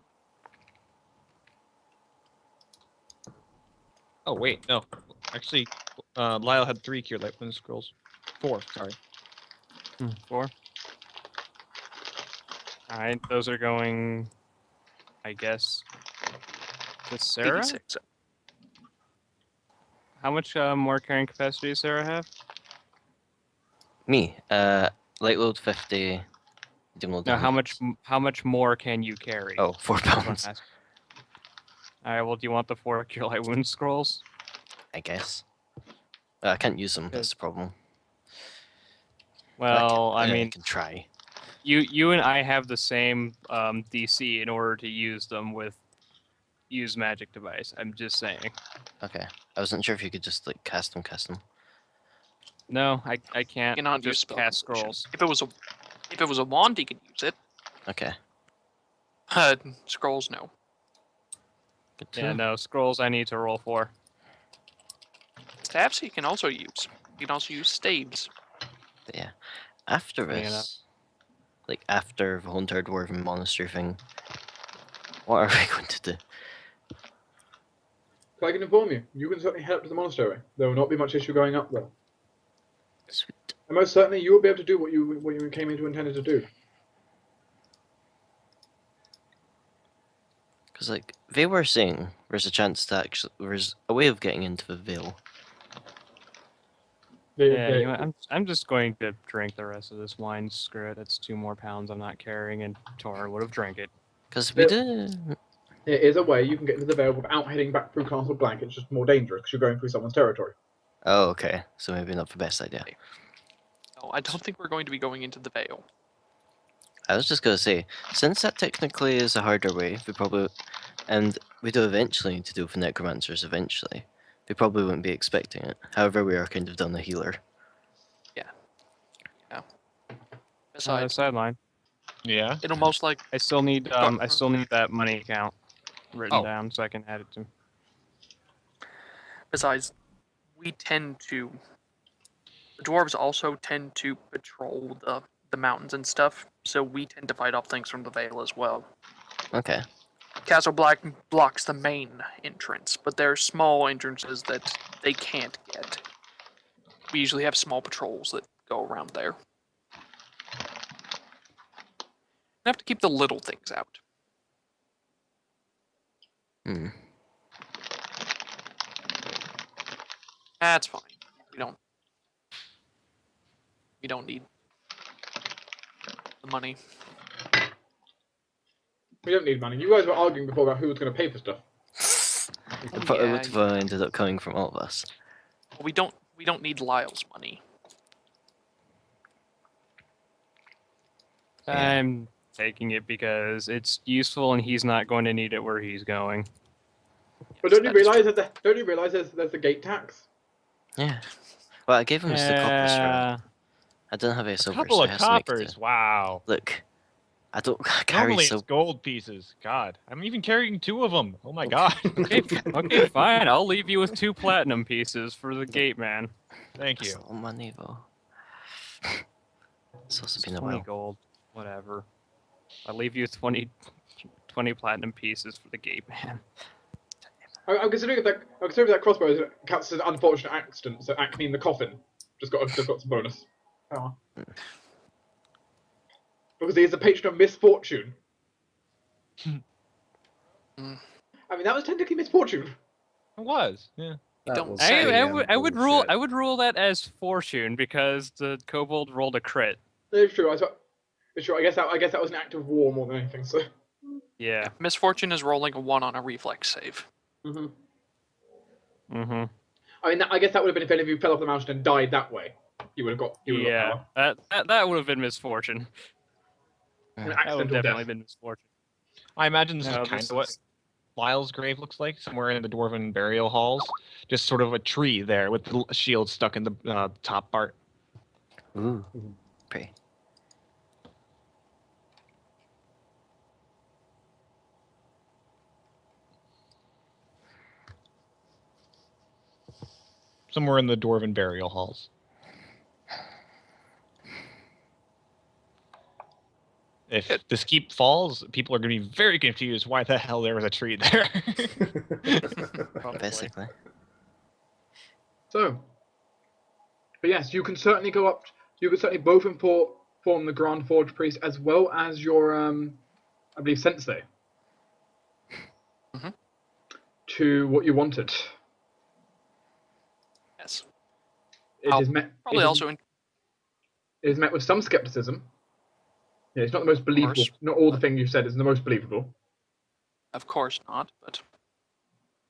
Oh wait, no. Actually, Lyall had 3 Cure Light Wound Scrolls. 4, sorry. 4. All right, those are going, I guess, to Sarah. 86. How much more carrying capacity does Sarah have? Me, light load 50, medium load No, 100. how much more can you carry? Oh, 4 That's what I'm pounds, asking. All right, well, do you want the 4 Cure Light Wound Scrolls? I guess. I can't use them, that's the problem. Well, I I mean, can try. you and I have the same DC in order to use them use magic device. I'm just saying. Okay. I wasn't sure if you could just, like, cast them. No, I can't. Cannot use just spell cast completion. scrolls. If it was a wand, he could use it. Okay. Scrolls, no. Good to Yeah, know. no scrolls. I need to roll for. Staffs he can also use. You can also use staves. But yeah. After Funny enough. this, like, after the whole entire Dwarven Monastery thing, what are we going to do? So I can inform you, you can certainly head up to the monastery. There will not be much issue going up there. Sweet. And most certainly you will be able to do what you came into intended to do. Because, like, they were saying there's a chance to actually, there's a way of getting into the Vale. Yeah, you know, I'm just going to drink the rest of this wine. Screw it. It's 2 more pounds I'm not carrying, and Torruun would have drank it. Because we do. There is a way you can get into the Vale without heading back through Castle Blank. It's just more dangerous because you're going through someone's territory. Oh, okay. So maybe not the best idea. No, I don't think we're going to be going into the Vale. I was just gonna say, since that technically is a harder way, we probably, and we do eventually need to deal with necromancers eventually. We probably wouldn't be expecting it. However, we are kind of done a healer. Besides, Sideline. Yeah. it'll most like I still need that money account written Oh. down so I can add it to. besides, we tend to. The dwarves also tend to patrol the mountains and stuff, so we tend to fight off things from the Vale as well. Okay. Castle Black blocks the main entrance, but there are small entrances that they can't get. We usually have small patrols that go around there. We have to keep the little things out. Hmm. That's fine. We don't need the money. We don't need money. You guys were arguing before about who was going to pay for stuff. It probably would yeah. have ended up coming from all of us. We don't need Lyall's money. Yeah. I'm taking it because it's useful and he's not going to need it where he's going. But don't you that is realize true. there's a gate tax? Yeah. Well, I gave him just the coppers for it. Yeah. I don't have any A silver, couple so of he has to make coppers. do. Wow. Look, I don't carry Normally so. it's gold pieces. God, I'm even carrying 2 of them. Oh my god. Okay, fine. I'll leave you with 2 platinum pieces for the gate man. Thank That's you. a lot of money, though. It's also It's been a 20 while. gold. Whatever. I'll leave you with 20 platinum pieces for the gate man. I'm considering that crossbow counts as an unfortunate accident. So Acne in the coffin just got some bonus power because he is the patron of misfortune. Mm. I mean, that was technically misfortune. It was. Yeah. That don't was say. I would bullshit. rule that as fortune because the kobold rolled a crit. It's true. It's true. I guess that was an act of war more than anything. So. Yeah. Misfortune is rolling a 1 on a reflex save. Mhm. Mhm. I mean, I guess that would have been if any of you fell off the mountain and died that way. You would have got. Yeah. That would have been misfortune. An That would have accidental definitely death. been misfortune. I imagine this No, is kind this of what is- Lyall's grave looks like, somewhere in the dwarven burial halls. Just sort of a tree there with the shield stuck in the top part. Ooh, pretty. somewhere in the Dwarven burial halls. If this keep falls, people are going to be very confused why the hell there was a tree there. Probably. Basically. So, but yes, you can certainly go up. You can certainly both inform the Grand Forge priest as well as your, I believe, sensei, Mhm. to what you wanted. Yes. It I'll is met. Probably also It is met with some skepticism. Yeah, it's not the most course, believable. Not all the but- things you said is the most believable. Of course not, but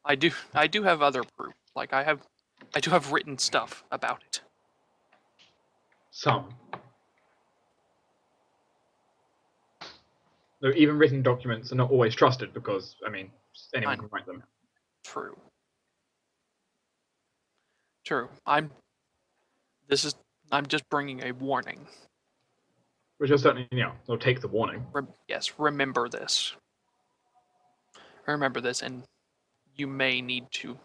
I do have other proof. Like I do have written stuff about it. Some. Though even written documents are not always trusted because, I mean, anyone can write them. True. True. I'm just bringing a warning. Which will certainly, they'll take the warning. Yes, remember this. Remember this, and you may need to,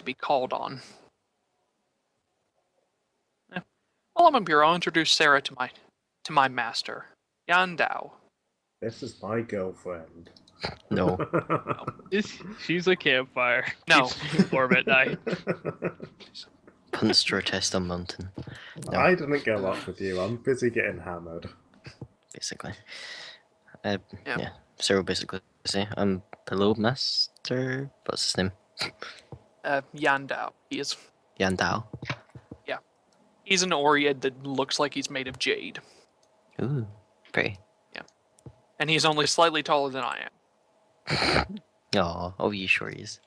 be called on. While I'm up here, I'll introduce Sarah to my master, Yandao. This is my girlfriend. No. She's a campfire. No. Keeps warm at night. Punster test on mountain. No, I didn't go up with you. I'm busy getting hammered. basically. Yeah. Yeah. Sarah will basically say, I'm hello, master. What's his name? Yandao. He is. Yandao. He's an Oread that looks like he's made of jade, Ooh, pretty. and he's only slightly taller than I am. Aw, oh, you sure he is.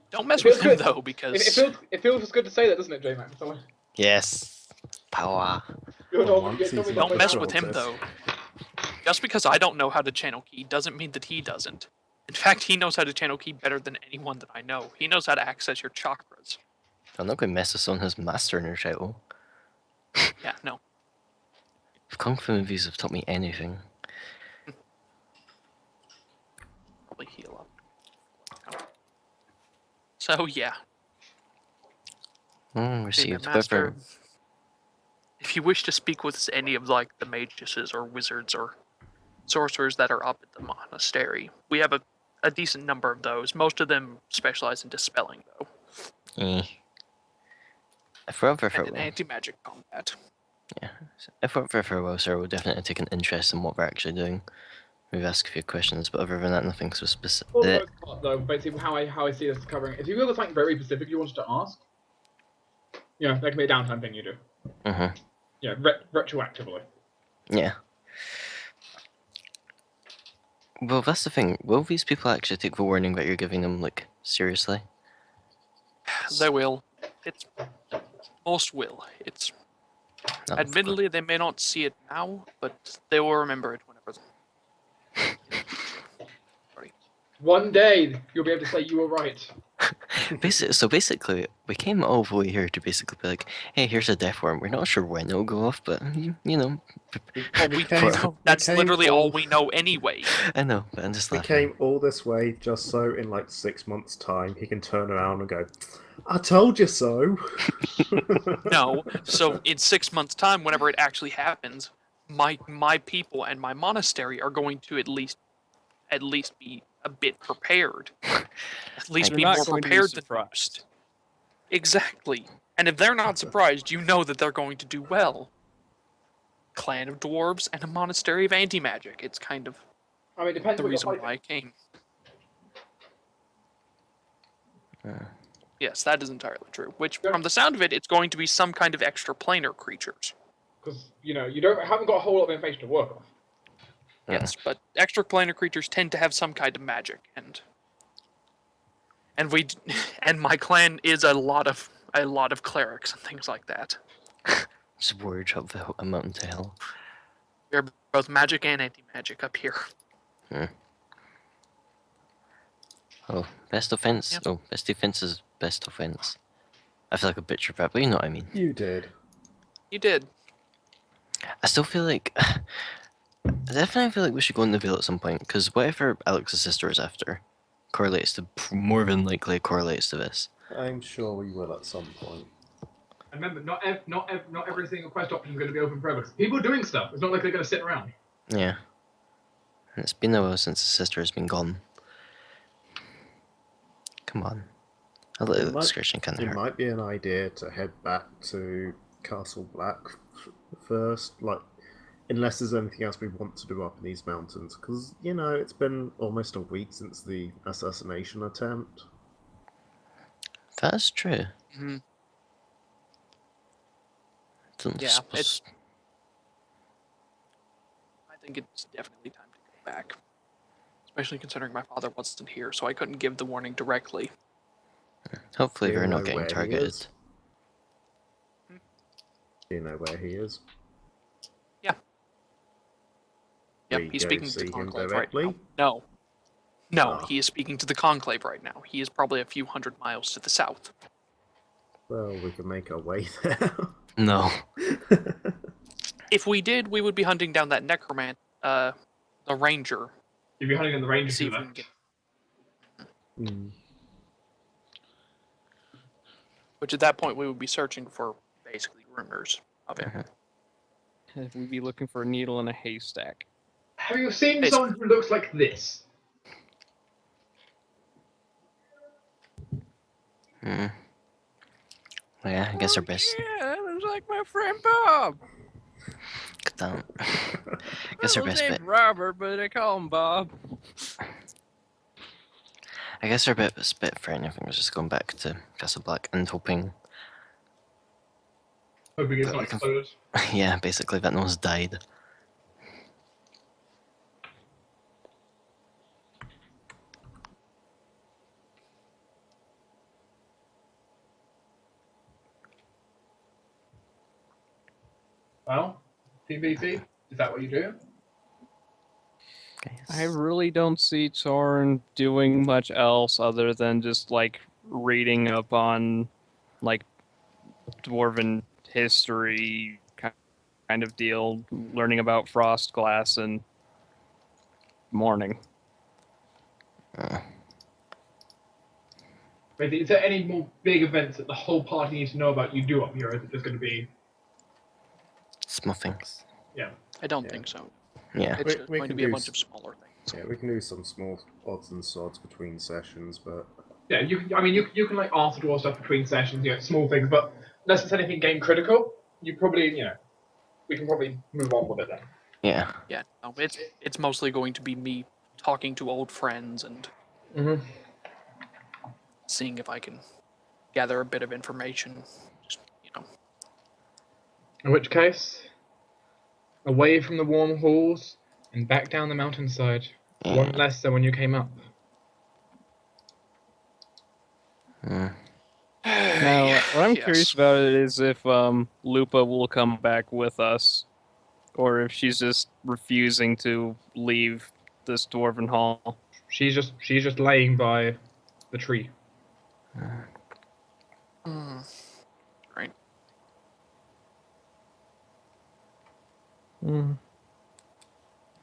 Don't mess It with feels him good. though, because It feels good to say that, doesn't it, Jmack? So, Yes. Power. don't mess with him though. Just because I don't know how to channel key doesn't mean that he doesn't. In fact, he knows how to channel key better than anyone that I know. He knows how to access your chakras. I'm not going to mess with on his master in her title. Yeah, no. If Kung Fu movies have taught me anything, Probably heal up. So yeah, received. master. Whoever. If you wish to speak with any of like the mages or wizards or sorcerers that are up at the monastery, we have a decent number of those. Most of them specialize in dispelling though, If we're up there for and a in while, anti-magic combat. yeah. If we're up there for a while, Sarah will definitely take an interest in what we're actually doing. Maybe ask a few questions, but other than that, nothing so specific. For the most part, though, basically how I see this covering, if you feel there's something very specific you wanted to ask, that can be a downtime thing you do. Mm-hmm. Yeah, retroactively. Yeah. Well, that's the thing. Will these people actually take the warning that you're giving them, like, seriously? They will. Most will. It's No, admittedly they may not see it now, but they will remember it whenever. One day you'll be able to say you were right. So basically, we came all the way here to basically be like, hey, here's a death worm. We're not sure when it'll go off, but, you know. That's literally all we know anyway. I know, but I'm just We laughing. came all this way just so in like 6 months' time he can turn around and go, I told you so. No, so in 6 months' time, whenever it actually happens, my people and my monastery are going to at least be a bit prepared. At least They're be not more going to be prepared than surprised. most. Exactly. And if they're not surprised, you know that they're going to do well. Clan of dwarves and a monastery of anti-magic. It's kind of I mean, it depends the what you're reason fighting. why I came. Uh, Yes, that is entirely true. Which, from the sound of it, it's going to be some kind of extra-planar creatures. Because, you haven't got a whole lot of information to work off. Yes, but extra-planar creatures tend to have some kind of magic, and my clan is a lot of clerics and things like that. just worried up a mountain to hell. We're both magic and anti-magic up here. Oh, best offense? Yep. Oh, best defense is best offense. I feel like a bitch of that, but you know what I mean. You did. You did. I still feel like... I definitely feel like we should go in the Veil at some point, because whatever Alex's sister is after, correlates to more than likely correlates to this. I'm sure we will at some point. And remember, not every single quest option is going to be open forever. People are doing stuff. It's not like they're going to sit around. Yeah. And it's been a while since the sister has been gone. Come on. A little excursion can't It hurt. might be an idea to head back to Castle Black first, like, unless there's anything else we want to do up in these mountains, because, you know, it's been almost a week since the assassination attempt. That's true. Mhm. Don't Yeah, suppose- I think it's definitely time to go back. Especially considering my father wasn't here, so I couldn't give the warning directly. Hopefully Do you we're know not getting where he targeted. is? Do you know where he is? Yep, We he's go speaking to see the him Conclave directly? right now. No, Ah. he is speaking to the Conclave right now. He is probably a few hundred miles to the south. Well, we can make our way there. No. If we did, we would be hunting down that necromant, the ranger. You'd be hunting in the range See of if you we can left. get. Hmm. Which at that point we would be searching for basically rumors of him. We'd be looking for a needle in a haystack. Have you seen Basically. someone who looks like this? Hmm. Yeah, I guess our best. Yeah, that looks like my friend Bob. Don't. Guess our Well, his best name's bet. Robert, but they call him Bob. I guess our best bet for anything was just going back to Castle Black and hoping. Hoping it's But not we can- exploded. Yeah, basically that no one's died. Well, PvP? Is that what you do? I really don't see Torruun doing much else other than just like reading up on like dwarven history kind of deal, learning about Frostglass and mourning. Basically, is there any more big events that the whole party needs to know about you do up here, or is it just going to be... Small things. Yeah. I don't Yeah. think so. Yeah. It's We- just we going to can be a do bunch s- of smaller things. Yeah, we can do some small odds and sods between sessions, but Yeah, you can like ask the dwarf stuff between sessions, small things, but unless it's anything game critical, you probably, we can probably move on with it then. Yeah. Yeah, no, it's mostly going to be me talking to old friends and Mm-hmm. seeing if I can gather a bit of information. Just, In which case, away from the warm halls and back down the mountainside. Yeah. One less than when you came up. Mm. Now, what I'm Yes. curious about it is if Lupa will come back with us, or if she's just refusing to leave this dwarven hall. She's just laying by the tree. Right. Mm.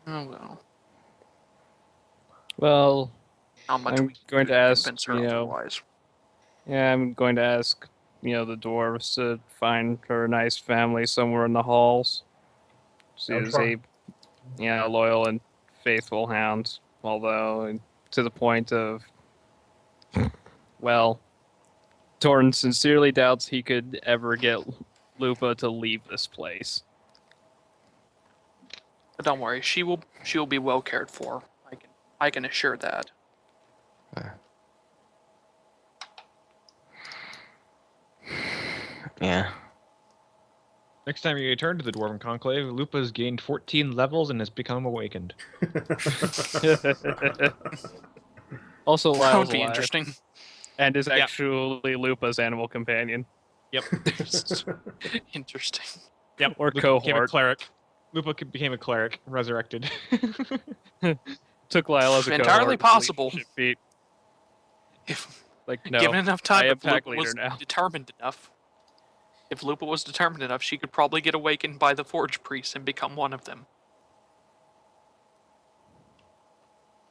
Oh well. Well, Not much I'm we can going do to ask, convince her you know, otherwise. yeah, I'm going to ask, the dwarves to find her a nice family somewhere in the halls. She I'll is try. a, loyal and faithful hound, although to the point of, well, Torruun sincerely doubts he could ever get Lupa to leave this place. But don't worry, she will be well cared for. I can assure that. Yeah. Next time you return to the Dwarven Conclave, Lupa has gained 14 levels and has become awakened. Also, That would Lyall's be alive, interesting. and is actually Lupa's animal companion. Yep. Interesting. Yep. Or Lupa became a cohort. cleric. Became a cleric, resurrected. Took Lyall as a Entirely cohort possible. leadership feat. If Like, no, given enough I time, am if pack Lupa leader was now. determined enough. If Lupa was determined enough, she could probably get awakened by the Forge Priest and become one of them.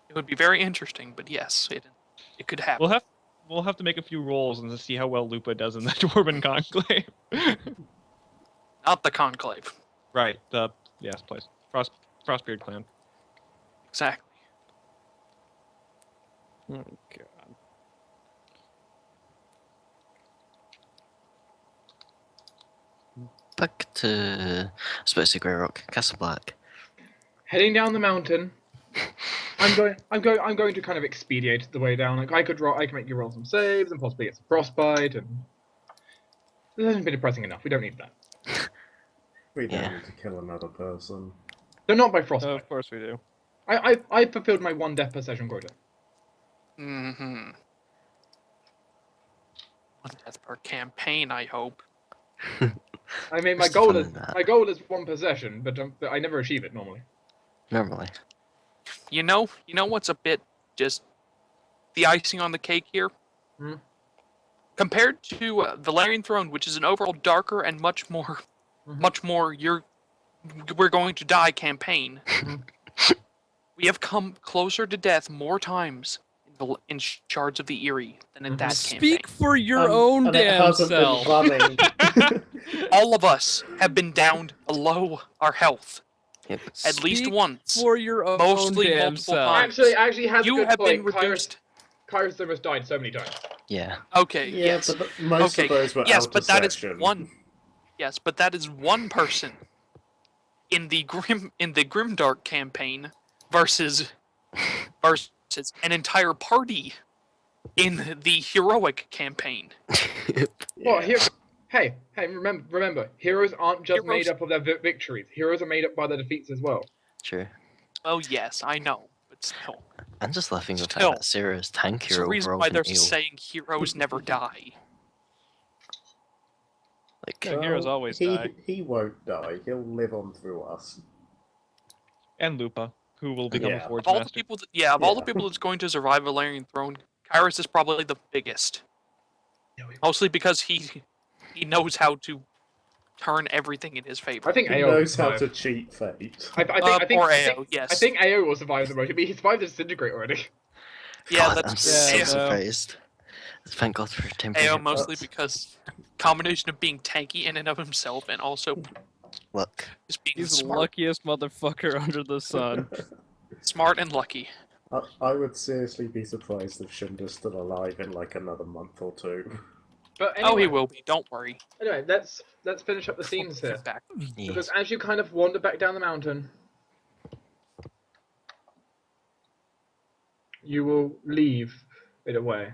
It would be very interesting, but yes, it it could happen. We'll have to make a few rolls and see how well Lupa does in the Dwarven Conclave. Not the Conclave. Right. Yes, please. Frostbeard clan. Exactly. Oh god. Back to Grey Rock, Castle Black. Heading down the mountain. I'm going to kind of expedite the way down. Like I can make you roll some saves and possibly get some frostbite, and this hasn't been depressing enough. We don't need that. We don't Yeah. need to kill another person. They're not by frostbite. Of course we do. I fulfilled my 1 death per session quota. Mm-hmm. 1 death per campaign, I hope. I mean, my What's the goal fun is in that? 1 per session, but I never achieve it normally. Normally. You know what's a bit just the icing on the cake here? Hmm? Compared to Valerian Throne, which is an overall darker and much more we're going to die campaign. We have come closer to death more times in Shards of the Eyrie than in that campaign. Speak for your own and it damn hasn't self. been running. All of us have been downed below our health Yep. at least Speak once. for your own Mostly damn multiple self. times. Actually, has a You good have point. been reduced. Kairos almost died so many times. Yeah. Okay, Yeah, yes. but most Okay, of those were yes, out but of that is session. one. Yes, but that is one person in the Grimdark campaign versus an entire party in the heroic campaign. Well, Yeah. hey, remember, heroes aren't just Heroes- made up of their victories. Heroes are made up by their defeats as well. True. Oh yes, I know, but still, I'm just laughing at the Still, fact that Sarah's there's tankier a reason overall why than they're Eel. saying heroes never die. Like, Yeah, heroes always die. He won't die. He'll live on through us. And Lupa, who will become Yeah. a Forge Of all the Master. people, of all the Yeah. people that's going to survive Valerian Throne, Kairos is probably the biggest. Mostly because he knows how to turn everything in his favor. I think He AO will knows how survive. to cheat fate. I think Or AO, yes. I think AO will survive the most. I mean, he survived the disintegrate already. Yeah, God, that's I'm true. so Yeah, no. surprised. Thank God for temperature. AO mostly That's- because combination of being tanky in and of himself and also Look, just being He's the smart, luckiest motherfucker under the sun. smart and lucky. I would seriously be surprised if Shinda's still alive in like another month or 2. But anyway, Oh, he will be. Don't worry. Anyway, let's finish up the scenes here. Back. Because yes. as you kind of wander back down the mountain, you will leave it away.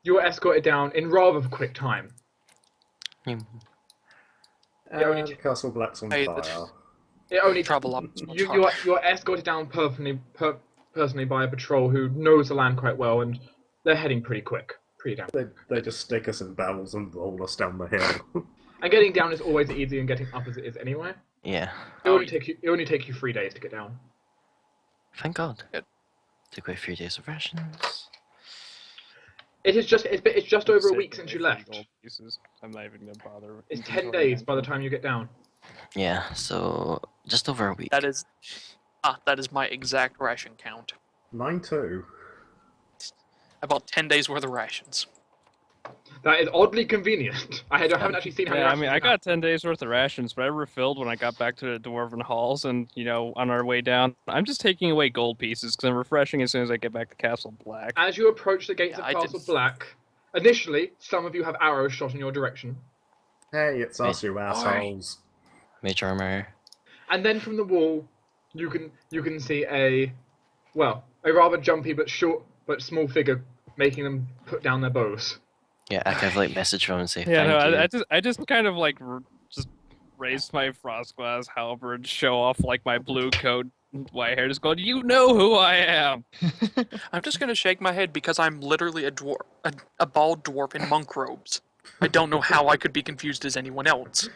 You will escort it down in rather quick time. Hmm. only And Castle Black's on Hey, fire. It only Travel up. you're escorted down personally by a patrol who knows the land quite well, and they're heading pretty quick, pretty down. They just stick us in barrels and roll us down the hill. And getting down is always easier than getting up as it is anyway. Yeah. It only take you 3 days to get down. Thank God. Good. Took away 3 days of rations. It's just over a Save week the since you gold left. pieces. I'm not even gonna bother. It's 10 inventorying days by the anything. time you get down. Yeah, so just over a week. That is my exact ration count. Mine too. About 10 days worth of rations. That is oddly convenient. I haven't actually seen how many Yeah, I rations mean, you I have. got 10 days worth of rations, but I refilled when I got back to the Dwarven halls, and on our way down, I'm just taking away gold pieces because I'm refreshing as soon as I get back to Castle Black. As you approach the gates Yeah, of I Castle did- Black, initially some of you have arrows shot in your direction, Hey, it's us, Hey. you assholes. Major armor. and then from the wall, you can see a rather jumpy but small figure making them put down their bows. Yeah, I kind of like message them and say Yeah, thank no, you. I just kind of like just raised my Frostglass halberd and show off like my blue coat, and white hair, just going, you know who I am. I'm just gonna shake my head because I'm literally a dwarf, a bald dwarf in monk robes. I don't know how I could be confused as anyone else.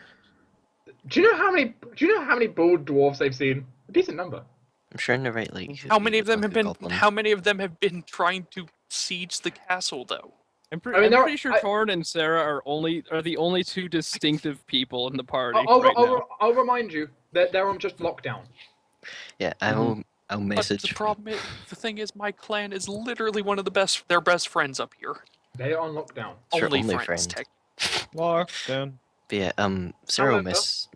Do you know how many bald dwarves they've seen? A decent number. I'm sure in the right like. How many of them like have a been? goblin. How many of them have been trying to siege the castle, though? I'm I mean, pretty sure Torruun and Sarah are the only 2 distinctive people in the party right now. I'll remind you that they're on just lockdown. Yeah, I'll I'll But message. the thing is, my clan is literally one of their best friends up here. They are on lockdown. Sure, only only friends, friend. tech. Lockdown. But yeah, Sarah will However, miss.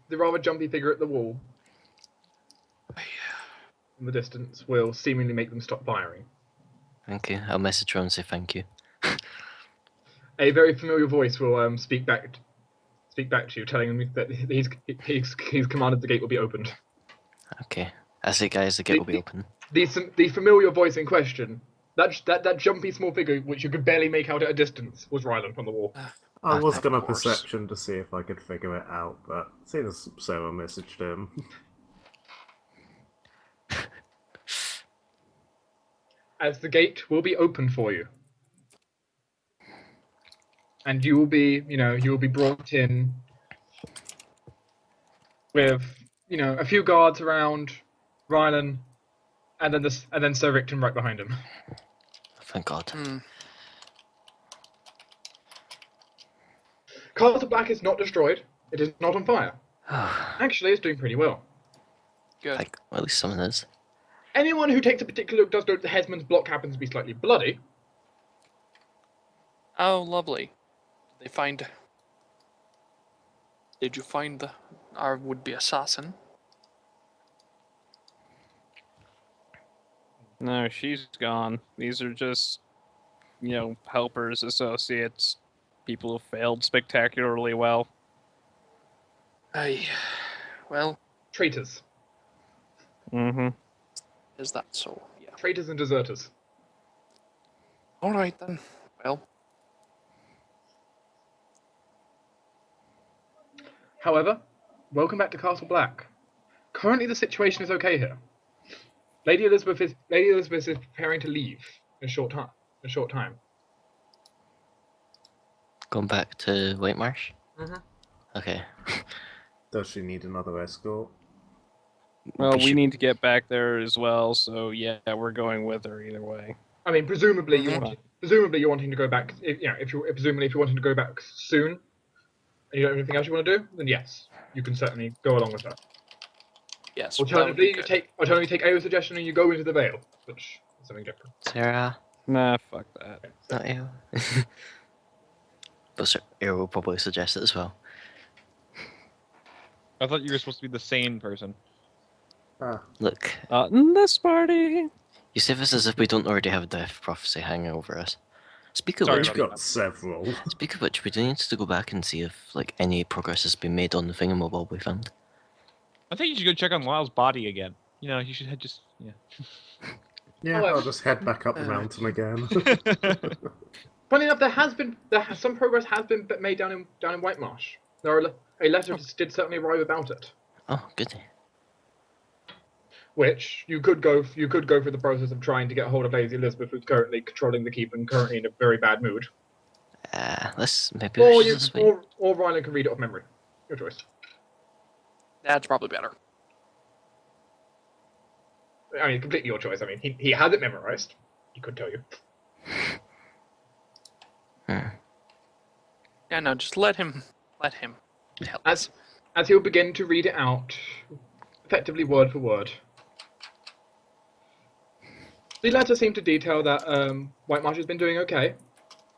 The rather jumpy figure at the wall in the distance will seemingly make them stop firing. Thank you. I'll message her and say thank you. A very familiar voice will speak back to you, telling me that he's commanded the gate will be opened. Okay. I say, guys, the gate will be open. The familiar voice in question, that jumpy small figure which you could barely make out at a distance, was Ryland on the wall. I was Of gonna course. perception to see if I could figure it out, but seeing as Sarah messaged him. As the gate will be open for you, and you will be brought in with a few guards around Rylan, and then Sir Rickton right behind him. Thank God. Castle Black is not destroyed. It is not on fire. Actually, it's doing pretty well. Good. Like, well, at least someone is. Anyone who takes a particular look does note the headsman's block happens to be slightly bloody. Oh, lovely. Did you find our would-be assassin? No, she's gone. These are just, helpers, associates, people who failed spectacularly well. Well, Traitors. Mm-hmm. is that so? Yeah. Traitors and deserters. All right then. Well, However, welcome back to Castle Black. Currently, the situation is okay here. Lady Elizabeth is preparing to leave in a short time. Going back to White Marsh? Mhm. Okay. Does she need another escort? Well, we should- need to get back there as well, so yeah, we're going with her either way. I mean, presumably Mhm. you're wanting to go back. If you're wanting to go back soon, and you don't have anything else you want to do, then yes, you can certainly go along with her. yes. Alternatively, that would be you take Ayo's suggestion and you go into the Vale, which is something different. Sarah? Nah, fuck that. Not you. But Sarah will probably suggest it as well. I thought you were supposed to be the sane person. Ah, Look, Not in this party. you say this as if we don't already have a death prophecy hanging over us. Speak of Sorry which, we've about got several. speak of which, we do need to go back and see if any progress has been made on the thingamabob we found. I think you should go check on Lyall's body again. You should just Yeah, Oh, I'll just head back up the mountain again. Funny enough, some progress has been made down in White Marsh. A letter did certainly arrive about it, Oh, goody. which you could go through the process of trying to get hold of Lady Elizabeth, who's currently controlling the keep and currently in a very bad mood. Let's maybe we should just wait. Or Rylan can read it off memory. Your choice. That's probably better. I mean, completely your choice. I mean, he has it memorized. He could tell you. Yeah, no, just let him help us. As he'll begin to read it out, effectively word for word. The letter seemed to detail that White Marsh has been doing okay.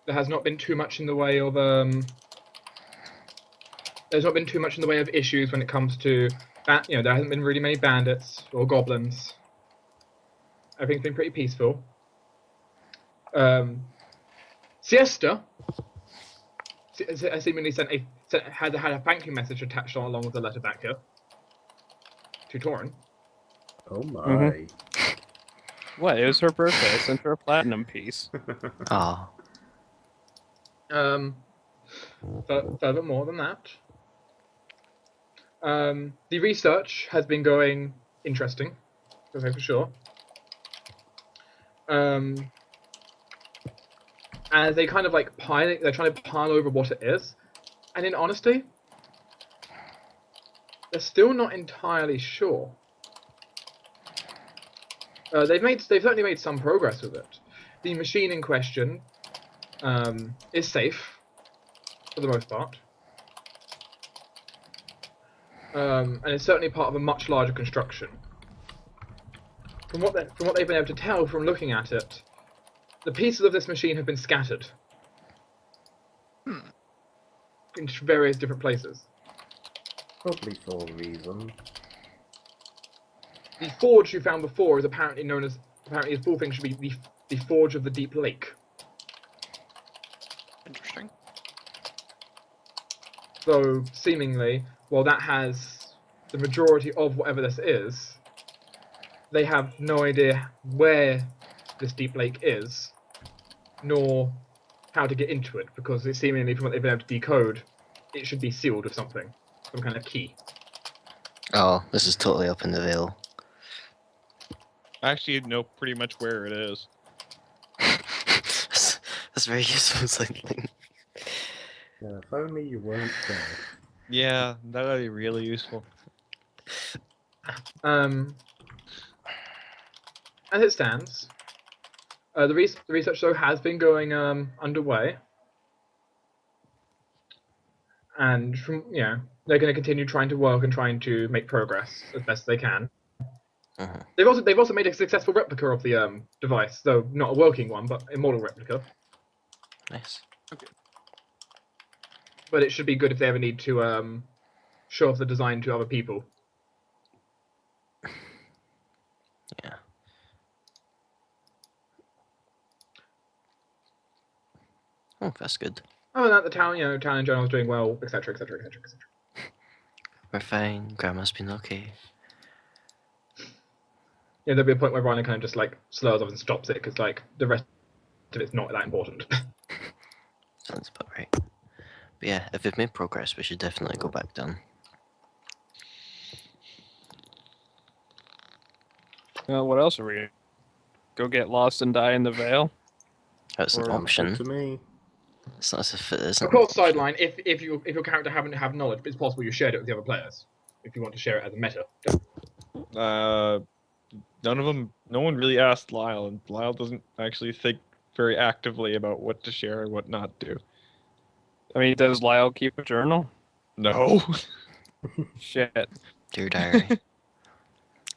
There has not been too much in the way of issues when it comes to there hasn't been really many bandits or goblins. Everything's been pretty peaceful. Siesta seemingly had a thank you message attached along with the letter back here to Torruun. Oh my. Mhm. What? It was her birthday. I sent her a platinum piece. Oh, Furthermore than that, the research has been going interesting, to say for sure. As they kind of they're trying to pile over what it is, and in honesty, they're still not entirely sure. They've certainly made some progress with it. The machine in question is safe for the most part, and it's certainly part of a much larger construction. from what they've been able to tell from looking at it, the pieces of this machine have been scattered into various different places. Probably for a reason. The forge you found before is apparently its full thing should be the Forge of the Deep Lake. Interesting. So, seemingly, while that has the majority of whatever this is, they have no idea where this deep lake is, nor how to get into it, because it seemingly, from what they've been able to decode, it should be sealed with something, some kind of key. Oh, this is totally up in the veil. I actually know pretty much where it is. That's very useful something. Yeah, if only you weren't dead. Yeah, that would be really useful. As it stands, the research though has been going underway, and from they're going to continue trying to work and trying to make progress as best they can. Mhm. They've also made a successful replica of the device, though not a working one, but a model replica. Nice. But it should be good if they ever need to show off the design to other people. Yeah. Oh, that's good. Other than that, the town in general is doing well, etc., etc., etc., etc. We're fine. Grandma's been okay. Yeah, there'll be a point where Ryan kind of just like slurs off and stops it because like the rest of it's not that important. Sounds about right. But yeah, if we've made progress, we should definitely go back down. Well, what else are we? Go get lost and die in the Veil? That's an Or- option. To me, It's not as if it isn't. Of course, Sideline, if your character haven't have knowledge, but it's possible you shared it with the other players if you want to share it as a meta. None of them. No one really asked Lyall, and Lyall doesn't actually think very actively about what to share and what not to. I mean, does Lyall keep a journal? No. Shit. Dear diary.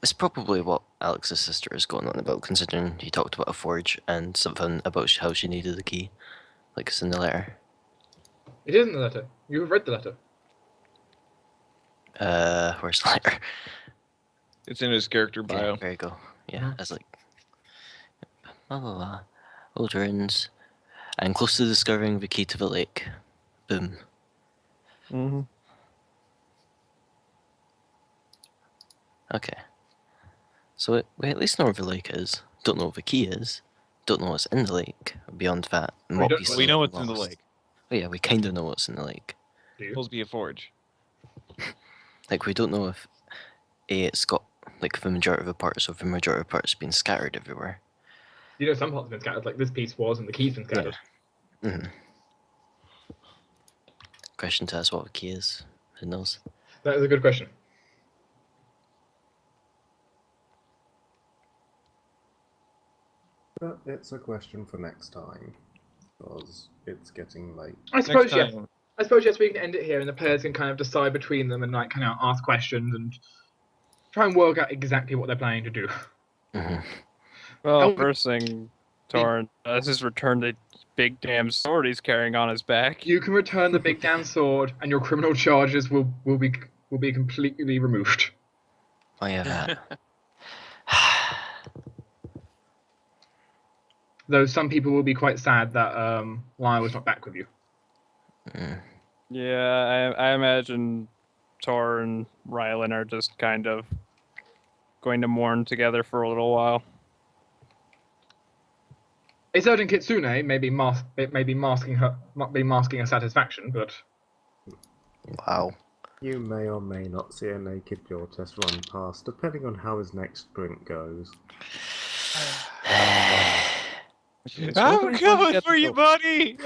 It's probably what Alex's sister is going on about, considering he talked about a forge and something about how she needed the key. Like it's in the letter. It isn't the letter. You have read the letter. Where's the letter? It's in his character Okay, bio. there you go. Yeah, Mhm. it's like blah blah blah. Old ruins. And close to discovering the key to the lake. Boom. Mm-hmm. Okay. So we at least know where the lake is. Don't know what the key is. Don't know what's in the lake. Beyond that, We what don't- pieces We have know been what's in the lost. lake. Oh yeah, we kind of know what's in the lake. Do you? Supposed to be a forge. Like we don't know if it's got like the majority of the parts, or the majority of parts being scattered everywhere. You know some parts have been scattered, like this piece was, and the key's been scattered. Mm-hmm. Question to ask what the key is. Who knows? That is a good question. but it's a question for next time, because it's getting late. I suppose Next yes. time. I suppose yes. We can end it here, and the players can kind of decide between them and like kind of ask questions and try and work out exactly what they're planning to do. Mm-hmm. Well, How- first thing Torruun does is return the big damn sword he's carrying on his back. You can return the big damn sword, and your criminal charges will be completely removed. Oh yeah, that. Though some people will be quite sad that Lyall was not back with you. Mm. Yeah, I imagine Tor and Rylan are just kind of going to mourn together for a little while. A certain Kitsune may be masking her satisfaction, but Wow. You may or may not see a naked Jortess run past, depending on how his next sprint goes. I'm coming for you, buddy!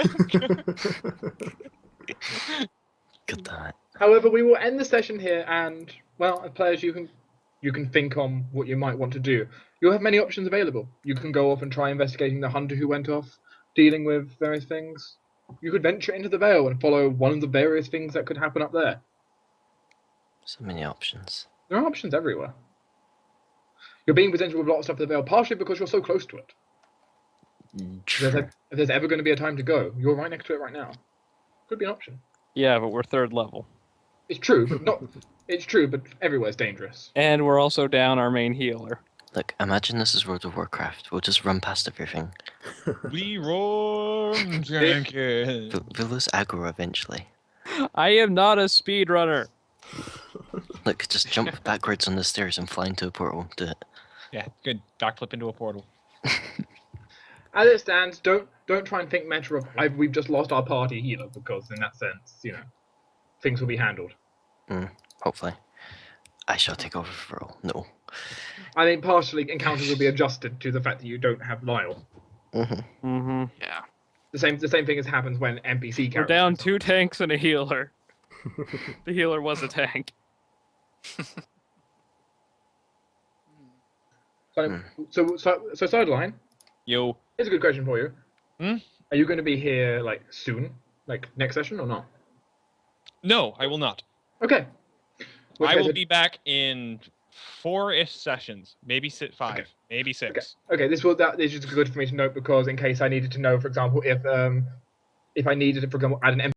Good damn it. however, we will end the session here, and well, as players, you can think on what you might want to do. You'll have many options available. You can go off and try investigating the hunter who went off, dealing with various things. You could venture into the Vale and follow one of the various things that could happen up there. So many options. There are options everywhere. You're being presented with a lot of stuff at the Vale, partially because you're so close to it. If there's ever going to be a time to go, you're right next to it right now. Could be an option. Yeah, but we're 3rd level. It's true, but not. It's true, but everywhere's dangerous. And we're also down our main healer. Look, imagine this is World of Warcraft. We'll just run past everything. We roar jacket. We'll lose aggro eventually. I am not a speedrunner. Look, just jump backwards on the stairs and fly into a portal. Do it. Yeah, good. Backflip into a portal. As it stands, don't try and think meta of we've just lost our party healer, because in that sense, things will be handled. Hopefully. I shall take over for all. No. I think partially encounters will be adjusted to the fact that you don't have Lyall. Yeah. The same thing as happens when NPC characters. We're down 2 tanks and a healer. The healer was a tank. So Sideline. Yo. Here's a good question for you. Hmm? Are you going to be here soon, next session, or not? No, I will not. Okay. I will be back in 4-ish sessions, maybe 5, Okay. maybe 6. Okay. This is just good for me to note, because in case I needed to know, for example, if I needed to, for example, add an